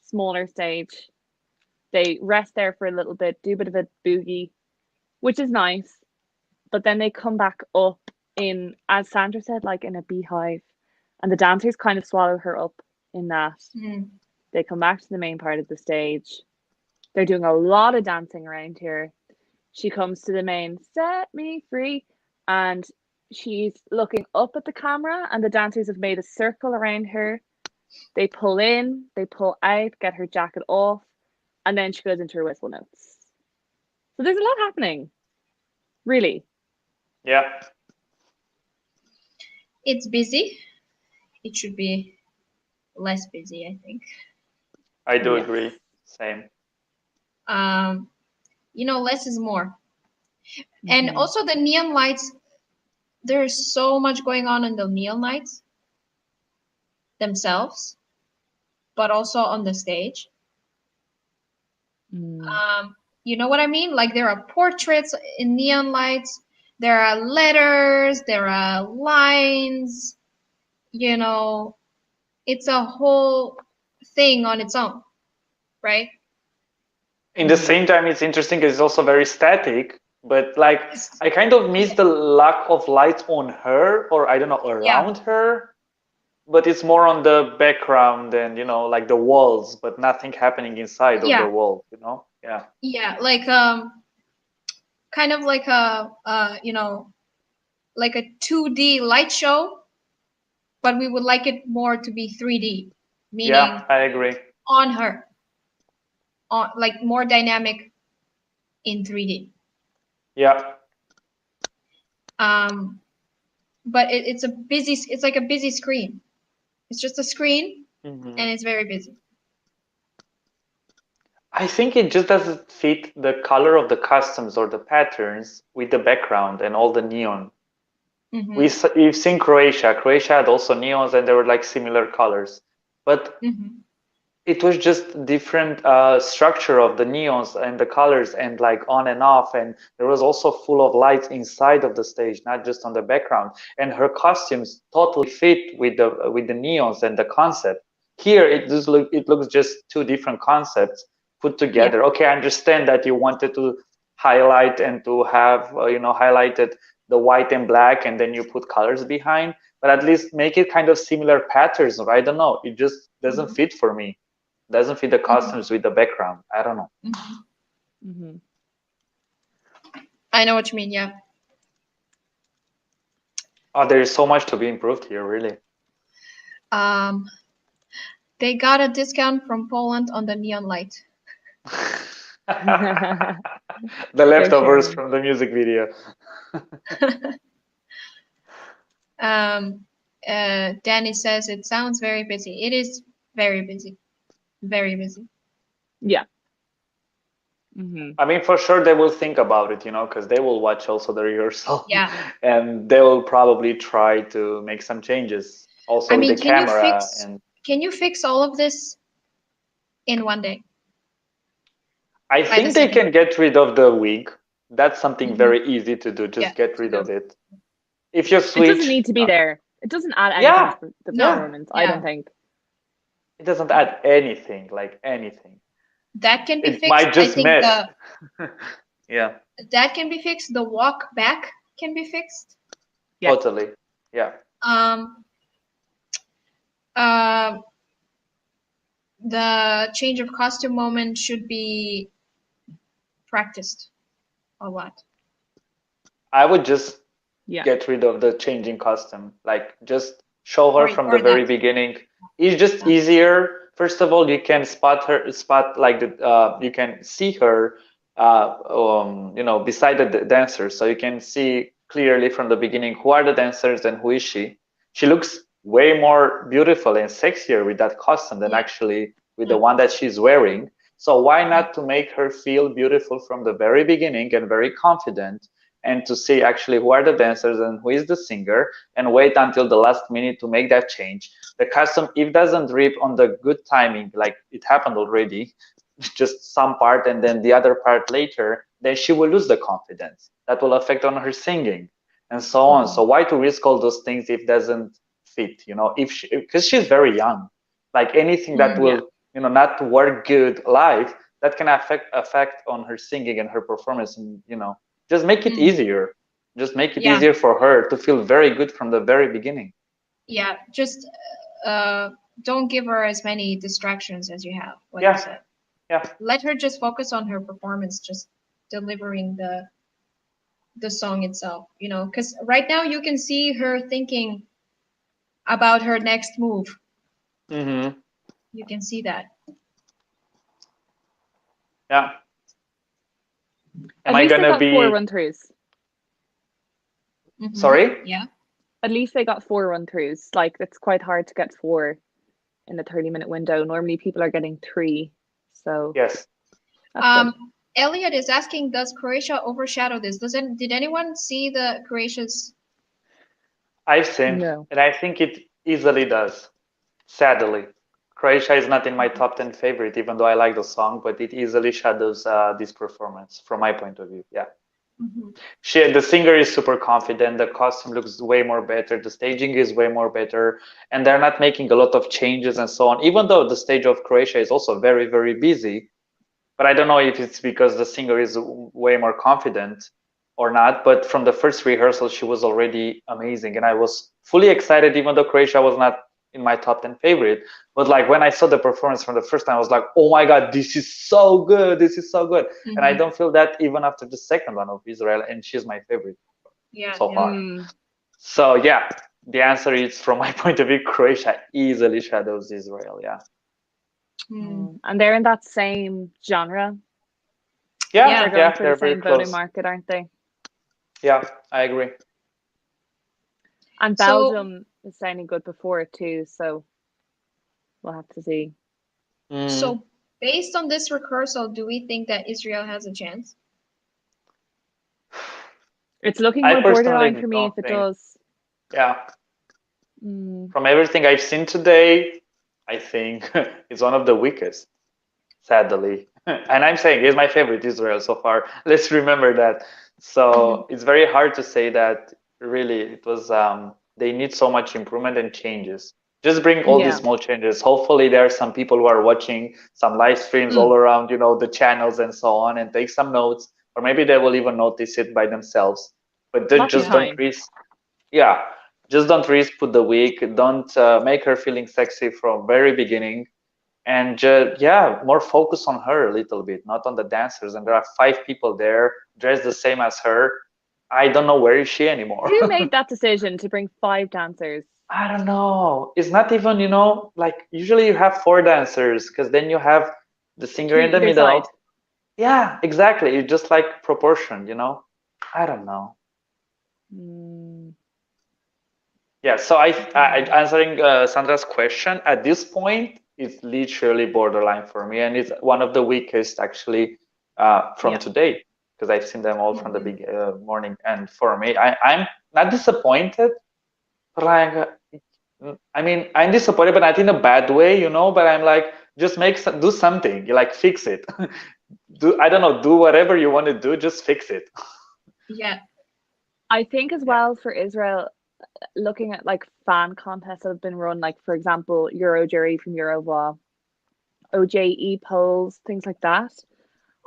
smaller stage. They rest there for a little bit, do a bit of a boogie, which is nice. But then they come back up in, as Sandra said, like in a beehive. And the dancers kind of swallow her up in that. Mm. They come back to the main part of the stage. They're doing a lot of dancing around here. She comes to the main, set me free. And she's looking up at the camera, and the dancers have made a circle around her. They pull in, they pull out, get her jacket off, and then she goes into her whistle notes. So there's a lot happening, really. Yeah. It's busy. It should be less busy, I think. I do agree. Same. Less is more. And also the neon lights, there's so much going on in the neon lights themselves, but also on the stage. You know what I mean? Like there are portraits in neon lights, there are letters, there are lines, you know, it's a whole thing on its own, right? In the same time, it's interesting, it's also very static, but like I kind of miss the lack of lights on her, or I don't know, around her, but it's more on the background and, you know, like the walls, but nothing happening inside of the wall, you know? Yeah. Yeah, like kind of like a you know, like a 2D light show, but we would like it more to be 3D, meaning Yeah, I agree. On her, on like more dynamic in 3D. Yeah. But it's it's like a busy screen. It's just a screen, and it's very busy. I think it just doesn't fit the color of the customs or the patterns with the background and all the neon. We've seen Croatia. Croatia had also neons, and they were like similar colors, but it was just different structure of the neons and the colors, and like on and off, and there was also full of lights inside of the stage, not just on the background. And her costumes totally fit with the neons and the concept. Here it looks just two different concepts put together. Okay, I understand that you wanted to highlight and to have you know, highlighted the white and black, and then you put colors behind, but at least make it kind of similar patterns. Or I don't know, it just doesn't fit for me. Doesn't fit the costumes with the background. I don't know. I know what you mean. Yeah. Oh, there is so much to be improved here, really. They got a discount from Poland on the neon light. The leftovers from the music video. Danny says it sounds very busy. It is very busy. Very busy. Yeah. I mean, for sure they will think about it, you know, because they will watch also the rehearsal. Yeah. And they will probably try to make some changes also with the camera. Can you fix all of this in one day? I think they can get rid of the wig. That's something very easy to do. Just get rid of it. If you switch, it doesn't need to be there. It doesn't add anything to the performance. I don't think. It doesn't add anything, like anything. That can be fixed. It might just mess. Yeah. That can be fixed. The walk back can be fixed. Yeah. Totally. Yeah. The change of costume moment should be practiced a lot. I would just get rid of the changing costume. Like just show her from the very beginning. It's just easier. First of all, you can you can see her, you know, beside the dancers, so you can see clearly from the beginning who are the dancers and who is she. She looks way more beautiful and sexier with that costume than actually with the one that she's wearing. So why not to make her feel beautiful from the very beginning and very confident, and to see actually who are the dancers and who is the singer, and wait until the last minute to make that change. The costume, if doesn't rip on the good timing, like it happened already, just some part and then the other part later, then she will lose the confidence. That will affect on her singing and so on. So why to risk all those things if it doesn't fit, you know, because she's very young. Like anything that will, you know, not work good live, that can affect on her singing and her performance, and, you know, just make it easier. Just make it easier for her to feel very good from the very beginning. Yeah, just don't give her as many distractions as you have, like you said. Yeah. Let her just focus on her performance, just delivering the song itself, you know, because right now you can see her thinking about her next move. You can see that. Yeah. At least they got 4 run-throughs. Sorry? Yeah. At least they got 4 run-throughs. Like, it's quite hard to get 4 in a 30-minute window. Normally people are getting 3. So yes. Elliot is asking, does Croatia overshadow this? Did anyone see the Croatia's? I've seen, and I think it easily does. Sadly, Croatia is not in my top 10 favorite, even though I like the song, but it easily shadows this performance from my point of view. Yeah. The singer is super confident. The costume looks way more better. The staging is way more better, and they're not making a lot of changes and so on. Even though the stage of Croatia is also very, very busy, but I don't know if it's because the singer is way more confident or not. But from the first rehearsal, she was already amazing, and I was fully excited, even though Croatia was not in my top 10 favorite. But like when I saw the performance from the first time, I was like, oh my God, this is so good. This is so good. And I don't feel that even after the second one of Israel, and she's my favorite so far. So yeah, the answer is, from my point of view, Croatia easily shadows Israel. Yeah. And they're in that same genre. Yeah, they're going for the same voting market, aren't they? Yeah, I agree. And Belgium is sounding good before it too, so we'll have to see. So based on this rehearsal, do we think that Israel has a chance? It's looking more borderline for me if it does. Yeah. From everything I've seen today, I think it's one of the weakest, sadly. And I'm saying it's my favorite Israel so far. Let's remember that. So it's very hard to say that really it was, they need so much improvement and changes. Just bring all these small changes. Hopefully there are some people who are watching some live streams all around, you know, the channels and so on, and take some notes, or maybe they will even notice it by themselves. But just don't risk. Yeah, just don't risk put the wig. Don't make her feeling sexy from very beginning. And more focus on her a little bit, not on the dancers. And there are 5 people there dressed the same as her. I don't know where is she anymore. Who made that decision to bring 5 dancers? I don't know. It's not even, you know, like usually you have 4 dancers, because then you have the singer in the middle. Side. Yeah, exactly. It's just like proportion, you know. I don't know. Yeah, so I answering Sandra's question, at this point, it's literally borderline for me, and it's one of the weakest actually from today, because I've seen them all from the big morning. And for me, I'm not disappointed, but like, I mean, I'm disappointed, but not in a bad way, you know. But I'm like, just do something, you like fix it. I don't know, do whatever you want to do, just fix it. Yeah, I think as well for Israel, looking at like fan contests that have been run, like for example, Euro jury from Eurovoix, OJE polls, things like that.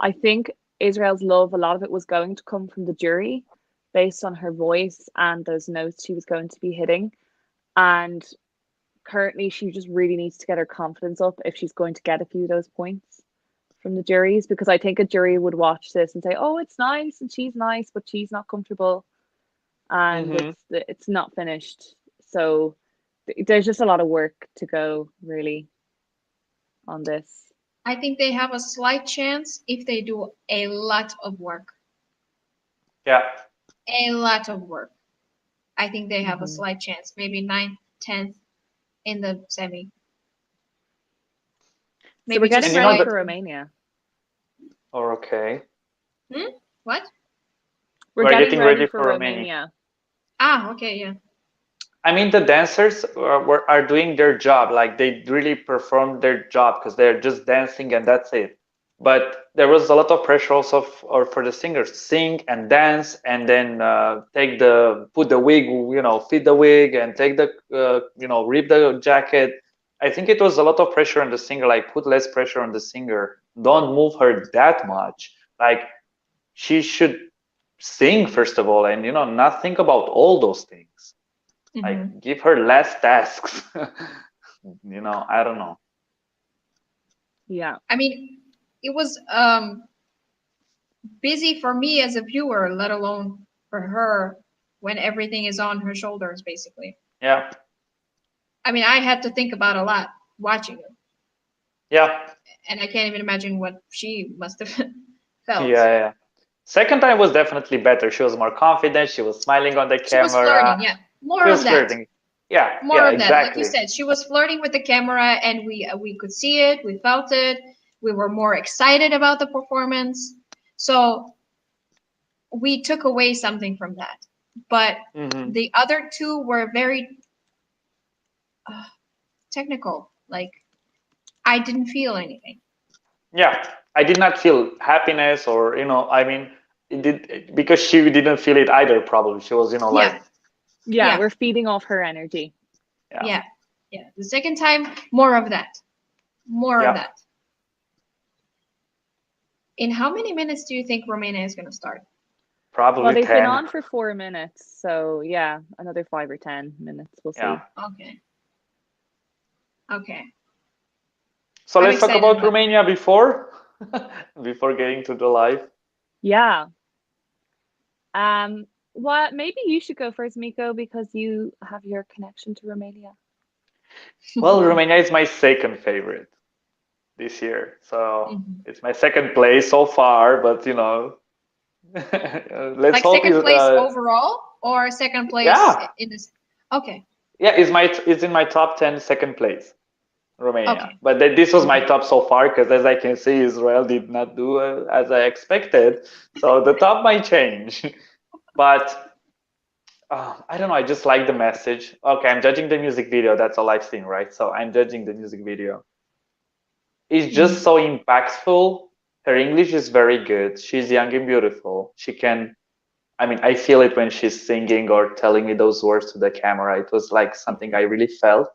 I think Israel's love, a lot of it was going to come from the jury based on her voice and those notes she was going to be hitting. And currently she just really needs to get her confidence up if she's going to get a few of those points from the juries, because I think a jury would watch this and say, oh, it's nice and she's nice, but she's not comfortable. And it's not finished. So there's just a lot of work to go really on this. I think they have a slight chance if they do a lot of work. Yeah. A lot of work. I think they have a slight chance, maybe 9th, 10th in the semi. Maybe so we're getting ready for Romania. Oh, okay. What? We're getting ready for Romania. Ah, okay, yeah. I mean, the dancers are doing their job. Like, they really performed their job because they're just dancing and that's it. But there was a lot of pressure also for the singers to sing and dance, and then put the wig, you know, fit the wig and take the, you know, rip the jacket. I think it was a lot of pressure on the singer, like put less pressure on the singer. Don't move her that much. Like, she should sing first of all, and, you know, not think about all those things. Like, give her less tasks. You know, I don't know. Yeah. I mean, it was busy for me as a viewer, let alone for her when everything is on her shoulders, basically. Yeah. I mean, I had to think about a lot watching it. Yeah. And I can't even imagine what she must have felt. Yeah. Second time was definitely better. She was more confident. She was smiling on the camera. She was flirting, yeah. More of that. Flirting. Yeah, more of exactly. that. Like you said, she was flirting with the camera, and we could see it. We felt it. We were more excited about the performance. So we took away something from that. But the other two were very technical. Like, I didn't feel anything. Yeah, I did not feel happiness, or I mean, it did, because she didn't feel it either. Probably she was, like, yeah, we're feeding off her energy. Yeah. The second time, more of that. More of that. In how many minutes do you think Romania is going to start? Probably well, they've 10. been on for 4 minutes, so yeah, another 5 or 10 minutes. We'll see. Okay. So I'm let's talk excited about about Romania before getting to the live. Yeah. Well, maybe you should go first, Miko, because you have your connection to Romania. Well, Romania is my second favorite this year, so it's my second place so far. But let's like hope second it's, place overall, or second place in this. Okay. Yeah, it's in my top 10, second place, Romania. Okay. But this was my top so far, because as I can see, Israel did not do as I expected. So the top might change. But I don't know. I just like the message. Okay, I'm judging the music video. That's all I've seen, right? So I'm judging the music video. It's just so impactful. Her English is very good. She's young and beautiful. She can. I mean, I feel it when she's singing or telling me those words to the camera. It was like something I really felt.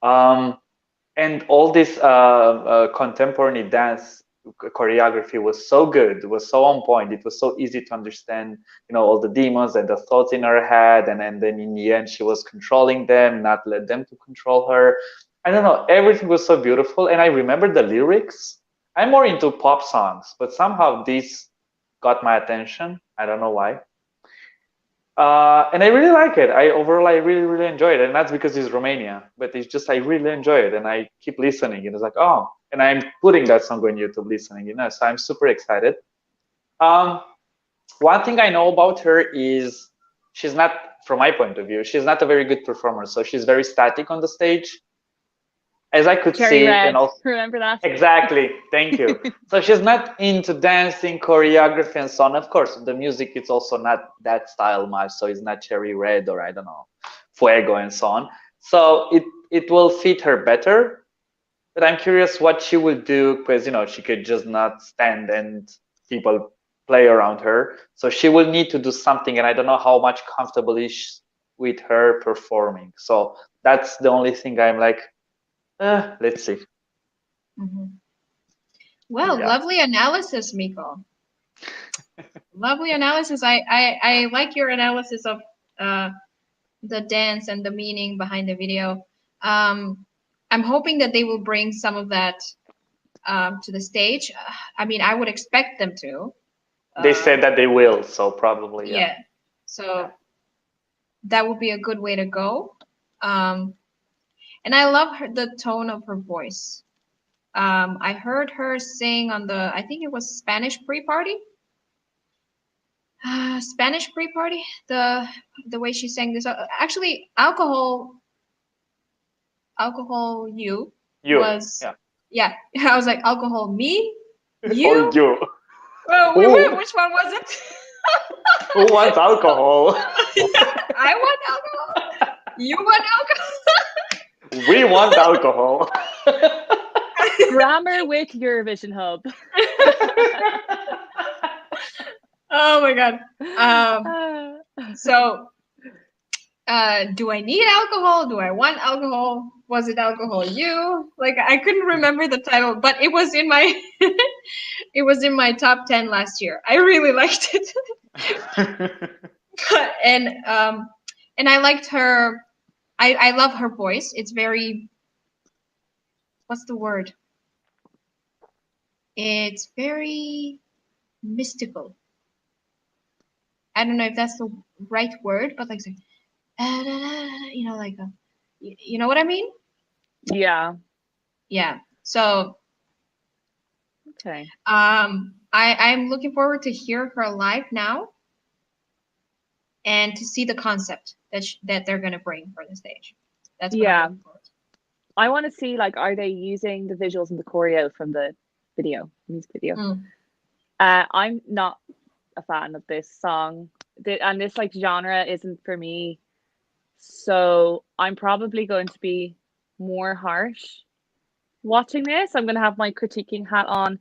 And all this contemporary dance choreography was so good. It was so on point. It was so easy to understand, all the demons and the thoughts in her head. And then in the end, she was controlling them, not let them to control her. I don't know. Everything was so beautiful. And I remember the lyrics. I'm more into pop songs, but somehow this got my attention. I don't know why. And I really like it. I really, really enjoy it. And that's because it's Romania. But it's just, I really enjoy it. And I keep listening. And it's like, oh, and I'm putting that song on YouTube listening, so I'm super excited. One thing I know about her is she's not, from my point of view, she's not a very good performer. So she's very static on the stage, as I could see. Red. And also, remember that? Exactly. Thank you. So she's not into dancing, choreography, and so on. Of course, the music is also not that style much. So it's not Cherry Red or, I don't know, Fuego and so on. So it will fit her better. But I'm curious what she will do, because, she could just not stand and people play around her. So she will need to do something. And I don't know how much comfortable is with her performing. So that's the only thing I'm like, let's see. Well, lovely analysis, Miko. Lovely analysis. I like your analysis of the dance and the meaning behind the video. I'm hoping that they will bring some of that to the stage. I mean, I would expect them to. They said that they will, so probably, yeah. So that would be a good way to go. And I love the tone of her voice. I heard her sing on I think it was Spanish pre-party. Spanish pre-party. The way she sang this. Actually, alcohol. You was. Yeah. I was like, alcohol me. You. Or you. Well, wait, which one was it? Who wants alcohol? I want alcohol. You want alcohol. We want alcohol. Grammar with Eurovision Hub. Oh my god. So do I need alcohol? Do I want alcohol? Was it alcohol you? Like, I couldn't remember the title, but it was in my it was in my top 10 last year. I really liked it. And I liked her. I love her voice. It's very, what's the word? It's very mystical. I don't know if that's the right word, but like, like, you know what I mean? Yeah. Yeah. So, okay. I'm looking forward to hear her live now, and to see the concept that they're gonna bring for the stage. That's what I'm looking forward to. I want to see, like, are they using the visuals and the choreo from the music video? I'm not a fan of this song, and this like genre isn't for me, so I'm probably going to be more harsh watching this. I'm going to have my critiquing hat on.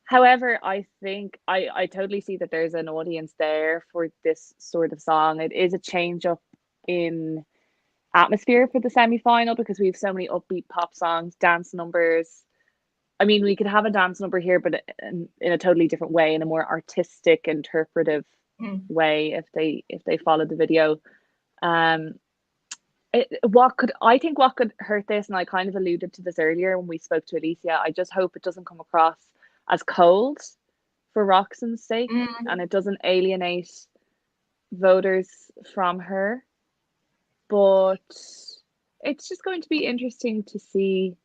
However, I think I totally see that there's an audience there for this sort of song. It is a change up in atmosphere for the semi-final because we have so many upbeat pop songs, dance numbers. I mean, we could have a dance number here, but in a totally different way, in a more artistic, interpretive way if they followed the video. What could hurt this, and I kind of alluded to this earlier when we spoke to Alicia, I just hope it doesn't come across as cold for Roxen's sake, and it doesn't alienate voters from her. But it's just going to be interesting to see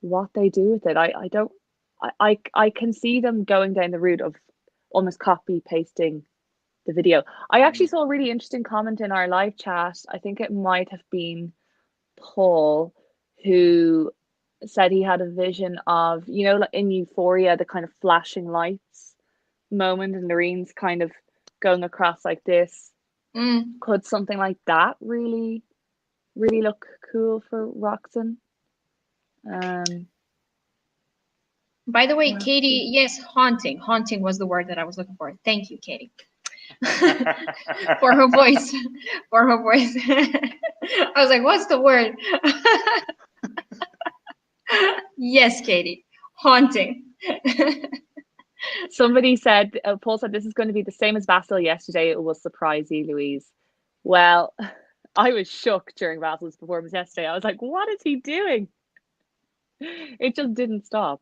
what they do with it. I can see them going down the route of almost copy pasting the video. I actually saw a really interesting comment in our live chat. I think it might have been Paul, who said he had a vision of, you know, like in Euphoria, the kind of flashing lights moment, and Lorene's kind of going across like this. Could something like that really look cool for Roxen? By the way, Katie, yes, haunting. Haunting was the word that I was looking for. Thank you, Katie. For her voice. For her voice. I was like, what's the word? Yes, Katie. Haunting. Somebody said, Paul said, this is going to be the same as Vassal yesterday. It will surprise you, Louise. Well, I was shook during Vassal's performance yesterday. I was like, what is he doing? It just didn't stop.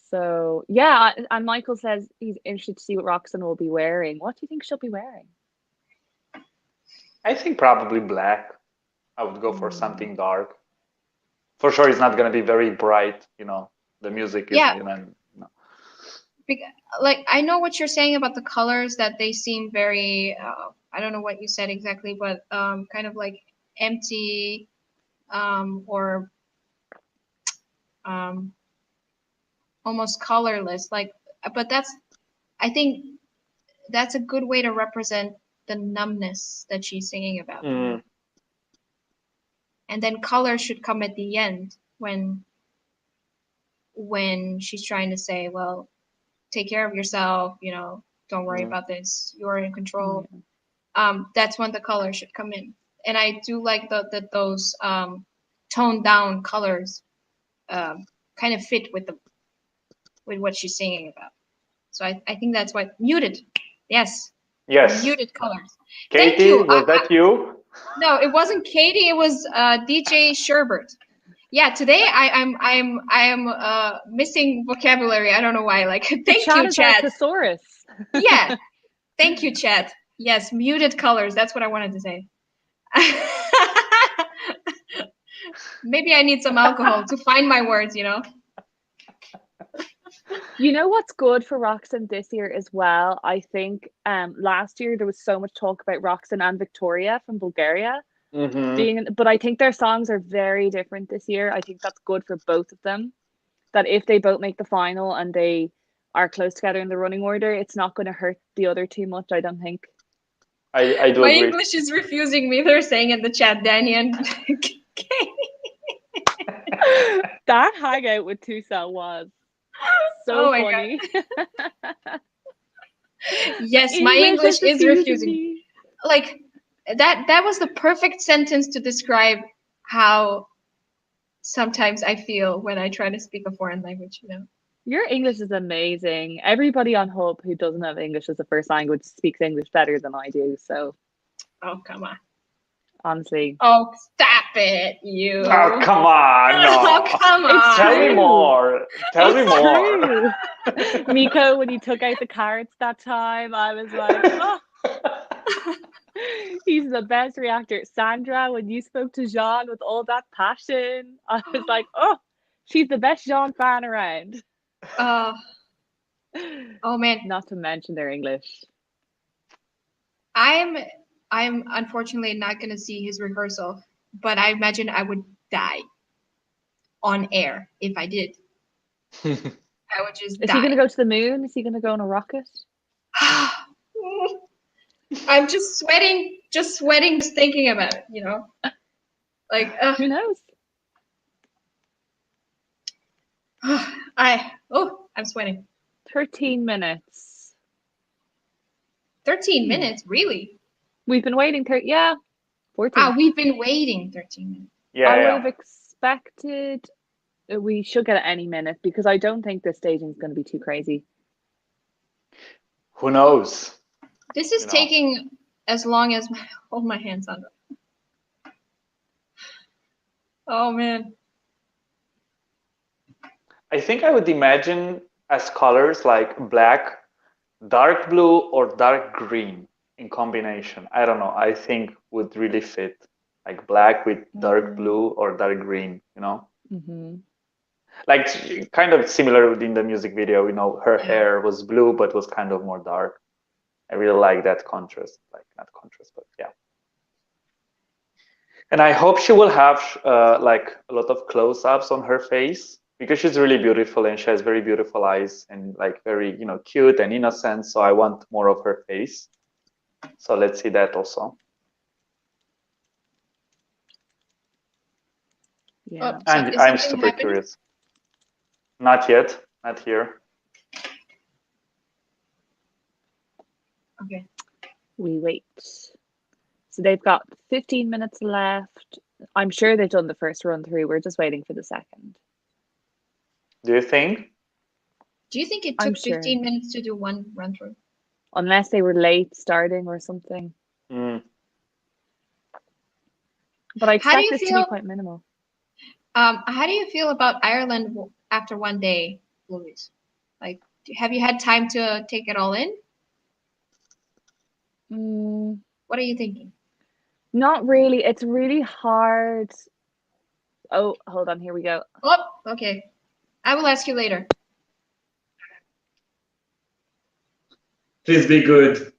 So, yeah, and Michael says he's interested to see what Roxen will be wearing. What do you think she'll be wearing? I think probably black. I would go for something dark. For sure, it's not going to be very bright, you know. The music is, you know, no. Like, I know what you're saying about the colors, that they seem very, I don't know what you said exactly, but kind of like empty or almost colorless. Like, but I think that's a good way to represent the numbness that she's singing about. And then color should come at the end when she's trying to say, well, take care of yourself, you know, don't worry about this, you're in control. That's when the color should come in. And I do like that those toned down colors kind of fit with what she's singing about. So I think that's why muted. Yes. Muted colors. Katie, thank you. Was that you? No, it wasn't Katie. It was DJ Sherbert. Yeah, today I'm missing vocabulary. I don't know why. Like, thank you, chat. Thesaurus. Yeah, thank you, chat. Yes, muted colors. That's what I wanted to say. Maybe I need some alcohol to find my words. You know. You know what's good for Roxen this year as well? I think last year there was so much talk about Roxen and Victoria from Bulgaria. But I think their songs are very different this year. I think that's good for both of them. That if they both make the final and they are close together in the running order, it's not going to hurt the other too much, I don't think. I do My agree. English is refusing me. They're saying in the chat, Danny and That hangout with Tusa was so funny. Yes, my English is refusing me. Like, that was the perfect sentence to describe how sometimes I feel when I try to speak a foreign language, you know. Your English is amazing. Everybody on Hub who doesn't have English as a first language speaks English better than I do, so. Oh, come on. Honestly. Oh, stop it, you. Oh, come on. No. Oh, come on. Tell me more. Tell me more. Nico, when he took out the cards that time, I was like, oh. He's the best reactor. Sandra, when you spoke to Jean with all that passion, I was like, oh, she's the best Jean fan around. Oh man. Not to mention their English. I'm unfortunately not going to see his rehearsal, but I imagine I would die on air if I did. I would just die. Is he going to go to the moon? Is he going to go on a rocket? I'm just sweating just thinking about it, you know? Like, who knows? I'm sweating. 13 minutes. 13 minutes, really? We've been waiting 14. We've been waiting 13 minutes. Yeah, I would yeah. have expected we should get it any minute because I don't think this staging is going to be too crazy. Who knows? This is taking as long as hold my hands on it. Oh man. I think I would imagine as colors like black, dark blue, or dark green in combination. I don't know. I think would really fit, like black with dark blue or dark green. Like kind of similar in the music video. Her hair was blue but was kind of more dark. I really like that contrast. Like not contrast, but yeah. And I hope she will have like a lot of close-ups on her face because she's really beautiful and she has very beautiful eyes and like very cute and innocent. So I want more of her face. So let's see that also. Yeah, and I'm super curious. Not yet, not here. Okay. We wait. So they've got 15 minutes left. I'm sure they've done the first run through. We're just waiting for the second. Do you think? Do you think it took 15 minutes to do one run through? Unless they were late starting or something. Mm. But I expect this to be quite minimal. How do you feel about Ireland after one day, Louise? Like, have you had time to take it all in? What are you thinking? Not really. It's really hard. Oh, hold on. Here we go. Oh, okay. I will ask you later. Please be good.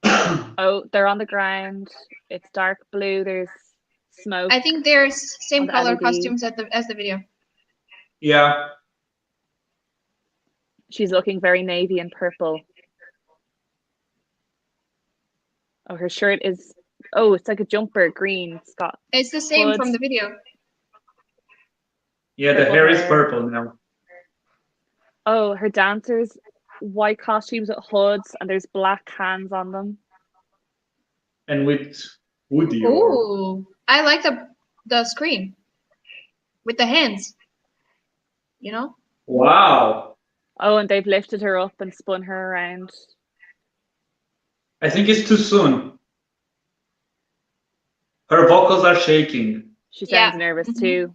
Oh, they're on the ground. It's dark blue. There's smoke. I think there's same color LED. costumes as the video. Yeah. She's looking very navy and purple. Oh, her shirt is... Oh, it's like a jumper, green. It's got... It's the same from the video. Yeah, the hair is purple now. Oh, her dancers, white costumes with hoods, and there's black hands on them. And with Woody. Ooh, I like the screen with the hands. Wow. Oh, and they've lifted her up and spun her around. I think it's too soon. Her vocals are shaking. She sounds nervous too.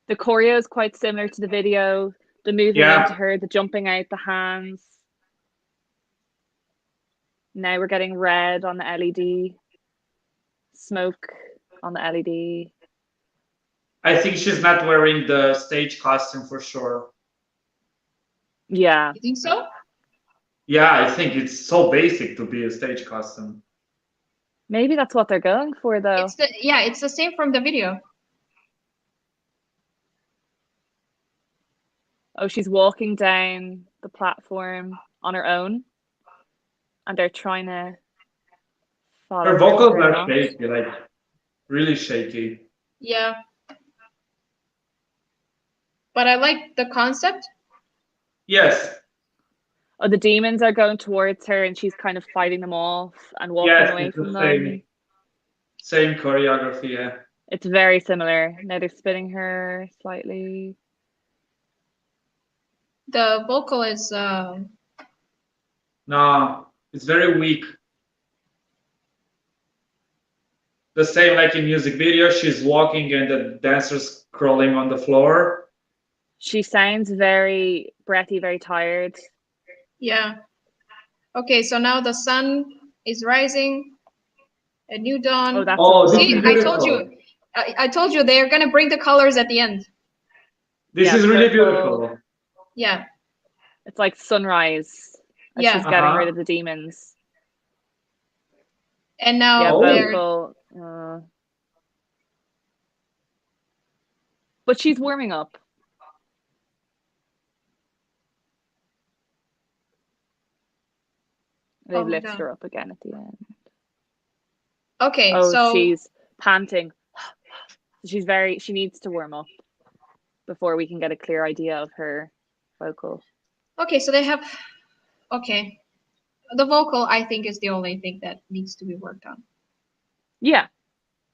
The choreo is quite similar to the video. The moving into her, the jumping out, the hands. Now we're getting red on the LED. Smoke on the LED. I think she's not wearing the stage costume for sure. Yeah. You think so? Yeah, I think it's so basic to be a stage costume. Maybe that's what they're going for, though. It's the same from the video. Oh, she's walking down the platform on her own, and they're trying to follow Her vocals are shaky, like really shaky. Yeah. But I like the concept. Yes. Oh, the demons are going towards her, and she's kind of fighting them off and walking away from them. Same choreography, yeah. It's very similar. Now they're spinning her slightly. The vocal is No, it's very weak. The same like in music video, she's walking and the dancer's crawling on the floor. She sounds very breathy, very tired. Yeah. Okay, so now the sun is rising. A new dawn. Oh, that's see, I told you they're gonna bring the colors at the end. This is really beautiful. Yeah. It's like sunrise. As she's getting rid of the demons. And now vocal. But she's warming up. They've lifted her up again at the end. Okay, Oh, so she's panting. She needs to warm up before we can get a clear idea of her vocal. okay, so they have okay. The vocal, I think, is the only thing that needs to be worked on. Yeah,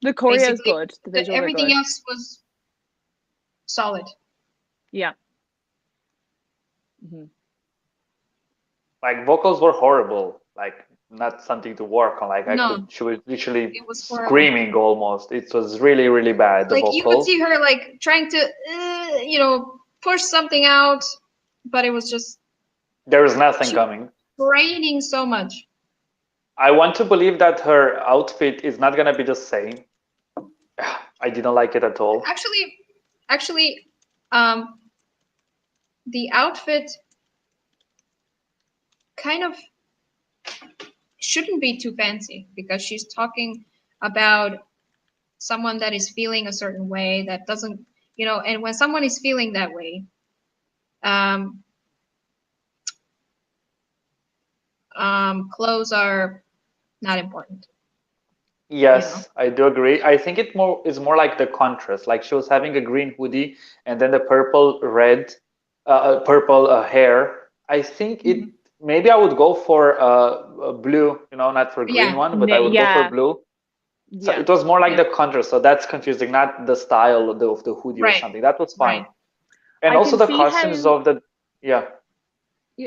the choreo is Basically, good. The visuals everything are good. else was solid. Yeah. Mm-hmm. Like vocals were horrible. Like not something to work on. Like she was literally It was screaming almost. It was really, really bad. The like vocal. You could see her like trying to, push something out, but it was just. There was nothing coming. Raining so much. I want to believe that her outfit is not gonna be the same. I didn't like it at all. Actually, the outfit kind of shouldn't be too fancy because she's talking about someone that is feeling a certain way that doesn't, and when someone is feeling that way, clothes are not important. Yes, I do agree. I think it is more like the contrast. Like she was having a green hoodie and then the purple hair. I think it maybe I would go for a blue, not for green one, but I would go for blue. So it was more like the contrast. So that's confusing, not the style of the hoodie or something. That was fine. And also the costumes of the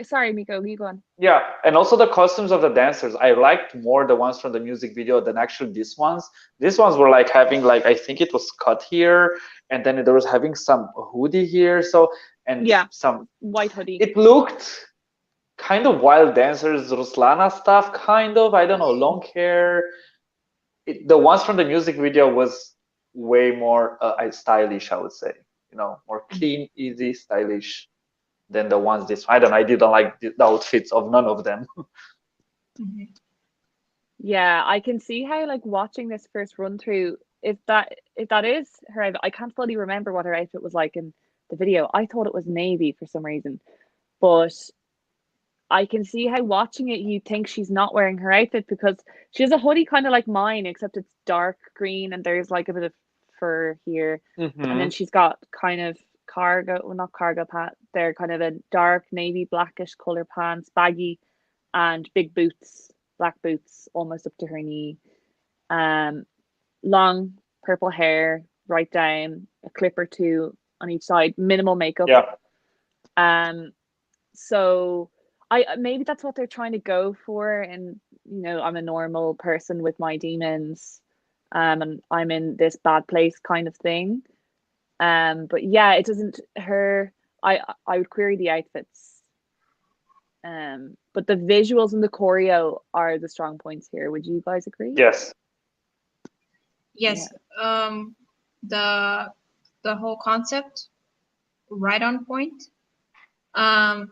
sorry, Miko, you go on. Yeah, and also the costumes of the dancers. I liked more the ones from the music video than actually these ones. These ones were like having I think it was cut here, and then there was having some hoodie here. So some white hoodie. It looked kind of wild dancers, Ruslana stuff, kind of. I don't know, long hair. The ones from the music video was way more stylish, I would say. More clean, easy, stylish than the ones I didn't like the outfits of none of them. Yeah, I can see how watching this first run through, if that is her outfit, I can't fully remember what her outfit was like in the video. I thought it was navy for some reason, but I can see how watching it you think she's not wearing her outfit because she has a hoodie kind of like mine, except it's dark green and there's a bit of fur here, and then she's got kind of not cargo pants. They're kind of a dark navy blackish color pants, baggy, and big boots, black boots almost up to her knee. Long purple hair right down, a clip or two on each side, minimal makeup. So maybe that's what they're trying to go for, and I'm a normal person with my demons, and I'm in this bad place kind of thing. But yeah, it doesn't I would query the outfits. But the visuals and the choreo are the strong points here. Would you guys agree? Yes. Yes. The whole concept right on point. But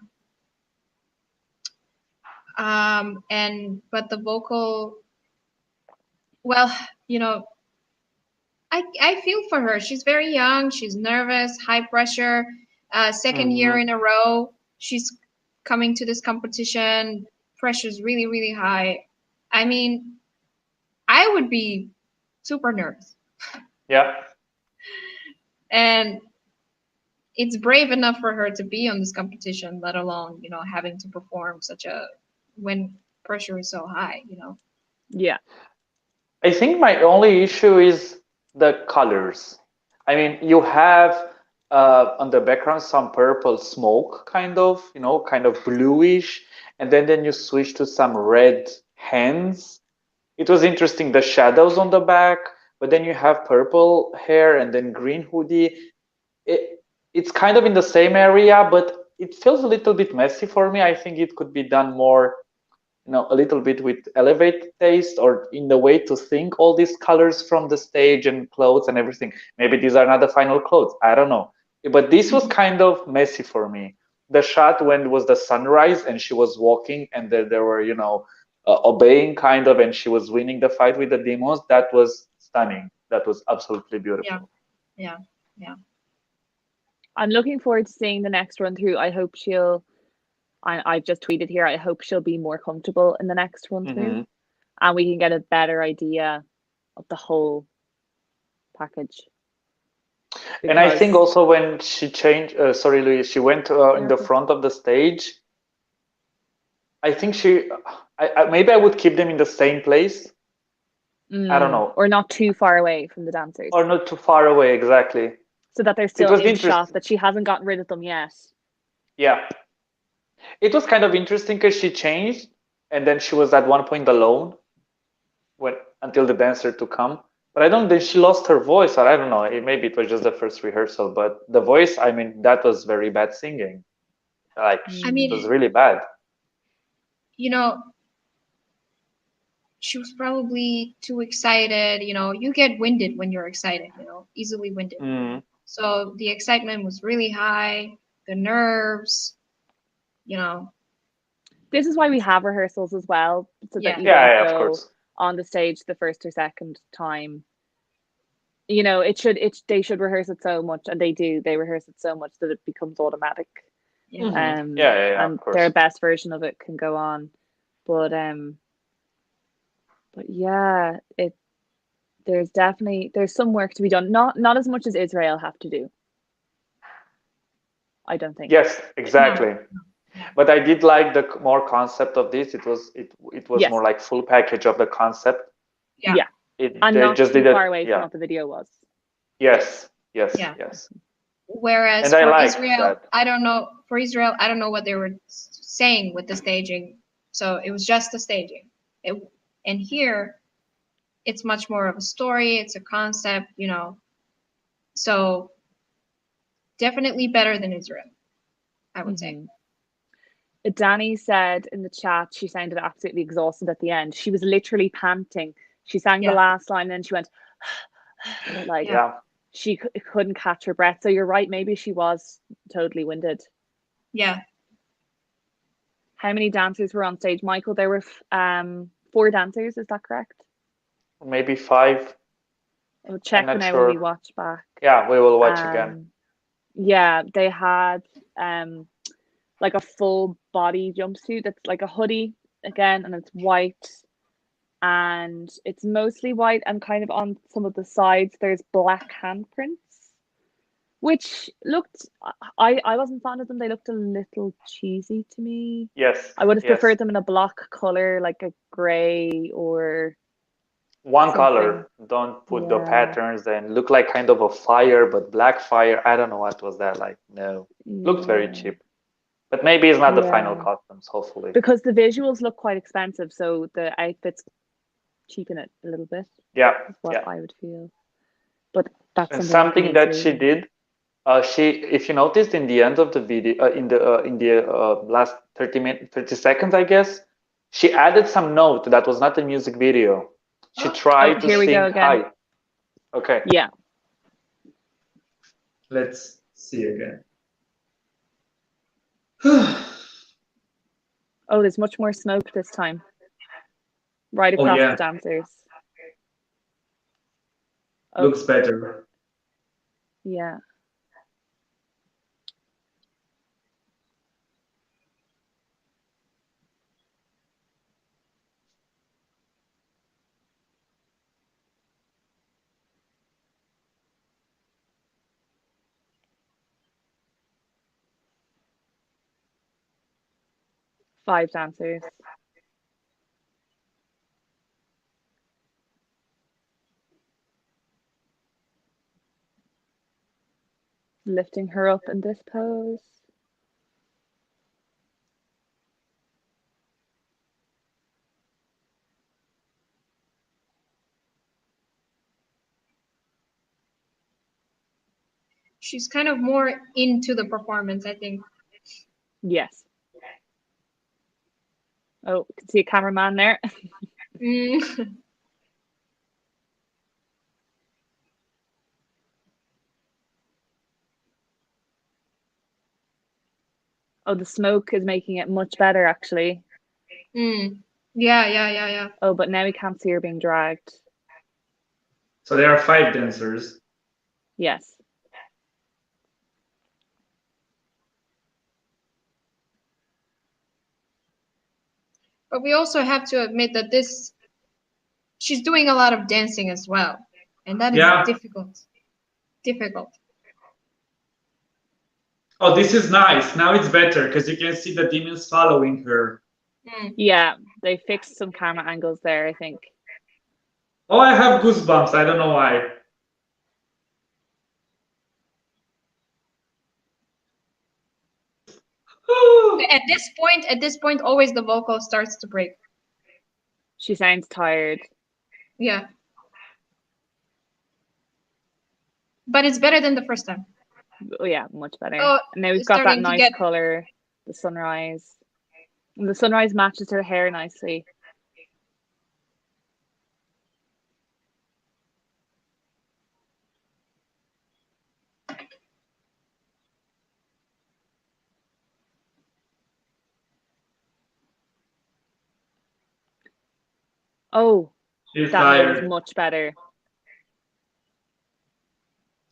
the vocal, well, I feel for her. She's very young. She's nervous, high pressure. Second year in a row, she's coming to this competition. Pressure's really, really high. I mean, I would be super nervous. Yeah. And it's brave enough for her to be on this competition, let alone, having to perform when pressure is so high, Yeah. I think my only issue is the colors. I mean, you have on the background some purple smoke, kind of bluish, and then you switch to some red hands. It was interesting, the shadows on the back, but then you have purple hair and then green hoodie. It's kind of in the same area, but it feels a little bit messy for me. I think it could be done more, a little bit with elevate taste or in the way to think all these colors from the stage and clothes and everything. Maybe these are not the final clothes. I don't know. But this was kind of messy for me. The shot when it was the sunrise and she was walking and there were, obeying kind of, and she was winning the fight with the demons. That was stunning. That was absolutely beautiful. Yeah. I'm looking forward to seeing the next run through. I hope I've just tweeted here, I hope she'll be more comfortable in the next run through and we can get a better idea of the whole package. And I think Because- also when she changed, sorry, Louise, she went in the front of the stage. I think maybe I would keep them in the same place. I don't know. Or not too far away from the dancers. Or not too far away, exactly. So that they're still in shot, that she hasn't gotten rid of them yet. Yeah. It was kind of interesting because she changed and then she was at one point alone until the dancer to come. But I don't think she lost her voice, or I don't know. Maybe it was just the first rehearsal, but the voice, I mean, that was very bad singing. Like, it was really bad. You know, she was probably too excited. You know, you get winded when you're excited, you know, easily winded. So the excitement was really high, the nerves, you know. This is why we have rehearsals as well, so that you don't go of course. on the stage the first or second time. You know, they should rehearse it so much, and they do. They rehearse it so much that it becomes automatic. And their best version of it can go on. But yeah, there's some work to be done. Not as much as Israel have to do, I don't think. Yes, exactly. But I did like the more concept of this. It was more like full package of the concept. Yeah. And not too far away from what the video was. Yes. Whereas and for Israel, I don't know. For Israel, I don't know what they were saying with the staging. So it was just the staging. And here, it's much more of a story. It's a concept, you know. So definitely better than Israel, I would say. Danny said in the chat she sounded absolutely exhausted at the end. She was literally panting. She sang the last line and then she went like she couldn't catch her breath. So you're right, maybe she was totally winded. Yeah. How many dancers were on stage, Michael? There were 4 dancers, is that correct? Maybe 5. We'll check now when we watch back. Yeah, we will watch again. Yeah, they had like a full body jumpsuit that's like a hoodie again, and it's white, and it's mostly white, and kind of on some of the sides there's black handprints, which looked, I wasn't fond of them. They looked a little cheesy to me. Yes. I would have preferred them in a block color, like a gray or one something. color. Don't put the patterns and look like kind of a fire, but black fire. I don't know what was that like. No, looked very cheap. But maybe it's not the final costumes, hopefully. Because the visuals look quite expensive, so the outfits cheapen it a little bit. Yeah. Is what I would feel. But that's something that she did. If you noticed in the end of the video, in the last 30 seconds, I guess, she added some note that was not a music video. She tried to sing high. Okay. Yeah. Let's see again. Oh, there's much more smoke this time. Right across the dancers. Looks better. Yeah. Five dancers. Lifting her up in this pose. She's kind of more into the performance, I think. Yes. Oh, you can see a cameraman there. Oh, the smoke is making it much better, actually. Yeah. Oh, but now we can't see her being dragged. So there are 5 dancers. Yes. But we also have to admit that this she's doing a lot of dancing as well, and that is Yeah. difficult. Oh, this is nice. Now it's better because you can see the demons following her. Yeah, they fixed some camera angles there, I think. Oh, I have goosebumps. I don't know why. At this point, always the vocal starts to break. She sounds tired. Yeah. But it's better than the first time. Oh yeah, much better. Oh, and now we've it's got that starting to nice get- color, the sunrise. And the sunrise matches her hair nicely. Oh, She's that note is tired. much better.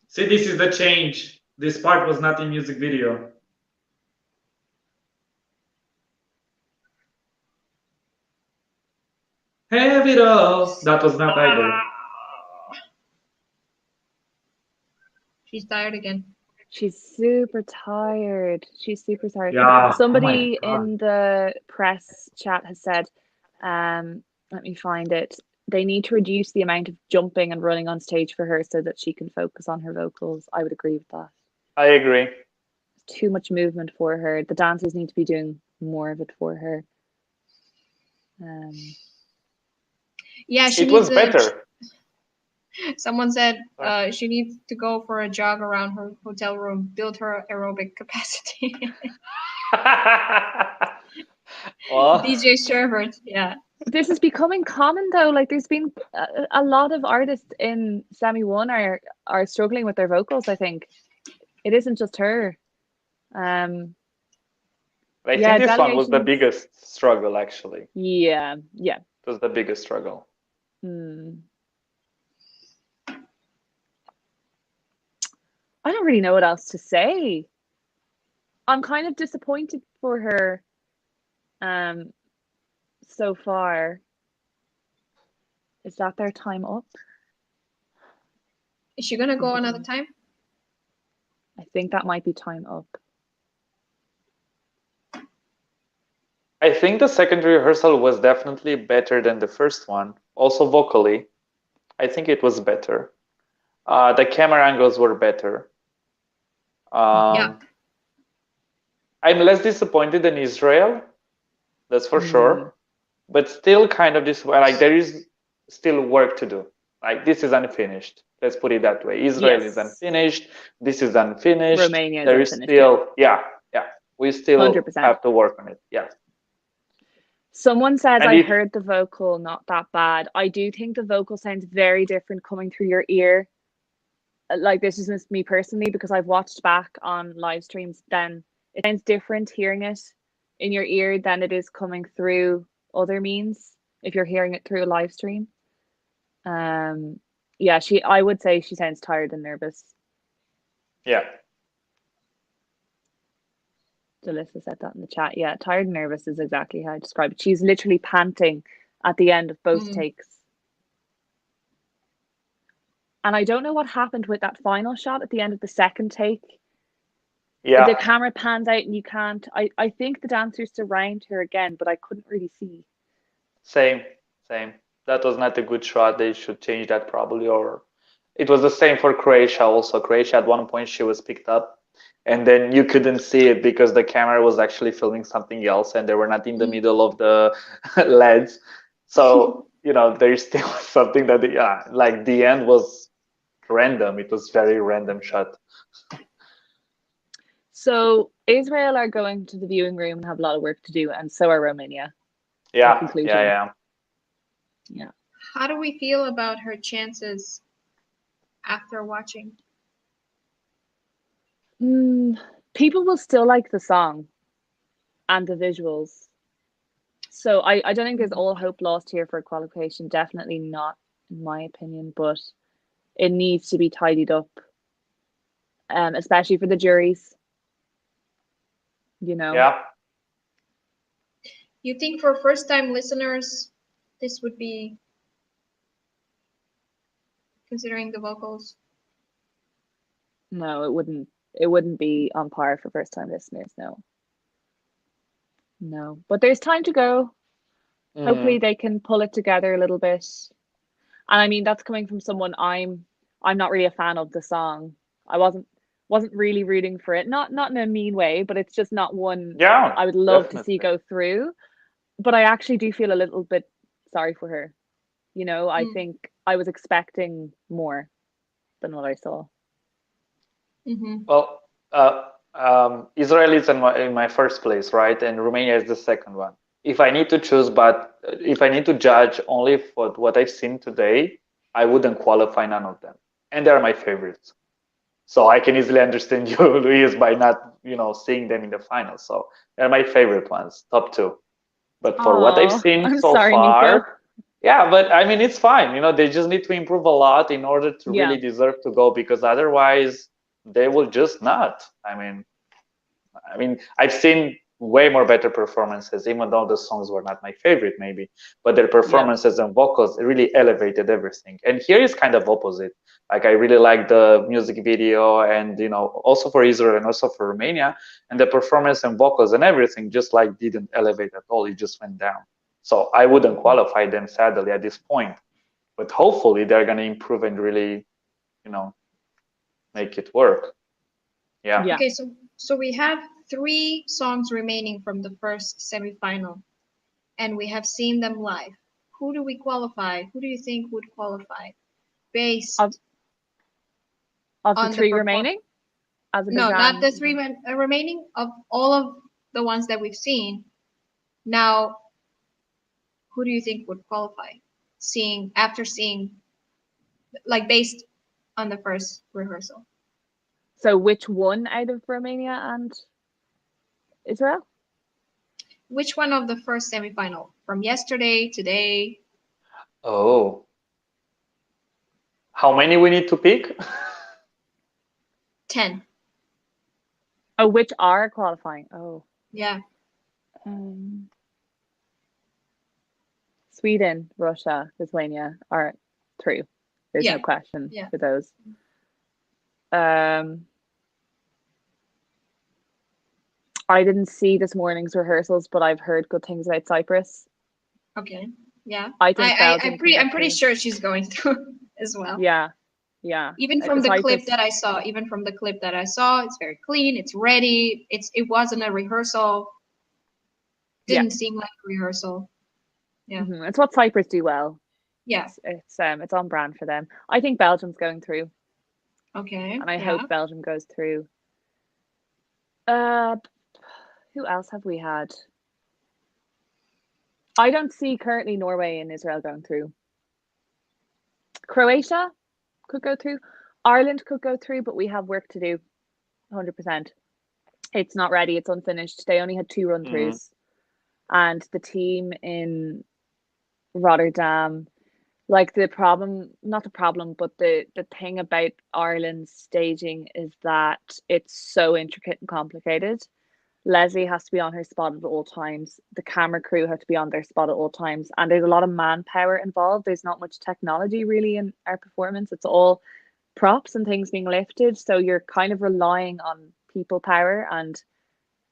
See, this is the change. This part was not in music video. Have it all. That was not either. She's tired again. She's super tired. She's super tired. Yeah. Somebody Oh my God. in the press chat has said, let me find it. They need to reduce the amount of jumping and running on stage for her so that she can focus on her vocals. I would agree with that. I agree. Too much movement for her. The dancers need to be doing more of it for her. Yeah, she It was needs better. Someone said she needs to go for a jog around her hotel room, build her aerobic capacity. Well, DJ Sherbert, yeah. This is becoming common though. Like there's been a lot of artists in Semi 1 are struggling with their vocals, I think. It isn't just her. I yeah, think this one was the delegations- biggest struggle, actually. Yeah. It was the biggest struggle. I don't really know what else to say. I'm kind of disappointed for her so far. Is that their time up? Is she gonna go another time? I think that might be time up. I think the second rehearsal was definitely better than the first one. Also vocally, I think it was better. The camera angles were better. Yeah. I'm less disappointed than Israel, that's for sure. But still kind of disappointed. Like there is still work to do. Like this is unfinished. Let's put it that way. Israel is unfinished. This is unfinished. Romania is there is unfinished, still, yeah. We still 100%. have to work on it. Yeah. Someone says, And I heard the vocal not that bad. I do think the vocal sounds very different coming through your ear. Like this is just me personally, because I've watched back on live streams, then it sounds different hearing it in your ear than it is coming through other means if you're hearing it through a live stream. Yeah, I would say she sounds tired and nervous. Yeah. Jalissa said that in the chat. Yeah, tired and nervous is exactly how I describe it. She's literally panting at the end of both takes. And I don't know what happened with that final shot at the end of the second take. Yeah. The camera pans out and you can't. I think the dancers surround her again, but I couldn't really see. Same. That was not a good shot. They should change that probably. Or it was the same for Croatia also. Croatia at one point she was picked up and then you couldn't see it because the camera was actually filming something else and they were not in the middle of the LEDs. So, there's still something that, like the end was random. It was very random shot. So Israel are going to the viewing room and have a lot of work to do, and so are Romania. Yeah. How do we feel about her chances after watching? People will still like the song and the visuals. So I don't think there's all hope lost here for qualification. Definitely not, in my opinion, but it needs to be tidied up, especially for the juries. Yeah. You think for first-time listeners, this would be considering the vocals? No, it wouldn't. It wouldn't be on par for first-time listeners. No. But there's time to go. Hopefully they can pull it together a little bit. And I mean, that's coming from someone I'm not really a fan of the song. I wasn't really rooting for it. Not in a mean way, but it's just not one I would love to see go through. But I actually do feel a little bit sorry for her. You know, I think I was expecting more than what I saw. Well, Israel is in my first place, right? And Romania is the second one. If I need to choose, but if I need to judge only for what I've seen today, I wouldn't qualify none of them. And they're my favorites. So I can easily understand you, Luis, by not, seeing them in the final. So they're my favorite ones, top two. But for what I've seen so far, Nico. yeah, but I mean, it's fine. They just need to improve a lot in order to really deserve to go, because otherwise they will just not. I mean, I've seen way more better performances, even though the songs were not my favorite, maybe, but their performances and vocals really elevated everything. And here is kind of opposite. Like, I really like the music video, and also for Israel and also for Romania, and the performance and vocals and everything just like didn't elevate at all. It just went down. So I wouldn't qualify them, sadly, at this point. But hopefully they're going to improve and really, make it work. Yeah. Okay, so we have 3 songs remaining from the first semifinal, and we have seen them live. Who do we qualify? Who do you think would qualify based of the on 3 remaining? No, not the 3 remaining, of all of the ones that we've seen. Now, who do you think would qualify? After seeing, like, based on the first rehearsal. So which one out of Romania and Israel? Which one of the first semifinal? From yesterday, today? Oh. How many we need to pick? 10. Oh, which are qualifying? Oh. Yeah. Sweden, Russia, Lithuania are through. There's no question for those. I didn't see this morning's rehearsals, but I've heard good things about Cyprus. Okay. Yeah. I think I'm pretty sure she's going through as well. Yeah. Even from the clip that I saw, it's very clean. It's ready. It wasn't a rehearsal. Didn't seem like a rehearsal. Yeah. It's what Cyprus do well. Yeah. It's on brand for them. I think Belgium's going through. Okay. And I hope Belgium goes through. Who else have we had? I don't see currently Norway and Israel going through. Croatia could go through. Ireland could go through, but we have work to do. 100%. It's not ready. It's unfinished. They only had 2 run-throughs. And the team in Rotterdam, like the thing about Ireland's staging is that it's so intricate and complicated. Leslie has to be on her spot at all times. The camera crew have to be on their spot at all times. And there's a lot of manpower involved. There's not much technology really in our performance. It's all props and things being lifted. So you're kind of relying on people power and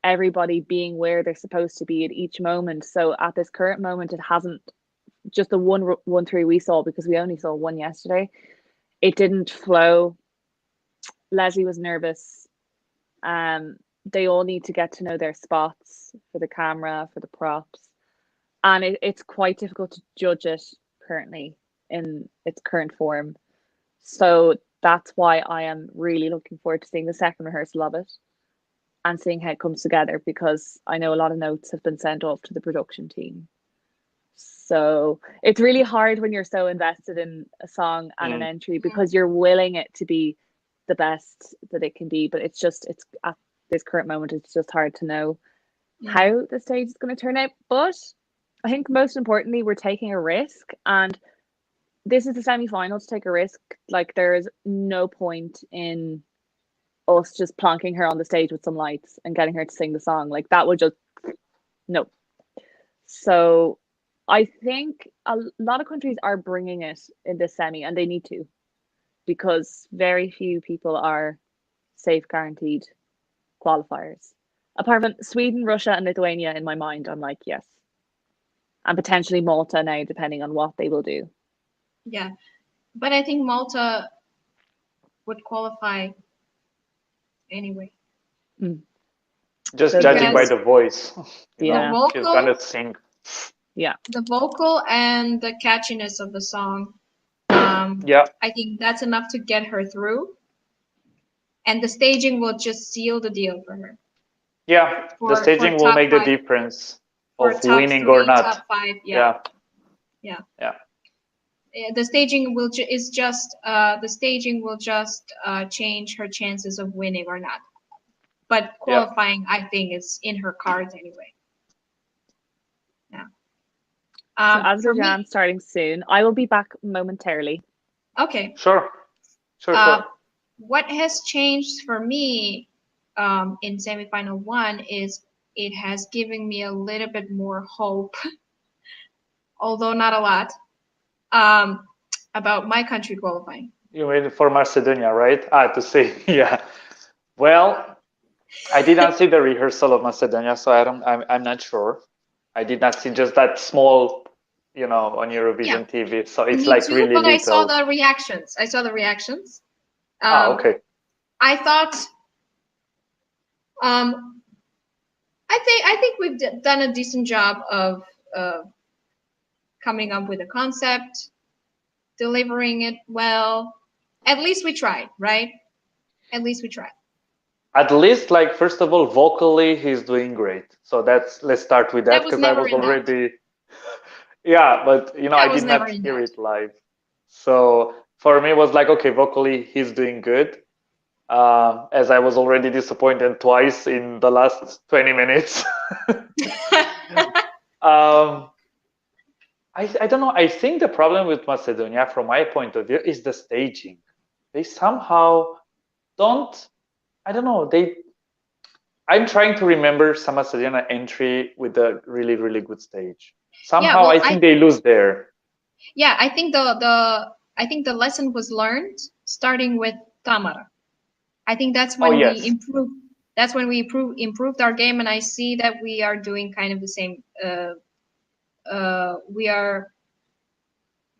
everybody being where they're supposed to be at each moment. So at this current moment, it hasn't, just the one through we saw, because we only saw one yesterday, it didn't flow. Leslie was nervous. They all need to get to know their spots for the camera, for the props. And it's quite difficult to judge it currently in its current form. So that's why I am really looking forward to seeing the second rehearsal of it and seeing how it comes together, because I know a lot of notes have been sent off to the production team. So it's really hard when you're so invested in a song and an entry, because you're willing it to be the best that it can be. But it's at this current moment, it's just hard to know how the stage is going to turn out. But I think most importantly, we're taking a risk, and this is the semi-final to take a risk. Like, there is no point in us just plonking her on the stage with some lights and getting her to sing the song. Like, that would just, no. So I think a lot of countries are bringing it in this semi, and they need to. because very few people are safe guaranteed qualifiers. Apart from Sweden, Russia, and Lithuania, in my mind, I'm like, yes. And potentially Malta now, depending on what they will do. Yeah, but I think Malta would qualify anyway. Just So judging by because the voice. Yeah. She's gonna sing. Yeah. The vocal and the catchiness of the song, Yeah. I think that's enough to get her through. And the staging will just seal the deal for her. Yeah, the staging will top make the five. difference For of top winning 3, or not. top 5, Yeah. The staging will change her chances of winning or not. But qualifying, I think, is in her cards anyway. Yeah. So Azerbaijan starting soon. I will be back momentarily. Okay. Sure. What has changed for me in semifinal 1 is it has given me a little bit more hope, although not a lot, about my country qualifying. You mean for Macedonia, right? To say, yeah. Well, I did not see the rehearsal of Macedonia, so I'm not sure. I did not see just that small, on Eurovision TV. So it's Me like too, really but little. I saw the reactions. Okay. I thought, I think we've done a decent job of coming up with a concept, delivering it well. At least we tried, right? At least we tried. At least, like, first of all, vocally, he's doing great. So let's start with that, because I was already, yeah, but I did not hear it live. So for me, it was like, okay, vocally, he's doing good. As I was already disappointed twice in the last 20 minutes. I don't know. I think the problem with Macedonia, from my point of view, is the staging. They somehow don't. I don't know. I'm trying to remember some Macedonian entry with a really, really good stage. Somehow, I think they lose there. Yeah, I think the lesson was learned starting with Tamara. I think that's when we improved. That's when we improved our game, and I see that we are doing kind of the same. We are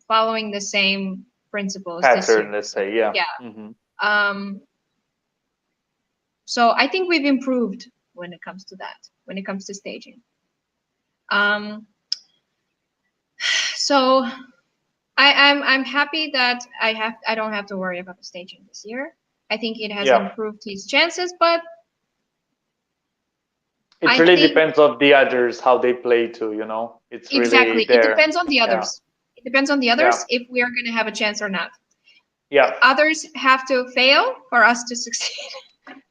following the same principles this year. Pattern, let's say, yeah. Yeah. Mm-hmm. So I think we've improved when it comes to that, when it comes to staging. So I'm happy that I don't have to worry about the staging this year. I think it has improved his chances, but it really depends on the others, how they play too, It's exactly. Really there. It depends on the others. Yeah. It depends on the others if we are going to have a chance or not. Yeah. Others have to fail for us to succeed.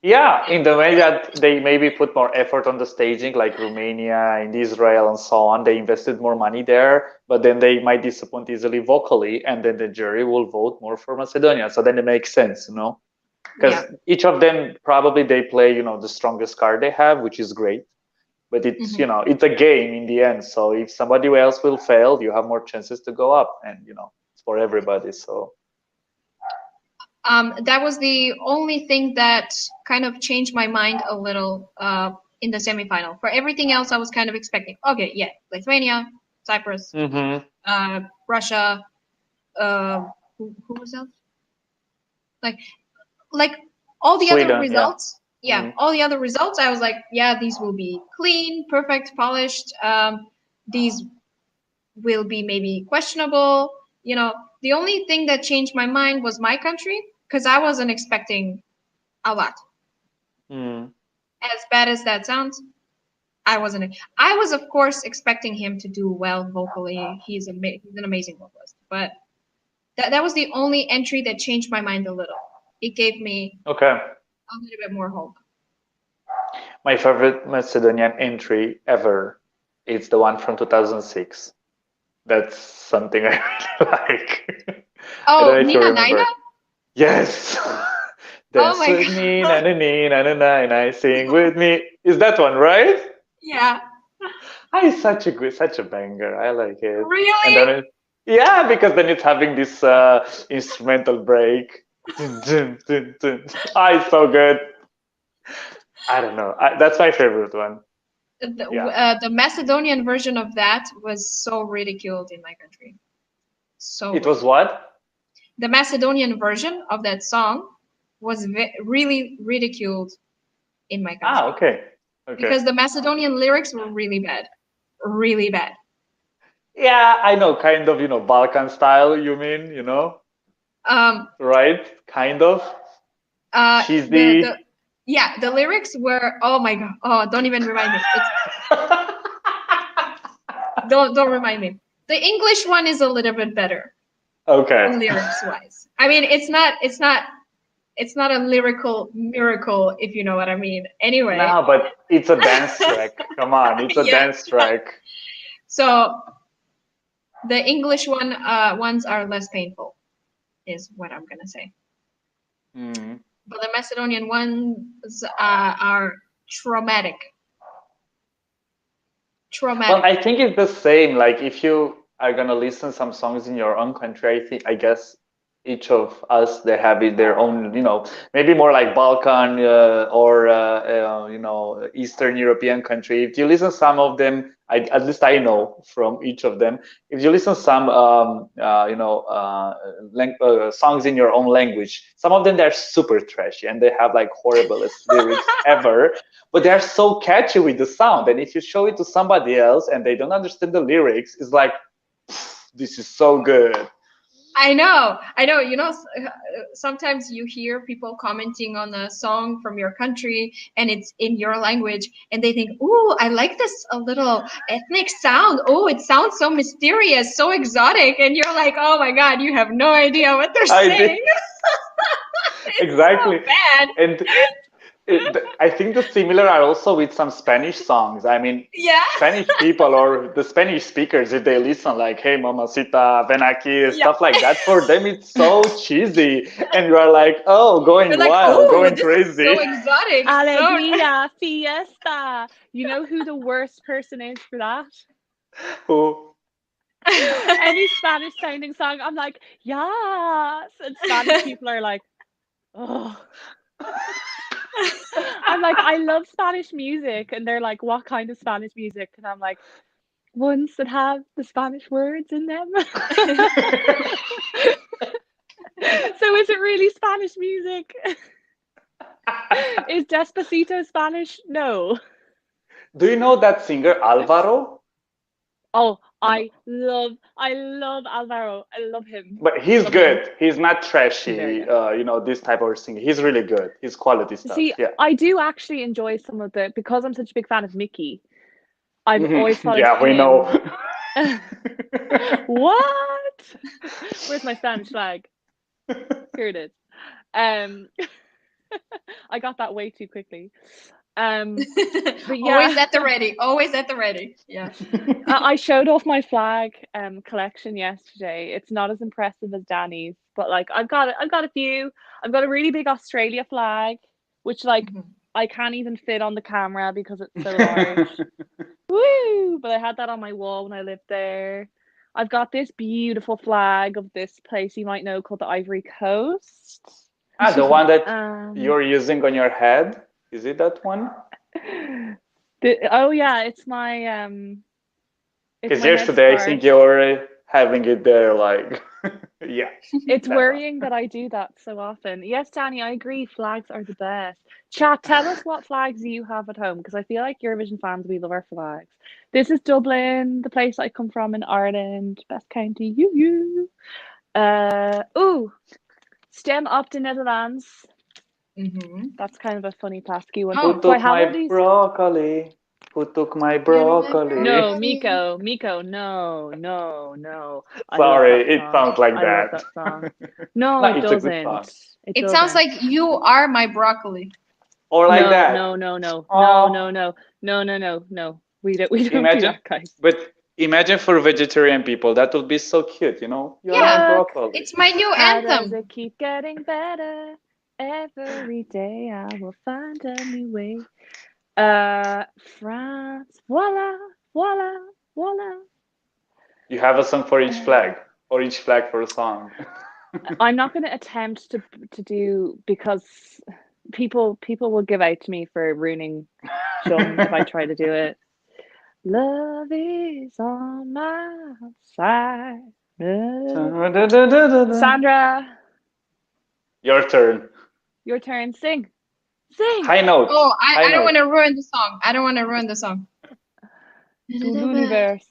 Yeah, in the way that they maybe put more effort on the staging, like Romania and Israel and so on. They invested more money there, but then they might disappoint easily vocally, and then the jury will vote more for Macedonia. So then it makes sense, Because each of them probably they play, the strongest card they have, which is great. But it's, it's a game in the end. So if somebody else will fail, you have more chances to go up, and it's for everybody. So. That was the only thing that kind of changed my mind a little in the semifinal. For everything else, I was kind of expecting, okay, yeah, Lithuania, Cyprus, Russia, who was else? Like all the Sweden, other results. Yeah, all the other results, I was like, yeah, these will be clean, perfect, polished. These will be maybe questionable. The only thing that changed my mind was my country, because I wasn't expecting a lot. As bad as that sounds, I wasn't. I was, of course, expecting him to do well vocally. He's an amazing vocalist. But that was the only entry that changed my mind a little. It gave me a little bit more hope. My favorite Macedonian entry ever is the one from 2006. That's something I really like. Oh, Nina? Yes. Dance with me, na-na-na-na-na-na, sing with me. Is that one, right? Yeah. It's such a banger. I like it. Really? And then because then it's having this instrumental break. It's so good. I don't know. That's my favorite one. The Macedonian version of that was so ridiculed in my country. So it was what? The Macedonian version of that song was really ridiculed in my country. Okay. Because the Macedonian lyrics were really bad. Really bad. Yeah, I know, kind of, Balkan style, you mean, right? Kind of. Cheesy. The lyrics were, oh my God. Oh, don't even remind me. Don't remind me. The English one is a little bit better. Okay. Lyrics wise. I mean, it's not a lyrical miracle, if you know what I mean. Anyway. No, but it's a dance track. Come on, it's a dance track. So the English ones are less painful, is what I'm gonna say. Mm. But the Macedonian ones are traumatic. Well, I think it's the same. Like if you are gonna listen some songs in your own country, I guess each of us, they have their own, maybe more like Balkan or Eastern European country. If you listen some of them, at least I know from each of them. If you listen some songs in your own language, some of them they're super trashy and they have like horriblest lyrics ever, but they're so catchy with the sound. And if you show it to somebody else and they don't understand the lyrics, it's like, this is so good. I know. Sometimes you hear people commenting on a song from your country and it's in your language and they think, "Ooh, I like this a little ethnic sound. Oh, it sounds so mysterious, so exotic." And you're like, "Oh my God, you have no idea what they're saying." Exactly. So bad. And I think the similar are also with some Spanish songs. I mean, Spanish people or the Spanish speakers, if they listen like, "Hey, mamacita, ven aquí," stuff like that, for them it's so cheesy. And you are like, oh, going wild, going crazy. So exotic. Alegría, fiesta. You know who the worst person is for that? Who? Any Spanish sounding song, I'm like, yes. And Spanish people are like, oh. I'm like, I love Spanish music. And they're like, what kind of Spanish music? And I'm like, ones that have the Spanish words in them. So is it really Spanish music? Is Despacito Spanish? No. Do you know that singer Alvaro? Oh, I love Alvaro. I love him. But he's good. He's not trashy, this type of singer. He's really good. He's quality stuff. See, I do actually enjoy some of because I'm such a big fan of Mickey. I've always thought we know. What? Where's my Spanish flag? Here it is. I got that way too quickly. But yeah. Always at the ready. Yeah. I showed off my flag collection yesterday. It's not as impressive as Danny's, but like I've got a few. I've got a really big Australia flag, which I can't even fit on the camera because it's so large. Woo! But I had that on my wall when I lived there. I've got this beautiful flag of this place you might know called the Ivory Coast. The one that you're using on your head? Is it that one? It's my because yesterday I think you're having it there, like yeah. It's worrying that I do that so often. Yes, Danny, I agree. Flags are the best. Chat, tell us what flags you have at home, because I feel like Eurovision fans, we love our flags. This is Dublin, the place I come from in Ireland, best county. Stem up to Netherlands. That's kind of a funny plastic one. Who took my broccoli? Who took my broccoli? No, Miko, no. Sorry, it sounds like I that. love that song. No, it doesn't. It sounds like you are my broccoli. Or like that. No. We don't do that, guys. But imagine for vegetarian people, that would be so cute, You're broccoli. It's my new anthem. Does it keep getting better? Every day I will find a new way. France, voila. You have a song for each flag, or each flag for a song. I'm not going to attempt to do, because people will give out to me for ruining Shum if I try to do it. Love is on my side. Sandra, Your turn. your turn. Sing. Sing. High note. Oh, High I don't note. want to ruin the song. I don't want to ruin the song. Universe.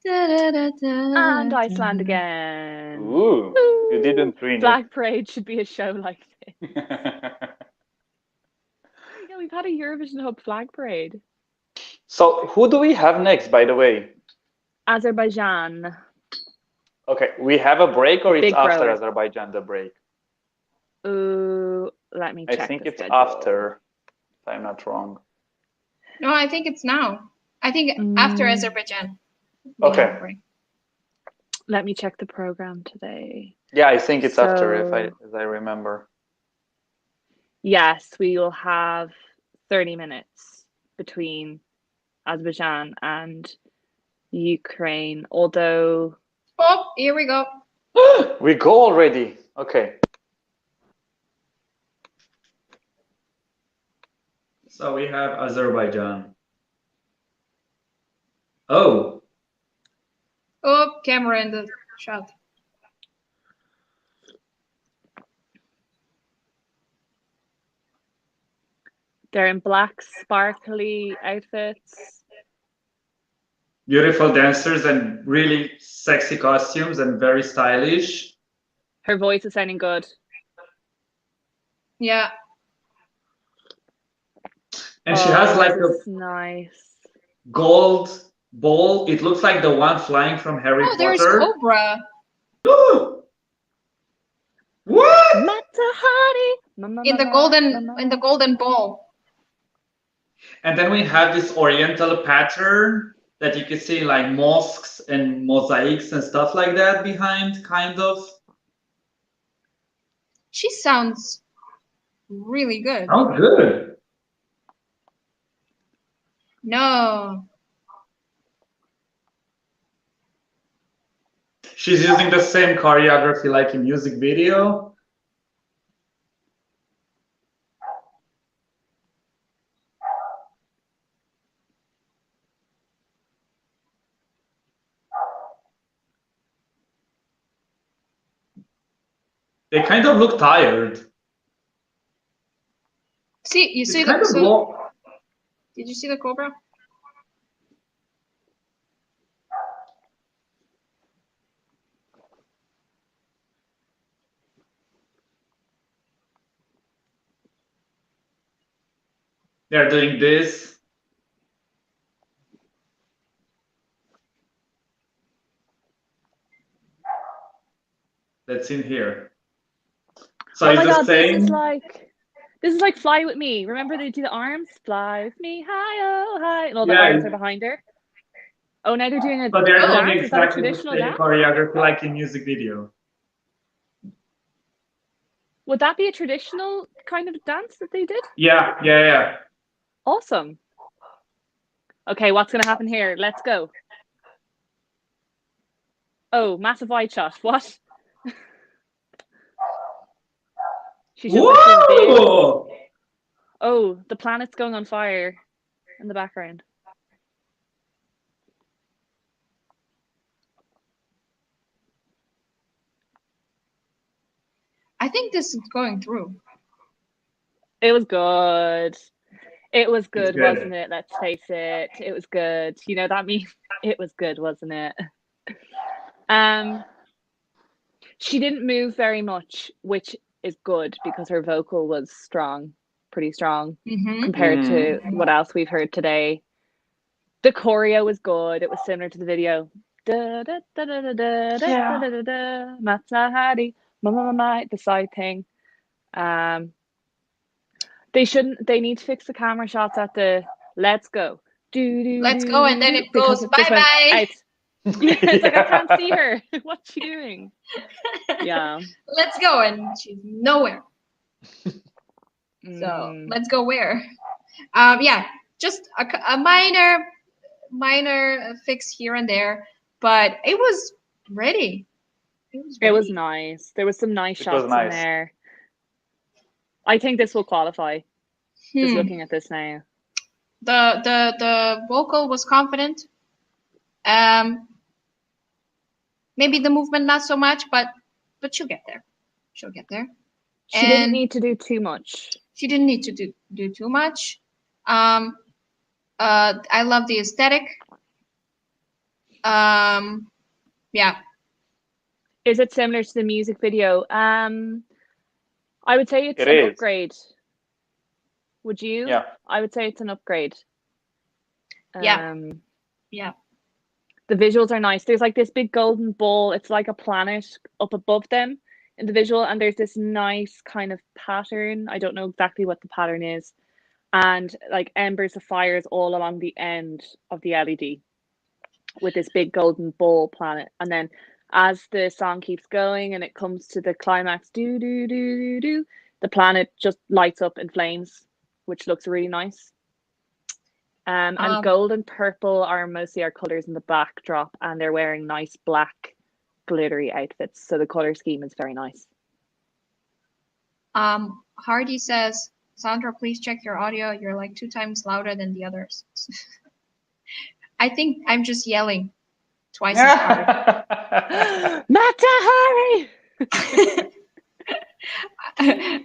And Iceland again. Ooh, you didn't ruin Flag Parade should be a show like this. it. Yeah, we've had a Eurovision Hub Flag Parade. So who do we have next, by the way? Azerbaijan. Okay, we have a break, or it's Big after thrower. Azerbaijan, the break? Ooh, let me check. I think the it's schedule. after, if I'm not wrong. No, I think it's now. I think after Azerbaijan. we Okay. have a break. Let me check the program today. Yeah, I think it's after, So- as I remember. Yes, we will have 30 minutes between Azerbaijan and Ukraine, although Oh, here we go. We go already. Okay. So we have Azerbaijan. Oh, Oh, camera in the shot. they're in black sparkly outfits. beautiful dancers and really sexy costumes and very stylish. Her voice is sounding good. Yeah. And she has like a this is nice. gold ball. It looks like the one flying from Harry Oh, there's Potter. Cobra. What? In the golden ball. And then we have this oriental pattern that you can see like mosques and mosaics and stuff like that behind, kind of. She sounds really good. Oh, good. No. She's using the same choreography like in music video. They kind of look tired. See, you see Kind of the low. Did you see the Cobra? They're doing this. That's in here. So Oh it's my the god, same. this is like Fly With Me. Remember they do the arms? Fly with me, hi, oh, hi. And all the Yeah, arms are behind her. Oh, now they're doing a So they're doing dance? Is that a exactly the traditional same dance? choreography like in music video. Would that be a traditional kind of dance that they did? Yeah. Awesome. Okay, what's going to happen here? Let's go. Oh, massive wide shot. What? She's just like doing this. Whoa! Oh, the planet's going on fire in the background. I think this is going through. It was good. It was good, good. wasn't it? Let's face it. It was good. You know that means it was good, wasn't it? She didn't move very much, which is good because her vocal was strong, pretty strong compared to what else we've heard today. The choreo was good. It was similar to the video. Matsahari, the side thing. They need to fix the camera shots at the let's go. Let's go, and then it goes bye-bye. It's like I can't see her. What's she doing? Yeah. Let's go, and she's nowhere. So let's go where? Yeah, just a minor fix here and there, but it was ready. It was nice. There was some nice shots in there. I think this will qualify. Just looking at this now. The vocal was confident. Maybe the movement not so much, but she'll get there. She'll get there. She didn't need to do too much. She didn't need to do too much. I love the aesthetic. Yeah. Is it similar to the music video? I would say it's an upgrade. Would you? Yeah. I would say it's an upgrade. Yeah. Yeah. The visuals are nice. There's like this big golden ball. It's like a planet up above them in the visual, and there's this nice kind of pattern. I don't know exactly what the pattern is. And like embers of fires all along the end of the LED with this big golden ball planet. And then as the song keeps going and it comes to the climax, the planet just lights up in flames, which looks really nice. And gold and purple are mostly our colors in the backdrop, and they're wearing nice black glittery outfits. So the color scheme is very nice. Hardy says, Sandra, please check your audio. You're like 2 times louder than the others. I think I'm just yelling twice as hard. Not to hurry!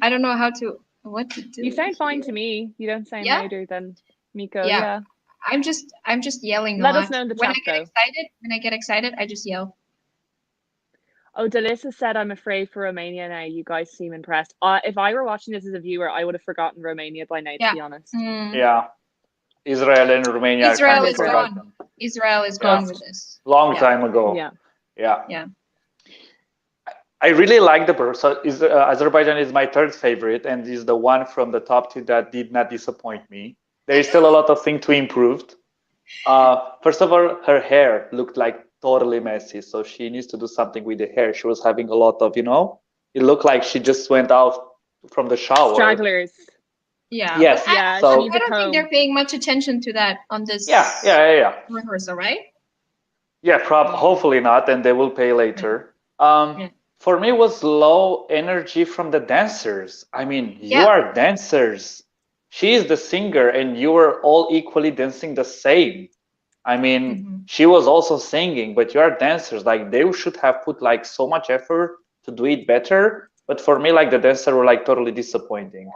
I don't know what to do. You sound fine to me. You don't sound louder than Miko. Yeah. I'm just yelling. Let us know in the chat, when I get excited, I just yell. Oh, Delissa said, I'm afraid for Romania now. You guys seem impressed. If I were watching this as a viewer, I would have forgotten Romania by now, to be honest. Yeah. Israel and Romania Israel is gone. Israel is gone with this. Long time ago. Yeah. I really like the person. Azerbaijan is my 3rd favorite, and is the one from the top 2 that did not disappoint me. There is still a lot of things to improve. First of all, her hair looked like totally messy, so she needs to do something with the hair. She was having a lot of, it looked like she just went out from the shower. Stragglers. Yeah. Yes. Yeah. So, I don't think they're paying much attention to that on this rehearsal, right? Yeah, hopefully not, and they will pay later. For me, it was low energy from the dancers. I mean, you are dancers. She is the singer, and you were all equally dancing the same. I mean, she was also singing, but you are dancers. Like, they should have put like so much effort to do it better. But for me, like, the dancers were like totally disappointing.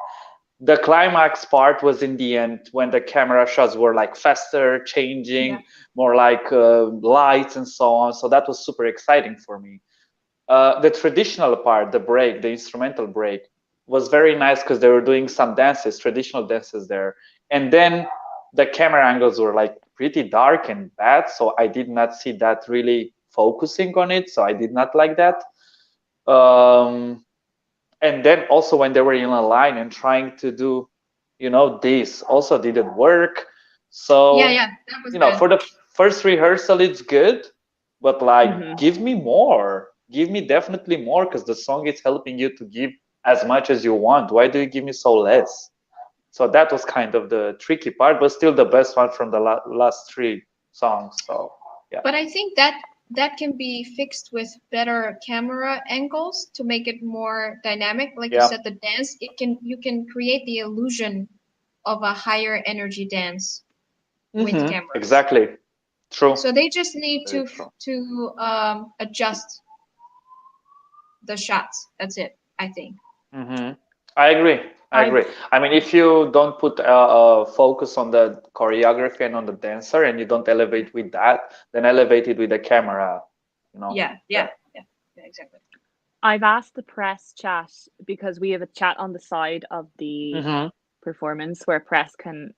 The climax part was in the end when the camera shots were like faster, changing, more like lights and so on. So that was super exciting for me. The traditional part, the break, the instrumental break, was very nice because they were doing some dances, traditional dances there. And then the camera angles were like pretty dark and bad. So I did not see that really focusing on it. So I did not like that. And then also when they were in a line and trying to do, this also didn't work. So, that was good. For the first rehearsal, it's good, but like, give me more. Give me definitely more, because the song is helping you to give as much as you want. Why do you give me so less? So that was kind of the tricky part, but still the best one from the last 3 songs. So, yeah. But I think that can be fixed with better camera angles to make it more dynamic. Like you said, the dance, you can create the illusion of a higher energy dance with cameras. Exactly. True. So they just need to adjust the shots. That's it, I think. I agree. I mean, if you don't put focus on the choreography and on the dancer, and you don't elevate with that, then elevate it with the camera. Yeah, exactly. I've asked the press chat, because we have a chat on the side of the performance where press can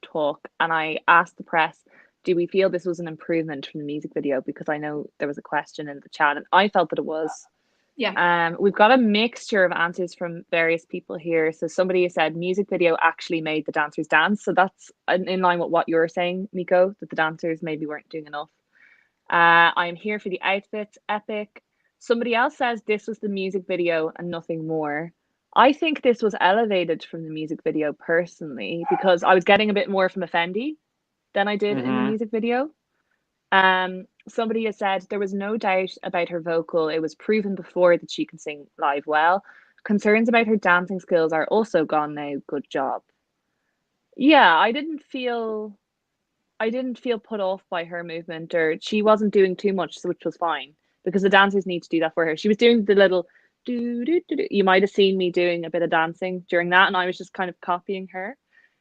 talk, and I asked the press, do we feel this was an improvement from the music video? Because I know there was a question in the chat, and I felt that it was. Yeah. We've got a mixture of answers from various people here. So somebody said music video actually made the dancers dance. So that's in line with what you're saying, Miko, that the dancers maybe weren't doing enough. I'm here for the outfits, epic. Somebody else says this was the music video and nothing more. I think this was elevated from the music video personally, because I was getting a bit more from Efendi than I did in the music video. somebody has said there was no doubt about her vocal. It was proven before that she can sing live well. Concerns about her dancing skills are also gone now. Good job. Yeah, I didn't feel put off by her movement, or she wasn't doing too much, which was fine because the dancers need to do that for her. She was doing the little do do do do. You might have seen me doing a bit of dancing during that, and I was just kind of copying her.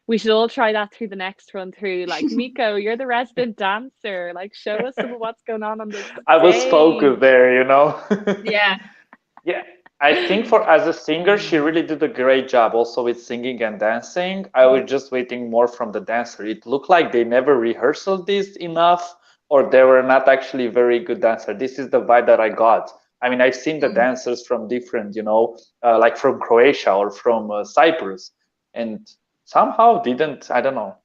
We should all try that through the next run through. Like, Miko, you're the resident dancer. Like, show us some of what's going on the stage. I was focused there, you know. Yeah. Yeah, I think for as a singer, she really did a great job also with singing and dancing. I was just waiting more from the dancer. It looked like they never rehearsed this enough, or they were not actually very good dancer. This is the vibe that I got. I mean, I've seen the dancers from different, you know, like from Croatia or from Cyprus, and somehow didn't, I don't know.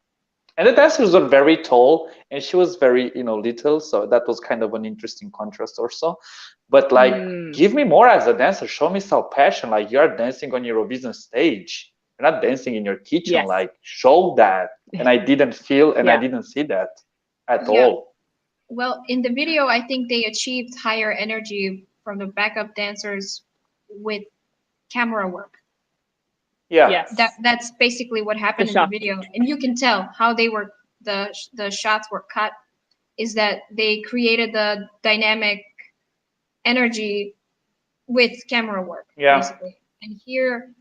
And the dancers were very tall, and she was very, you know, little. So that was kind of an interesting contrast also. But like, give me more as a dancer. Show me some passion. Like, you're dancing on Eurovision stage. You're not dancing in your kitchen. Yes. Like, show that. And I didn't feel and I didn't see that at all. Well, in the video, I think they achieved higher energy from the backup dancers with camera work. Yeah. Yes. That's basically what happened in the video, and you can tell how they were the shots were cut. Is that they created the dynamic energy with camera work, basically. And here,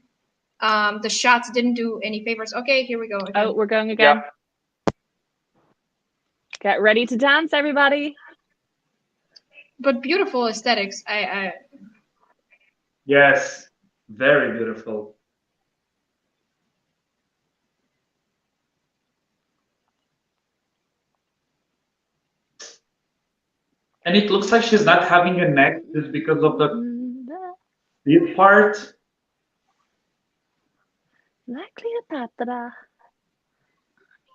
the shots didn't do any favors. Okay, here we go. Again. Oh, we're going again. Yeah. Get ready to dance, everybody. But beautiful aesthetics. Yes, very beautiful. And it looks like she's not having a neck just because of the this part. Like Cleopatra.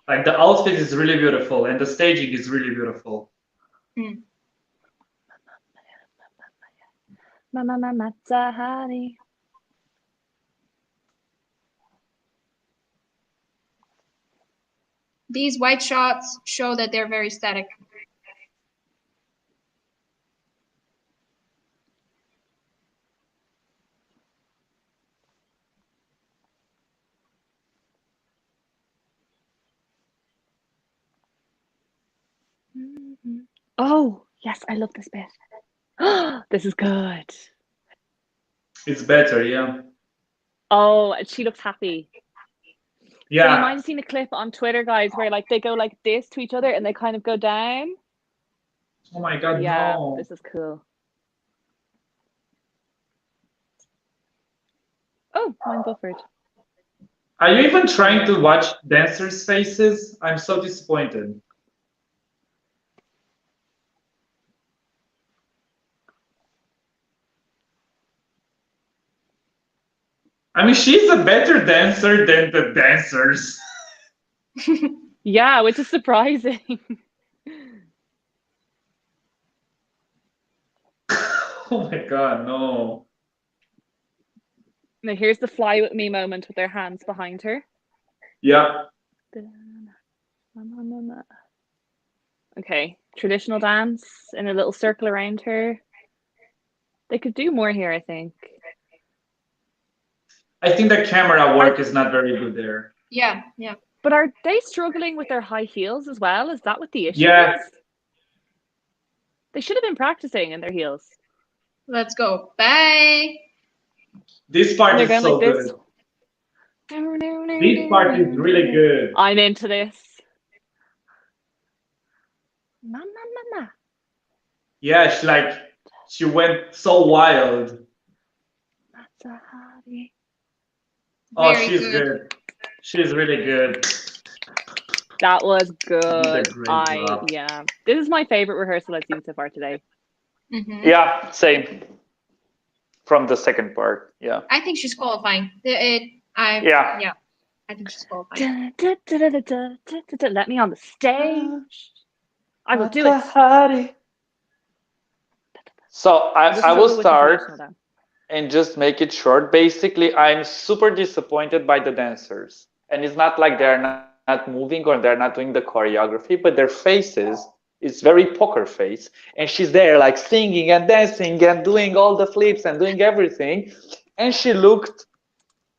Like, the outfit is really beautiful and the staging is really beautiful. Mama honey. These white shots show that they're very static. Oh, yes, I love this bit. This is good. It's better, yeah. Oh, she looks happy. Yeah. So you might have seen a clip on Twitter, guys, where like they go like this to each other and they kind of go down. Oh my God, yeah, no. This is cool. Oh, mine buffered. Are you even trying to watch dancers' faces? I'm so disappointed. I mean, she's a better dancer than the dancers. Yeah, which is surprising. Oh my God, no. Now here's the fly with me moment with their hands behind her. Yeah. Okay, traditional dance in a little circle around her. They could do more here, I think. I think the camera work is not very good there. Yeah. But are they struggling with their high heels as well? Is that what the issue is? They should have been practicing in their heels. Let's go. Bye. This part is so good. This part is really good. I'm into this. Mama. Yeah, she went so wild. Oh, she's good. She's really good. That was good. Job. Yeah. This is my favorite rehearsal I've seen so far today. Yeah, same. From the second part, yeah. I think she's qualifying. Yeah, I think she's qualifying. Let me on the stage. I will do it. So I will start and just make it short. Basically, I'm super disappointed by the dancers. And it's not like they're not moving or they're not doing the choreography, but their faces It's very poker face, and she's there like singing and dancing and doing all the flips and doing everything, and she looked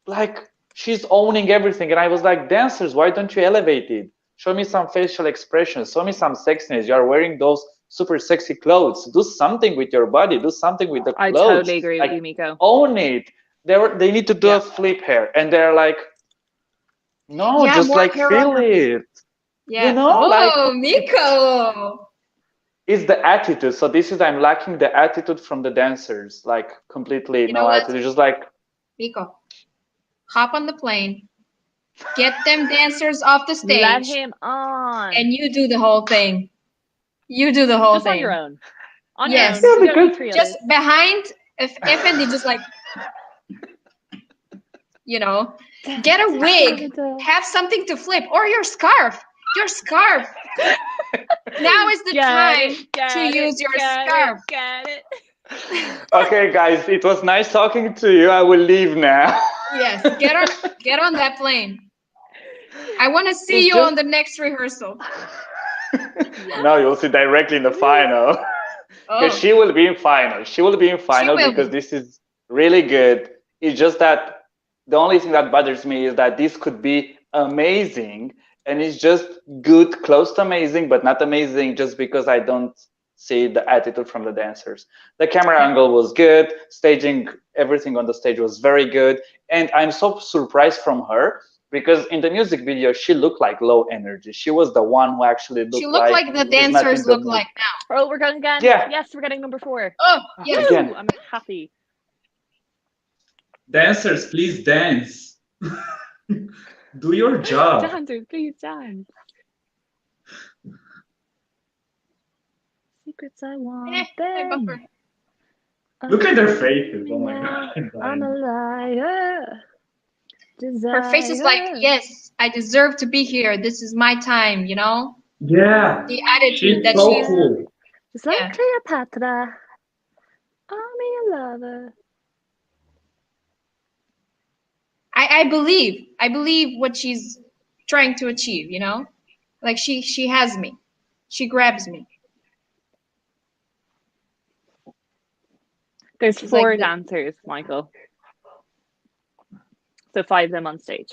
like she's owning everything. And I was like, dancers, why don't you elevate it? Show me some facial expressions, show me some sexiness. You are wearing those super sexy clothes. Do something with your body, do something with the clothes. I totally agree with you, Miko. Own it. They need to do a flip hair, and they're like, no, just like feel it. Yeah. You know, Miko. It's the attitude. So this is, I'm lacking the attitude from the dancers, like completely no attitude. Just like, Miko, hop on the plane, get them dancers off the stage. Let him on. And you do the whole thing. You do the whole just thing. on your own. On yes. your own. You don't need just behind Efendi, just like, you know, get a wig, have something to flip, or your scarf. Your scarf. Now is the time to use your scarf. Get it. Okay, guys, it was nice talking to you. I will leave now. Yes, get on that plane. I want to see you on the next rehearsal. No, you'll see directly in the final. Because she will be in final. She will be in final because this is really good. It's just that the only thing that bothers me is that this could be amazing, and it's just good, close to amazing, but not amazing just because I don't see the attitude from the dancers. The camera angle was good, staging, everything on the stage was very good, and I'm so surprised from her because in the music video she looked like low energy. She was the one who actually looked. She looked like the dancers look like now. Oh, we're going again. Yeah. Yes, we're getting number 4. Oh, yes. Ooh, I'm happy. Dancers, please dance. Do your job. Dancers, please dance. Secrets I want. Look at their faces. Oh my god. I'm a liar. Desire. Her face is like, yes, I deserve to be here. This is my time, you know? Yeah. The attitude she's so cool. Just like Cleopatra. I'm a lover. I believe what she's trying to achieve, you know? Like she has me. She grabs me. There's 4 dancers, Michael. So 5 of them on stage.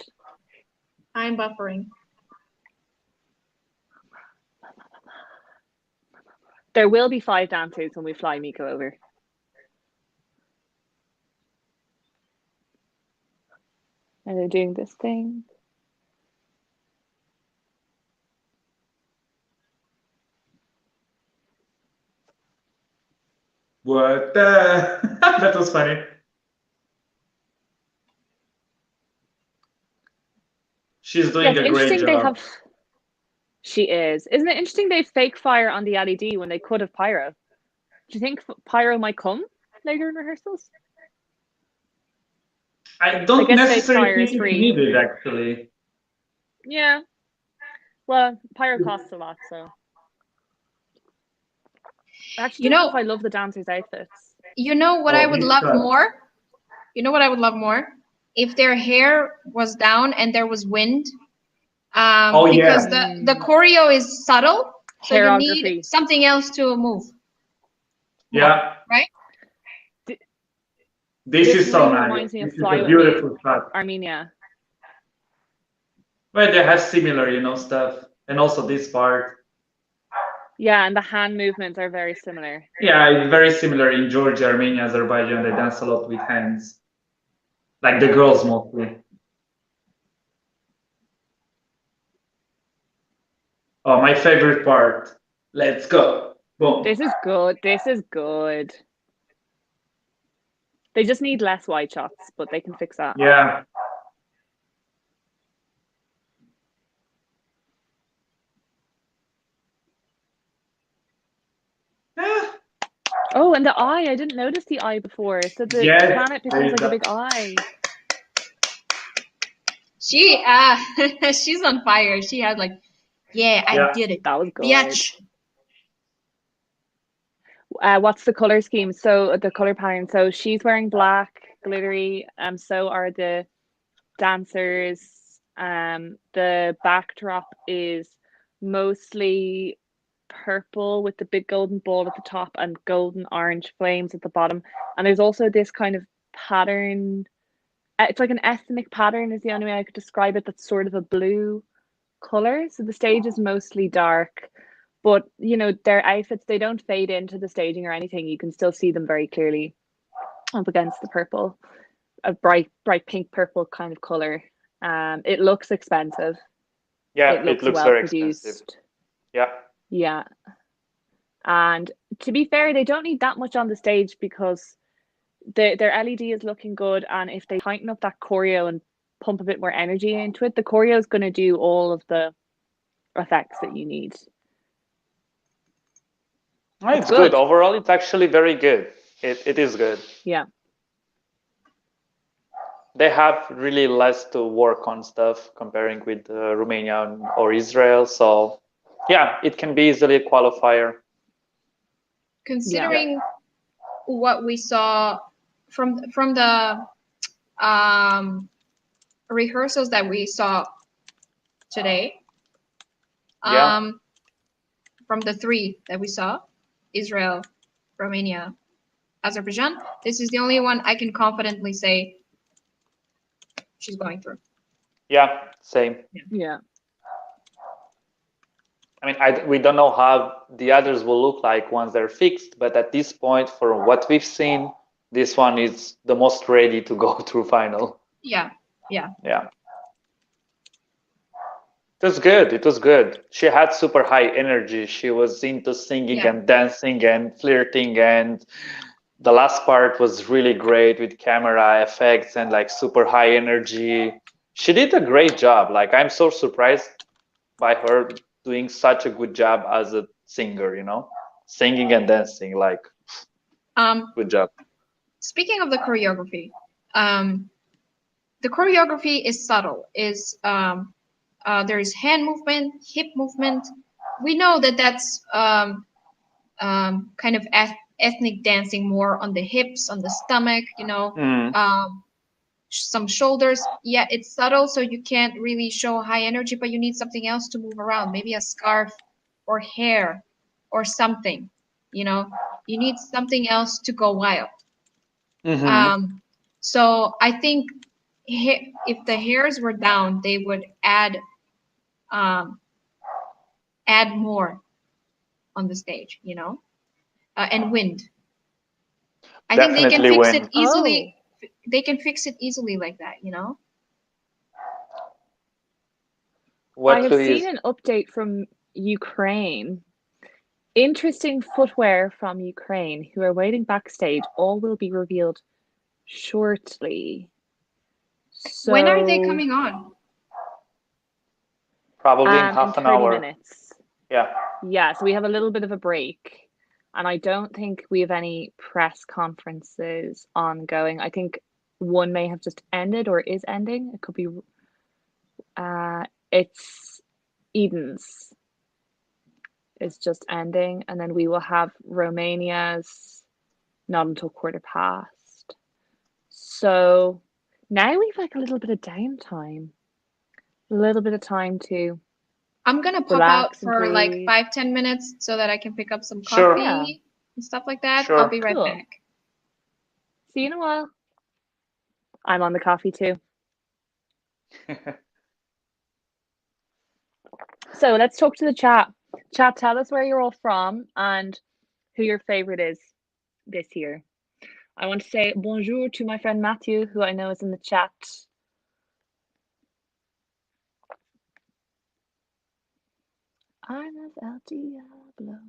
I'm buffering. There will be 5 dancers when we fly Miko over. And they're doing this thing. What the? That was funny. She's doing a great job. She is. Isn't it interesting they fake fire on the LED when they could have pyro? Do you think pyro might come later in rehearsals? I don't necessarily think it's needed, actually. Yeah. Well, pyro costs a lot, so. Actually, you know, I love the dancers' outfits. You know what I would love more? You know what I would love more? If their hair was down and there was wind. Because the choreo is subtle, so you need something else to move. Yeah. Right? This is so nice. This is a beautiful shot. Armenia. Well, they have similar, stuff. And also this part. Yeah, and the hand movements are very similar. Yeah, it's very similar in Georgia, Armenia, Azerbaijan. They dance a lot with hands. Like the girls mostly. Oh, my favorite part. Let's go. Boom. This is good. This is good. They just need less wide shots, but they can fix that. Yeah. Oh, and the eye. I didn't notice the eye before. So the planet becomes like a big eye. She's on fire. She has like, I did it. That was good. Biatch. What's the color scheme? So the color pattern. So she's wearing black, glittery. So are the dancers. The backdrop is mostly purple with the big golden ball at the top and golden orange flames at the bottom. And there's also this kind of pattern. It's like an ethnic pattern is the only way I could describe it. That's sort of a blue color. So the stage is mostly dark, but you know, their outfits, they don't fade into the staging or anything. You can still see them very clearly up against the purple, a bright pink purple kind of color. It looks expensive. Yeah, it looks well very produced. Expensive. Yeah. And to be fair, they don't need that much on the stage because their LED is looking good, and if they tighten up that choreo and pump a bit more energy into it, the choreo is going to do all of the effects that you need. It's good. Overall, it's actually very good. It is good. Yeah. They have really less to work on stuff comparing with Romania or Israel. So yeah, it can be easily a qualifier. Considering what we saw from the rehearsals that we saw today, from the 3 that we saw, Israel, Romania, Azerbaijan, this is the only one I can confidently say she's going through. Yeah, same. Yeah. I mean, we don't know how the others will look like once they're fixed, but at this point, for what we've seen, this one is the most ready to go through final. Yeah. It was good. It was good. She had super high energy. She was into singing and dancing and flirting, and the last part was really great with camera effects and like super high energy. She did a great job. Like, I'm so surprised by her doing such a good job as a singer, you know, singing and dancing, like, good job. Speaking of the choreography, the choreography is subtle. There is hand movement, hip movement. We know that that's kind of ethnic dancing, more on the hips, on the stomach, you know, some shoulders. Yeah, it's subtle, so you can't really show high energy, but you need something else to move around, maybe a scarf or hair or something, you know, you need something else to go wild. So I think if the hairs were down, they would add more on the stage, you know, and wind. I think they can fix it easily. They can fix it easily like that, you know. I have seen an update from Ukraine. Interesting footwear from Ukraine, who are waiting backstage. All will be revealed shortly. So, when are they coming on? Probably in half an hour. Minutes. Yeah. So we have a little bit of a break, and I don't think we have any press conferences ongoing. I think one may have just ended or is ending. It could be. It's Eden's. It's just ending, and then we will have Romania's not until 15:15. So now we've like a little bit of downtime, a little bit of time to. I'm gonna pop out for like 5-10 minutes so that I can pick up some coffee and stuff like that. I'll be right back. See you in a while. I'm on the coffee too. So let's talk to the chat. Chat, tell us where you're all from and who your favorite is this year. I want to say bonjour to my friend Matthew, who I know is in the chat. I love El Diablo.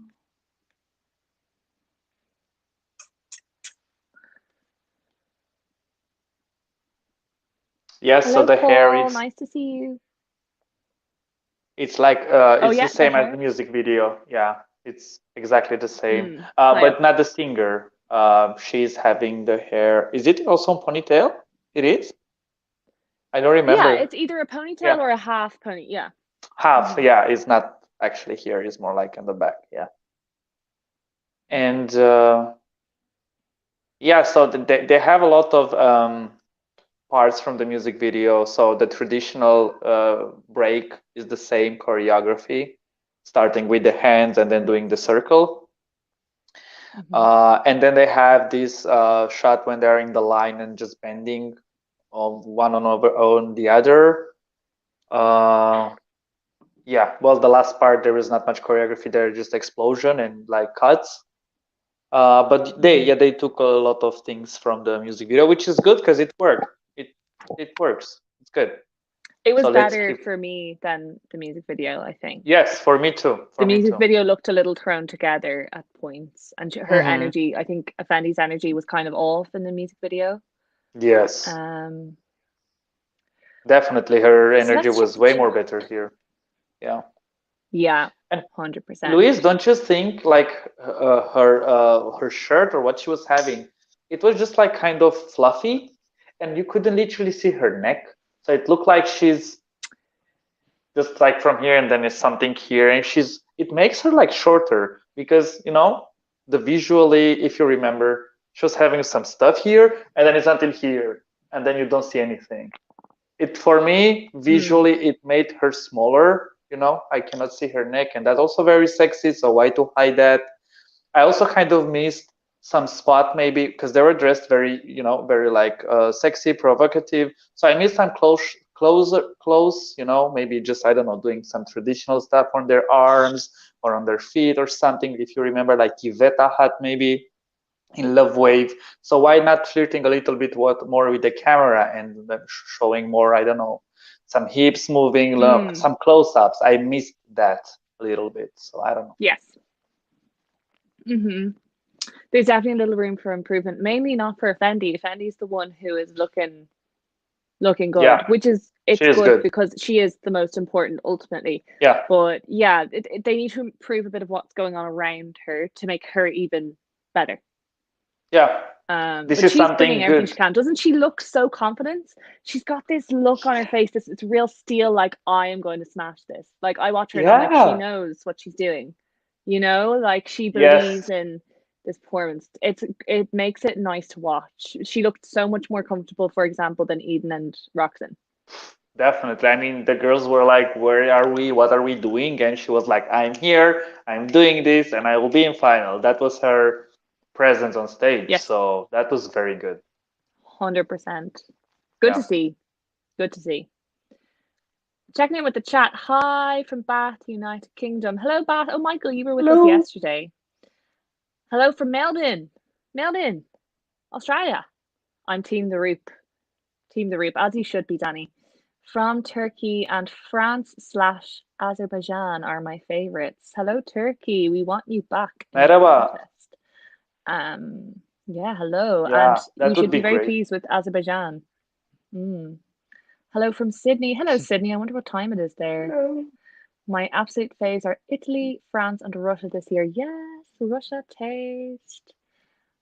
Yes, hello, so the Paul. hair is nice to see you. It's like it's the same as the music video. Yeah, it's exactly the same. But not the singer. She's having the hair. Is it also a ponytail? It is? I don't remember. Yeah, it's either a ponytail or a half pony. Yeah. Half, yeah. It's not actually here. It's more like in the back. Yeah. And yeah, so they have a lot of parts from the music video. So the traditional break is the same choreography. starting with the hands and then doing the circle. And then they have this shot when they're in the line and just bending one on the other. Yeah, well, the last part, there is not much choreography there, just explosion and like cuts. But they took a lot of things from the music video, which is good because it worked. It works. It's good. It was better for me than the music video, I think. Yes, for me too. The music video looked a little thrown together at points, and her energy, I think Efendi's energy was kind of off in the music video. Yes. Definitely, her energy was way more better here. Yeah. Yeah, 100%. Louise, don't you think like her shirt or what she was having, it was just like kind of fluffy, and you couldn't literally see her neck. So it looked like she's just like from here and then it's something here, and it makes her like shorter because, you know, the visually, if you remember, she was having some stuff here and then it's until here and then you don't see anything. For me, visually, it made her smaller, you know, I cannot see her neck, and that's also very sexy, so why to hide that? I also kind of missed some spot maybe because they were dressed very, you know, very like sexy, provocative. So I missed some clothes, you know, maybe just, I don't know, doing some traditional stuff on their arms or on their feet or something. If you remember, like Iveta had maybe in Love Wave. So why not flirting a little bit more with the camera and then showing more, I don't know, some hips moving, some close-ups. I missed that a little bit, so I don't know. Yes. There's definitely a little room for improvement, mainly not for Efendi. Efendi's the one who is looking good, yeah. which is good because she is the most important ultimately. Yeah. But yeah, they need to improve a bit of what's going on around her to make her even better. Yeah. This is something good. Everything she can. Doesn't she look so confident? She's got this look on her face. It's real steel. Like, I am going to smash this. Like, I watch her and I'm like, she knows what she's doing. You know, like she believes in this performance. It makes it nice to watch. She looked so much more comfortable, for example, than Eden and Roxen. Definitely. I mean, the girls were like, where are we? What are we doing? And she was like, I'm here. I'm doing this, and I will be in final. That was her presence on stage. Yes. So that was very good. 100%. Good to see. Good to see. Checking in with the chat. Hi from Bath, United Kingdom. Hello, Bath. Oh, Michael, you were with us yesterday. Hello from Melbourne, Australia. I'm Team the Roop, as you should be, Danny. From Turkey and France/Azerbaijan are my favorites. Hello, Turkey. We want you back. Merhaba. Yeah, hello. Yeah, and you should be very pleased with Azerbaijan. Hello from Sydney. Hello, Sydney. I wonder what time it is there. Hello. My absolute faves are Italy, France, and Russia this year. Yes, Russia taste.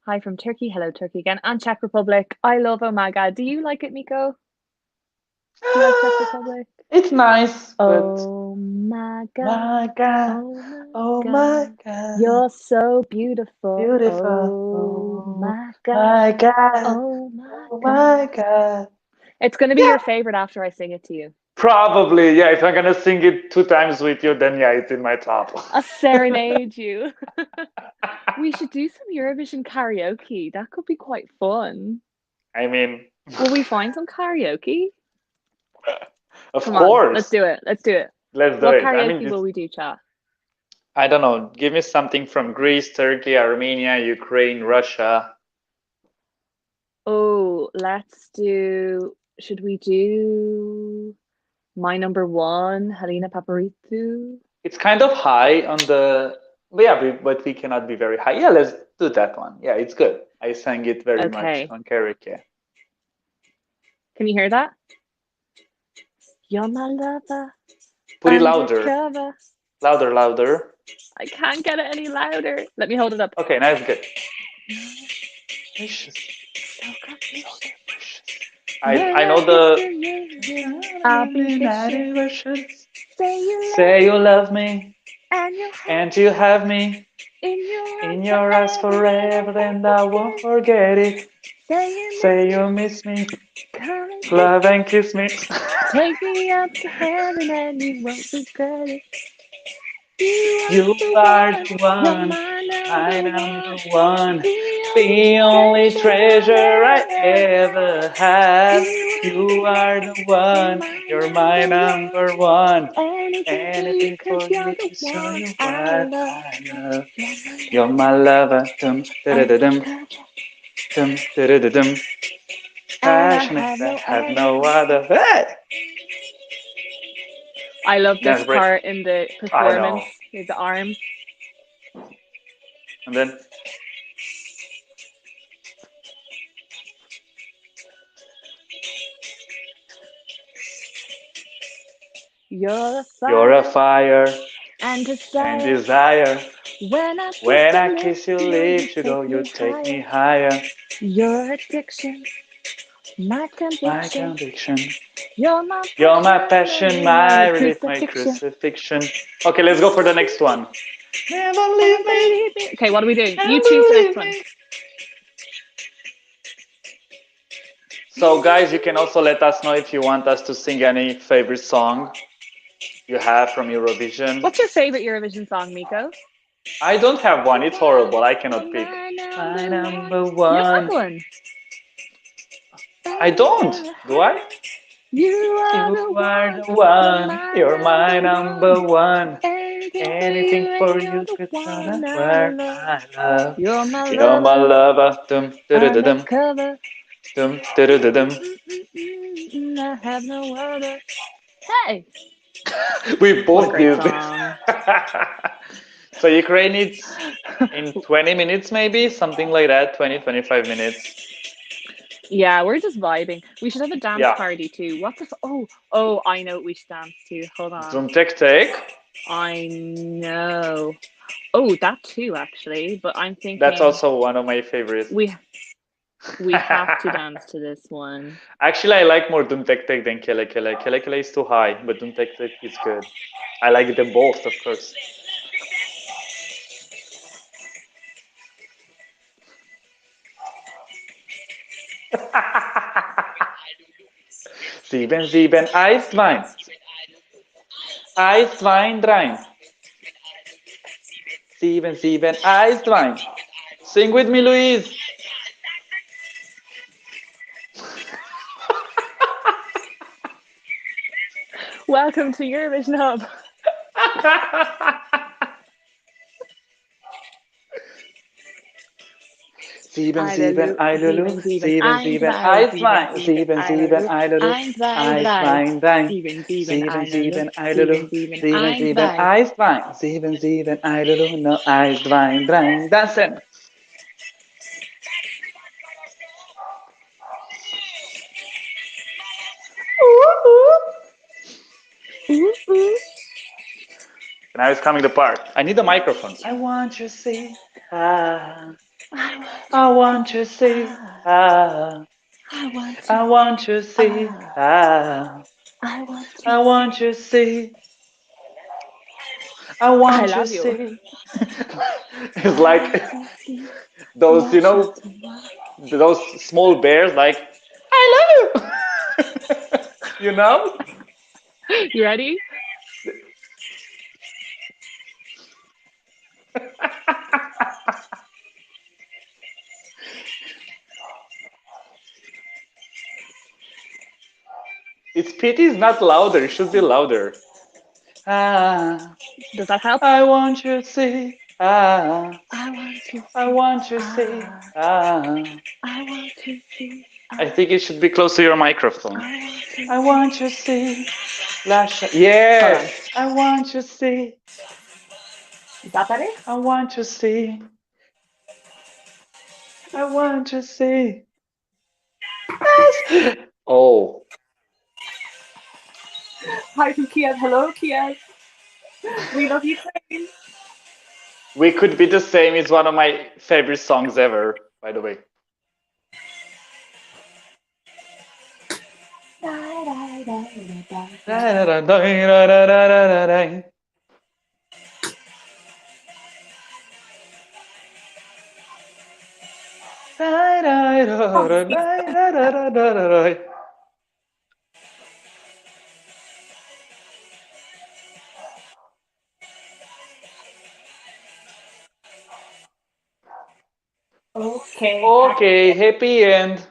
Hi from Turkey. Hello, Turkey again. And Czech Republic. I love Oh My God. Do you like it, Miko? Do you like Czech Republic? It's nice. Oh my God. My God. Oh my God. You're so beautiful. Oh my God. My God. Oh my God. It's going to be your favorite after I sing it to you. Probably, yeah. If I'm going to sing it 2 times with you, then yeah, it's in my top. I'll serenade you. We should do some Eurovision karaoke. That could be quite fun. I mean... Will we find some karaoke? Of course. Let's do it. Let's do it. What karaoke will we do, chat? I don't know. Give me something from Greece, Turkey, Armenia, Ukraine, Russia. Oh, let's do... Should we do My Number One, Helena Paparitou? It's kind of high on the... But we cannot be very high. Yeah, let's do that one. Yeah, it's good. I sang it very much on karaoke. Can you hear that? You're my lover. Put it louder. Louder. I can't get it any louder. Let me hold it up. Okay, now it's good. I know the... Say you love me. And you have me in your eyes forever, and I won't forget it. Say you miss me. Love and kiss me. Take me up to heaven and you won't regret it. You are the one, my number one, the only treasure I ever had. You are the one, you're my number one. Anything for you to show you what I love. You're my lover. Dum, da-da-da-dum. Dum, da-da-da-dum. Passionate, I have no other. Hey! I love this That's great. part in the performance with the arms. And then you're a fire and desire. When I kiss your lips, you know you take me higher. Your addiction, my My conviction. conviction. You're my passion, my relief, my crucifixion. Okay, let's go for the next one. Never leave me. Okay, what are we doing? You choose the next one. So, guys, you can also let us know if you want us to sing any favorite song you have from Eurovision. What's your favorite Eurovision song, Miko? I don't have one. It's horrible. I cannot pick. My number one. You have one. I don't. Do I? You are the one. You're my number one. Anything for you could run where I love. You're my lover. Dum, da-da-da-dum. Dum, da-da-da-dum. I have no other. Hey. We both Great did. song. So Ukraine needs in 20 minutes maybe, something like that, 20-25 minutes. Yeah, we're just vibing. We should have a dance Yeah. party too. What the oh, I know what we should dance to. Hold on. Zoom Tick-Tock. I know. Oh, that too actually, but I'm thinking That's also one of my favorites. we have to dance to this one. Actually, I like more Dum Tick-Tock than Kele Kele. Kele Kele is too high, but Dum Tick-Tock is good. I like them both, of course. Sieben, sieben, Eis, Wein. Eis, Wein, drein. Sieben, sieben, Eis, Wein. Sing with me, Louise. Welcome to Eurovision Hub. Sieben, sieben, Eilulu, sieben, sieben, Eiswein, sieben, sieben, Eilulu, Eiswein, drein, sieben, sieben, Eilulu, sieben, sieben, Eiswein, sieben, sieben, Eilulu, no Eiswein, drein, dancing. Now it's coming the part. I need a microphone. I want you to see, I want you to see, I want you to see, I want you to see, I want you to see. It's like those, you know, those small bears, like, I love you. You know? You ready? Its pity is not louder. It should be louder. Does that help? I want you to see. I want to. I want you to see. I want to see. I think it should be close to your microphone. I want you to see. Yes. I want you to see. Is that better? I want you to see. I want you to see. Yes. Oh. Hi from Kiev. Hello, Kiev. We love Ukraine. We Could Be the Same is one of my favorite songs ever, by the way. Okay. Okay, happy end.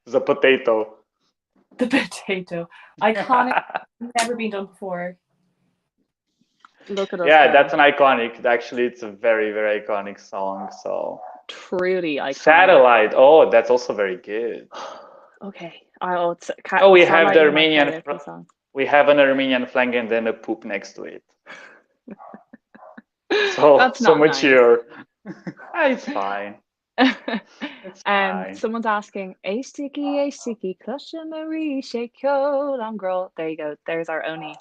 The potato. The potato. Iconic. Never been done before. Look at us. Yeah, go. that's an iconic. Actually, it's a very, very iconic song. So Truly iconic. Satellite. Oh, that's also very good. Okay. We have the Satellite Armenian. karaoke song. We have an Armenian flag and then a poop next to it. So That's so not mature. It's fine. It's fine. Someone's asking, a sticky, Clutcher Marie, shake your long girl. There you go. There's our only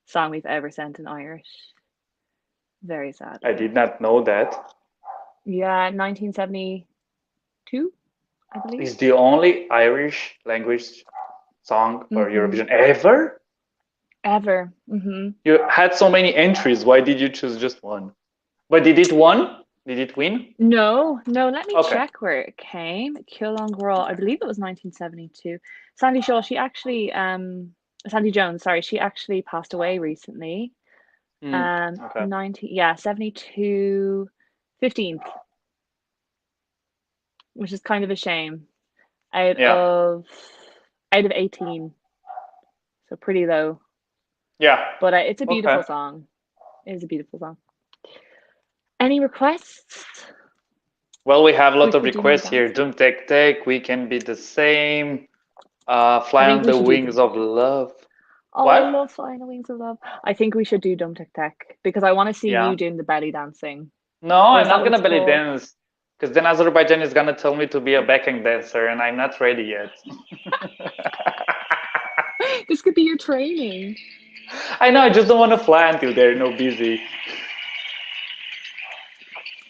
song we've ever sent in Irish. Very sad. I did not know that. Yeah, 1972, I believe. It's the only Irish language song for Eurovision ever? Ever. Mm-hmm. You had so many entries. Why did you choose just one? But did it won? Did it win? No. Let me Okay. check where it came. Kill on Girl. I believe it was 1972. Sandy Shaw. She actually, Sandy Jones. Sorry, she actually passed away recently. Okay. 72, 15th, which is kind of a shame. Out of 18, so pretty low. Yeah. But it's a beautiful song. It is a beautiful song. Any requests? Well, we have a lot We of could do requests more here. Doom Tech Tech, We Can Be the Same. Fly on the Wings of Love. Oh, What? I love Flying the Wings of Love. I think we should do Dum Tic Tac because I want to see you doing the belly dancing. No, Or I'm is that not what gonna it's belly called? dance. Because then Azerbaijan is gonna tell me to be a backing dancer and I'm not ready yet. This could be your training. I know, I just don't want to fly until they're no busy.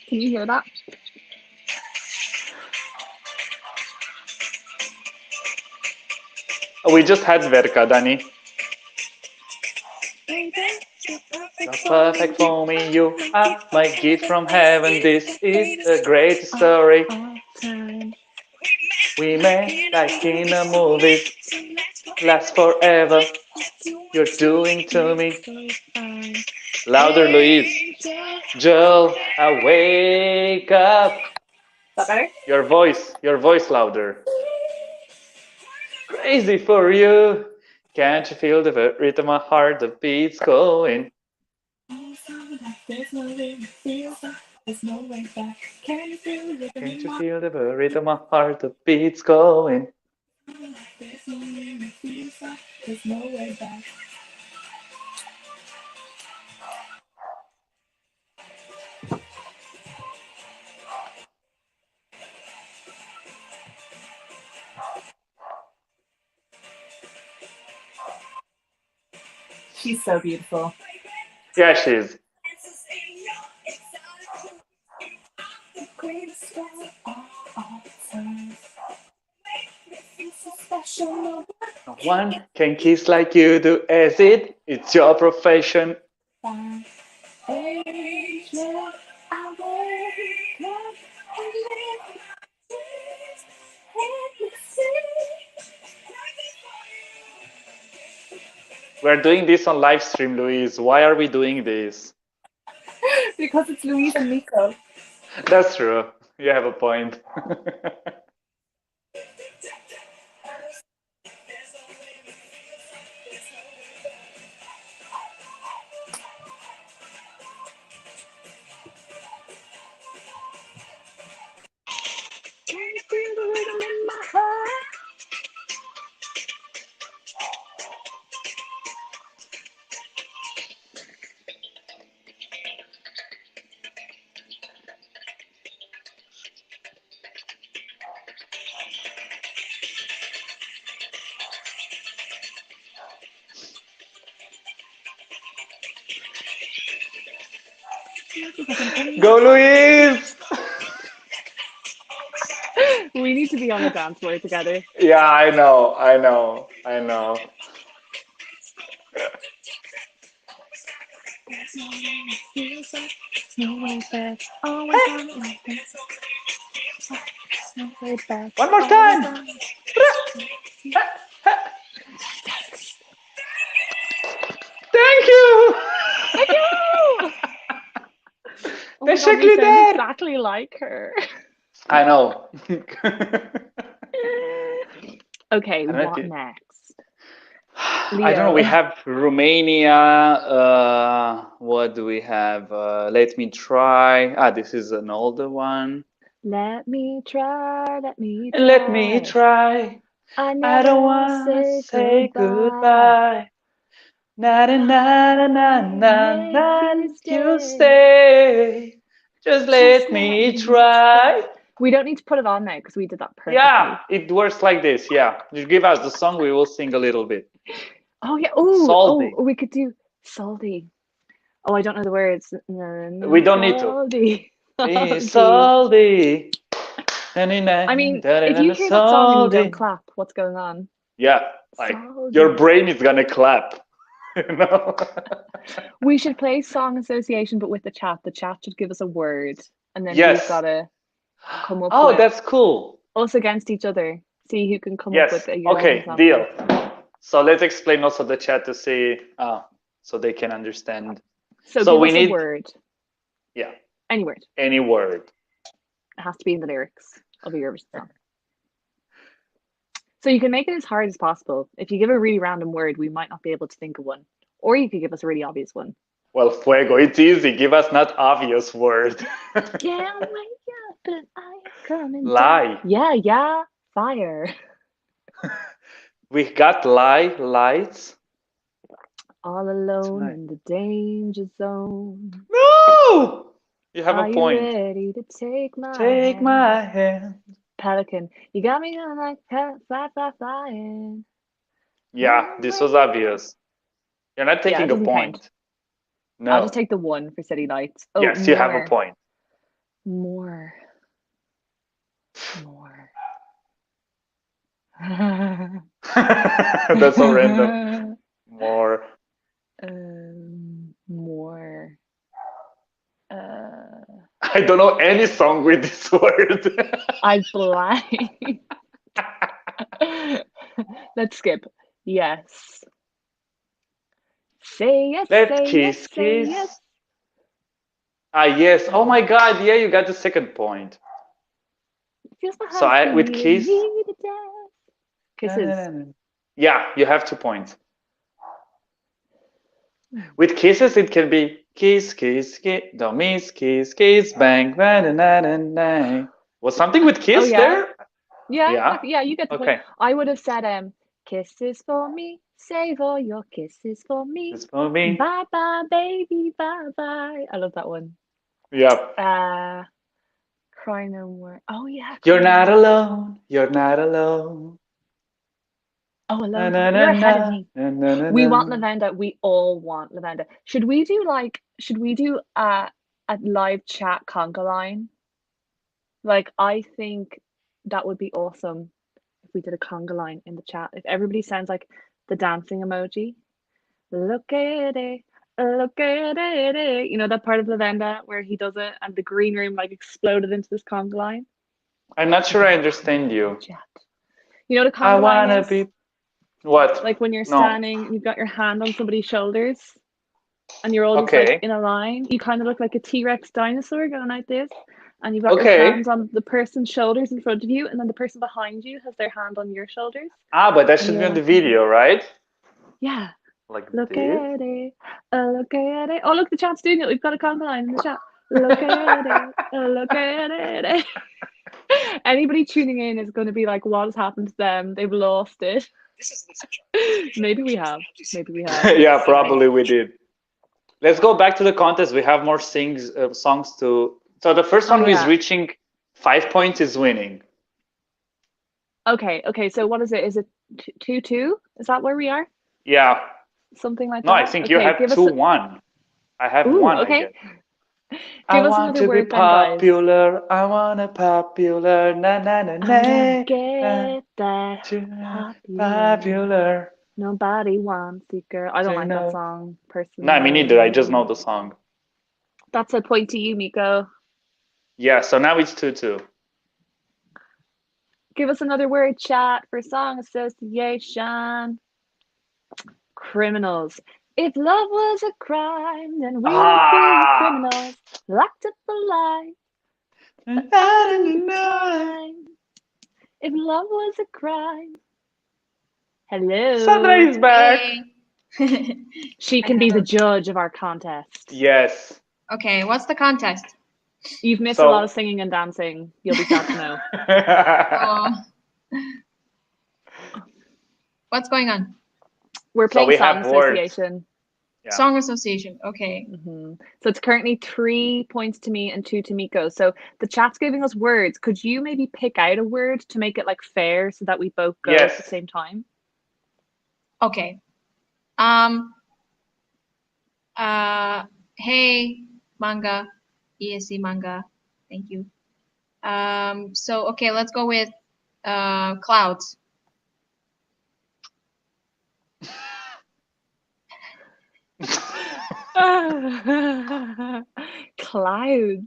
Can you hear that? We just had Verka, Dani. You're perfect for me, you are my gift from heaven. This is the greatest story we made, like in the movies. Last forever. You're doing to me. Louder, Louise. Joel, wake up. Is that better? Your voice louder. Crazy for you. Can't you feel the rhythm of my heart, the beats going? There's no way back. Can you feel the rhythm? Can't you feel the rhythm of my heart, the beats going? There's no way back. She's so beautiful. Yeah, she is. No one can kiss like you do, as it's your profession. We're doing this on live stream, Louise. Why are we doing this? Because it's Louise and Nico. That's true. You have a point. Go, Louise! We need to be on the dance floor together. Yeah, I know. One more time! Thank you! my God, you sound exactly like her. I know. Okay, what next? I don't know. We have Romania. What do we have? Let me try. This is an older one. Let me try. Let me try. Let me try. I don't want to say goodbye. Na na na na na na. You stay. Just let me try. We don't need to put it on now because we did that perfectly. Yeah, it works like this. Yeah, you give us the song, we will sing a little bit. Oh yeah. Oh, salty. Oh, we could do salty. Oh, I don't know the words. We don't need to. Salty. Salty. I mean, if you hear that song and you don't clap, what's going on? Yeah, like your brain is gonna clap. You know? We should play song association, but with the chat. The chat should give us a word, and then Yes. we've got to come up. Oh, with that's cool. Us against each other. See who can come up with a Okay, song. deal. So let's explain also the chat to see, so they can understand. So give us a word. Yeah. Any word. Any word. It has to be in the lyrics of a Eurovision song. So you can make it as hard as possible. If you give a really random word, we might not be able to think of one. Or you could give us a really obvious one. Well, fuego, it's easy. Give us not obvious word. Yeah, wake up and I am coming. Lie. Yeah, fire. We got lights. All alone in the danger zone. No! You have a point. Are you ready to take my hand? My hand. Pelican, you got me on like flying. Yeah, this was obvious. You're not taking a point. Count. No. I'll just take the one for City Lights. Oh, yes, you have a point. More. That's so random. More. More. I don't know any song with this word. I'm blind. Let's skip. Yes. Say yes. Let's say kiss. Yes, say yes. Yes. Oh my God. Yeah, you got the second point. So I with kiss. Kisses. Yeah, you have 2 points. With kisses, it can be kiss, kiss, kiss, don't miss, kiss, kiss, bang, bang, bang, bang. Was something with kiss there? Yeah, you get the point. I would have said, kisses for me, save all your kisses for me. Kisses for me. Bye bye, baby, bye bye. I love that one. Yeah. Cry no more. Oh yeah. You're not alone. You're not alone. Oh, alone. You're ahead of me. We want Lavenda. We all want Lavenda. Should we do a live chat conga line? Like, I think that would be awesome if we did a conga line in the chat. If everybody sounds like the dancing emoji. Look at it. Look at it. You know that part of Lavenda where he does it and the green room like exploded into this conga line? I'm not sure I understand you. You know what a conga line is? Be... What? Like when you're standing, you've got your hand on somebody's shoulders and you're all just like in a line. You kind of look like a T-Rex dinosaur going like this. And you've got your hands on the person's shoulders in front of you, and then the person behind you has their hand on your shoulders. But that should be on the video, right? Yeah. Like look at it. Look at it. Oh, look, the chat's doing it. We've got a conga line in the chat. Look at it. Look at it. Anybody tuning in is going to be like, what has happened to them? They've lost it. Maybe we have. Yeah, probably we did. Let's go back to the contest. We have more songs to... So the first one who is reaching 5 points is winning. Okay. So what is it? Is it 2-2? Is that where we are? Yeah. Something like that? No, I think you have 2-1. I have 1, okay. I want to be popular. I want to popular. Na na na na. Get that popular. Nobody wants it, girl. I don't like that song personally. No, me neither. I just know the song. That's a point to you, Miko. Yeah. So now it's 2-2. Give us another word, chat, for song association. Criminals. If love was a crime, then we would be criminals, locked up for life. If love was a crime. Hello. Sandra is back. Hey. She can be the judge of our contest. Yes. Okay, what's the contest? You've missed a lot of singing and dancing. You'll be sad to know. What's going on? We're playing Song Association. Yeah. Song Association, okay. So it's currently 3 points to me and 2 to Miko. So the chat's giving us words. Could you maybe pick out a word to make it like fair so that we both go at the same time? Okay. Hey, manga, ESC manga. Thank you. So okay, let's go with clouds. Clouds.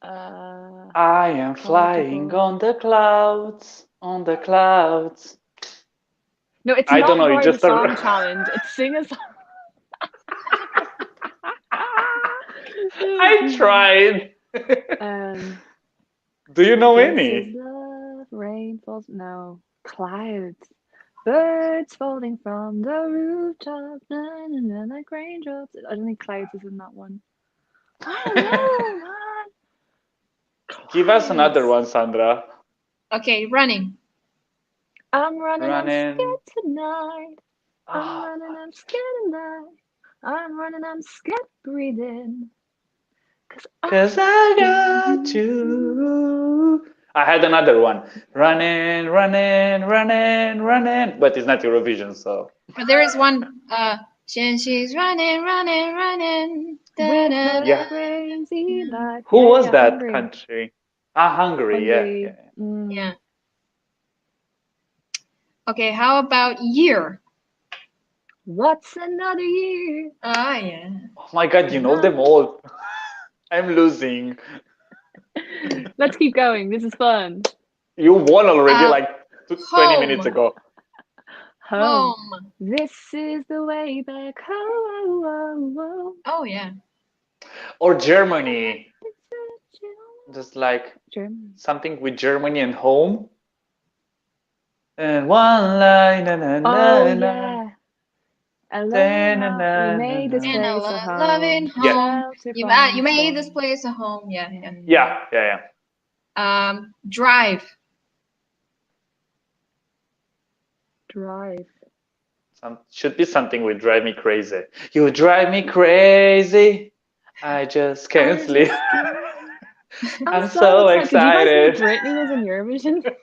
I am flying on the clouds, on the clouds. No, it's I not don't know, more it's the just song challenge. It's sing a song. I tried. Do you know any? Love, rain falls. No, clouds. Birds falling from the rooftop, like raindrops. I don't think clouds is in that one. I don't know, man. Give us another one, Sandra. Okay, running. I'm running. I'm scared tonight. I'm running, I'm scared tonight. I'm running, I'm scared breathing. Cause I got you. I had another one. Running, running, running, running. But it's not Eurovision, so. But there is one. She's running, running, running. Yeah. Crazy life. Who was that Hungary. Country? Hungary. Yeah. Okay, how about year? What's another year? Yeah. Oh my God, you know them all. I'm losing. Let's keep going. This is fun. You won already like 20 minutes ago. Home. This is the way back home. Oh, yeah. Or Germany. Just like something with Germany and home. And one line. Yeah. Alone, we made this place a home. Loving home. You made this place a home. Yeah. Drive. Should be something with drive me crazy. You drive me crazy. I just can't sleep. I'm so excited. Did you guys know Britney was in Eurovision?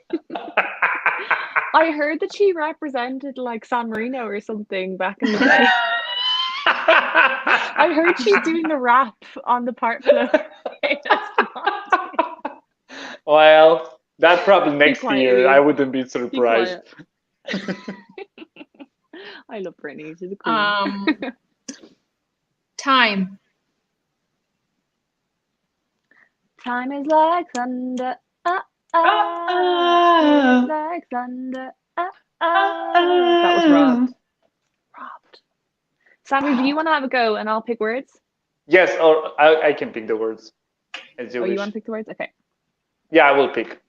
I heard that she represented like San Marino or something back in the day. I heard she's doing the rap on the part flow. Well, that probably next year. I wouldn't be surprised. I love Britney. She's a queen. Time. Time is like thunder. Like thunder. That was robbed. Sandra, do you want to have a go and I'll pick words? Yes, or I can pick the words. As you wish. You want to pick the words? Okay. Yeah, I will pick.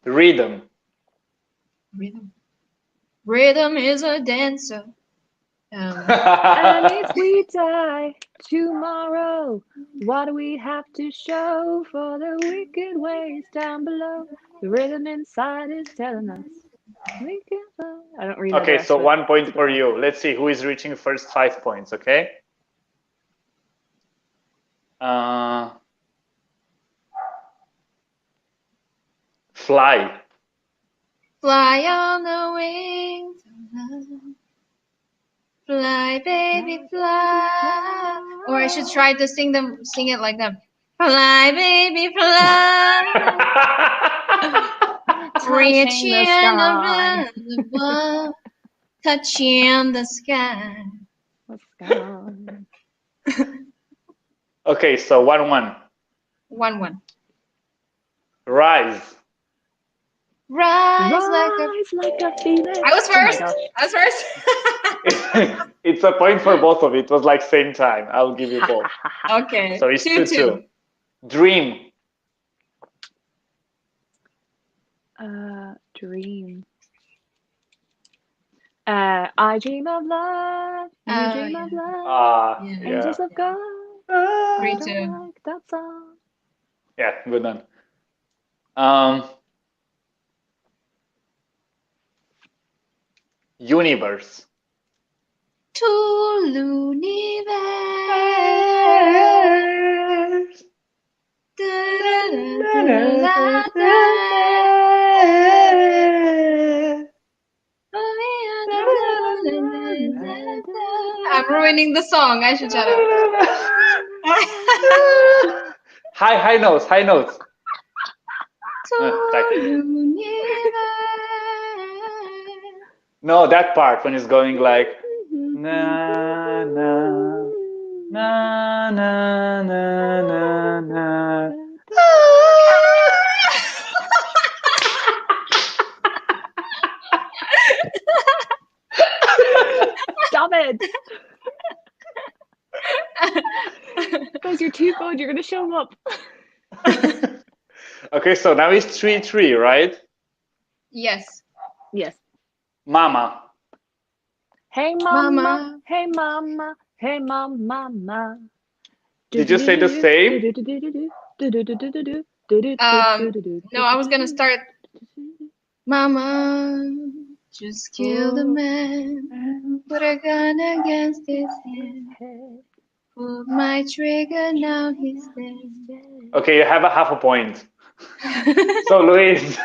Rhythm. Rhythm is a dancer. And if we die tomorrow, what do we have to show for the wicked ways down below? The rhythm inside is telling us we can fly. I don't really know. Okay, so 1 point for you. Let's see who is reaching first 5 points, okay? Fly. Fly on the wings of love. Fly, baby, fly. Or I should try to sing it like them. Fly, baby, fly. Reaching around the world, touching the sky. Okay, so 1-1. 1-1. Rise. Rise like a phoenix. I was Oh my first. gosh. I was first. It's a point for both of it. It was like same time. I'll give you both. Okay. So it's 2-2. 2-2. Dream. Dream. I dream of love. You dream of love. Yeah. Angels of God. 3-2. Like that song. Yeah, good one. Universe. To l'univers. I'm ruining the song. I should shut up. High notes, high notes. No, that part when it's going like na na na na na na na. Stop it. Guys, you're too good. You're gonna show them up. Okay, so now it's 3-3, right? Yes. Yes. Mama. Hey mama. Hey mama. Hey mama. Did you say the same? No, I was gonna start. Mama, just kill the man. Put a gun against his head. Pulled my trigger, now he's dead. Okay, you have a half a point. So Luis,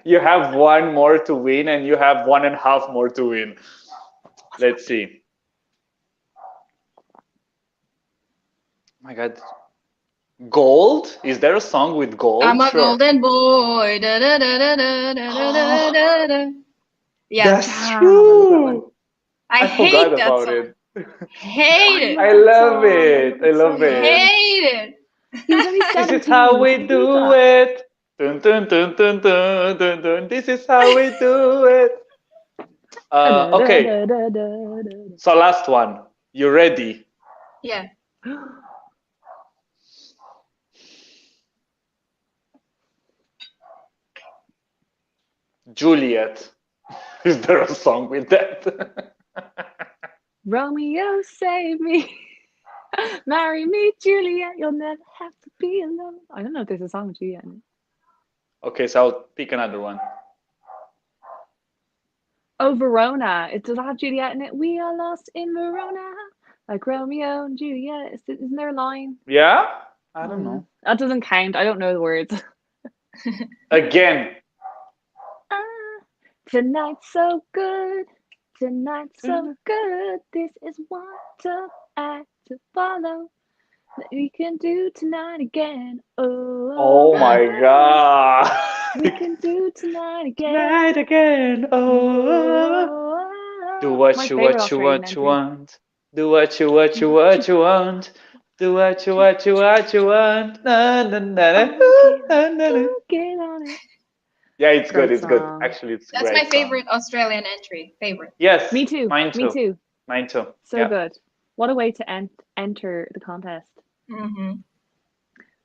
you have one more to win and you have 1.5 more to win. Let's see. Oh my God. Gold? Is there a song with gold? I'm a Sure. golden boy. Da, da, da, da, da, da, da, da, da. Yeah. That's true. I hate forgot that about song. it. Hate it. I love it. I love it. Hate it. He was only This 17. is how we He do knew that. it. Dun, dun, dun, dun, dun, dun, dun. This is how we do it. Okay. So last one. You ready? Yeah. Juliet. Is there a song with that? Romeo, save me. Marry me, Juliet. You'll never have to be alone. I don't know if there's a song with Juliet in it. Okay, so I'll pick another one. Oh, Verona. It does have Juliet in it. We are lost in Verona. Like Romeo and Juliet. Isn't there a line? Yeah? I don't know. That doesn't count. I don't know the words. Again. Tonight's so good. Tonight's so good. This is one tough act to follow. That we can do tonight again. Oh my God. We can do tonight again. Tonight again. Oh. Do what you want. Do what you want. Do what you want. Do what you want. Na, na, na, na, na, na. Get on it. Yeah, it's Great good. It's good. song. Actually, it's That's great my favorite Australian entry. Favorite. Yes. Me too. Mine too. Me too. Mine too. So yeah. good. What a way to enter the contest. Mm-hmm.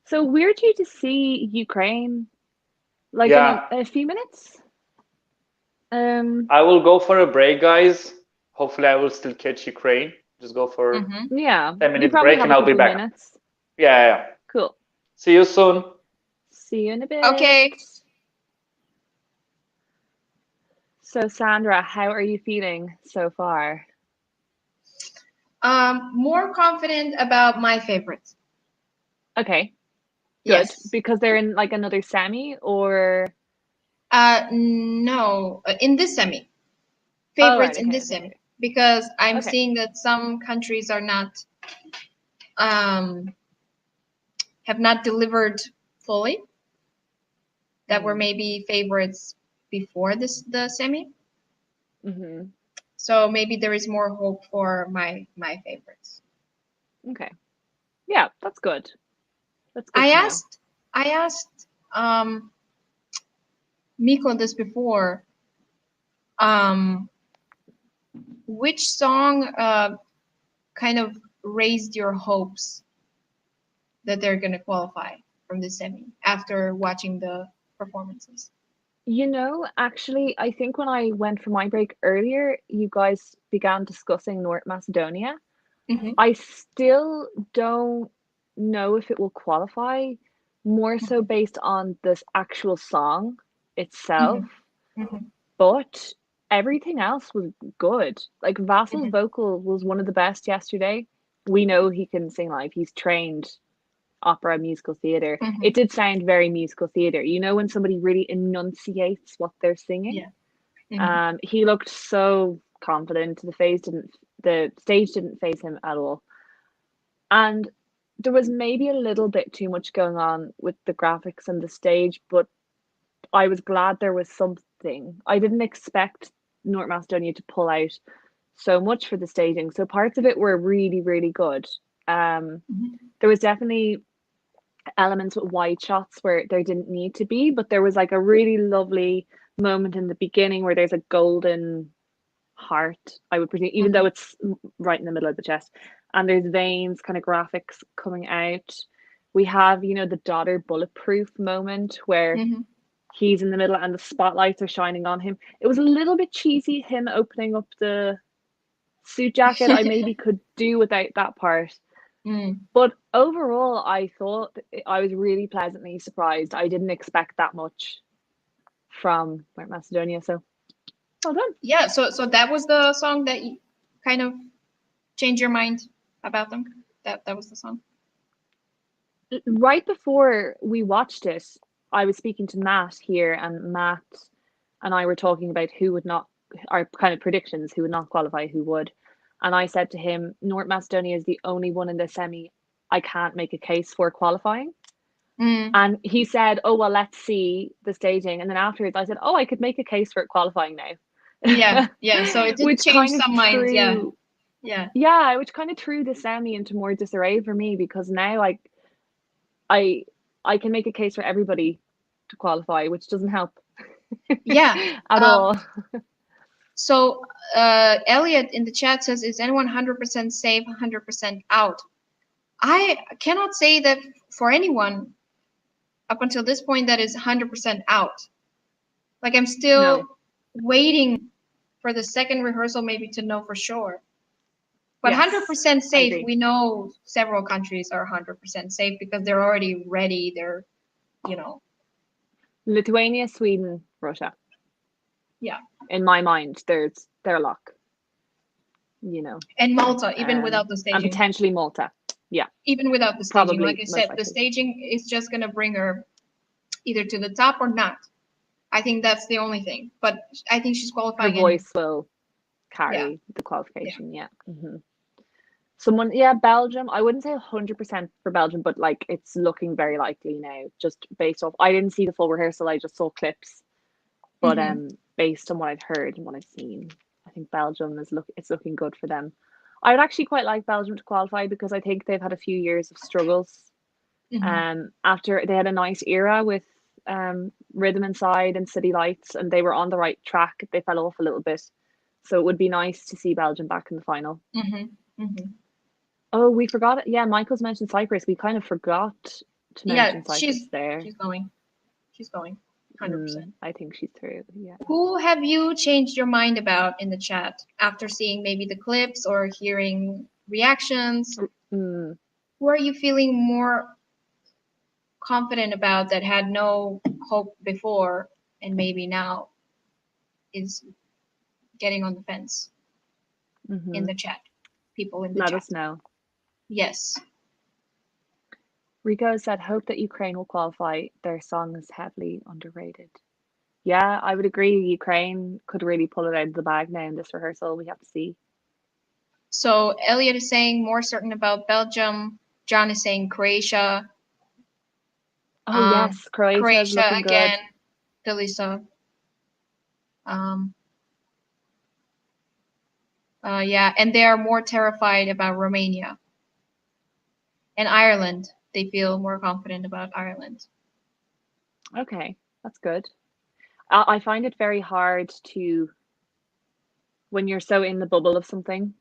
So weird you to see Ukraine like Yeah. in a few minutes. I will go for a break, guys. Hopefully, I will still catch Ukraine. Just go for Yeah. 10-minute probably break have and a I'll be couple back. minutes. Yeah. Cool. See you soon. See you in a bit. Okay. So Sandra, how are you feeling so far? More confident about my favorites. Okay. Good. Yes. Because they're in like another semi or No, in this semi. Favorites in this semi. Because I'm seeing that some countries are not have not delivered fully. That were maybe favorites before the semi. So maybe there is more hope for my favorites. Okay. Yeah, that's good. That's good. I asked Miko this before. Which song kind of raised your hopes that they're going to qualify from the semi after watching the performances? You know, actually, I think when I went for my break earlier, you guys began discussing North Macedonia. Mm-hmm. I still don't know if it will qualify, more so based on this actual song itself. Mm-hmm. But everything else was good. Like Vassal's vocal was one of the best yesterday. We know he can sing live. He's trained opera musical theater. It did sound very musical theater. You know when somebody really enunciates what they're singing? Yeah. He looked so confident. The stage didn't phase him at all. And there was maybe a little bit too much going on with the graphics and the stage, but I was glad there was something. I didn't expect North Macedonia to pull out so much for the staging. So parts of it were really, really good. There was definitely elements with wide shots where there didn't need to be, but there was like a really lovely moment in the beginning where there's a golden heart, I would presume, even though it's right in the middle of the chest, and there's veins, kind of graphics coming out. We have, you know, the daughter bulletproof moment where he's in the middle and the spotlights are shining on him. It was a little bit cheesy, him opening up the suit jacket. I maybe could do without that part. But overall, I thought I was really pleasantly surprised. I didn't expect that much from North Macedonia, so well done. Yeah, so that was the song that you kind of changed your mind about them? That was the song? Right before we watched it, I was speaking to Matt here, and Matt and I were talking about who would not, our kind of predictions, who would not qualify, who would. And I said to him, North Macedonia is the only one in the semi I can't make a case for qualifying. And he said, oh, well, let's see the staging. And then afterwards I said, oh, I could make a case for it qualifying now. Yeah. So it did change some minds, Yeah, which kind of threw the semi into more disarray for me, because now I can make a case for everybody to qualify, which doesn't help. At all. So Elliot in the chat says, is anyone 100% safe, 100% out? I cannot say that for anyone up until this point that is 100% out. Like, I'm still waiting for the second rehearsal maybe to know for sure. But 100% safe, we know several countries are 100% safe because they're already ready. They're, you know. Lithuania, Sweden, Russia. Yeah. In my mind, they're luck. You know. And Malta, even without the staging. And potentially Malta. Yeah. Even without the staging. Probably, like I said, the staging is just going to bring her either to the top or not. I think that's the only thing. But I think she's qualifying. Her voice will carry the qualification. Someone, Belgium. I wouldn't say 100% for Belgium, but like it's looking very likely now, just based off. I didn't see the full rehearsal. I just saw clips, but based on what I've heard and what I've seen, I think Belgium it's looking good for them. I would actually quite like Belgium to qualify because I think they've had a few years of struggles. After they had a nice era with Rhythm Inside and City Lights, and they were on the right track. They fell off a little bit, so it would be nice to see Belgium back in the final. Oh, we forgot it. Yeah, Michael's mentioned Cyprus. We kind of forgot to mention Cyprus there. She's going. 100%. I think she's through. Yeah. Who have you changed your mind about in the chat after seeing maybe the clips or hearing reactions? Who are you feeling more confident about that had no hope before and maybe now is getting on the fence? In the chat? People in the chat. Let us know. Yes. Rico said, hope that Ukraine will qualify. Their song is heavily underrated. Yeah, I would agree. Ukraine could really pull it out of the bag now in this rehearsal. We have to see. So Elliot is saying more certain about Belgium. John is saying Croatia. Oh, yes. Croatia again. Delisa. And they are more terrified about Romania. And Ireland. They feel more confident about Ireland. Okay, that's good. I find it very hard to, when you're so in the bubble of something,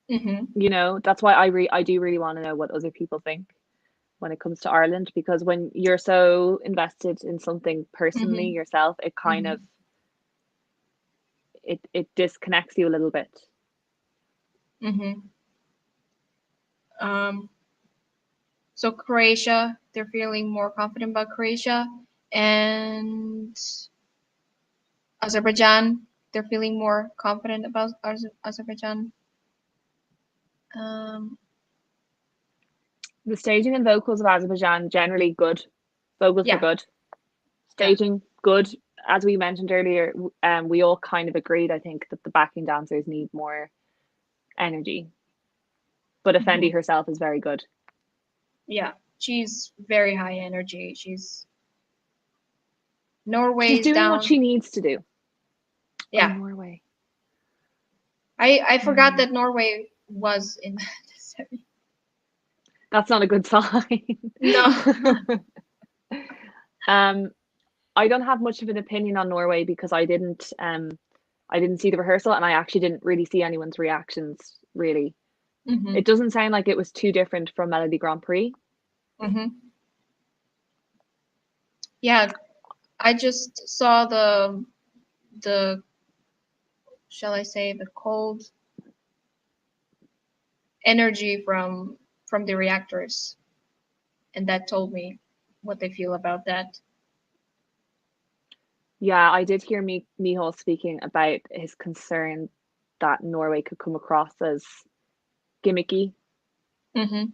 you know, that's why I do really want to know what other people think when it comes to Ireland, because when you're so invested in something personally yourself, it kind of, it disconnects you a little bit. So Croatia, they're feeling more confident about Croatia, and Azerbaijan, they're feeling more confident about Azerbaijan. The staging and vocals of Azerbaijan, generally good. Vocals were good. Staging, good. As we mentioned earlier, we all kind of agreed, I think, that the backing dancers need more energy. But Efendi herself is very good. Yeah, she's very high energy. Norway's she's doing down. what she needs to do. Yeah. Oh, Norway. I forgot that Norway was in the semi. That's not a good sign. No. I don't have much of an opinion on Norway because I didn't see the rehearsal, and I actually didn't really see anyone's reactions really. It doesn't sound like it was too different from Melody Grand Prix. Yeah, I just saw the shall I say the cold energy from the reactors, and that told me what they feel about that. Yeah, I did hear Michal speaking about his concern that Norway could come across as gimmicky. And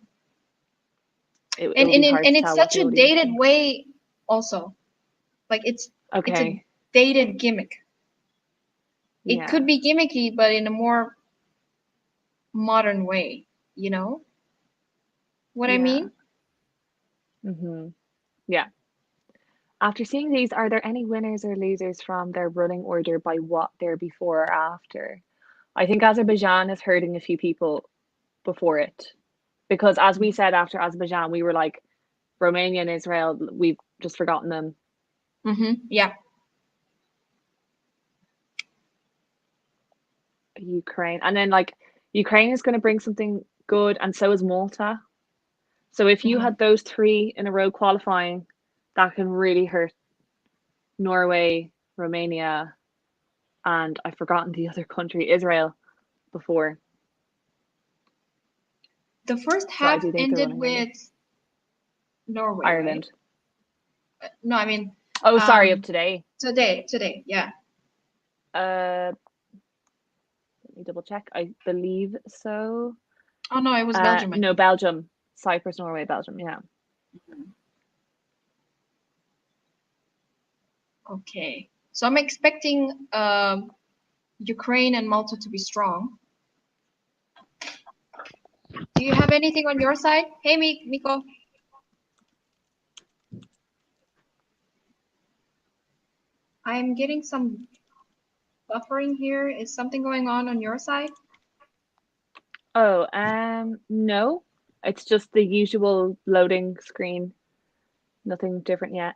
it's such a dated way also. Like it's a dated gimmick. It could be gimmicky, but in a more modern way, you know what I mean? Yeah. After seeing these, are there any winners or losers from their running order by what they're before or after? I think Azerbaijan is hurting a few people before it. Because as we said after Azerbaijan, we were like, Romania and Israel, we've just forgotten them. Yeah. Ukraine. And then like Ukraine is going to bring something good, and so is Malta. So if you had those three in a row qualifying, that can really hurt Norway, Romania, and I've forgotten the other country, Israel, before. The first half ended with Norway, Ireland. Right? No, I mean. Oh, sorry, of today. Today, yeah. Let me double check. I believe so. Oh no, it was Belgium. No, Belgium. Cyprus, Norway, Belgium. Yeah. Okay, so I'm expecting Ukraine and Malta to be strong. Do you have anything on your side? Hey, Miko. I'm getting some buffering here. Is something going on your side? Oh, no. It's just the usual loading screen. Nothing different yet.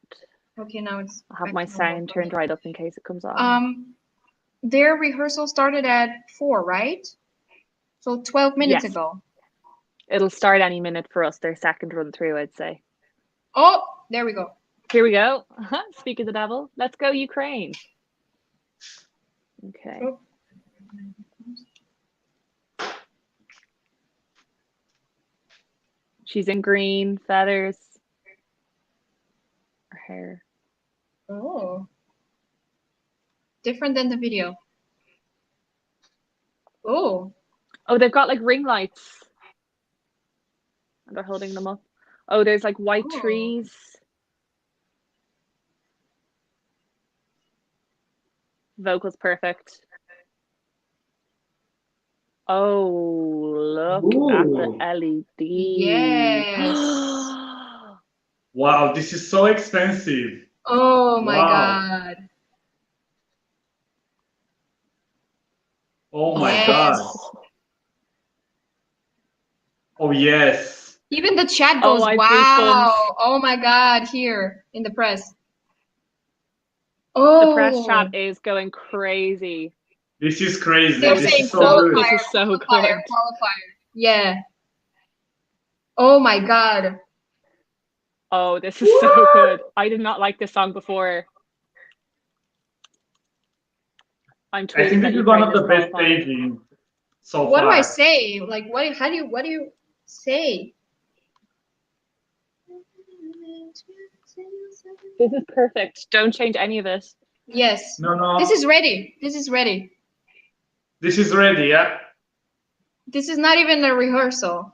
Okay, now it's. I'll have my sound turned right up in case it comes on. Their rehearsal started at 4, right? So 12 minutes ago. It'll start any minute for us, their second run through, I'd say. Oh, there we go. Here we go. Speak of the devil. Let's go, Ukraine. Okay. Oh. She's in green, feathers. Her hair. Oh. Different than the video. Oh. Oh, they've got like ring lights. And they're holding them up. Oh, there's like white trees. Vocals perfect. Oh, look at the LED. Yes. Wow, this is so expensive. Oh my God. Oh my God. Oh yes. Even the chat goes, wow. Oh my God, here in the press. Oh, The press chat is going crazy. This is crazy. They're This saying is so good. This is so good. qualifier. Yeah. Oh my god. Oh, this is so good. I did not like this song before. I'm I think tweeting that this is Ukraine one of the best qualifying. staging so What do far. I say? Like, what do you say? This is perfect. Don't change any of it. Yes. No. This is ready. This is ready. This is ready, yeah? This is not even a rehearsal.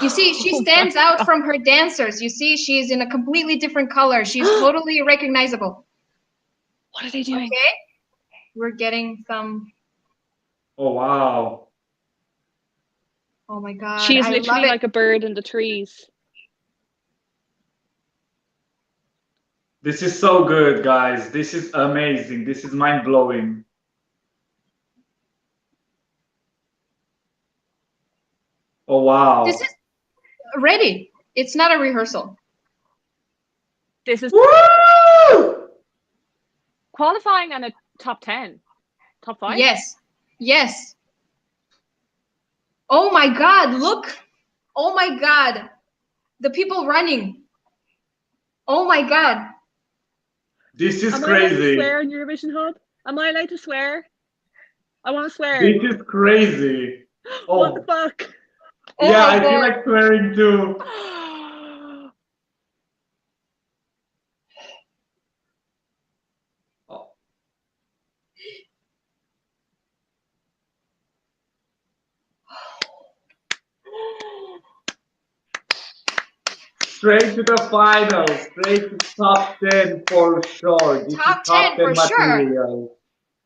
You see, she stands out from her dancers. You see, she's in a completely different color. She's totally recognizable. What are they doing? Okay. We're getting some. Oh, wow. Oh my god. She is I love literally it. like a bird in the trees. This is so good, guys. This is amazing. This is mind-blowing. Oh, wow. This is ready. It's not a rehearsal. This is Woo! qualifying and a top 10. Top 5? Yes. Yes. Oh my god, look. Oh my god. The people running. Oh my god. This is Am I allowed to crazy. swear on Eurovision Hub? Am I allowed to swear? I want to swear. This is crazy. Oh, What the fuck? Oh yeah, my I feel God. like swearing too. Oh. Straight to the final, straight to top 10 for sure. This Top is top 10 10 for sure. material.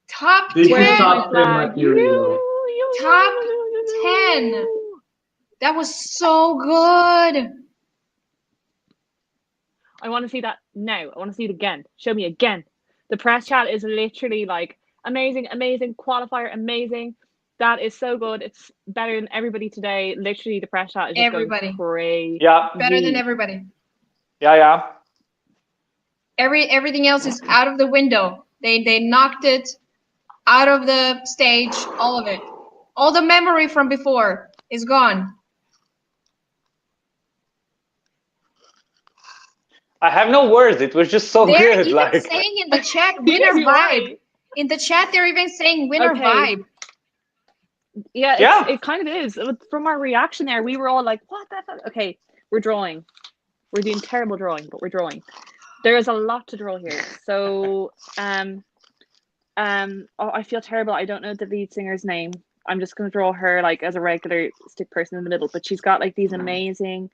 Top This 10. is top 10 material. Top 10. That was so good. I want to see that now. I want to see it again. Show me again. The press chat is literally like amazing, amazing, qualifier, amazing. That is so good. It's better than everybody today. Literally, the press chat is just Everybody. going crazy. Yeah, Better than everybody. yeah. Everything else is out of the window. They knocked it out of the stage, all of it. All the memory from before is gone. I have no words. It was just so They're good. even Like, saying in the chat, winner Neither do I. vibe. In the chat, they're even saying winner Okay. vibe. Yeah, it kind of is. From our reaction there, we were all like, what the fuck? Okay, we're drawing. We're doing terrible drawing, but we're drawing. There is a lot to draw here. So, I feel terrible. I don't know the lead singer's name. I'm just going to draw her like as a regular stick person in the middle, but she's got like these amazing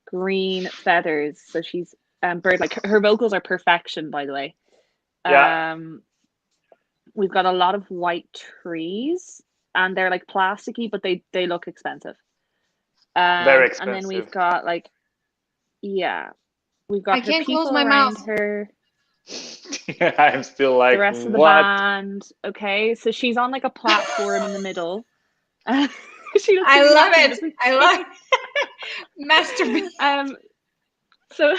green feathers. So she's bird, like her vocals are perfection, by the way. Yeah. We've got a lot of white trees and they're like plasticky, but they look expensive. Very And then we've expensive. got like, yeah, we've got I her can't people close my around mouth. her. I'm still like, The rest of the what? band. Okay, so she's on like a platform in the middle. She looks I really love happy, it. doesn't I love masturbate. So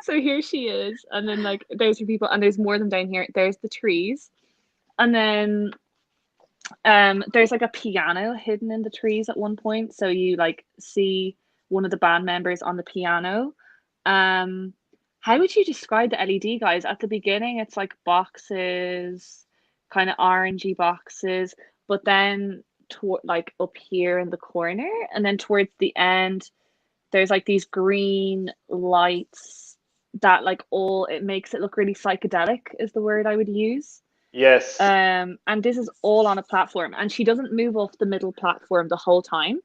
so here she is, and then like there's her people, and there's more of them down here. There's the trees, and then there's like a piano hidden in the trees at one point, so you like see one of the band members on the piano. How would you describe the LED, guys? At the beginning it's like boxes, kind of orangey boxes, but then like up here in the corner, and then towards the end there's like these green lights that like it makes it look really psychedelic is the word I would use. Yes. And this is all on a platform, and she doesn't move off the middle platform the whole time.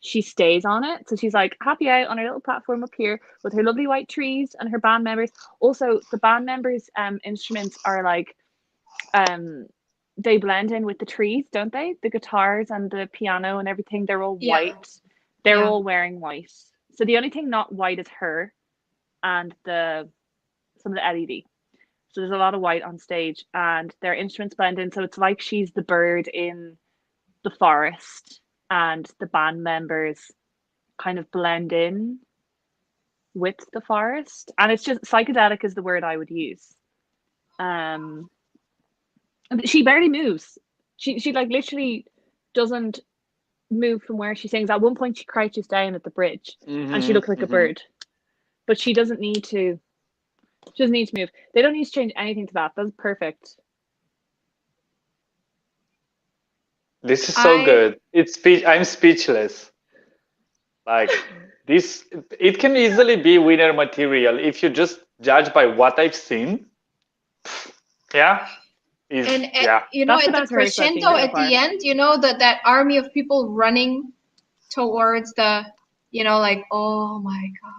She stays on it. So she's like happy out on her little platform up here with her lovely white trees and her band members. Also, the band members' instruments are like they blend in with the trees, don't they? The guitars and the piano and everything, they're all Yeah. white. They're Yeah. all wearing white. So the only thing not white is her and some of the LED. So there's a lot of white on stage, and their instruments blend in. So it's like she's the bird in the forest, and the band members kind of blend in with the forest, and it's just psychedelic is the word I would use. She barely moves. She like literally doesn't move from where she sings. At one point she crouches down at the bridge and she looks like a bird, but she doesn't need to. She doesn't need to move. They don't need to change anything to that. That's perfect. This is so good. I'm speechless. Like this, it can easily be winner material if you just judge by what I've seen. Yeah. You know, at the crescendo at the end, you know, that army of people running towards the, you know, like, oh my God.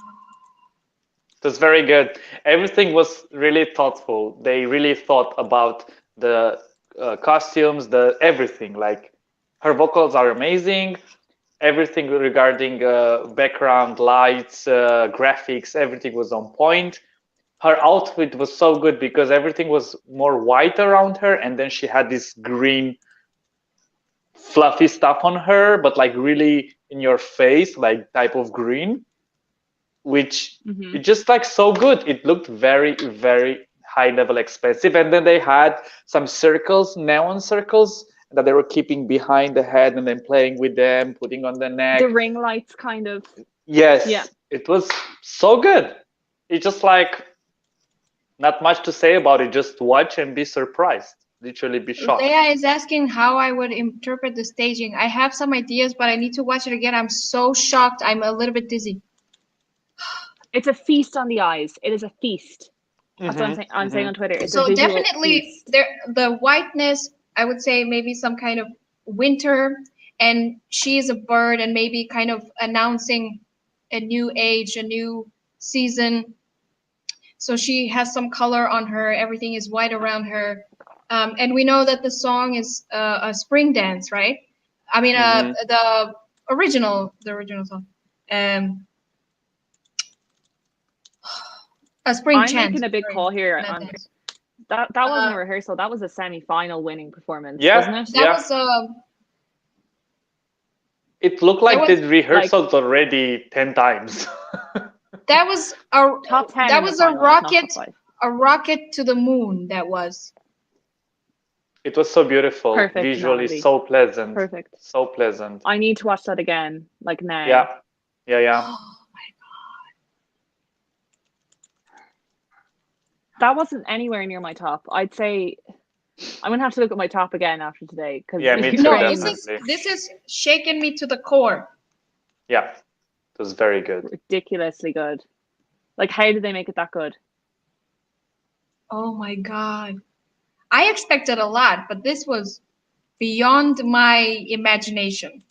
That's very good. Everything was really thoughtful. They really thought about the costumes, the everything. Like her vocals are amazing. Everything regarding background, lights, graphics, everything was on point. Her outfit was so good because everything was more white around her, and then she had this green fluffy stuff on her, but like really in your face, like type of green, which it just like so good. It looked very, very high level expensive. And then they had some circles, neon circles, that they were keeping behind the head and then playing with them, putting on the neck. The ring lights kind of. Yes. Yeah. It was so good. It's just like not much to say about it. Just watch and be surprised. Literally be shocked. Leia is asking how I would interpret the staging. I have some ideas, but I need to watch it again. I'm so shocked. I'm a little bit dizzy. It's a feast on the eyes. It is a feast. That's what I'm saying on Twitter. It's so a visual definitely feast. The whiteness, I would say maybe some kind of winter, and she is a bird and maybe kind of announcing a new age, a new season. So she has some color on her. Everything is white around her. And we know that the song is a spring dance, right? I mean, the original song. A spring I'm chant. making a big call here. That wasn't a rehearsal. That was a semi-final winning performance, wasn't it? That was it looked like they rehearsals like, already 10 times. That was a top 10. That was a rocket to the moon. That was. It was so beautiful. Perfect. Visually, Melody. so pleasant. Perfect. So pleasant. I need to watch that again, like now. Yeah. Oh my God. That wasn't anywhere near my top. I'd say I'm gonna have to look at my top again after today because me too, no, this is shaking me to the core. Yeah, it was very good. Ridiculously good. Like, how did they make it that good? Oh my God. I expected a lot, but this was beyond my imagination.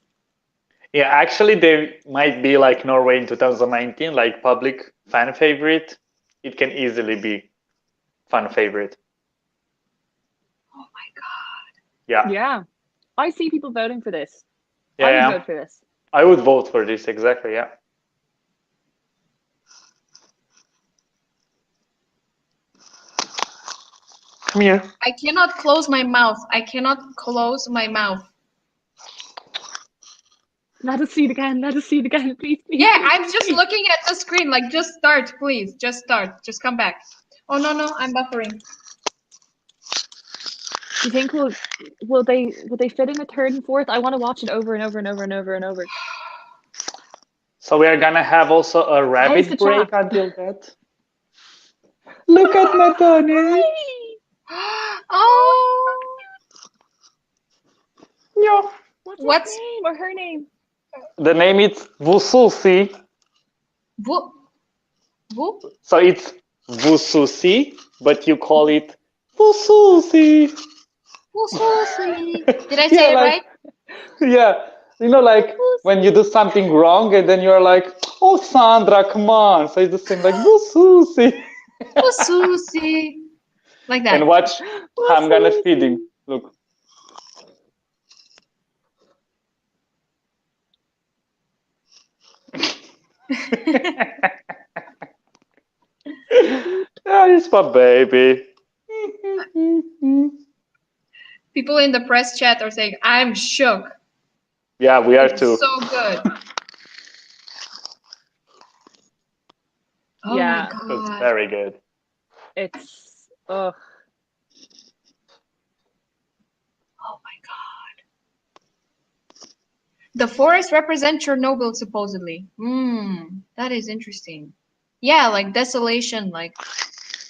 Yeah, actually, they might be like Norway in 2019, like public fan favorite. It can easily be fan favorite. Oh my God. Yeah. Yeah. I see people voting for this. Yeah, I would vote for this. I would vote for this, exactly, yeah. Come here. I cannot close my mouth. I cannot close my mouth. Let us see it again. Let us see it again, please. Yeah, I'm just looking at the screen. Like, just start, please. Just start. Just come back. Oh no, I'm buffering. Do you think will they fit in a third and fourth? I want to watch it over and over and over and over and over. So we are gonna have also a rabbit break until that. Look at my bunny. Oh. Yeah. What's his name or her name? The name is Vususi. So it's Vususi, but you call it Vususi. Vususi. Did I say it right? Yeah. You know, like when you do something wrong and then you're like, oh, Sandra, come on. So it's the same, like Vususi. Vususi. Like that. And watch how I'm gonna feed him. Look. Oh, it's my baby. People in the press chat are saying, I'm shook. Yeah, we are It's too. so good. Oh Yeah. my god. It's very good. It's ugh. Oh my god. The forest represents Chernobyl, supposedly. That is interesting. Yeah, like desolation, like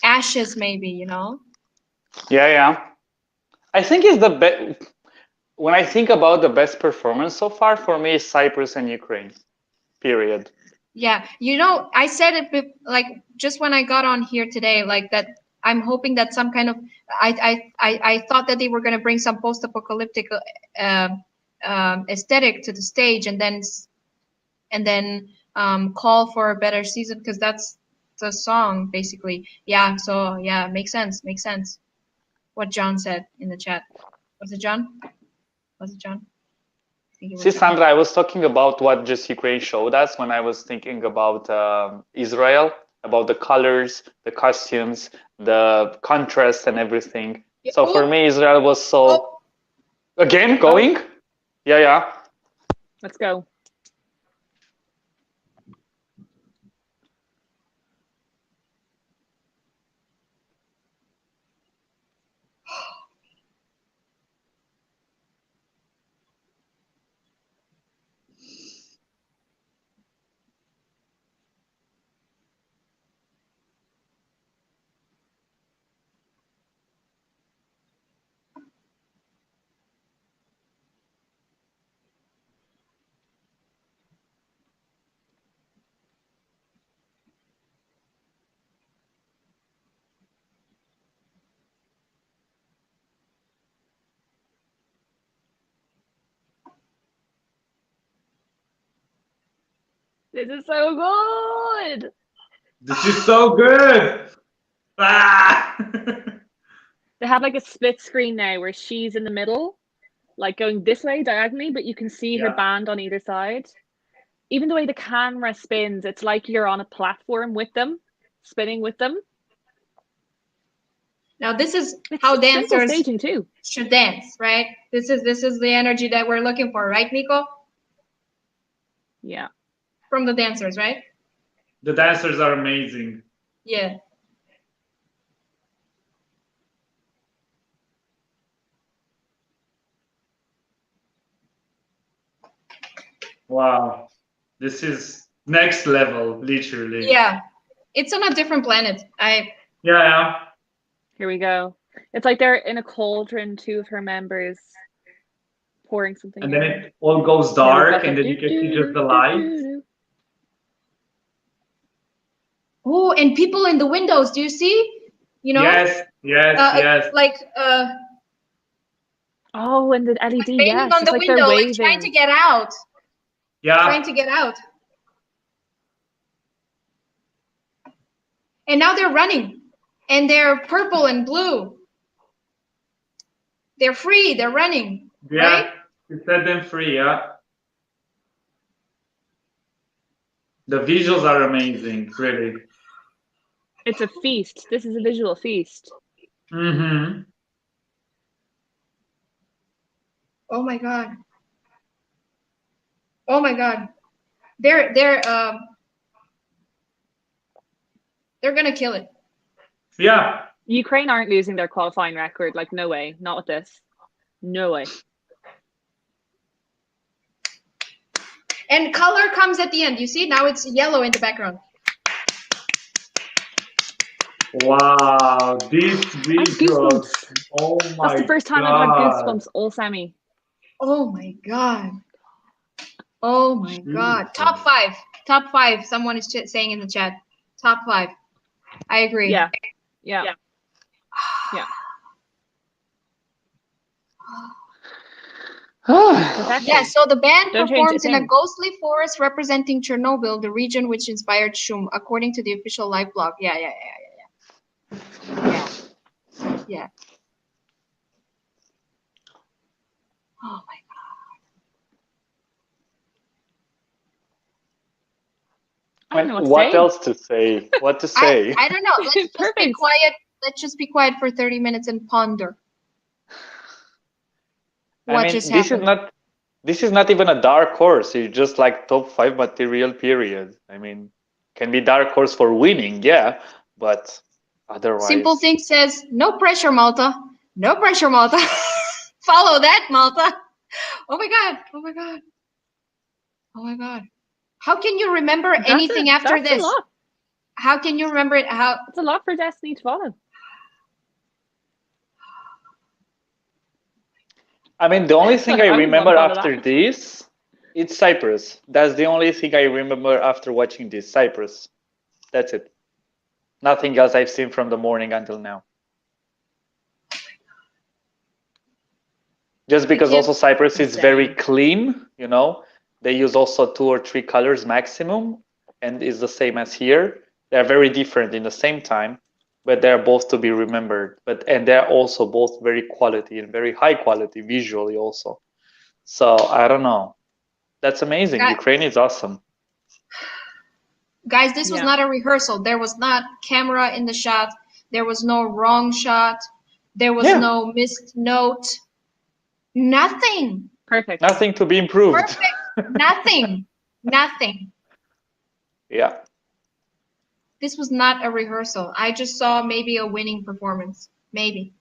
ashes, maybe, you know? Yeah, yeah. I think it's the best. When I think about the best performance so far, for me, is Cyprus and Ukraine. Period. Yeah, you know, I said it like just when I got on here today, like that. I'm hoping that some kind of I thought that they were going to bring some post-apocalyptic aesthetic to the stage, and then call for a better season, because that's the song basically. Yeah, so yeah, makes sense. What John said in the chat. Was it John? I think it was See, John. Sandra, I was talking about what just Ukraine showed us when I was thinking about Israel, about the colors, the costumes, the contrast, and everything. So for me, Israel was so. Again, going? Yeah, yeah. Let's go. This is so good. This is so good. Ah! They have like a split screen now where she's in the middle, like going this way diagonally, but you can see her band on either side. Even the way the camera spins, it's like you're on a platform with them, spinning with them. Now this is how dancers staging too should dance, right? This is the energy that we're looking for, right, Nico? Yeah. From the dancers, right? The dancers are amazing. Yeah. Wow. This is next level, literally. Yeah. It's on a different planet. Yeah. Here we go. It's like they're in a cauldron, two of her members pouring something and in. then it all goes dark, and then you can see just the lights. Oh, and people in the windows, do you see? You know? Yes. Like oh, and the LED, like banging on the like window, like trying to get out. Yeah. Trying to get out. And now they're running. And they're purple and blue. They're free, they're running. Yeah, right? You set them free, yeah. The visuals are amazing, really. It's a feast. This is a visual feast. Mm-hmm. Oh my god. Oh my god. They're gonna kill it. Yeah. Ukraine aren't losing their qualifying record. Like, no way. Not with this. No way. And color comes at the end. You see? Now it's yellow in the background. Wow, these visuals. Oh my god. That's the first time I've had goosebumps all semi. Oh my god. Oh my god. Top five. Top five. Someone is saying in the chat. Top five. I agree. Yeah. Yeah, so the band performs in a thing. ghostly forest representing Chernobyl, the region which inspired Shum, according to the official live blog. Yeah. Oh my I don't know what else to say? What to say? I don't know. Let's just be quiet. Let's just be quiet for 30 minutes and ponder. What just happened? This is not even a dark horse. It's just like top 5 material, period. I mean, can be dark horse for winning, yeah, but otherwise. Simple Thing says, no pressure, Malta. No pressure, Malta. Follow that, Malta. Oh my God. Oh my God. Oh my God. How can you remember anything after this? A lot. How can you remember it? It's a lot for Destiny to follow. I mean, the only thing I remember after that. this, it's Cyprus. That's the only thing I remember after watching this, Cyprus. That's it. Nothing else I've seen from the morning until now. Just because also Cyprus is very clean, you know. They use also 2 or 3 colors maximum, and is the same as here. They're very different in the same time, but they're both to be remembered. And they're also both very quality and very high quality visually also. So I don't know. That's amazing. Ukraine is awesome. Guys, this was not a rehearsal. There was not camera in the shot. There was no wrong shot. There was no missed note. Nothing. Perfect. Nothing to be improved. Perfect. Nothing. Nothing. Yeah. This was not a rehearsal. I just saw maybe a winning performance. Maybe.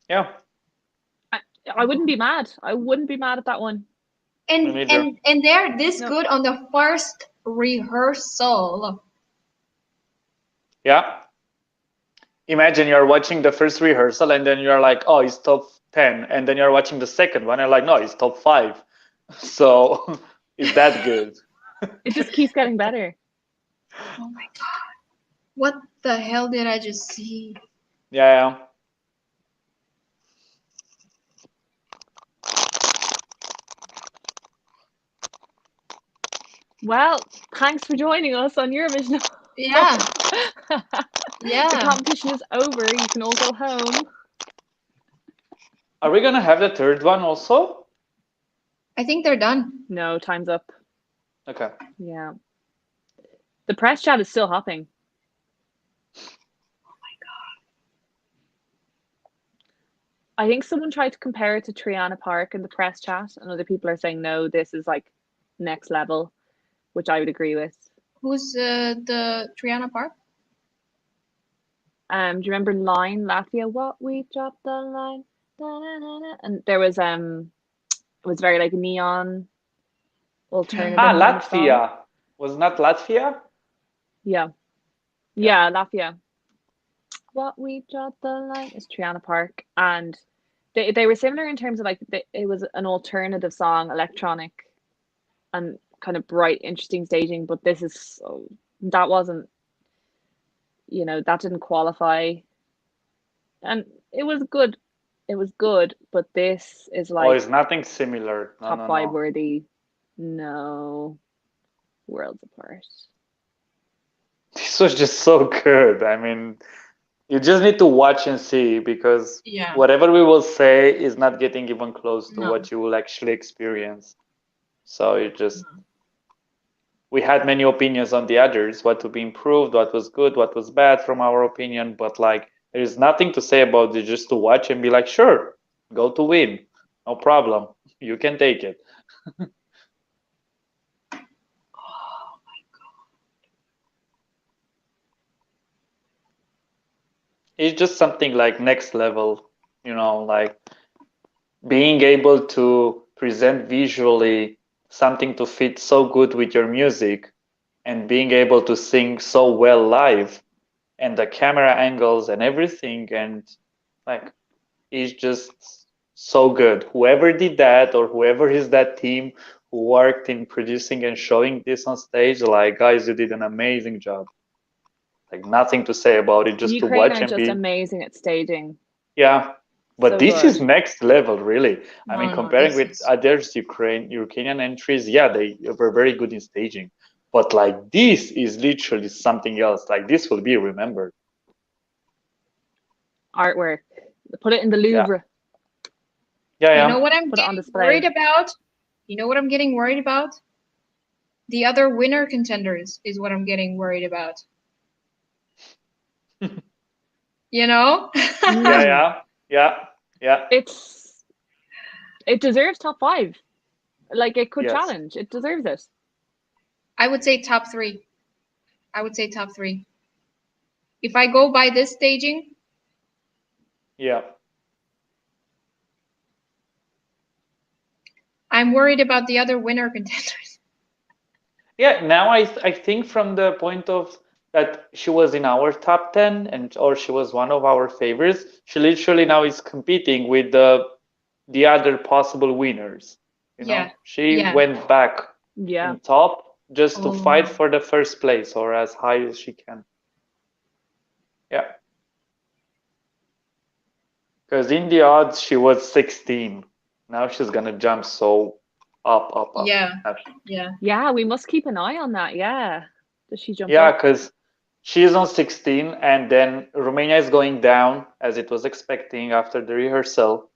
Yeah. I wouldn't be mad. I wouldn't be mad at that one. And they're this good on the first rehearsal. Yeah. Imagine you're watching the first rehearsal and then you're like, oh, it's top 10. And then you're watching the second one and like, no, it's top 5. So is that good? It just keeps getting better. Oh my God. What the hell did I just see? Yeah. Well, thanks for joining us on Eurovision. Yeah. Yeah. The competition is over. You can all go home. Are we going to have the third one also? I think they're done. No, time's up. Okay. Yeah. The press chat is still hopping. Oh my God. I think someone tried to compare it to Triana Park in the press chat, and other people are saying, no, this is like next level, which I would agree with. Who's the Triana Park? Do you remember Line, Latvia? What we dropped the line? Da, da, da, da. And there was it was very like neon alternative. Latvia. Was not Latvia? Yeah. Yeah, Latvia. What we dropped the line is Triana Park, and they were similar in terms of like it was an alternative song, electronic, and kind of bright, interesting staging. But this is that wasn't, you know, that didn't qualify, and it was good. It was good, but this is like it's nothing similar. No, top 5 worthy. No, worlds apart. This was just so good. I mean, you just need to watch and see, because whatever we will say is not getting even close to what you will actually experience. So it just, we had many opinions on the others, what to be improved, what was good, what was bad from our opinion, but like there is nothing to say about it, just to watch and be like, sure, go to win, no problem, you can take it. It's just something like next level, you know, like being able to present visually something to fit so good with your music, and being able to sing so well live, and the camera angles and everything, and like it's just so good. Whoever did that, or whoever is that team who worked in producing and showing this on stage, like, guys, you did an amazing job. Like, nothing to say about it, just Ukraine to watch are and just amazing at staging. Yeah, but So this is next level, really. I mean, No, comparing with other Ukrainian entries, yeah, they were very good in staging. But like this is literally something else. Like this will be remembered. Artwork. Put it in the Louvre. Yeah. You know what I'm getting worried about? You know what I'm getting worried about? The other winner contenders is what I'm getting worried about. You know? Yeah. It deserves top 5. Like it could Yes. challenge. It deserves it. I would say top 3. I would say top 3. If I go by this staging, Yeah. I'm worried about the other winner contenders. Yeah, now I think from the point of that she was in our top 10 or she was one of our favorites, she literally now is competing with the other possible winners. You know, she went back in top just to fight for the first place or as high as she can. Yeah. Because in the odds she was 16. Now she's gonna jump so up. Yeah, we must keep an eye on that. Yeah. Does she jump Yeah, up? because she's on 16 and then Romania is going down as it was expecting after the rehearsal.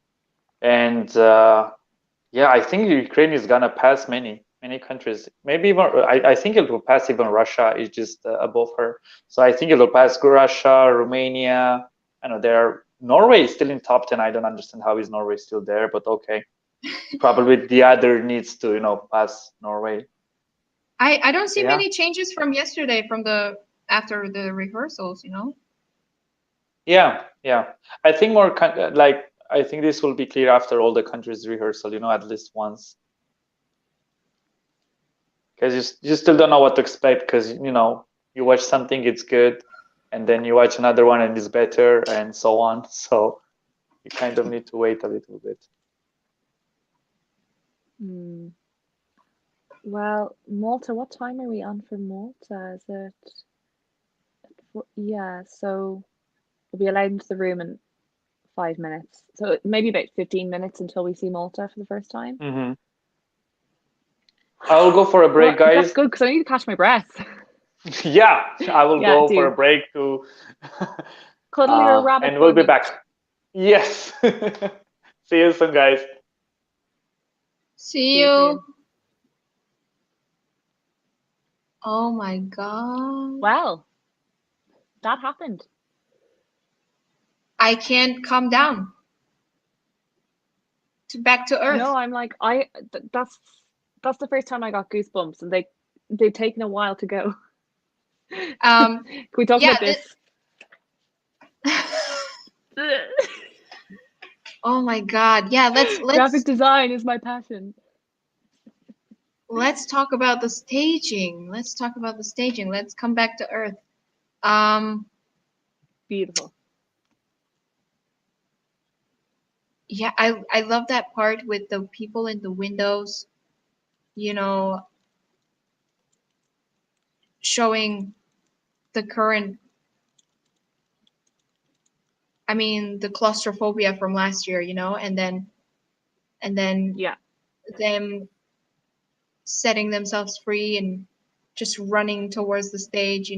And yeah, I think Ukraine is gonna pass many countries. Maybe even I think it will pass even Russia is just above her. So I think it will pass Russia, Romania. I know Norway is still in top 10. I don't understand how is Norway still there, but okay. Probably the other needs to, pass Norway. I don't see many changes from yesterday after the rehearsals, Yeah. I think more I think this will be clear after all the countries rehearsal, at least once. Because you still don't know what to expect because, you watch something, it's good, and then you watch another one and it's better and so on. So you kind of need to wait a little bit. Well, Malta, what time are we on for Malta? Is it? Yeah, so we'll be allowed into the room in 5 minutes. So maybe about 15 minutes until we see Malta for the first time. Mm-hmm. I'll go for a break, guys. That's good because I need to catch my breath. Yeah, I will go for a break to cuddle your rabbit. And we'll be back. Yes. See you soon, guys. See you. Oh my God. Well, that happened. I can't calm down. Back to Earth. No, I'm like, that's the first time I got goosebumps, and they've taken a while to go. Can we talk about this? Oh my God. Yeah, let's graphic design is my passion. Let's talk about the staging. Let's come back to Earth. Beautiful. Yeah, I love that part with the people in the windows, showing the current, the claustrophobia from last year, and then them setting themselves free and just running towards the stage,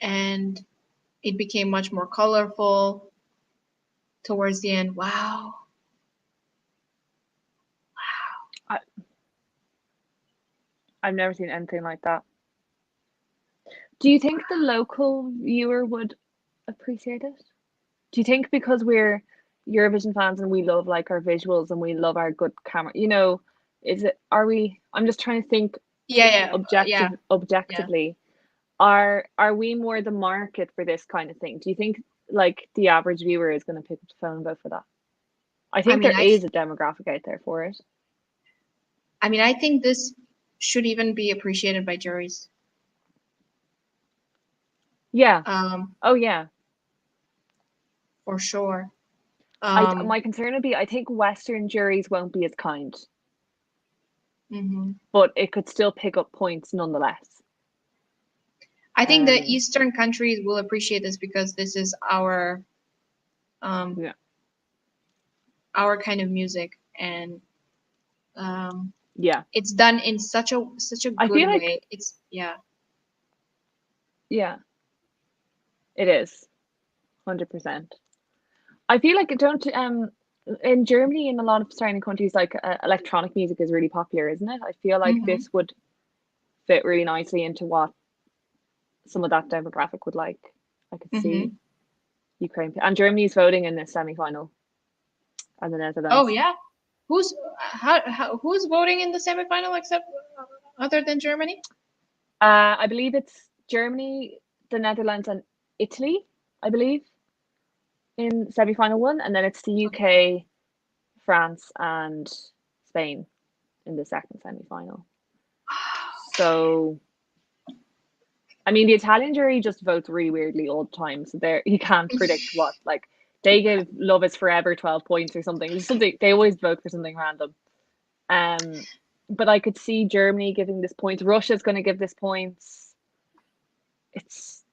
and it became much more colorful towards the end. Wow. I've never seen anything like that. Do you think the local viewer would appreciate it? Do you think because we're Eurovision fans and we love like our visuals and we love our good camera, I'm just trying to think objectively. Are we more the market for this kind of thing? Do you think like the average viewer is going to pick up the phone and vote for that? I think there is a demographic out there for it. I think this should even be appreciated by juries. Yeah. Oh yeah. For sure. My concern would be I think Western juries won't be as kind. But it could still pick up points nonetheless. I think the Eastern countries will appreciate this because this is our kind of music, and it's done in such a good way. It's it is 100%. I feel like in Germany and a lot of surrounding countries, like electronic music is really popular, isn't it? I feel like this would fit really nicely into what some of that demographic would like. I could see Ukraine and Germany's voting in the semi-final. and the Netherlands. Oh yeah, who's voting in the semifinal except other than Germany? I believe it's Germany, the Netherlands, and Italy. I believe in semifinal one, and then it's the UK, France, and Spain in the second semifinal. So, I mean, the Italian jury just votes really weirdly all the time, so there you can't predict what. Like, they give "Love Is Forever" 12 points or something. There's something they always vote for something random. But I could see Germany giving this points. Russia's going to give this points. It's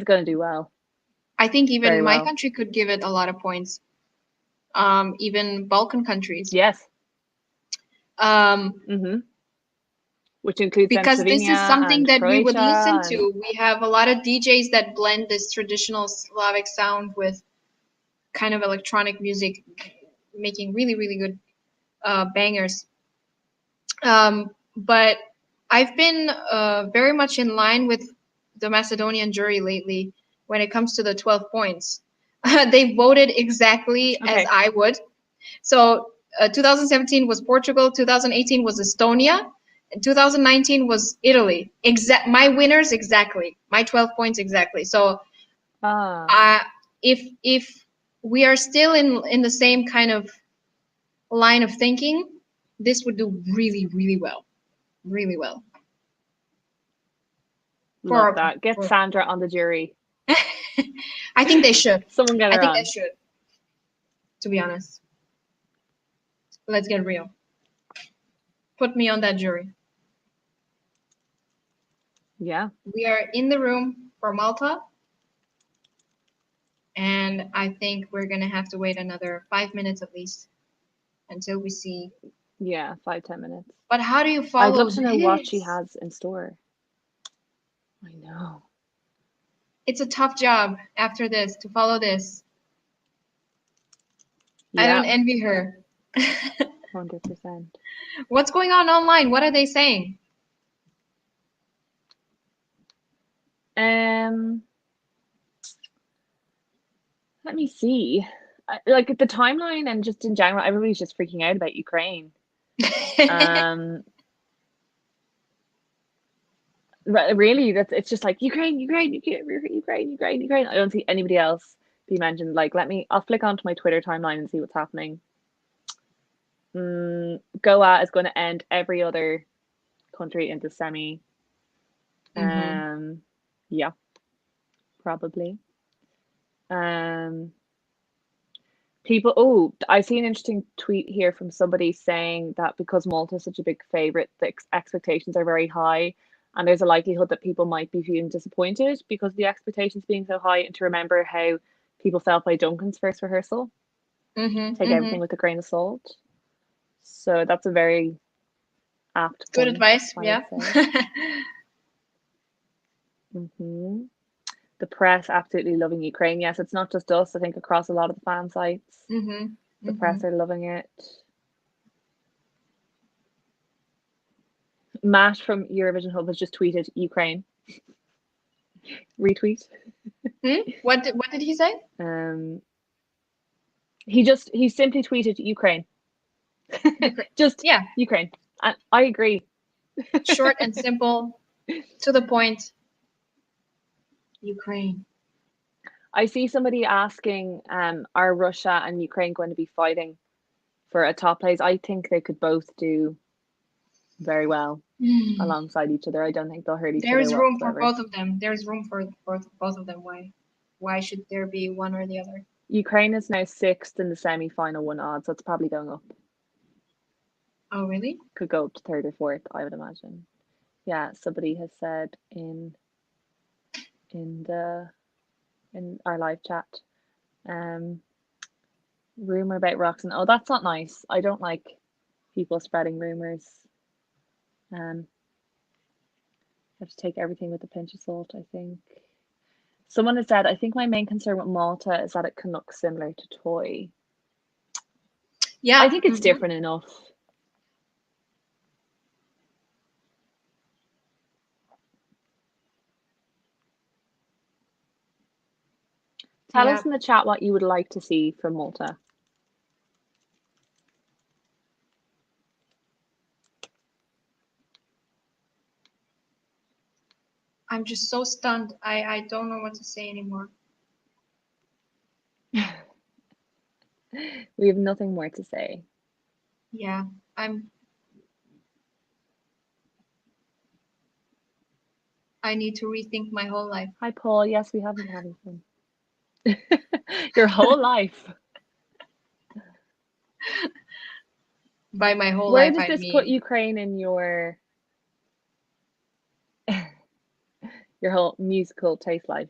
going to do well. I think even Very my well. country could give it a lot of points. Even Balkan countries. Yes. Mm-hmm. Which includes because this is something that Croatia we would listen to. We have a lot of DJs that blend this traditional Slavic sound with kind of electronic music, making really, really good bangers. But I've been very much in line with the Macedonian jury lately when it comes to the 12 points. They voted exactly as I would. So 2017 was Portugal, 2018 was Estonia, and 2019 was Italy. My winners exactly, my 12 points exactly. So if we are still in the same kind of line of thinking, this would do really, really well. Really well. Love that. Get Sandra on the jury. I think they should. Someone get her on. I think they should. To be honest. Let's get real. Put me on that jury. Yeah. We are in the room for Malta. And I think we're going to have to wait another 5 minutes at least until we see. Yeah, 5-10 minutes. But how do you follow I'd love to know what she has in store. I know. It's a tough job after this to follow this. Yeah. I don't envy her. 100%. What's going on online? What are they saying? Let me see. Like the timeline and just in general, everybody's just freaking out about Ukraine. Really, it's just like Ukraine. I don't see anybody else be mentioned. Like, I'll flick onto my Twitter timeline and see what's happening. Goa is going to end every other country into semi. Yeah, probably. People. I see an interesting tweet here from somebody saying that because Malta is such a big favorite, the expectations are very high, and there's a likelihood that people might be feeling disappointed because of the expectations being so high. And to remember how people felt by Duncan's first rehearsal, take everything with a grain of salt. So that's a very apt good point, advice. Yeah. The press absolutely loving Ukraine. Yes, it's not just us. I think across a lot of the fan sites, the press are loving it. Matt from Eurovision Hub has just tweeted Ukraine. Retweet. What did he say? He simply tweeted Ukraine. Just Ukraine. I agree. Short and simple, to the point. Ukraine. I see somebody asking, are Russia and Ukraine going to be fighting for a top place? I think they could both do very well alongside each other. I don't think they'll hurt each other. There is room for both of them. There's room for both of them. Why should there be one or the other? Ukraine is now 6th in the semi-final one odds, so it's probably going up. Oh, really? Could go up to 3rd or 4th, I would imagine. Yeah, somebody has said in our live chat. Rumor about Roxen. Oh, that's not nice. I don't like people spreading rumors. Have to take everything with a pinch of salt, I think. Someone has said, I think my main concern with Malta is that it can look similar to Toy. Yeah. I think it's different enough. Tell us in the chat what you would like to see from Malta. I'm just so stunned. I don't know what to say anymore. We have nothing more to say. Yeah, I need to rethink my whole life. Hi, Paul. Yes, we have been having fun. Your whole life. By my whole Where life, does I this mean, put Ukraine in your whole musical taste life?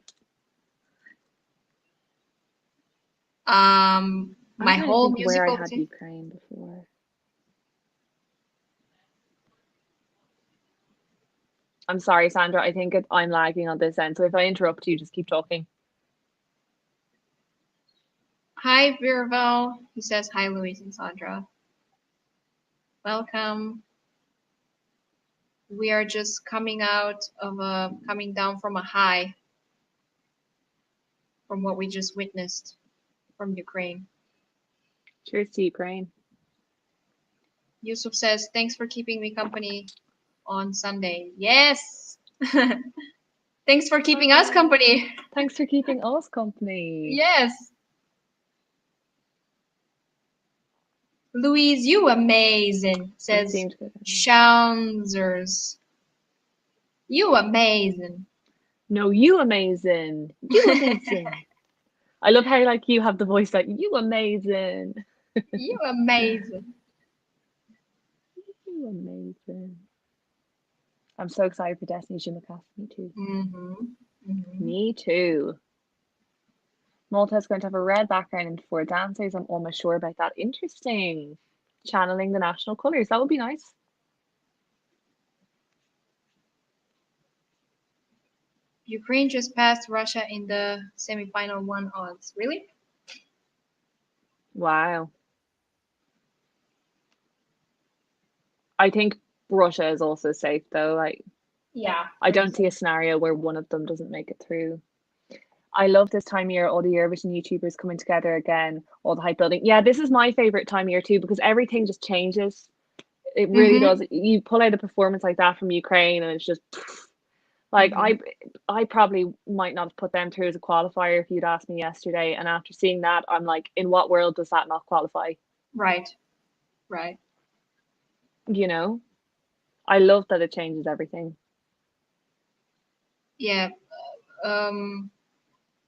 my whole where I musical had Ukraine before. I'm sorry, Sandra. I think I'm lagging on this end. So if I interrupt you, just keep talking. Hi, Virvel. He says hi, Louise and Sandra. Welcome. We are just coming down from a high from what we just witnessed from Ukraine. Cheers to Ukraine. Yusuf says, thanks for keeping me company on Sunday. Yes. Thanks for keeping us company. Thanks for keeping us company. Yes. Louise, you amazing, says Shaunzers. You amazing. No, you amazing. You amazing. I love how like you have the voice like you amazing. You amazing. You amazing. I'm so excited for Destiny Shimaka's. Me too. Me too. Malta is going to have a red background and 4 dancers. I'm almost sure about that. Interesting. Channeling the national colours. That would be nice. Ukraine just passed Russia in the semi-final 1 odds. Really? Wow. I think Russia is also safe though. Like, yeah. I don't see a scenario where one of them doesn't make it through. I love this time of year, all the Eurovision YouTubers coming together again, all the hype building. Yeah, this is my favorite time of year too, because everything just changes. It really does. You pull out a performance like that from Ukraine and it's just like I probably might not have put them through as a qualifier if you'd asked me yesterday. And after seeing that, I'm like, in what world does that not qualify? Right. You know? I love that it changes everything. Yeah.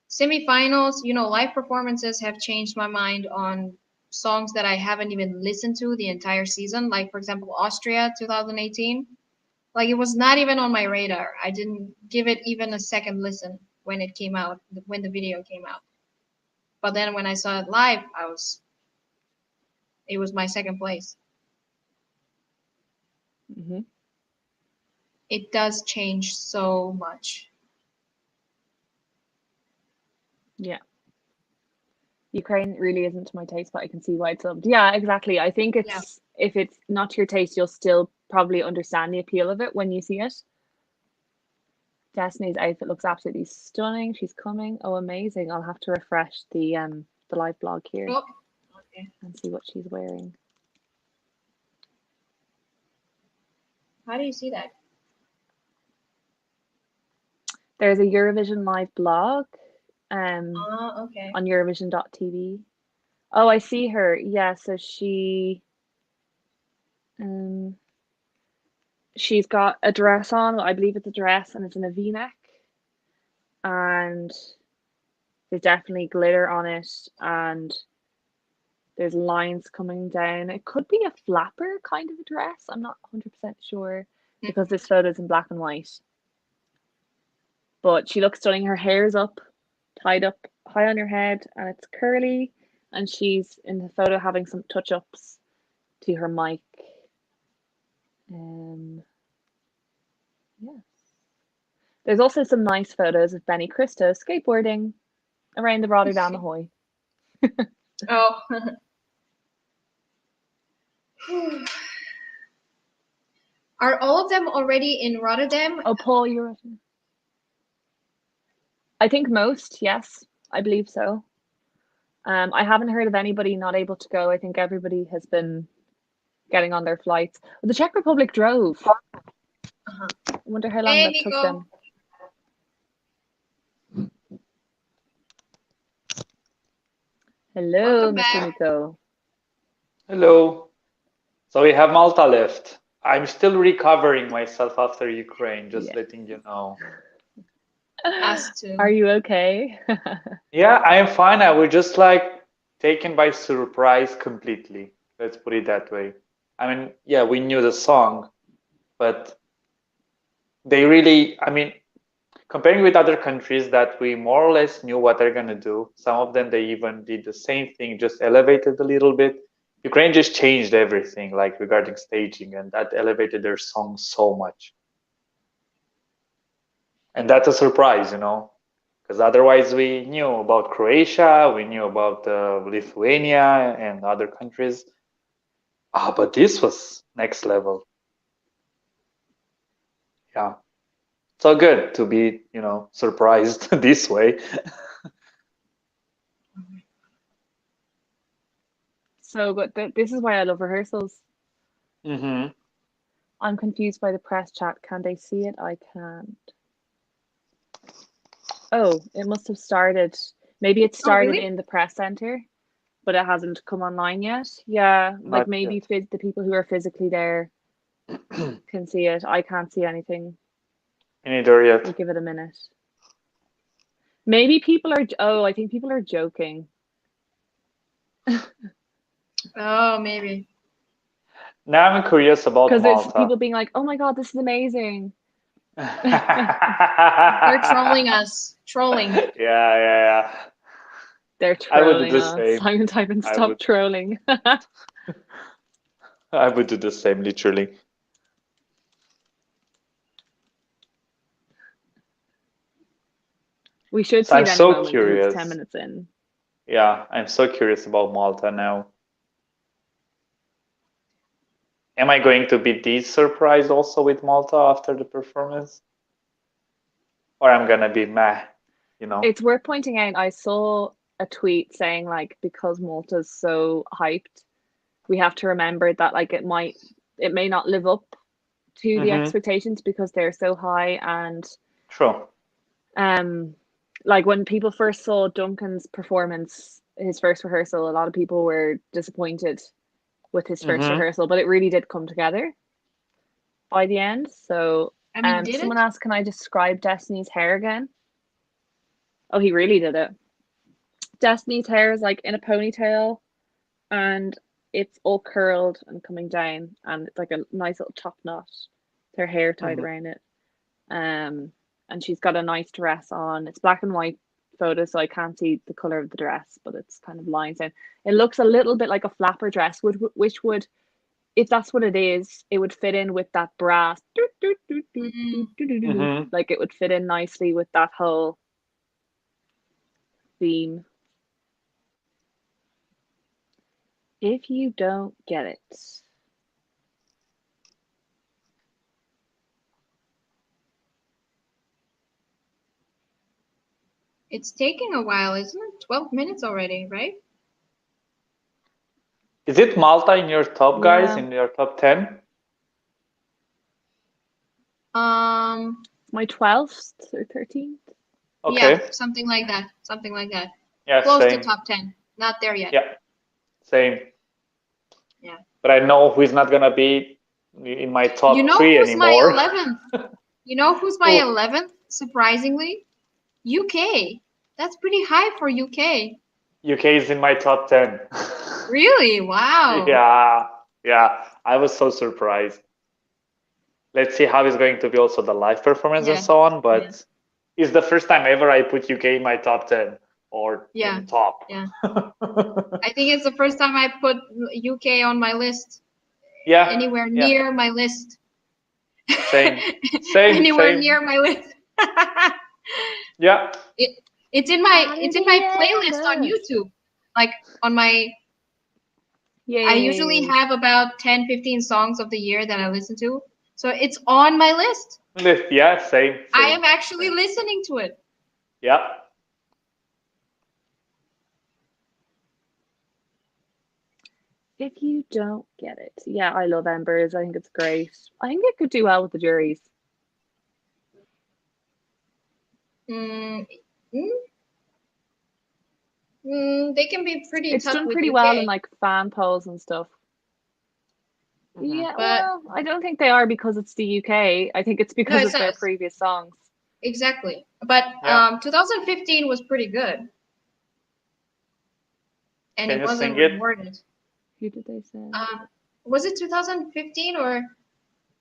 Semi-finals, live performances have changed my mind on songs that I haven't even listened to the entire season. Like, for example, Austria 2018. Like, it was not even on my radar. I didn't give it even a second listen when it came out, when the video came out. But then when I saw it live, it was my second place. It does change so much. Yeah. Ukraine really isn't to my taste, but I can see why it's loved. Yeah, exactly. I think it's if it's not to your taste, you'll still probably understand the appeal of it when you see it. Destiny's outfit looks absolutely stunning. She's coming. Oh, amazing. I'll have to refresh the live blog here and see what she's wearing. How do you see that? There's a Eurovision live blog on Eurovision.tv. Oh, I see her. Yeah, so she's got a dress on. I believe it's a dress and it's in a V-neck. And there's definitely glitter on it and there's lines coming down. It could be a flapper kind of a dress. I'm not 100% sure because this photo is in black and white. But she looks stunning. Her hair's up, tied up high on her head, and it's curly. And she's in the photo having some touch-ups to her mic. Yes. There's also some nice photos of Benny Christo skateboarding around the Rotterdam Ahoy. Oh. Are all of them already in Rotterdam? Oh, Paul, you're right. I think most, yes. I believe so. I haven't heard of anybody not able to go. I think everybody has been getting on their flights. The Czech Republic drove. I wonder how long that took them. Hello, Welcome Mr. back. Nico. Hello. So we have Malta left. I'm still recovering myself after Ukraine, just letting you know. Us too. Are you okay? Yeah, I am fine. I was just like taken by surprise completely. Let's put it that way. I mean, yeah, we knew the song, but they really, I mean, comparing with other countries that we more or less knew what they're going to do, some of them, they even did the same thing, just elevated a little bit. Ukraine just changed everything, like regarding staging, and that elevated their song so much. And that's a surprise, you know, because otherwise we knew about Croatia, we knew about Lithuania and other countries. But this was next level. Yeah. So good to be, you know, surprised this way. So good. This is why I love rehearsals. Mm-hmm. I'm confused by the press chat. Can they see it? I can't. Oh, it must have started. Maybe it started really? in the press center, but it hasn't come online yet. Yeah, like Not maybe yet. the people who are physically there can see it. I can't see anything. Neither yet. We'll give it a minute. Maybe people are. Oh, I think people are joking. Oh, maybe. Now I'm curious about Because Malta. it's people being like, "Oh my god, this is amazing." They're trolling us. Trolling. Yeah. They're I would do trolling the us. same. I'm typing I stop would. trolling. I would do the same, literally. We should So see I'm it any so moment because it's 10 curious. minutes in. Yeah, I'm so curious about Malta now. Am I going to be this surprised also with Malta after the performance? Or I'm gonna be meh, you know? It's worth pointing out, I saw a tweet saying like, because Malta's so hyped, we have to remember that like it may not live up to the expectations because they're so high. And True. like when people first saw Duncan's performance, his first rehearsal, a lot of people were disappointed with his first rehearsal, but it really did come together by the end. So I mean, did someone it? asked, can I describe Destiny's hair again? Oh, he really did it. Destiny's hair is like in a ponytail and it's all curled and coming down, and it's like a nice little top knot. Her hair tied around it. And she's got a nice dress on. It's black and white photo, so I can't see the color of the dress, but it's kind of lines in. It looks a little bit like a flapper dress, which would, if that's what it is, it would fit in with that brass. Like it would fit in nicely with that whole theme. If you don't get it. It's taking a while, isn't it? 12 minutes already, right? Is it Malta in your top, guys? In your top 10? My 12th or 13th. Okay. Yeah, something like that. Something like that. Yeah, close same. to top 10. Not there yet. Yeah, same. Yeah. But I know who's not gonna be in my top 3 who's anymore. my 11th? You know who's my 11th? Surprisingly, UK. That's pretty high for UK. UK is in my top 10. Really? Wow. Yeah. I was so surprised. Let's see how it's going to be also the live performance and so on. But it's the first time ever I put UK in my top 10 or in the top. Yeah. I think it's the first time I put UK on my list. Yeah. Anywhere near my list. Same. Anywhere near my list. Yeah. It's in my playlist on YouTube. Like on my I usually have about 10-15 songs of the year that I listen to. So it's on my list. Yeah, same. I am actually listening to it. Yeah. If you don't get it. Yeah, I love Embers. I think it's great. I think it could do well with the juries. They can be pretty It's tough done with pretty UK. well in like fan polls and stuff. Yeah, But- well, I don't think they are because it's the UK. I think it's because it's of their not. previous songs. Exactly. But Yeah. 2015 was pretty good. And Can it you wasn't sing it? rewarded. Who did they say? Was it 2015 or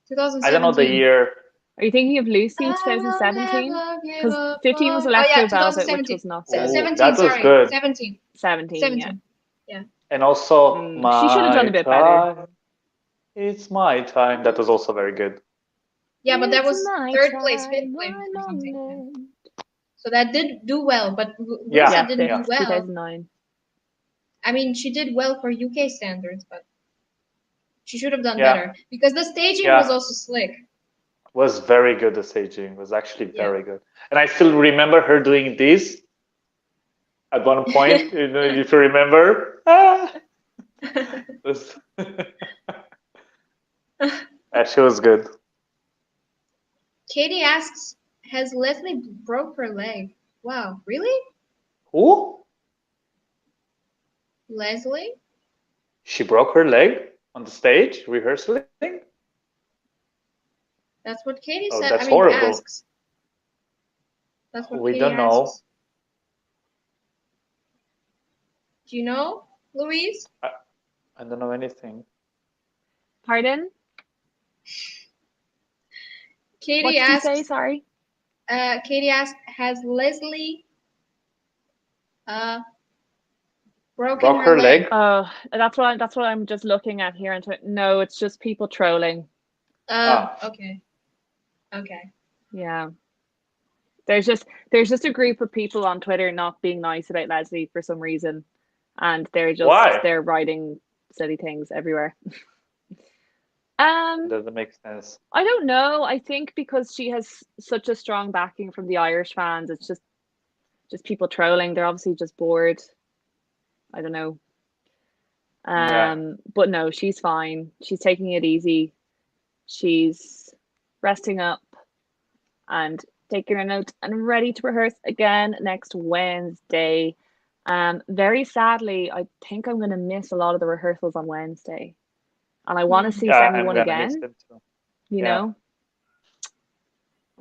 2017? I don't know the year. Are you thinking of Lucy I will 2017? never give Because up 15 was on- Electro oh, yeah, Velvet, which 2017. was not Ooh, good. 17, that was sorry. good. 17. 17, yeah. And also, She should have done a bit better. better. It's my time. That was also very good. Yeah, but that It's was my third place, time, fifth place my or something. moment. So that did do well, but Lucy Yeah, didn't yeah. do well. 2009. I mean, she did well for UK standards, but she should have done Yeah. better because the staging Yeah. was also slick. Was very good. The staging was actually Yeah. very good. And I still remember her doing this at one point. You know, if you remember. Was- Yeah, she was good. Katie asks, has Leslie broke her leg? Wow, really? Who? Leslie? She broke her leg on the stage rehearsing? That's what Katie Oh, said. that's I mean, horrible. asks. That's what We Katie don't know. asks. Do you know, Louise? I don't know anything. Pardon? Katie What did you asks. say? Sorry. Katie asked, has Leslie broken Broke her leg? Oh, that's what I'm just looking at here. No, it's just people trolling. Okay. Okay. Yeah. There's just a group of people on Twitter not being nice about Leslie for some reason, and Why? they're writing silly things everywhere. Doesn't make sense. I don't know. I think because she has such a strong backing from the Irish fans, it's just people trolling. They're obviously just bored. I don't know. But no, she's fine. She's taking it easy. She's resting up and taking her notes and ready to rehearse again next Wednesday. Very sadly, I think I'm going to miss a lot of the rehearsals on Wednesday. And I want to see Yeah, Semi I'm 1 gonna again, miss them too. you Yeah. know?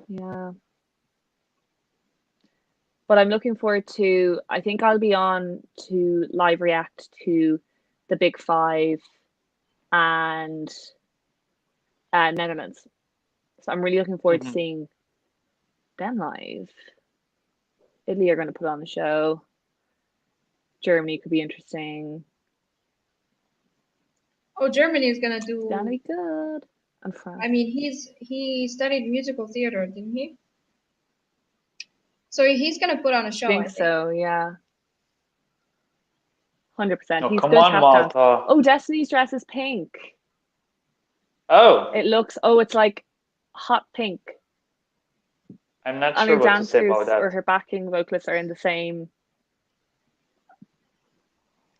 Yeah. But I'm looking forward to, I think I'll be on to live react to the Big Five and Netherlands. So I'm really looking forward to seeing them live. Italy are going to put on a show. Germany could be interesting. Oh, Germany is gonna do. It's gonna be good. And France. I mean, he studied musical theater, didn't he? So he's gonna put on a show. I think so, yeah. 100%. Oh, He's come good on, tap Malta. dance. Oh, Destiny's dress is pink. Oh, It looks, oh, it's like hot pink. I'm not And sure her what to say dancers about that. or her backing vocalists are in the same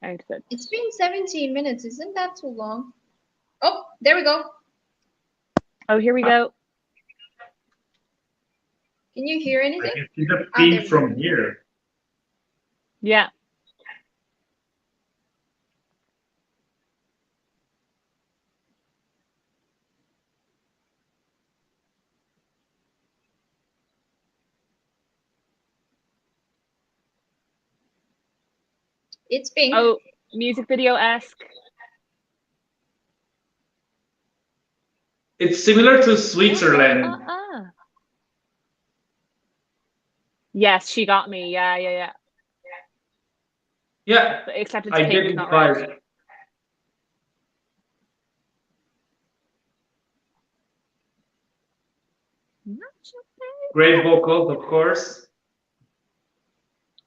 outfit. It's been 17 minutes. Isn't that too long? Oh, there we go. Oh, here we go. Can you hear I anything? can see the there pink we from go. here. Yeah. It's pink. Oh, music video-esque. It's similar to Switzerland. Yes, she got me. Yeah. Yeah, Except it's I pink, get it not right. red. Great vocals, of course.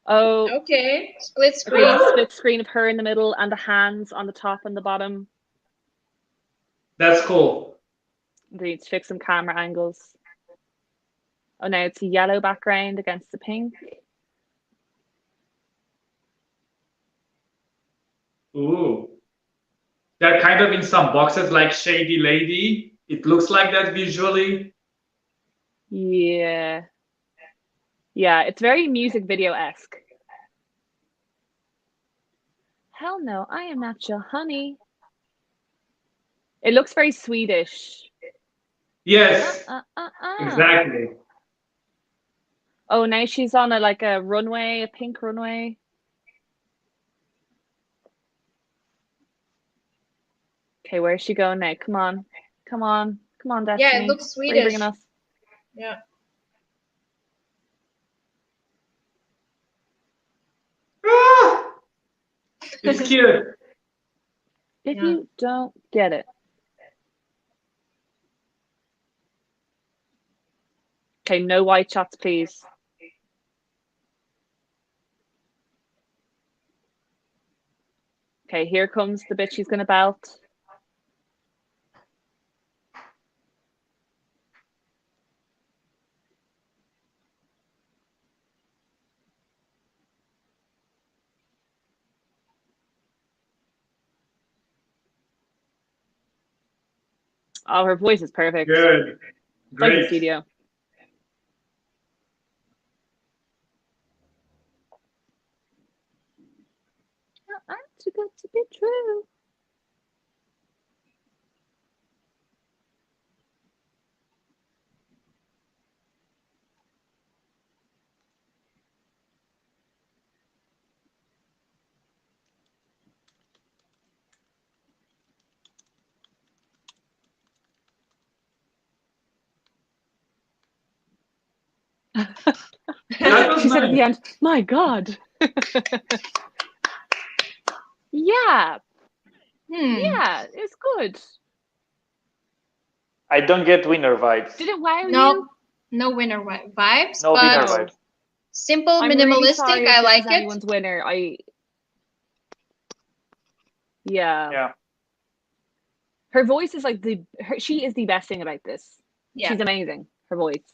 Oh, Okay, split a screen. good split screen of her in the middle and the hands on the top and the bottom. That's cool. They need to fix some camera angles. Oh, now it's a yellow background against the pink. Ooh. They're kind of in some boxes like Shady Lady. It looks like that visually. Yeah. Yeah, it's very music video-esque. Hell no, I am not your honey. It looks very Swedish. Yes, Uh. exactly. Oh, now she's on a runway, a pink runway. Okay, where's she going now? Come on, Destiny. Yeah, it looks Where are you Swedish. bringing us? Yeah. Ah! It's cute. If Yeah. you don't get it. Okay, no white shots, please. Okay, here comes the bit she's gonna belt. Oh, her voice is perfect. Good. It's like in Great. studio. I'm too good to be true. That was She said at the nice. end, "My God." Yeah, yeah, it's good. I don't get winner vibes. Did it wow No, you? no winner vibes, No but winner No. vibes. simple, I'm really minimalistic. sorry if I this like is it. anyone's winner. Yeah. Yeah. Her voice is like she is the best thing about this. Yeah. She's amazing. Her voice,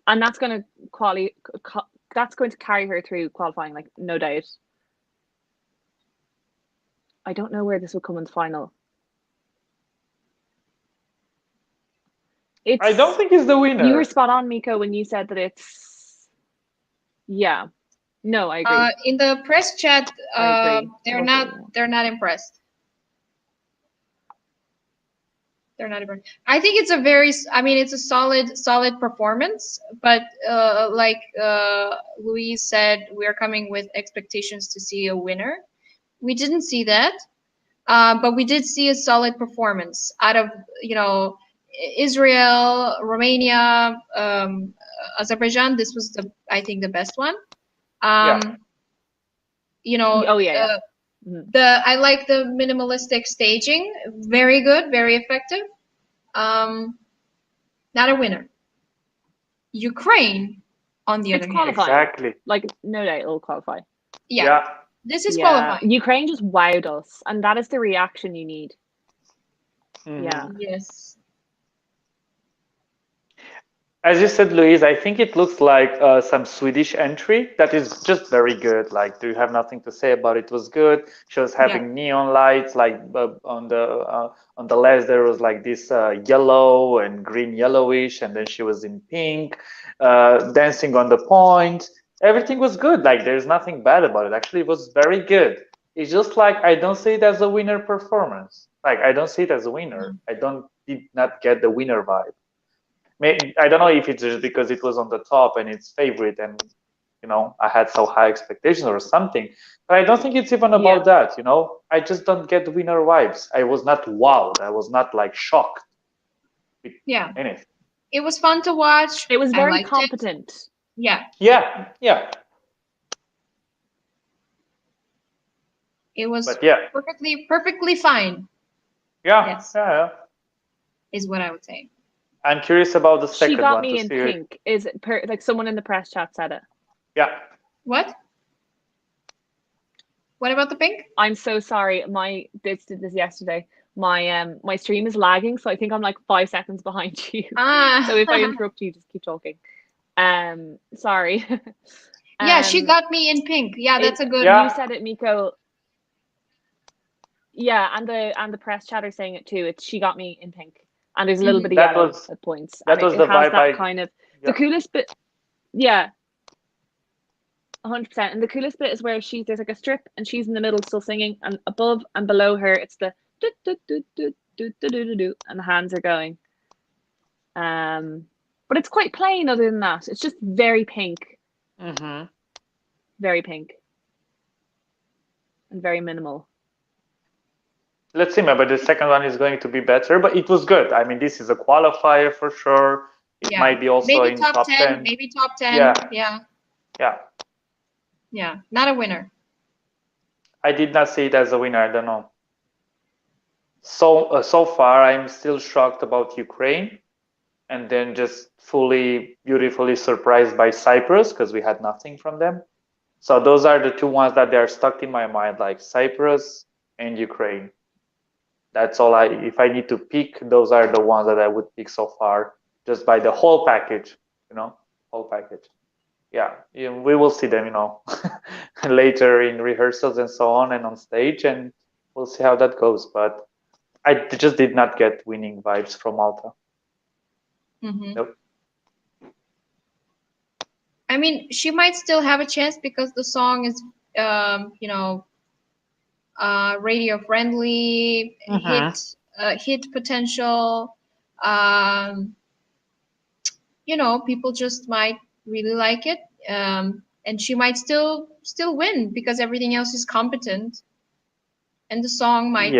and that's going to carry her through qualifying, like no doubt. I don't know where this will come in the final. I don't think it's the winner. You were spot on, Miko, when you said that it's. Yeah. No, I agree. In the press chat, I agree. they're not impressed. They're not impressed. I think it's it's a solid performance, but like Louise said, we're coming with expectations to see a winner. We didn't see that, but we did see a solid performance out of Israel, Romania, Azerbaijan. This was I think the best one. Yeah. Oh yeah. I like the minimalistic staging. Very good, very effective. Not a winner. Ukraine, on the other hand. Qualifying. Exactly. Like no doubt it'll qualify. Yeah. This is qualifying. Ukraine just wowed us, and that is the reaction you need. Yeah. Yes. As you said, Louise, I think it looks like some Swedish entry that is just very good. Like, do you have nothing to say about it? It was good. She was having neon lights, like on the left there was like this yellow and green yellowish, and then she was in pink, dancing on the point. Everything was good. Like, there's nothing bad about it. Actually, it was very good. It's just like I don't see it as a winner performance. Like, I don't see it as a winner. I did not get the winner vibe. Maybe, I don't know if it's just because it was on the top and it's favorite, and I had so high expectations or something. But I don't think it's even about that. I just don't get winner vibes. I was not wowed. I was not like shocked. Anything. It was fun to watch. It was very competent. Yeah. Yeah. It was perfectly fine. Yeah. Yes. Yeah. Is what I would say. I'm curious about the second one. She got me in pink. Is it like someone in the press chat said it? Yeah. What? What about the pink? I'm so sorry. Did this yesterday. My stream is lagging, so I think I'm like 5 seconds behind you. So if I interrupt you, just keep talking. Sorry. Yeah, she got me in pink. Yeah, that's a good. You said it, Miko. Yeah, and the press chat are saying it too. She got me in pink. And there's a little bit of yellow at points. That was the vibe. That kind of the coolest bit. Yeah. 100%. And the coolest bit is where there's like a strip and she's in the middle still singing, and above and below her it's the do do do do do do do do, and the hands are going. But it's quite plain other than that. It's just very pink. Mm-hmm. Very pink. And very minimal. Let's see, maybe the second one is going to be better, but it was good. I mean, this is a qualifier for sure. It might be also maybe in top 10. Maybe top 10. Yeah. Yeah, not a winner. I did not see it as a winner. I don't know. So far, I'm still shocked about Ukraine, and then just fully, beautifully surprised by Cyprus because we had nothing from them. So those are the two ones that they are stuck in my mind, like Cyprus and Ukraine. That's all if I need to pick, those are the ones that I would pick so far, just by the whole package, whole package. Yeah, we will see them, later in rehearsals and so on and on stage, and we'll see how that goes. But I just did not get winning vibes from Malta. Mm-hmm. Nope. I mean, she might still have a chance because the song is, radio friendly, hit potential. People just might really like it, and she might still win because everything else is competent, and the song might,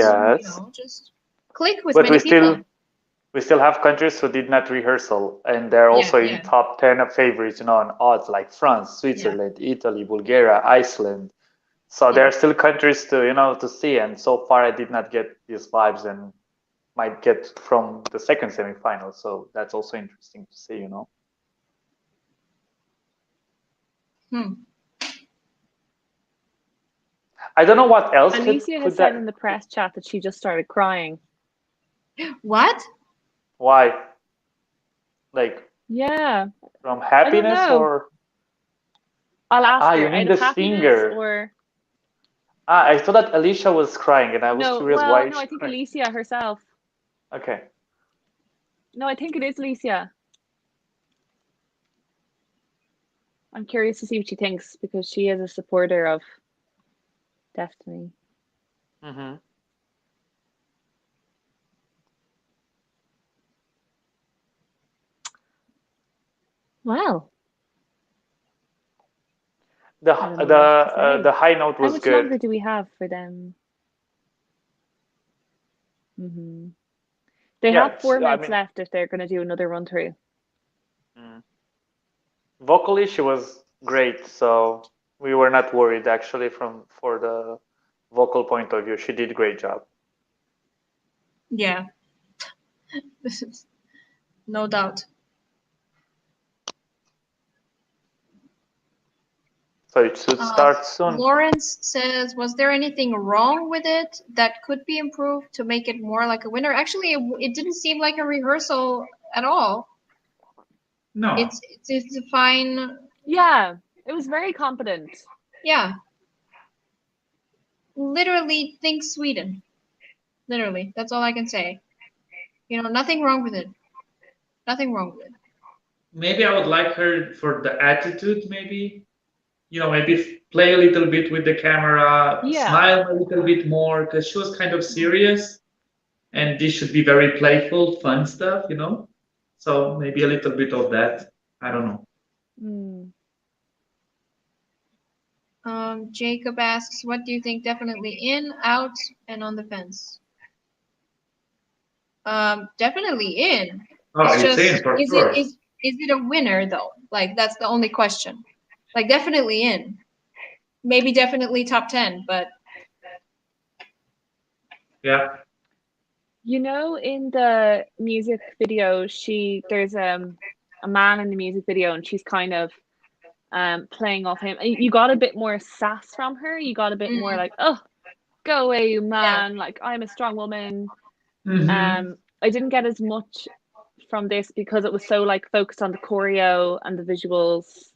just click with many people. We still have countries who did not rehearsal, and they're also in top 10 of favorites, on odds, like France, Switzerland, Italy, Bulgaria, Iceland. So there are still countries to see, and so far I did not get these vibes, and might get from the second semifinal. So that's also interesting to see, I don't know what else. Alicia has said in the press chat that she just started crying. What? Why? Like, yeah, from happiness or? I'll ask her. You mean the singer? Or... I thought that Alicia was crying, and I was curious why. No, I think Alicia herself. Okay. No, I think it is Alicia. I'm curious to see what she thinks because she is a supporter of Destiny. Mm-hmm. Wow. The high note was good. How much longer do we have for them? Mm-hmm. They have 4 minutes left if they're going to do another run through. Vocally, she was great, so we were not worried actually for the vocal point of view. She did a great job. Yeah, this is no doubt. So it should start soon. Lawrence says, was there anything wrong with it that could be improved to make it more like a winner? Actually, it didn't seem like a rehearsal at all. No. It's a fine... Yeah, it was very competent. Yeah. Literally think Sweden. Literally, that's all I can say. Nothing wrong with it. Nothing wrong with it. Maybe I would like her for the attitude, maybe. Maybe play a little bit with the camera, smile a little bit more, because she was kind of serious, and this should be very playful, fun stuff, So maybe a little bit of that. I don't know. Jacob asks, what do you think? Definitely in, out, and on the fence? Definitely in. Oh, it's in for sure. Is it a winner though? Like, that's the only question. Like, definitely in. Maybe definitely top 10, but... Yeah. In the music video, there's a man in the music video, and she's kind of playing off him. You got a bit more sass from her. You got a bit more like, oh, go away, you man. Like, I'm a strong woman. Mm-hmm. I didn't get as much from this because it was so like focused on the choreo and the visuals.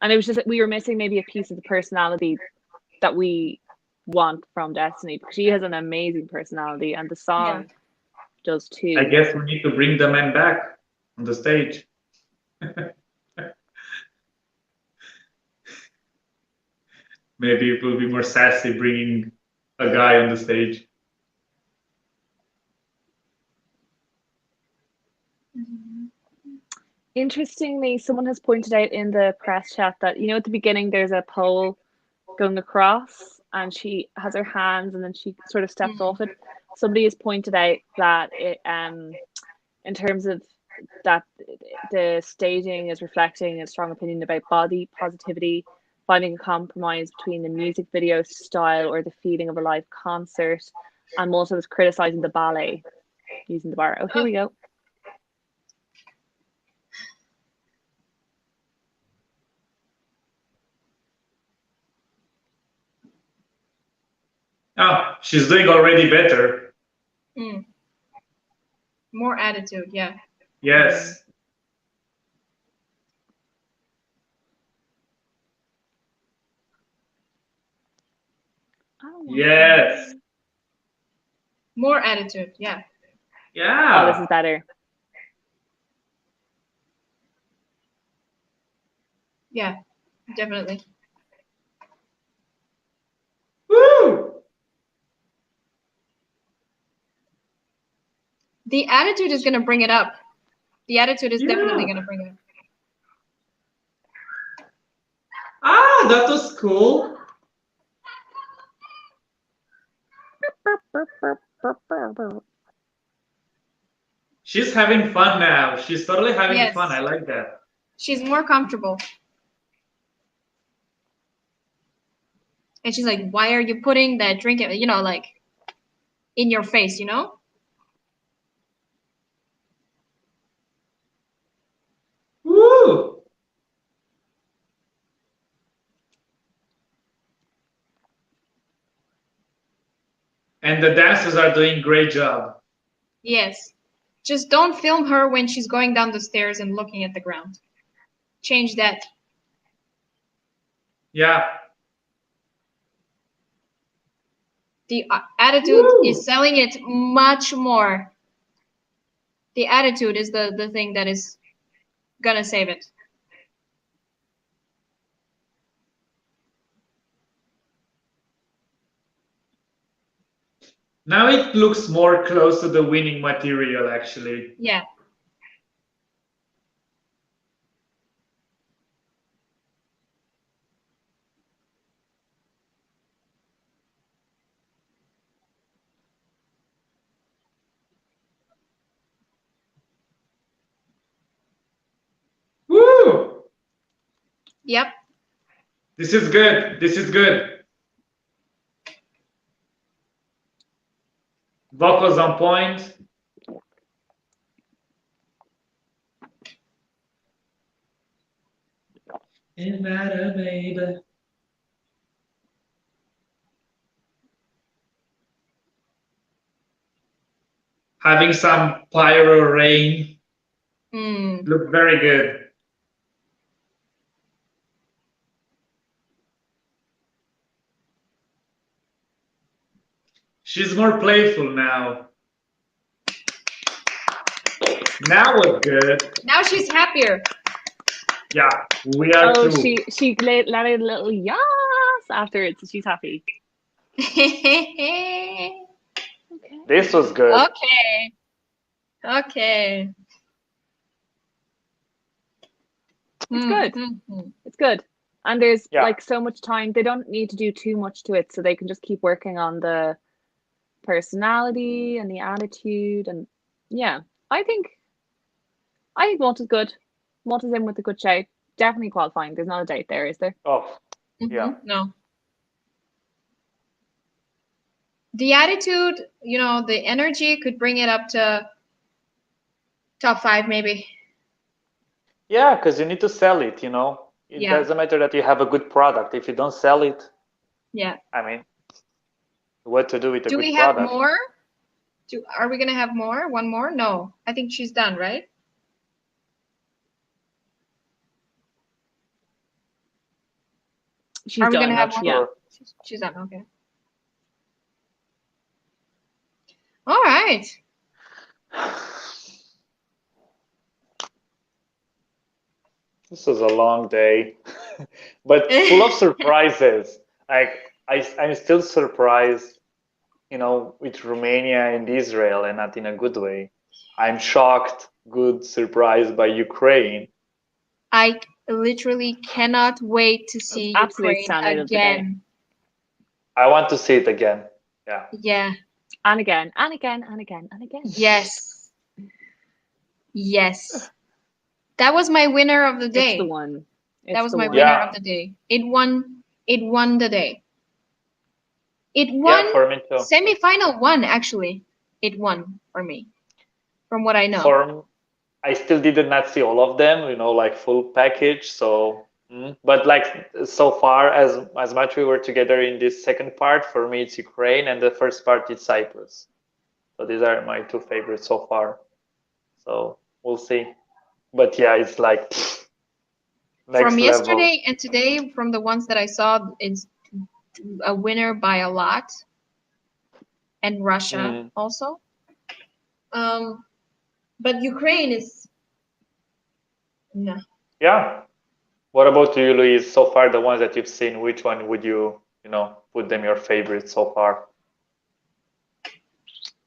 And it was just that we were missing maybe a piece of the personality that we want from Destiny, because she has an amazing personality and the song does too. I guess we need to bring the men back on the stage. Maybe it will be more sassy bringing a guy on the stage. Interestingly, someone has pointed out in the press chat that, you know, at the beginning there's a pole going across and she has her hands and then she sort of steps off it. Somebody has pointed out that it, in terms of that, the staging is reflecting a strong opinion about body positivity, finding a compromise between the music video style or the feeling of a live concert, and also was criticizing the ballet using the bar. Oh, here we go. Oh, she's doing already better. More attitude, yeah. Yes. Yes. More attitude, yeah. Yeah. Oh, this is better. Yeah, definitely. Woo! The attitude is going to bring it up. The attitude is definitely going to bring it up. Ah, that was cool. She's having fun now. She's totally having fun. I like that. She's more comfortable. And she's like, why are you putting that drink, you know, like in your face, you know? Woo! And the dancers are doing great job. Yes. Just don't film her when she's going down the stairs and looking at the ground. Change that. Yeah. The attitude is selling it much more. The attitude is the thing that is gonna save it. Now it looks more close to the winning material, actually. Yeah. Woo! Yep. This is good. This is good. Vocals on point. It matter, baby. Having some pyro rain. Look very good. She's more playful now. Now was good. Now she's happier. Yeah, we are too. She let out a little yes afterwards, so she's happy. Okay. This was good. Okay. Okay. It's good. It's good. And there's like so much time. They don't need to do too much to it, so they can just keep working on the personality and the attitude. And yeah, I think Malta's good. Malta's in with a good shout. Definitely qualifying. There's not a doubt there, is there? Oh, yeah. No. The attitude, you know, the energy could bring it up to top 5, maybe. Yeah, because you need to sell it, you know. It doesn't matter that you have a good product. If you don't sell it, I mean, what to do with a good product? Do we have more? Are we going to have more? One more? No. I think she's done, right? She's done. Have one? Yeah. She's done. Okay. All right. This was a long day, but full of surprises. Like I'm still surprised, you know, with Romania and Israel, and not in a good way. I'm shocked, good surprised by Ukraine. I literally cannot wait to see Absolute Ukraine standout of the day. again. I want to see it again. Yeah. Yeah. And again, and again, and again, and again. Yes. Yes. That was my winner of the day. It's the one. That was the my one. winner Yeah. of the day. It won the day. It won Yeah, for me too. semi-final one, actually. It won for me, from what I know. I still did not see all of them, you know, like full package. So, but like so far, as much we were together in this second part, for me it's Ukraine, and the first part is Cyprus. So these are my two favorites so far. So we'll see. But yeah, it's like next From level. yesterday and today, from the ones that I saw, it's a winner by a lot. And Russia also. But Ukraine is no. Yeah. What about you, Louise? So far, the ones that you've seen, which one would you, put them your favorite so far?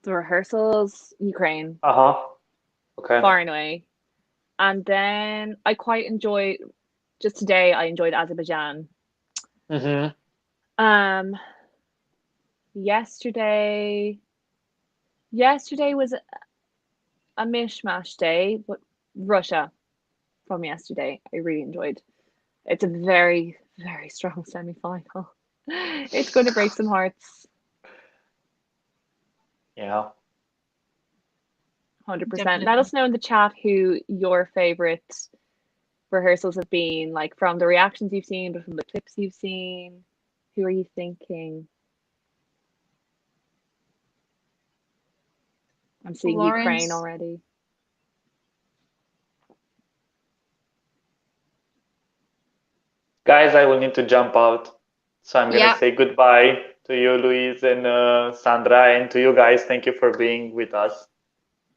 The rehearsals, Ukraine. Okay. Far and away. And then I quite enjoyed, just today, I enjoyed Azerbaijan. Yesterday was a mishmash day, but Russia from yesterday, I really enjoyed. It's a very, very strong semi-final. It's going to break some hearts. Yeah. 100%. Definitely. Let us know in the chat who your favorite rehearsals have been, like from the reactions you've seen, but from the clips you've seen. Who are you thinking? I'm seeing Lawrence. Ukraine already. Guys, I will need to jump out. So I'm going to say goodbye to you, Louise and Sandra, and to you guys. Thank you for being with us.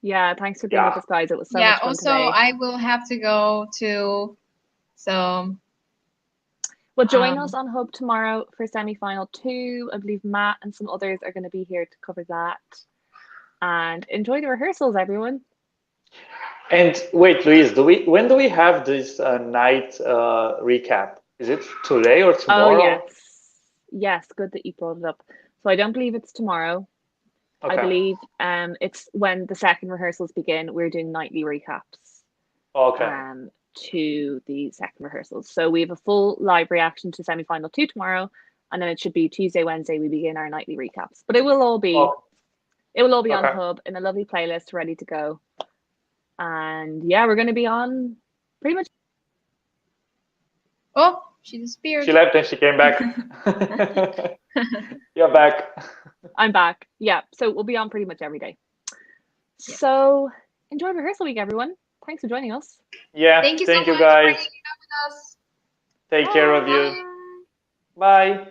Yeah, thanks for being with us, guys. It was so much fun also, today. I will have to go too. So. Well, join us on Hub tomorrow for semi-final 2. I believe Matt and some others are going to be here to cover that. And enjoy the rehearsals, everyone. And wait, Louise, when do we have this night recap? Is it today or tomorrow? Oh, yes. Yes, good that you brought it up. So I don't believe it's tomorrow. Okay. I believe it's when the second rehearsals begin. We're doing nightly recaps. Okay. To the second rehearsals. So we have a full live reaction to semi-final 2 tomorrow, and then it should be Tuesday, Wednesday we begin our nightly recaps. But it will all be on Hub in a lovely playlist ready to go. And yeah, we're going to be on pretty much. Oh, she disappeared. She left and she came back. You're back. I'm back. Yeah, so we'll be on pretty much every day. Yeah. So enjoy rehearsal week, everyone. Thanks for joining us. Yeah, thank you guys. for hanging out with us. Take care of you. Bye.